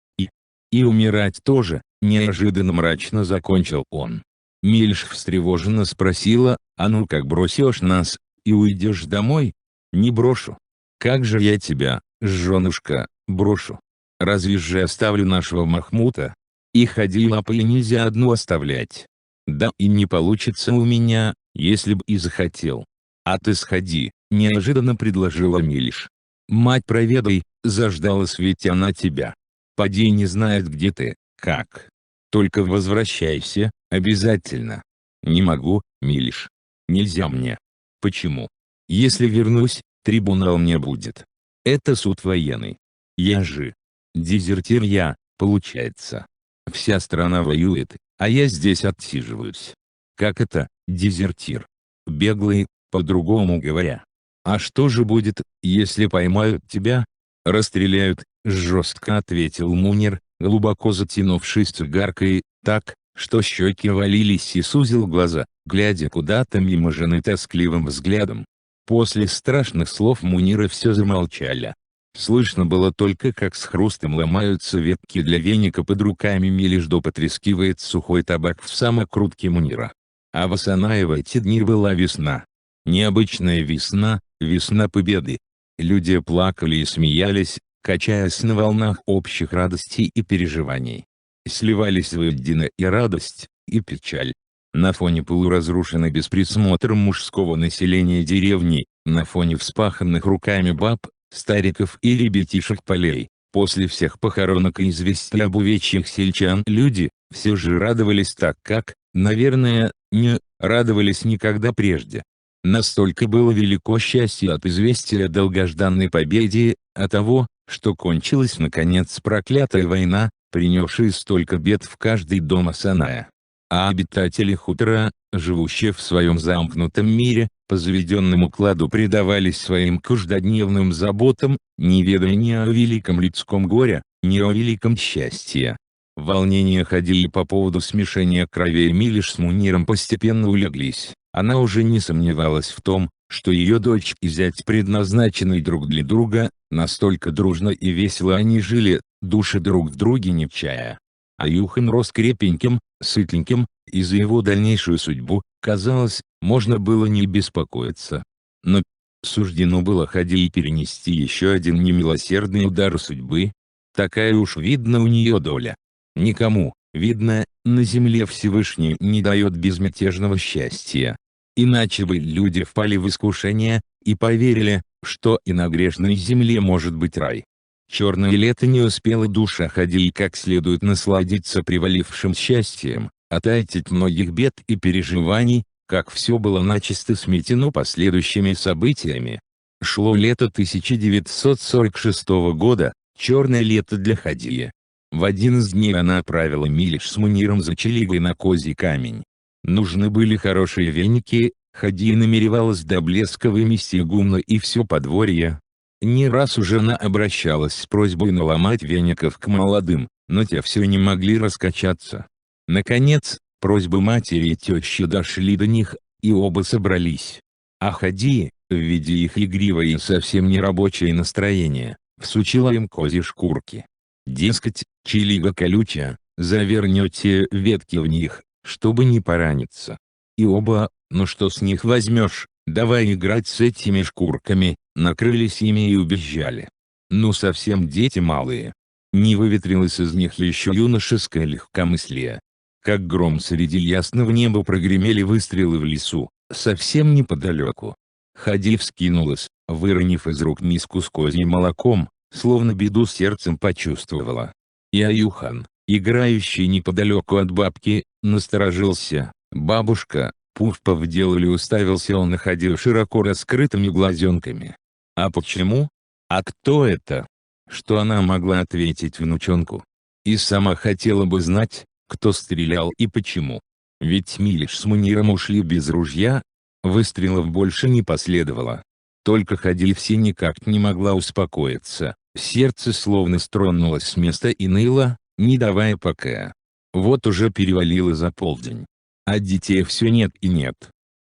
и умирать тоже, неожиданно мрачно закончил он. Милиш встревоженно спросила, а ну как бросишь нас, и уйдешь домой? Не брошу. Как же я тебя, женушка, брошу? Разве же оставлю нашего Махмута? И Хадию лапой нельзя одну оставлять. Да и не получится у меня, если б и захотел. А ты сходи, неожиданно предложила Милиш. Мать проведай, заждалась ведь она тебя. Поди не знает где ты, как. Только возвращайся, обязательно. Не могу, Милиш. Нельзя мне. Почему? Если вернусь, трибунал не будет. Это суд военный. Я же дезертир получается. Вся страна воюет, а я здесь отсиживаюсь. Как это, дезертир? Беглый, по-другому говоря. А что же будет, если поймают тебя? Расстреляют, жестко ответил Мунир, глубоко затянувшись цигаркой, так, что щеки валились, и сузил глаза, глядя куда-то мимо жены тоскливым взглядом. После страшных слов Мунира все замолчали. Слышно было только, как с хрустом ломаются ветки для веника под руками Мележдо, потрескивает сухой табак в самокрутке Мунира. А в Асанаево эти дни была весна. Необычная весна, весна победы. Люди плакали и смеялись, качаясь на волнах общих радостей и переживаний. Сливались воедино и радость, и печаль. На фоне полуразрушенной без присмотра мужского населения деревни, на фоне вспаханных руками баб, стариков и ребятишек полей, после всех похоронок и известий об увечьях сельчан, люди все же радовались так, как, наверное, не радовались никогда прежде. Настолько было велико счастье от известия о долгожданной победе, от того, что кончилась наконец проклятая война, принесшая столько бед в каждый дом Асаная. А обитатели хутора, живущие в своем замкнутом мире, по заведенному кладу предавались своим каждодневным заботам, не ведая ни о великом людском горе, ни о великом счастье. Волнения ходили по поводу смешения кровей Милиш с Муниром постепенно улеглись. Она уже не сомневалась в том, что ее дочь и зять предназначены друг для друга, настолько дружно и весело они жили, души друг в друге не чая. А Юхан рос крепеньким, сытленьким, и за его дальнейшую судьбу, казалось, можно было не беспокоиться. Но суждено было Хади перенести еще один немилосердный удар судьбы. Такая уж видно у нее доля. Никому, видно, на земле Всевышний не дает безмятежного счастья. Иначе бы люди впали в искушение, и поверили, что и на грешной земле может быть рай. Черное лето не успело душа Хади как следует насладиться привалившим счастьем, отойти от многих бед и переживаний, как все было начисто сметено последующими событиями. Шло лето 1946 года, черное лето для Хадии. В один из дней она отправила Милиш с Муниром за Челигой на Козий камень. Нужны были хорошие веники, Хадия намеревалась до блеска вымести гумно и все подворье. Не раз уже она обращалась с просьбой наломать веников к молодым, но те все не могли раскачаться. Наконец, просьбы матери и тещи дошли до них, и оба собрались. А Хадия, видя их игривое и совсем нерабочее настроение, всучила им козьи шкурки. Дескать, Челига колючая, завернете ветки в них, чтобы не пораниться. И оба, ну что с них возьмешь, давай играть с этими шкурками, накрылись ими и убежали. Ну совсем дети малые. Не выветрилось из них еще юношеское легкомыслие. Как гром среди ясного неба прогремели выстрелы в лесу, совсем неподалеку. Хади вскинулась, выронив из рук миску с козьим молоком, словно беду сердцем почувствовала. И Аюхан, играющий неподалеку от бабки, насторожился. «Бабушка, пуф повделали», уставился он на Хадию широко раскрытыми глазенками. А почему? А кто это? Что она могла ответить внучонку? И сама хотела бы знать, кто стрелял и почему. Ведь Милиш с Муниром ушли без ружья. Выстрелов больше не последовало. Только Хади все никак не могла успокоиться, сердце словно стронулось с места и ныло, не давая покоя. Вот уже перевалило за полдень. А детей все нет и нет.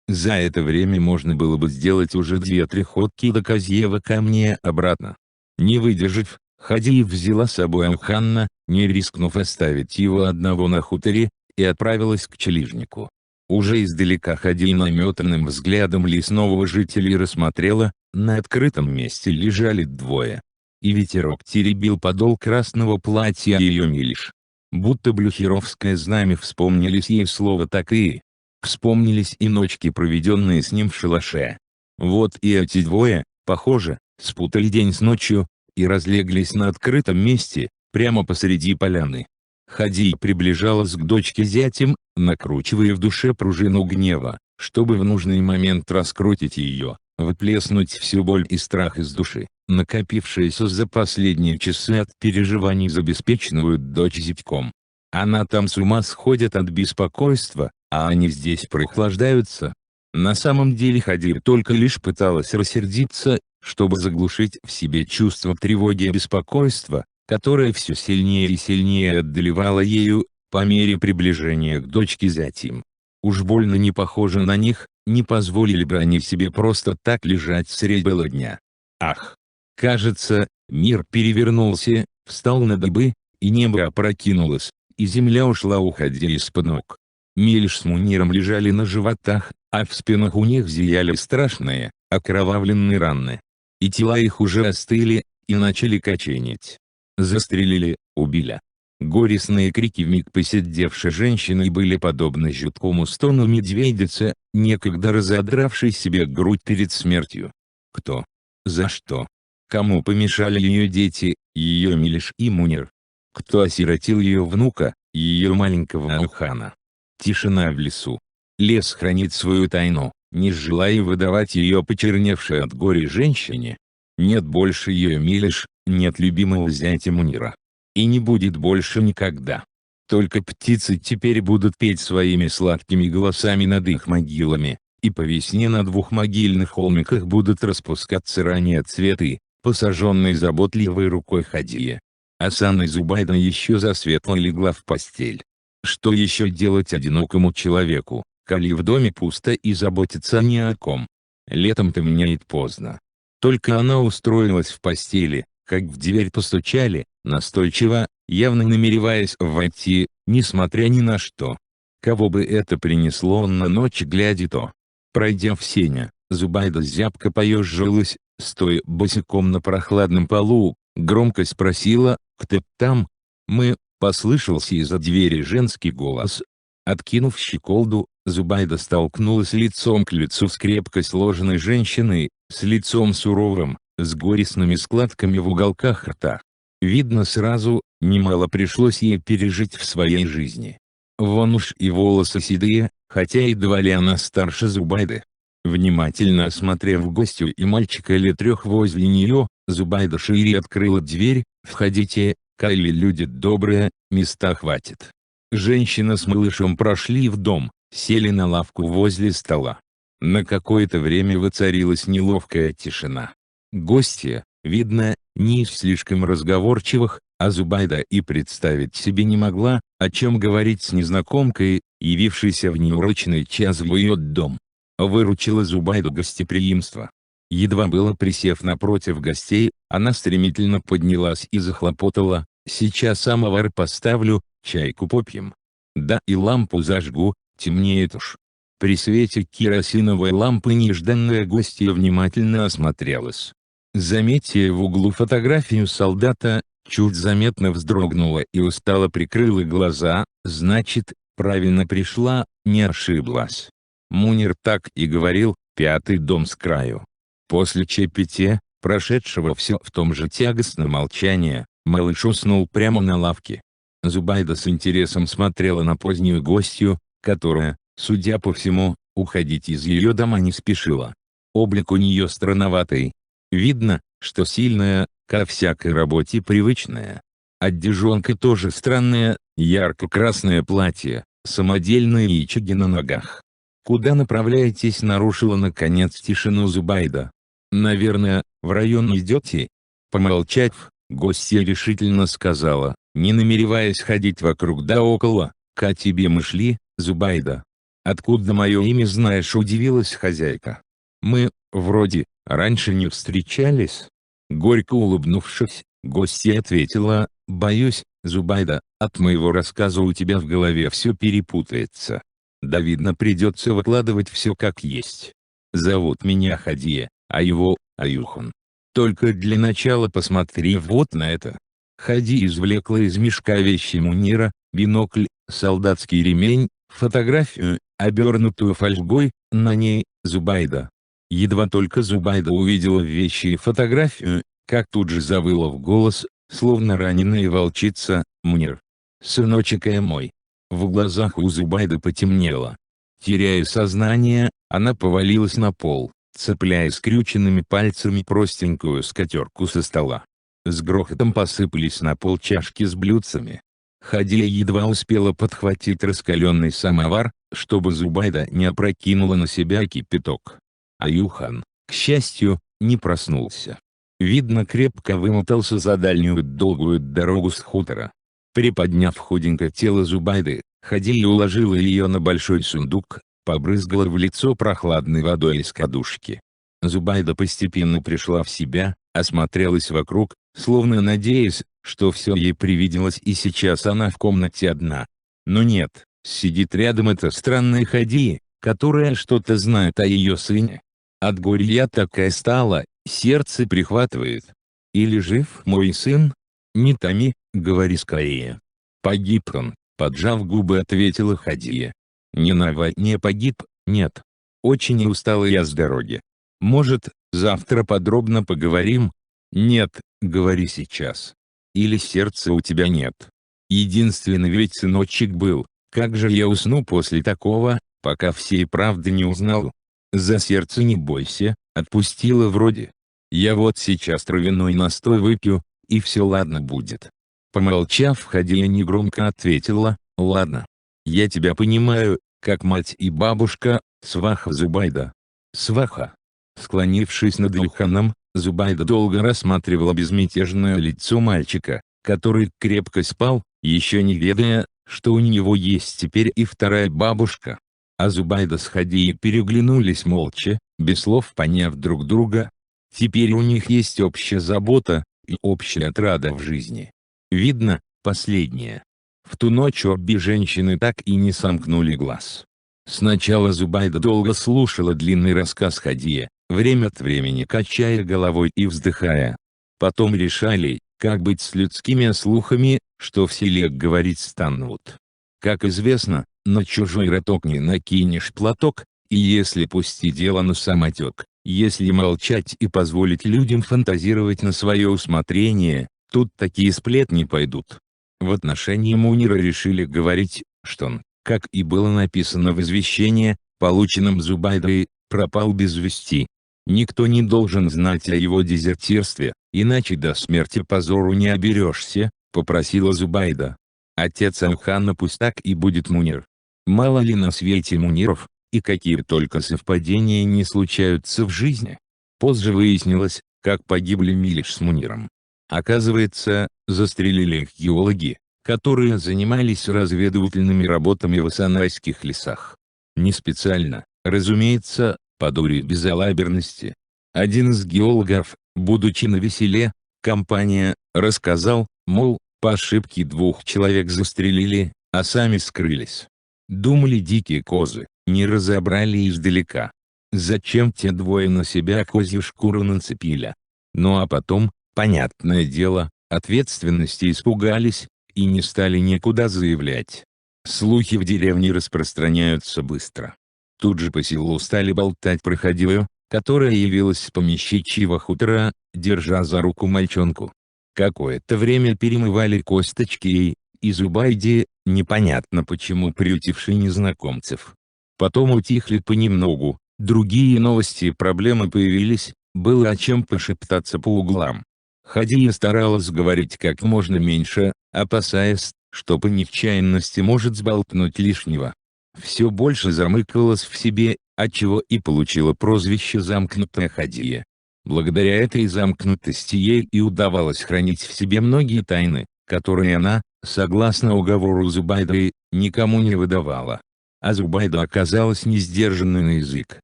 За это время можно было бы сделать уже 2-3 ходки до Козьего камня обратно. Не выдержав, Хади взяла с собой Аюхана, не рискнув оставить его одного на хуторе, и отправилась к Челижнику. Уже издалека Хади наметанным взглядом лесного жителя рассмотрела, на открытом месте лежали двое. И ветерок теребил подол красного платья ее Милиш. Будто блюхеровское знамя вспомнились ей слово такие. Вспомнились и ночки, проведенные с ним в шалаше. Вот и эти двое, похоже, спутали день с ночью, и разлеглись на открытом месте, прямо посреди поляны. Хади приближалась к дочке зятем, накручивая в душе пружину гнева, чтобы в нужный момент раскрутить ее, выплеснуть всю боль и страх из души, накопившиеся за последние часы от переживаний за беспечную дочь зятьком. Она там с ума сходит от беспокойства, а они здесь прохлаждаются. На самом деле Хадия только лишь пыталась рассердиться, чтобы заглушить в себе чувство тревоги и беспокойства, которое все сильнее и сильнее одолевало ею, по мере приближения к дочке зятьям. Уж больно не похоже на них, не позволили бы они себе просто так лежать средь бела дня. Ах! Кажется, мир перевернулся, встал на дыбы, и небо опрокинулось, и земля ушла уходя из-под ног. Милиш с Муниром лежали на животах, а в спинах у них зияли страшные, окровавленные раны. И тела их уже остыли, и начали коченеть. Застрелили, убили. Горестные крики вмиг посидевшей женщины были подобны жуткому стону медведицы, некогда разодравшей себе грудь перед смертью. Кто? За что? Кому помешали ее дети, ее Милиш и Мунир? Кто осиротил ее внука, ее маленького Аухана? Тишина в лесу. Лес хранит свою тайну, не желая выдавать ее почерневшей от горя женщине. Нет больше ее Милиш, нет любимого зятя Мунира. И не будет больше никогда. Только птицы теперь будут петь своими сладкими голосами над их могилами, и по весне на двух могильных холмиках будут распускаться ранние цветы, посаженные заботливой рукой Хадии. Асан и Зубайда еще засветло легла в постель. Что еще делать одинокому человеку, коли в доме пусто и заботиться ни о ком? Летом темнеет поздно. Только она устроилась в постели, как в дверь постучали, настойчиво, явно намереваясь войти, несмотря ни на что. Кого бы это принесло на ночь глядя то. Пройдя в сеня, Зубайда зябко поежилась, стоя босиком на прохладном полу, громко спросила: «Кто там?» «Мы», — послышался из-за двери женский голос. Откинув щеколду, Зубайда столкнулась лицом к лицу с крепко сложенной женщиной, с лицом суровым, с горестными складками в уголках рта. Видно сразу, немало пришлось ей пережить в своей жизни. Вон уж и волосы седые, хотя едва ли она старше Зубайды. Внимательно осмотрев гостью и мальчика лет 3 возле нее, Зубайда шире открыла дверь: «Входите, коли люди добрые, места хватит». Женщина с малышом прошли в дом, сели на лавку возле стола. На какое-то время воцарилась неловкая тишина. Гостья, видно, не из слишком разговорчивых, а Зубайда и представить себе не могла, о чем говорить с незнакомкой, явившейся в неурочный час в ее дом. Выручила Зубайду гостеприимство. Едва было присев напротив гостей, она стремительно поднялась и захлопотала: «Сейчас самовар поставлю, чайку попьем. Да и лампу зажгу, темнеет уж». При свете керосиновой лампы нежданная гостья внимательно осмотрелась. Заметив в углу фотографию солдата, чуть заметно вздрогнула и устало прикрыла глаза. Значит, правильно пришла, не ошиблась. Мунир так и говорил: 5-й дом с краю. После чаепития, прошедшего все в том же тягостном молчании, малыш уснул прямо на лавке. Зубайда с интересом смотрела на позднюю гостью, которая, судя по всему, уходить из ее дома не спешила. Облик у нее странноватый. Видно, что сильная, ко всякой работе привычная. Одежонка тоже странная, ярко-красное платье, самодельные ячеги на ногах. «Куда направляетесь?» — нарушила наконец тишину Зубайда. «Наверное, в район идете?» Помолчав, гостья решительно сказала, не намереваясь ходить вокруг да около: «Ка тебе мы шли, Зубайда». «Откуда мое имя знаешь?» — удивилась хозяйка. «Мы, вроде, раньше не встречались». Горько улыбнувшись, гостья ответила: «Боюсь, Зубайда, от моего рассказа у тебя в голове все перепутается. Да видно, придется выкладывать все как есть. Зовут меня Хадия, а его — Аюхан. Только для начала посмотри вот на это». Хади извлекла из мешка вещи Мунира: бинокль, солдатский ремень, фотографию, обернутую фольгой, на ней — Зубайда. Едва только Зубайда увидела вещи и фотографию, как тут же завыла в голос, словно раненая волчица: «Мунир! Сыночек мой!» В глазах у Зубайды потемнело. Теряя сознание, она повалилась на пол, цепляя скрюченными пальцами простенькую скатерку со стола. С грохотом посыпались на пол чашки с блюдцами. Хадия едва успела подхватить раскаленный самовар, чтобы Зубайда не опрокинула на себя кипяток. Аюхан, к счастью, не проснулся. Видно, крепко вымотался за дальнюю долгую дорогу с хутора. Приподняв худенькое тело Зубайды, Хадия уложила ее на большой сундук, побрызгала в лицо прохладной водой из кадушки. Зубайда постепенно пришла в себя, осмотрелась вокруг, словно надеясь, что все ей привиделось и сейчас она в комнате одна. Но нет, сидит рядом эта странная Хадия, которая что-то знает о ее сыне. От горя я такая стала, сердце прихватывает. Или жив мой сын? Не томи, говори скорее. Погиб он, поджав губы, ответила Хадия. Не на войне погиб, нет. Очень устала я с дороги. Может, завтра подробно поговорим? Нет, говори сейчас. Или сердца у тебя нет? Единственный ведь сыночек был, как же я усну после такого, пока всей правды не узнал? За сердце не бойся, отпустила вроде. Я вот сейчас травяной настой выпью, и все ладно будет. Помолчав, Хадия негромко ответила: ладно. Я тебя понимаю, как мать и бабушка, сваха Зубайда. Сваха. Склонившись над Аюханом, Зубайда долго рассматривала безмятежное лицо мальчика, который крепко спал, еще не ведая, что у него есть теперь и вторая бабушка. А Зубайда с Хадией переглянулись молча, без слов поняв друг друга. Теперь у них есть общая забота и общая отрада в жизни. Видно, последнее. В ту ночь обе женщины так и не сомкнули глаз. Сначала Зубайда долго слушала длинный рассказ Хадии, время от времени качая головой и вздыхая. Потом решали, как быть с людскими слухами, что в селе говорить станут. Как известно, на чужой роток не накинешь платок, и если пустить дело на самотек, если молчать и позволить людям фантазировать на свое усмотрение, тут такие сплетни пойдут. В отношении Мунира решили говорить, что он, как и было написано в извещении, полученном Зубайдой, пропал без вести. Никто не должен знать о его дезертирстве, иначе до смерти позору не оберешься, попросила Зубайда. Отец Аюхана пусть так и будет Мунир. Мало ли на свете Муниров, и какие только совпадения не случаются в жизни. Позже выяснилось, как погибли Милиш с Муниром. Оказывается, застрелили их геологи, которые занимались разведывательными работами в Асанайских лесах. Не специально, разумеется, по дуре безалаберности. Один из геологов, будучи навеселе, компания, рассказал, мол, по ошибке 2 человек застрелили, а сами скрылись. Думали дикие козы, не разобрали издалека. Зачем те 2 на себя козью шкуру нацепили? Ну а потом, понятное дело, ответственности испугались, и не стали никуда заявлять. Слухи в деревне распространяются быстро. Тут же по селу стали болтать про Хадию, которая явилась с помещичьего хутора, держа за руку мальчонку. Какое-то время перемывали косточки и Зубайде, непонятно почему приютившей незнакомцев. Потом утихли понемногу, другие новости и проблемы появились, было о чем пошептаться по углам. Хадия старалась говорить как можно меньше, опасаясь, что по нечаянности может сболтнуть лишнего. Все больше замыкалась в себе, отчего и получила прозвище «замкнутая Хадия». Благодаря этой замкнутости ей и удавалось хранить в себе многие тайны, которые она, согласно уговору Зубайды, никому не выдавала. А Зубайда оказалась несдержанной на язык.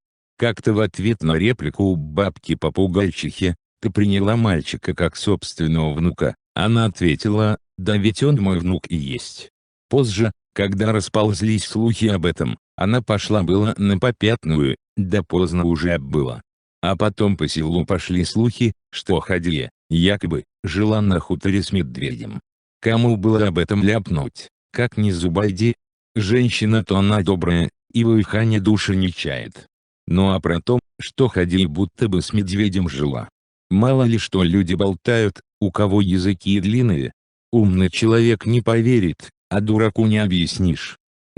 Как-то в ответ на реплику у бабки-попугайчихи: «Ты приняла мальчика как собственного внука», она ответила: «Да ведь он мой внук и есть». Позже, когда расползлись слухи об этом, она пошла было на попятную, да поздно уже было. А потом по селу пошли слухи, что Хадия, якобы, жила на хуторе с медведем. Кому было об этом ляпнуть, как не Зубайде? Женщина-то она добрая, и в Аюхане души не чает. Ну а про то, что Хадия будто бы с медведем жила. Мало ли что люди болтают, у кого языки длинные. Умный человек не поверит, а дураку не объяснишь.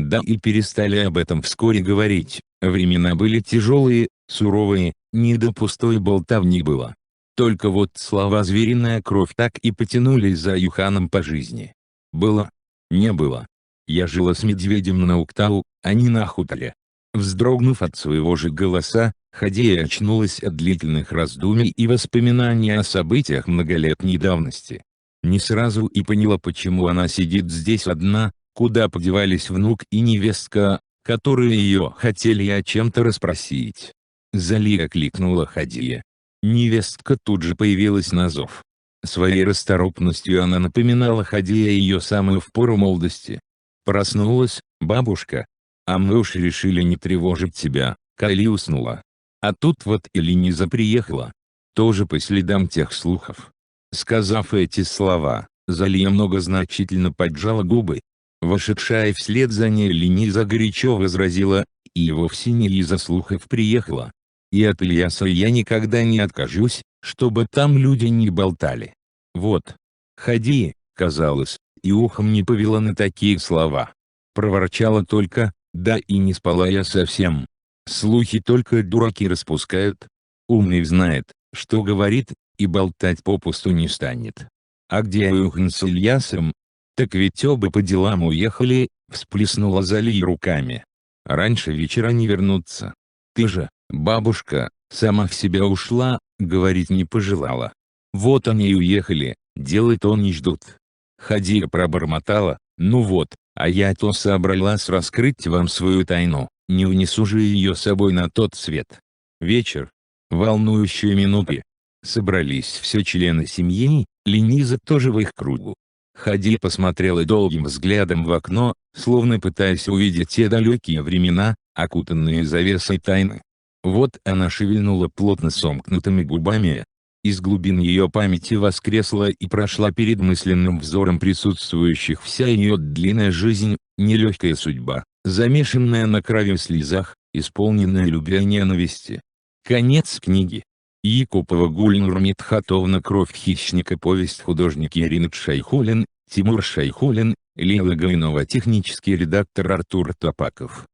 Да и перестали об этом вскоре говорить, времена были тяжелые, суровые, не до пустой болтовни было. Только вот слова «звериная кровь» так и потянулись за Юханом по жизни. Было. Не было. Я жила с медведем на Уктау, а не на хуторе. Вздрогнув от своего же голоса, Хадия очнулась от длительных раздумий и воспоминаний о событиях многолетней давности. Не сразу и поняла, почему она сидит здесь одна, куда подевались внук и невестка, которые ее хотели о чем-то расспросить. «Зали!» — окликнула Хадия. Невестка тут же появилась на зов. Своей расторопностью она напоминала Хадия ее самую в пору молодости. «Проснулась, бабушка? А мы уж решили не тревожить тебя, коли уснула. А тут вот и Лениза приехала. Тоже по следам тех слухов». Сказав эти слова, Залия многозначительно поджала губы. Вошедшая вслед за ней Лениза горячо возразила: «И вовсе не из-за слухов приехала. И от Ильяса я никогда не откажусь, чтобы там люди не болтали. Вот». Хади, казалось, и ухом не повела на такие слова. Проворчала только: «Да и не спала я совсем. Слухи только дураки распускают. Умный знает, что говорит, и болтать попусту не станет. А где Юхан с Ильясом? Так ведь оба по делам уехали», — всплеснула Залия руками. «Раньше вечера не вернуться. Ты же, бабушка, сама в себя ушла, говорить не пожелала. Вот они и уехали, дело-то не ждут». Хадия пробормотала: «Ну вот, а я-то собралась раскрыть вам свою тайну, не унесу же ее с собой на тот свет». Вечер. Волнующие минуты. Собрались все члены семьи, Лениза тоже в их кругу. Хадия посмотрела долгим взглядом в окно, словно пытаясь увидеть те далекие времена, окутанные завесой тайны. Вот она шевельнула плотно сомкнутыми губами. Из глубин ее памяти воскресла и прошла перед мысленным взором присутствующих вся ее длинная жизнь, нелегкая судьба, замешанная на крови и слезах, исполненная любви и ненависти. Конец книги. Якупова Гульнур Митхатовна «Кровь хищника». Повесть. Художник Ирина Шайхуллин, Тимур Шайхуллин, Лила Гайнова. Технический редактор Артур Топаков.